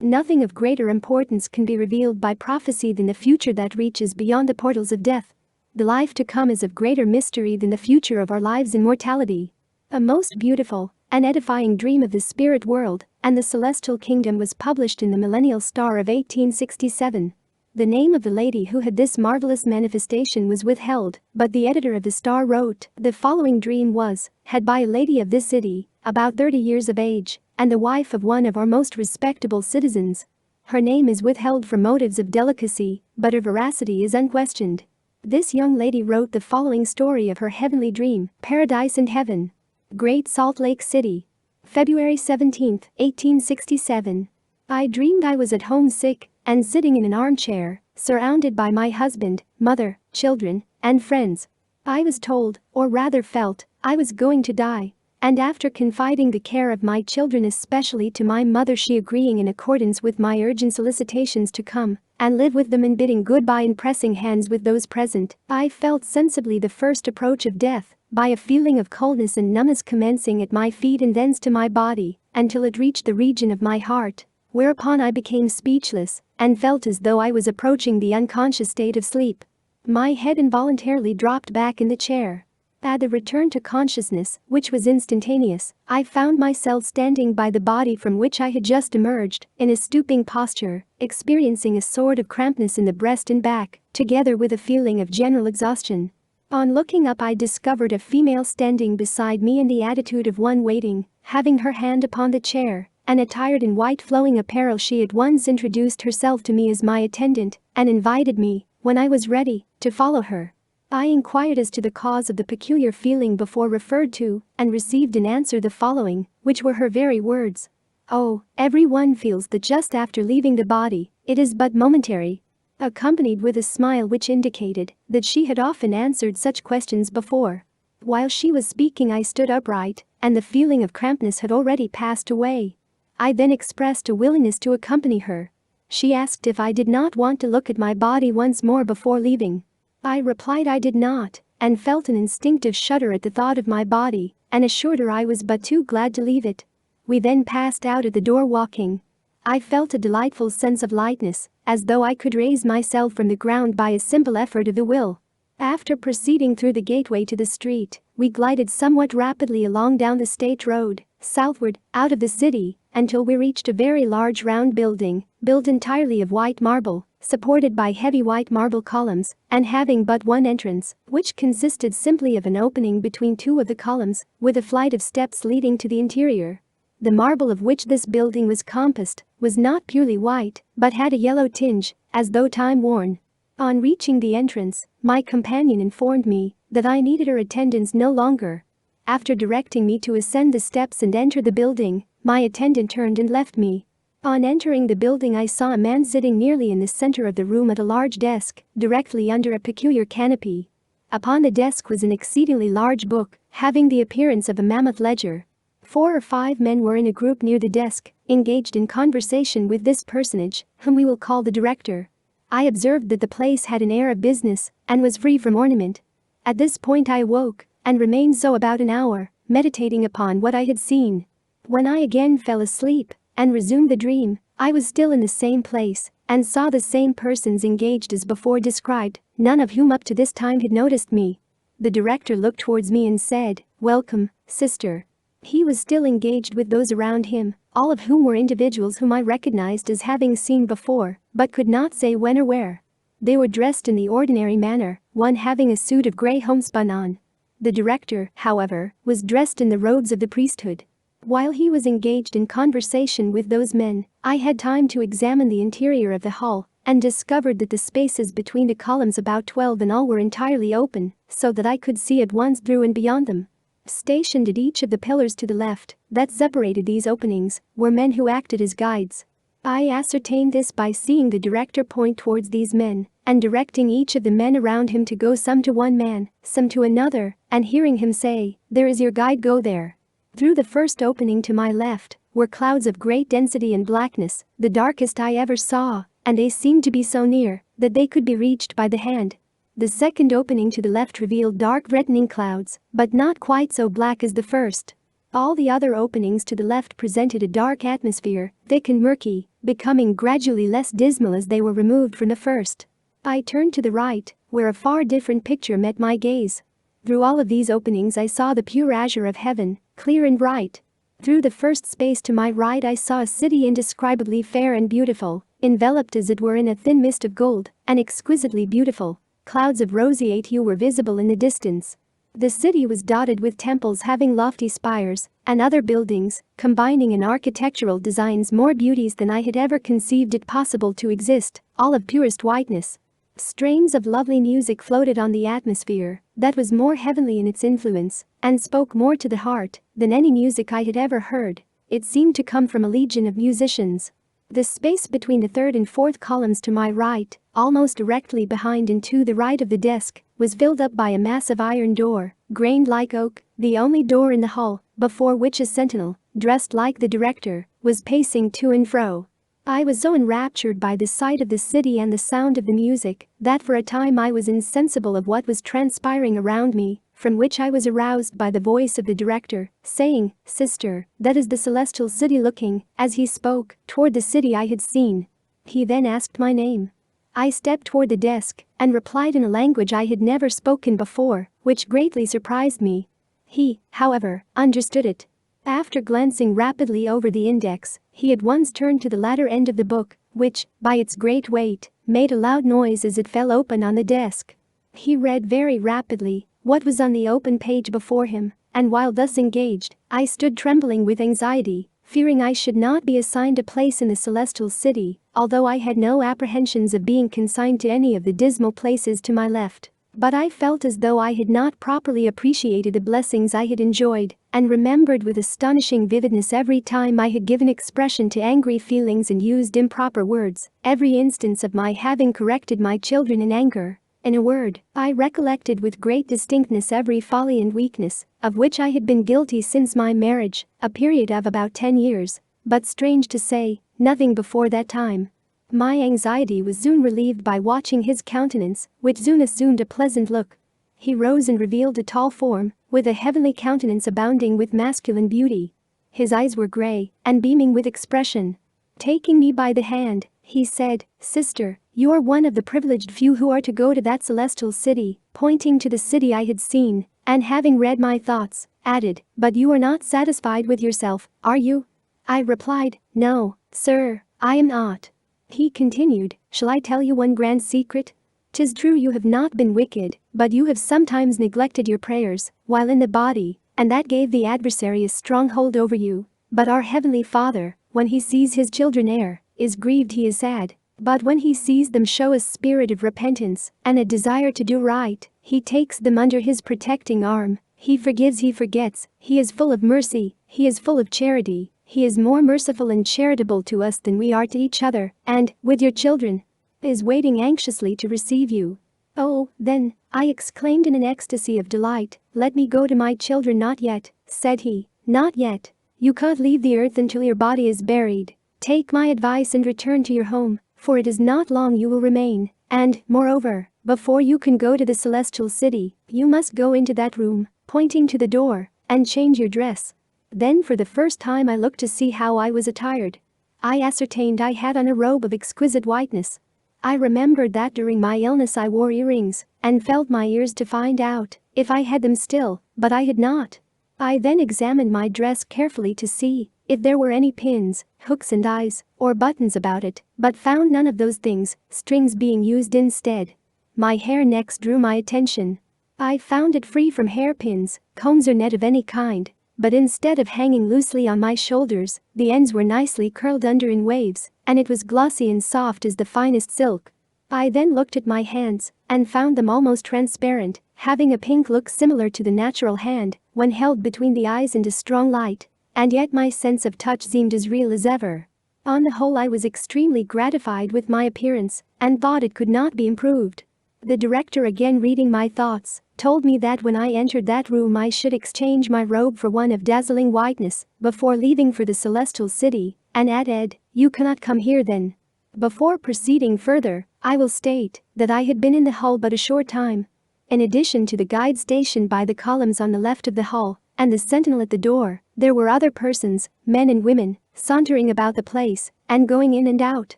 S1: Nothing of greater importance can be revealed by prophecy than the future that reaches beyond the portals of death. The life to come is of greater mystery than the future of our lives in mortality. A most beautiful and edifying dream of the spirit world and the celestial kingdom was published in the Millennial Star of 1867. The name of the lady who had this marvelous manifestation was withheld, but the editor of the Star wrote, "The following dream was had by a lady of this city, about 30 years of age, and the wife of one of our most respectable citizens. Her name is withheld from motives of delicacy, but her veracity is unquestioned." This young lady wrote the following story of her heavenly dream, Paradise and Heaven. Great Salt Lake City. February 17, 1867. I dreamed I was at home sick and sitting in an armchair, surrounded by my husband, mother, children, and friends. I was told, or rather felt, I was going to die. And after confiding the care of my children especially to my mother, she agreeing in accordance with my urgent solicitations to come and live with them and bidding goodbye and pressing hands with those present, I felt sensibly the first approach of death, by a feeling of coldness and numbness commencing at my feet and thence to my body, until it reached the region of my heart, whereupon I became speechless and felt as though I was approaching the unconscious state of sleep. My head involuntarily dropped back in the chair. At the return to consciousness, which was instantaneous, I found myself standing by the body from which I had just emerged, in a stooping posture, experiencing a sort of crampness in the breast and back, together with a feeling of general exhaustion. On looking up, I discovered a female standing beside me in the attitude of one waiting, having her hand upon the chair, and attired in white flowing apparel. She at once introduced herself to me as my attendant, and invited me, when I was ready, to follow her. I inquired as to the cause of the peculiar feeling before referred to, and received in answer the following, which were her very words. "Oh, everyone feels that just after leaving the body, it is but momentary," accompanied with a smile which indicated that she had often answered such questions before. While she was speaking, I stood upright, and the feeling of crampness had already passed away. I then expressed a willingness to accompany her. She asked if I did not want to look at my body once more before leaving. I replied I did not, and felt an instinctive shudder at the thought of my body, and assured her I was but too glad to leave it. We then passed out at the door walking. I felt a delightful sense of lightness, as though I could raise myself from the ground by a simple effort of the will. After proceeding through the gateway to the street, we glided somewhat rapidly along down the state road, southward, out of the city, until we reached a very large round building, built entirely of white marble, supported by heavy white marble columns, and having but one entrance, which consisted simply of an opening between two of the columns, with a flight of steps leading to the interior. The marble of which this building was composed was not purely white, but had a yellow tinge, as though time-worn. On reaching the entrance, my companion informed me that I needed her attendance no longer. After directing me to ascend the steps and enter the building, my attendant turned and left me. On entering the building, I saw a man sitting nearly in the center of the room at a large desk, directly under a peculiar canopy. Upon the desk was an exceedingly large book, having the appearance of a mammoth ledger. 4 or 5 men were in a group near the desk, engaged in conversation with this personage, whom we will call the director. I observed that the place had an air of business and was free from ornament. At this point I awoke, and remained so about an hour, meditating upon what I had seen. When I again fell asleep and resumed the dream, I was still in the same place and saw the same persons engaged as before described, none of whom up to this time had noticed me. The director looked towards me and said, "Welcome, sister." He was still engaged with those around him, all of whom were individuals whom I recognized as having seen before, but could not say when or where. They were dressed in the ordinary manner, one having a suit of grey homespun on. The director, however, was dressed in the robes of the priesthood. While he was engaged in conversation with those men, I had time to examine the interior of the hall and discovered that the spaces between the columns, about 12 in all, were entirely open, so that I could see at once through and beyond them. Stationed at each of the pillars to the left that separated these openings were men who acted as guides. I ascertained this by seeing the director point towards these men and directing each of the men around him to go, some to one man, some to another, and hearing him say, "There is your guide, go there." Through the first opening to my left were clouds of great density and blackness, the darkest I ever saw, and they seemed to be so near that they could be reached by the hand. The second opening to the left revealed dark reddening clouds, but not quite so black as the first. All the other openings to the left presented a dark atmosphere, thick and murky, becoming gradually less dismal as they were removed from the first. I turned to the right, where a far different picture met my gaze. Through all of these openings I saw the pure azure of heaven, clear and bright. Through the first space to my right I saw a city indescribably fair and beautiful, enveloped as it were in a thin mist of gold, and exquisitely beautiful. Clouds of roseate hue were visible in the distance. The city was dotted with temples having lofty spires and other buildings, combining in architectural designs more beauties than I had ever conceived it possible to exist, all of purest whiteness. Strains of lovely music floated on the atmosphere that was more heavenly in its influence and spoke more to the heart than any music I had ever heard. It seemed to come from a legion of musicians. The space between the third and fourth columns to my right, almost directly behind and to the right of the desk, was filled up by a massive iron door, grained like oak, the only door in the hall, before which a sentinel, dressed like the director, was pacing to and fro. I was so enraptured by the sight of the city and the sound of the music that for a time I was insensible of what was transpiring around me, from which I was aroused by the voice of the director, saying, "Sister, that is the celestial city," looking, as he spoke, toward the city I had seen. He then asked my name. I stepped toward the desk and replied in a language I had never spoken before, which greatly surprised me. He, however, understood it. After glancing rapidly over the index, he at once turned to the latter end of the book, which, by its great weight, made a loud noise as it fell open on the desk. He read very rapidly what was on the open page before him, and while thus engaged, I stood trembling with anxiety, fearing I should not be assigned a place in the celestial city, although I had no apprehensions of being consigned to any of the dismal places to my left. But I felt as though I had not properly appreciated the blessings I had enjoyed, and remembered with astonishing vividness every time I had given expression to angry feelings and used improper words, every instance of my having corrected my children in anger. In a word, I recollected with great distinctness every folly and weakness of which I had been guilty since my marriage, a period of about 10 years, but strange to say, nothing before that time. My anxiety was soon relieved by watching his countenance, which soon assumed a pleasant look. He rose and revealed a tall form, with a heavenly countenance abounding with masculine beauty. His eyes were grey and beaming with expression. Taking me by the hand, he said, "Sister, you are one of the privileged few who are to go to that celestial city," pointing to the city I had seen, and having read my thoughts, added, "But you are not satisfied with yourself, are you?" I replied, "No, sir, I am not." He continued, "Shall I tell you one grand secret? 'Tis true you have not been wicked, but you have sometimes neglected your prayers while in the body, and that gave the adversary a strong hold over you. But our Heavenly Father, when he sees his children err, is grieved, he is sad. But when he sees them show a spirit of repentance and a desire to do right, he takes them under his protecting arm. He forgives, he forgets, he is full of mercy, he is full of charity, he is more merciful and charitable to us than we are to each other, and, with your children, is waiting anxiously to receive you." "Oh, then," I exclaimed in an ecstasy of delight, "let me go to my children." "Not yet," said he, "not yet. You can't leave the earth until your body is buried. Take my advice and return to your home, for it is not long you will remain, and, moreover, before you can go to the celestial city, you must go into that room," pointing to the door, "and change your dress. Then for the first time I looked to see how I was attired. I ascertained I had on a robe of exquisite whiteness. I remembered that during my illness I wore earrings and felt my ears to find out if I had them still, but I had not. I then examined my dress carefully to see if there were any pins, hooks and eyes, or buttons about it, but found none of those things, strings being used instead. My hair next drew my attention. I found it free from hairpins, combs or net of any kind, but instead of hanging loosely on my shoulders, the ends were nicely curled under in waves, and it was glossy and soft as the finest silk. I then looked at my hands and found them almost transparent, having a pink look similar to the natural hand when held between the eyes in a strong light, and yet my sense of touch seemed as real as ever. On the whole, I was extremely gratified with my appearance and thought it could not be improved. The director, again reading my thoughts, told me that when I entered that room I should exchange my robe for one of dazzling whiteness before leaving for the celestial city, and added, "You cannot come here then." Before proceeding further, I will state that I had been in the hall but a short time. In addition to the guide stationed by the columns on the left of the hall and the sentinel at the door, there were other persons, men and women, sauntering about the place and going in and out,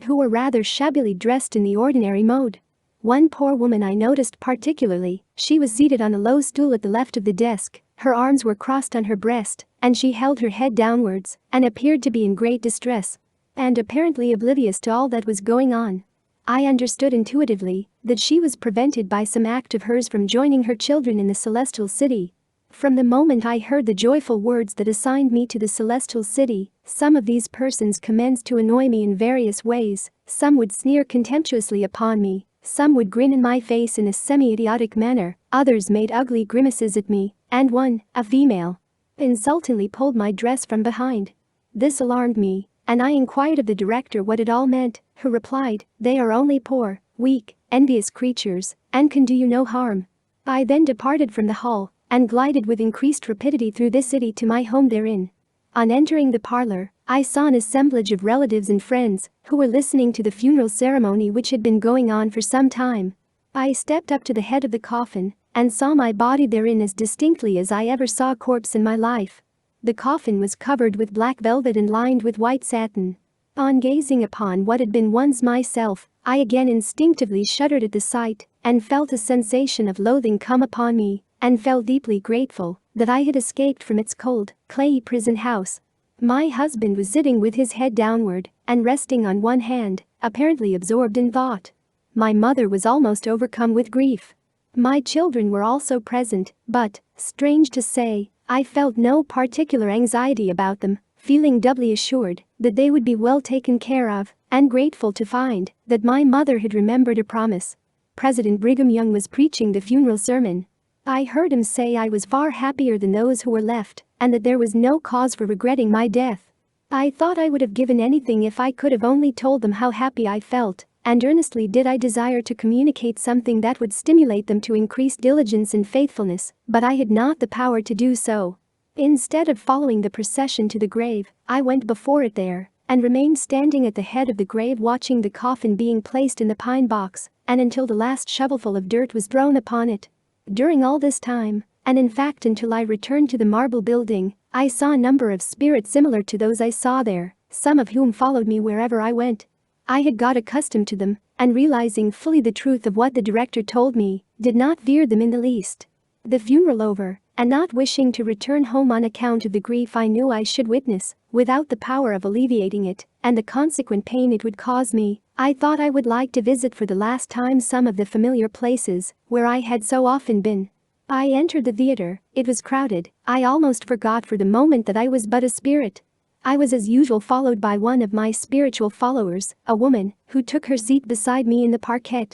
S1: who were rather shabbily dressed in the ordinary mode. One poor woman I noticed particularly. She was seated on a low stool at the left of the desk, her arms were crossed on her breast, and she held her head downwards and appeared to be in great distress and apparently oblivious to all that was going on. I understood intuitively that she was prevented by some act of hers from joining her children in the celestial city. From the moment I heard the joyful words that assigned me to the celestial city, some of these persons commenced to annoy me in various ways. Some would sneer contemptuously upon me, some would grin in my face in a semi-idiotic manner, others made ugly grimaces at me, and one, a female, insultingly pulled my dress from behind. This alarmed me, and I inquired of the director what it all meant, who replied, "They are only poor, weak, envious creatures, and can do you no harm." I then departed from the hall and glided with increased rapidity through this city to my home therein. On entering the parlor, I saw an assemblage of relatives and friends who were listening to the funeral ceremony which had been going on for some time. I stepped up to the head of the coffin and saw my body therein as distinctly as I ever saw a corpse in my life. The coffin was covered with black velvet and lined with white satin. On gazing upon what had been once myself, I again instinctively shuddered at the sight and felt a sensation of loathing come upon me, and felt deeply grateful that I had escaped from its cold, clayey prison house. My husband was sitting with his head downward and resting on one hand, apparently absorbed in thought. My mother was almost overcome with grief. My children were also present, but, strange to say, I felt no particular anxiety about them, feeling doubly assured that they would be well taken care of, and grateful to find that my mother had remembered a promise. President Brigham Young was preaching the funeral sermon. I heard him say I was far happier than those who were left, and that there was no cause for regretting my death. I thought I would have given anything if I could have only told them how happy I felt, and earnestly did I desire to communicate something that would stimulate them to increased diligence and faithfulness, but I had not the power to do so. Instead of following the procession to the grave, I went before it there, and remained standing at the head of the grave watching the coffin being placed in the pine box, and until the last shovelful of dirt was thrown upon it. During all this time, and in fact until I returned to the marble building, I saw a number of spirits similar to those I saw there, some of whom followed me wherever I went. I had got accustomed to them, and realizing fully the truth of what the director told me, did not fear them in the least. The funeral over, and not wishing to return home on account of the grief I knew I should witness, without the power of alleviating it, and the consequent pain it would cause me, I thought I would like to visit for the last time some of the familiar places where I had so often been. I entered the theater. It was crowded. I almost forgot for the moment that I was but a spirit. I was as usual followed by one of my spiritual followers, a woman, who took her seat beside me in the parquet.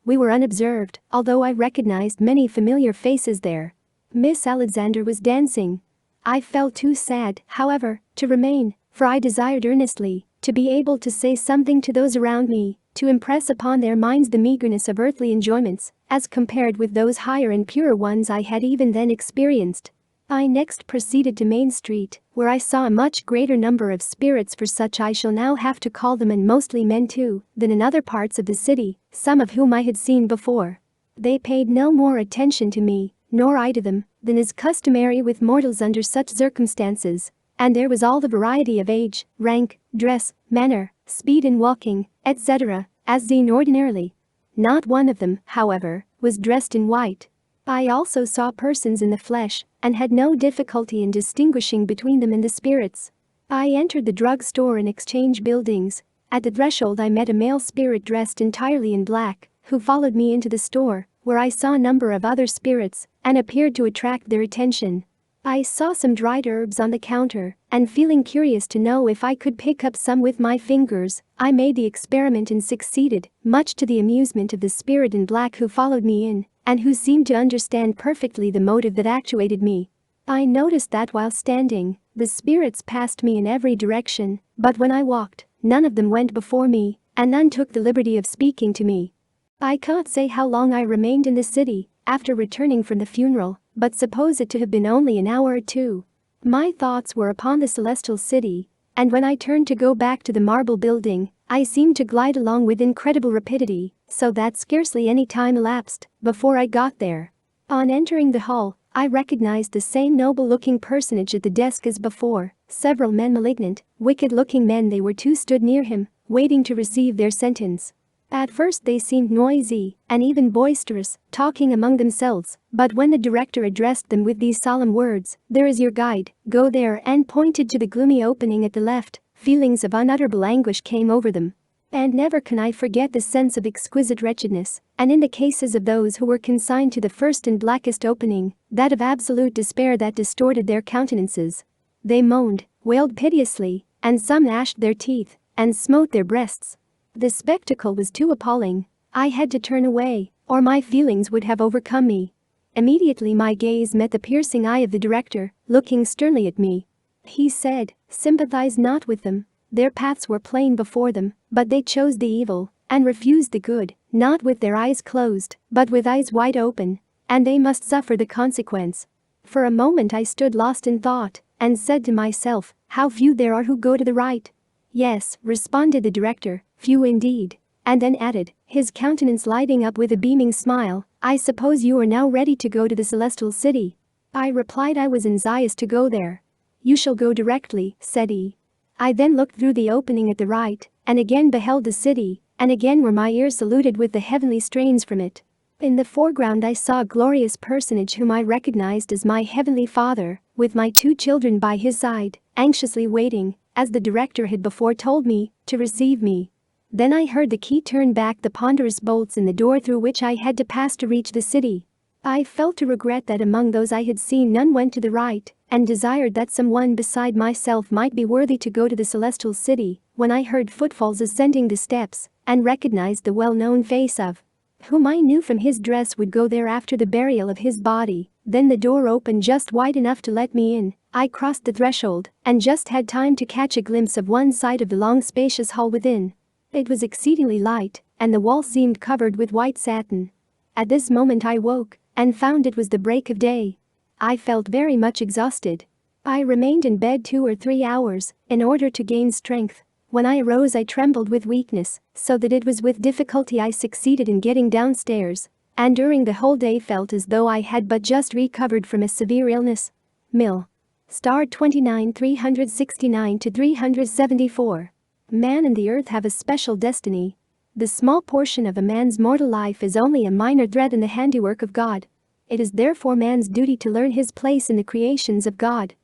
S1: We were unobserved, although I recognized many familiar faces there. Miss Alexander was dancing. I felt too sad, however, to remain, for I desired earnestly to be able to say something to those around me, to impress upon their minds the meagerness of earthly enjoyments, as compared with those higher and purer ones I had even then experienced. I next proceeded to Main Street, where I saw a much greater number of spirits, for such I shall now have to call them, and mostly men too, than in other parts of the city, some of whom I had seen before. They paid no more attention to me, nor I to them, than is customary with mortals under such circumstances. And there was all the variety of age, rank, dress, manner, speed in walking, etc., as seen ordinarily. Not one of them, however, was dressed in white. I also saw persons in the flesh and had no difficulty in distinguishing between them and the spirits. I entered the drugstore and exchange buildings. At the threshold I met a male spirit dressed entirely in black, who followed me into the store, where I saw a number of other spirits and appeared to attract their attention. I saw some dried herbs on the counter, and feeling curious to know if I could pick up some with my fingers, I made the experiment and succeeded, much to the amusement of the spirit in black who followed me in, and who seemed to understand perfectly the motive that actuated me. I noticed that while standing, the spirits passed me in every direction, but when I walked, none of them went before me, and none took the liberty of speaking to me. I can't say how long I remained in the city after returning from the funeral, but suppose it to have been only an hour or two. My thoughts were upon the celestial city, and when I turned to go back to the marble building, I seemed to glide along with incredible rapidity, so that scarcely any time elapsed before I got there. On entering the hall, I recognized the same noble-looking personage at the desk as before. Several men, malignant, wicked-looking men they were too, stood near him, waiting to receive their sentence. At first they seemed noisy and even boisterous, talking among themselves, but when the director addressed them with these solemn words, "There is your guide, go there," and pointed to the gloomy opening at the left, feelings of unutterable anguish came over them. And never can I forget the sense of exquisite wretchedness, and in the cases of those who were consigned to the first and blackest opening, that of absolute despair that distorted their countenances. They moaned, wailed piteously, and some gnashed their teeth and smote their breasts. The spectacle was too appalling. I had to turn away, or my feelings would have overcome me. Immediately my gaze met the piercing eye of the director, looking sternly at me. He said, "Sympathize not with them. Their paths were plain before them, but they chose the evil and refused the good, not with their eyes closed, but with eyes wide open, and they must suffer the consequence." For a moment I stood lost in thought and said to myself, "How few there are who go to the right." "Yes," responded the director, "few indeed," and then added, his countenance lighting up with a beaming smile, "I suppose you are now ready to go to the celestial city?" I replied I was anxious to go there. "You shall go directly," said he. I then looked through the opening at the right, and again beheld the city, and again were my ears saluted with the heavenly strains from it. In the foreground I saw a glorious personage whom I recognized as my heavenly Father, with my 2 children by his side, anxiously waiting, as the director had before told me, to receive me. Then I heard the key turn back the ponderous bolts in the door through which I had to pass to reach the city. I felt to regret that among those I had seen none went to the right, and desired that someone beside myself might be worthy to go to the celestial city, when I heard footfalls ascending the steps, and recognized the well-known face of whom I knew from his dress would go there after the burial of his body. Then the door opened just wide enough to let me in. I crossed the threshold, and just had time to catch a glimpse of one side of the long spacious hall within. It was exceedingly light, and the wall seemed covered with white satin. At this moment I woke, and found it was the break of day. I felt very much exhausted. I remained in bed 2 or 3 hours, in order to gain strength. When I arose I trembled with weakness, so that it was with difficulty I succeeded in getting downstairs, and during the whole day felt as though I had but just recovered from a severe illness. Mill. Star 29 369 to 374. Man and the earth have a special destiny. The small portion of a man's mortal life is only a minor thread in the handiwork of God. It is therefore man's duty to learn his place in the creations of God.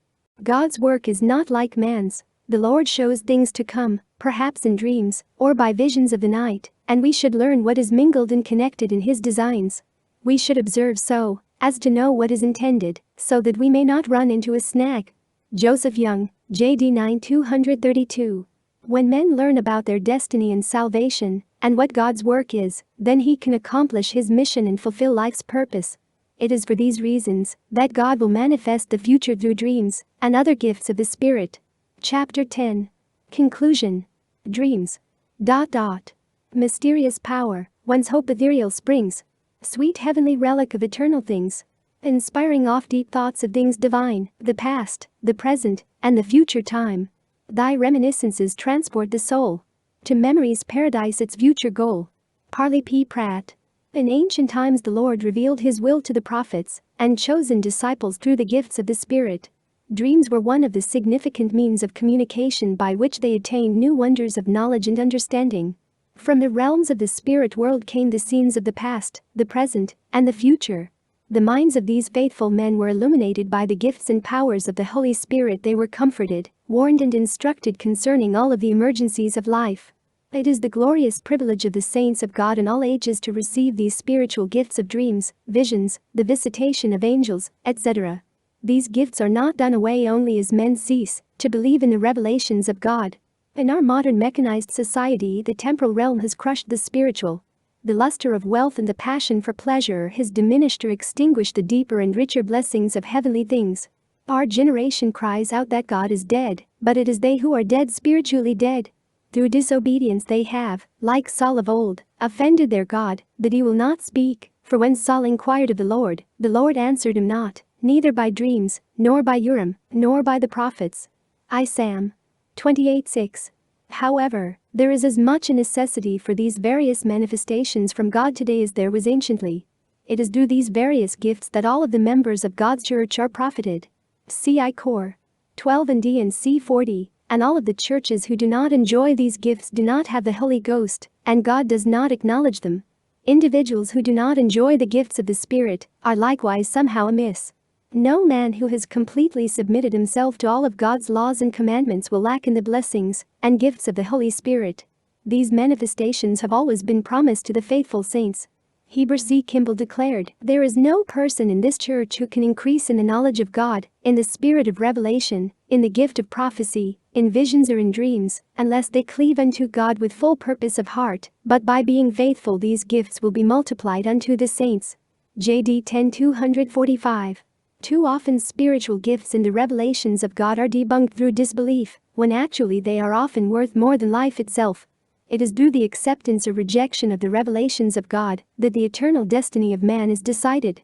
S1: God's work is not like man's. The Lord shows things to come, perhaps in dreams, or by visions of the night, and we should learn what is mingled and connected in his designs. We should observe so as to know what is intended, so that we may not run into a snag. Joseph Young, J.D. 9-232. When men learn about their destiny and salvation, and what God's work is, then he can accomplish his mission and fulfill life's purpose. It is for these reasons that God will manifest the future through dreams and other gifts of the Spirit. Chapter 10. Conclusion. Dreams. Mysterious power, whence hope ethereal springs. Sweet heavenly relic of eternal things. Inspiring oft deep thoughts of things divine, the past, the present, and the future time. Thy reminiscences transport the soul to memory's paradise, its future goal. Parley P. Pratt. In ancient times the Lord revealed his will to the prophets and chosen disciples through the gifts of the Spirit. Dreams were one of the significant means of communication by which they attained new wonders of knowledge and understanding. From the realms of the spirit world came the scenes of the past, the present, and the future. The minds of these faithful men were illuminated by the gifts and powers of the Holy Spirit. They were comforted, warned and instructed concerning all of the emergencies of life. It is the glorious privilege of the saints of God in all ages to receive these spiritual gifts of dreams, visions, the visitation of angels, etc. These gifts are not done away only as men cease to believe in the revelations of God. In our modern mechanized society, the temporal realm has crushed the spiritual. The luster of wealth and the passion for pleasure has diminished or extinguished the deeper and richer blessings of heavenly things. Our generation cries out that God is dead, but it is they who are dead, spiritually dead. Through disobedience they have, like Saul of old, offended their God, that he will not speak. For when Saul inquired of the Lord answered him not, neither by dreams, nor by Urim, nor by the prophets. Sam 28:6. However, there is as much a necessity for these various manifestations from God today as there was anciently. It is through these various gifts that all of the members of God's church are profited. See I Cor 12 and D and C 40, and all of the churches who do not enjoy these gifts do not have the Holy Ghost, and God does not acknowledge them. Individuals who do not enjoy the gifts of the Spirit are likewise somehow amiss. No man who has completely submitted himself to all of God's laws and commandments will lack in the blessings and gifts of the Holy Spirit. These manifestations have always been promised to the faithful saints. Heber C. Kimball declared, "There is no person in this church who can increase in the knowledge of God, in the spirit of revelation, in the gift of prophecy, in visions or in dreams, unless they cleave unto God with full purpose of heart, but by being faithful these gifts will be multiplied unto the saints." J.D. 10:245. Too often spiritual gifts in the revelations of God are debunked through disbelief, when actually they are often worth more than life itself. It is through the acceptance or rejection of the revelations of God that the eternal destiny of man is decided.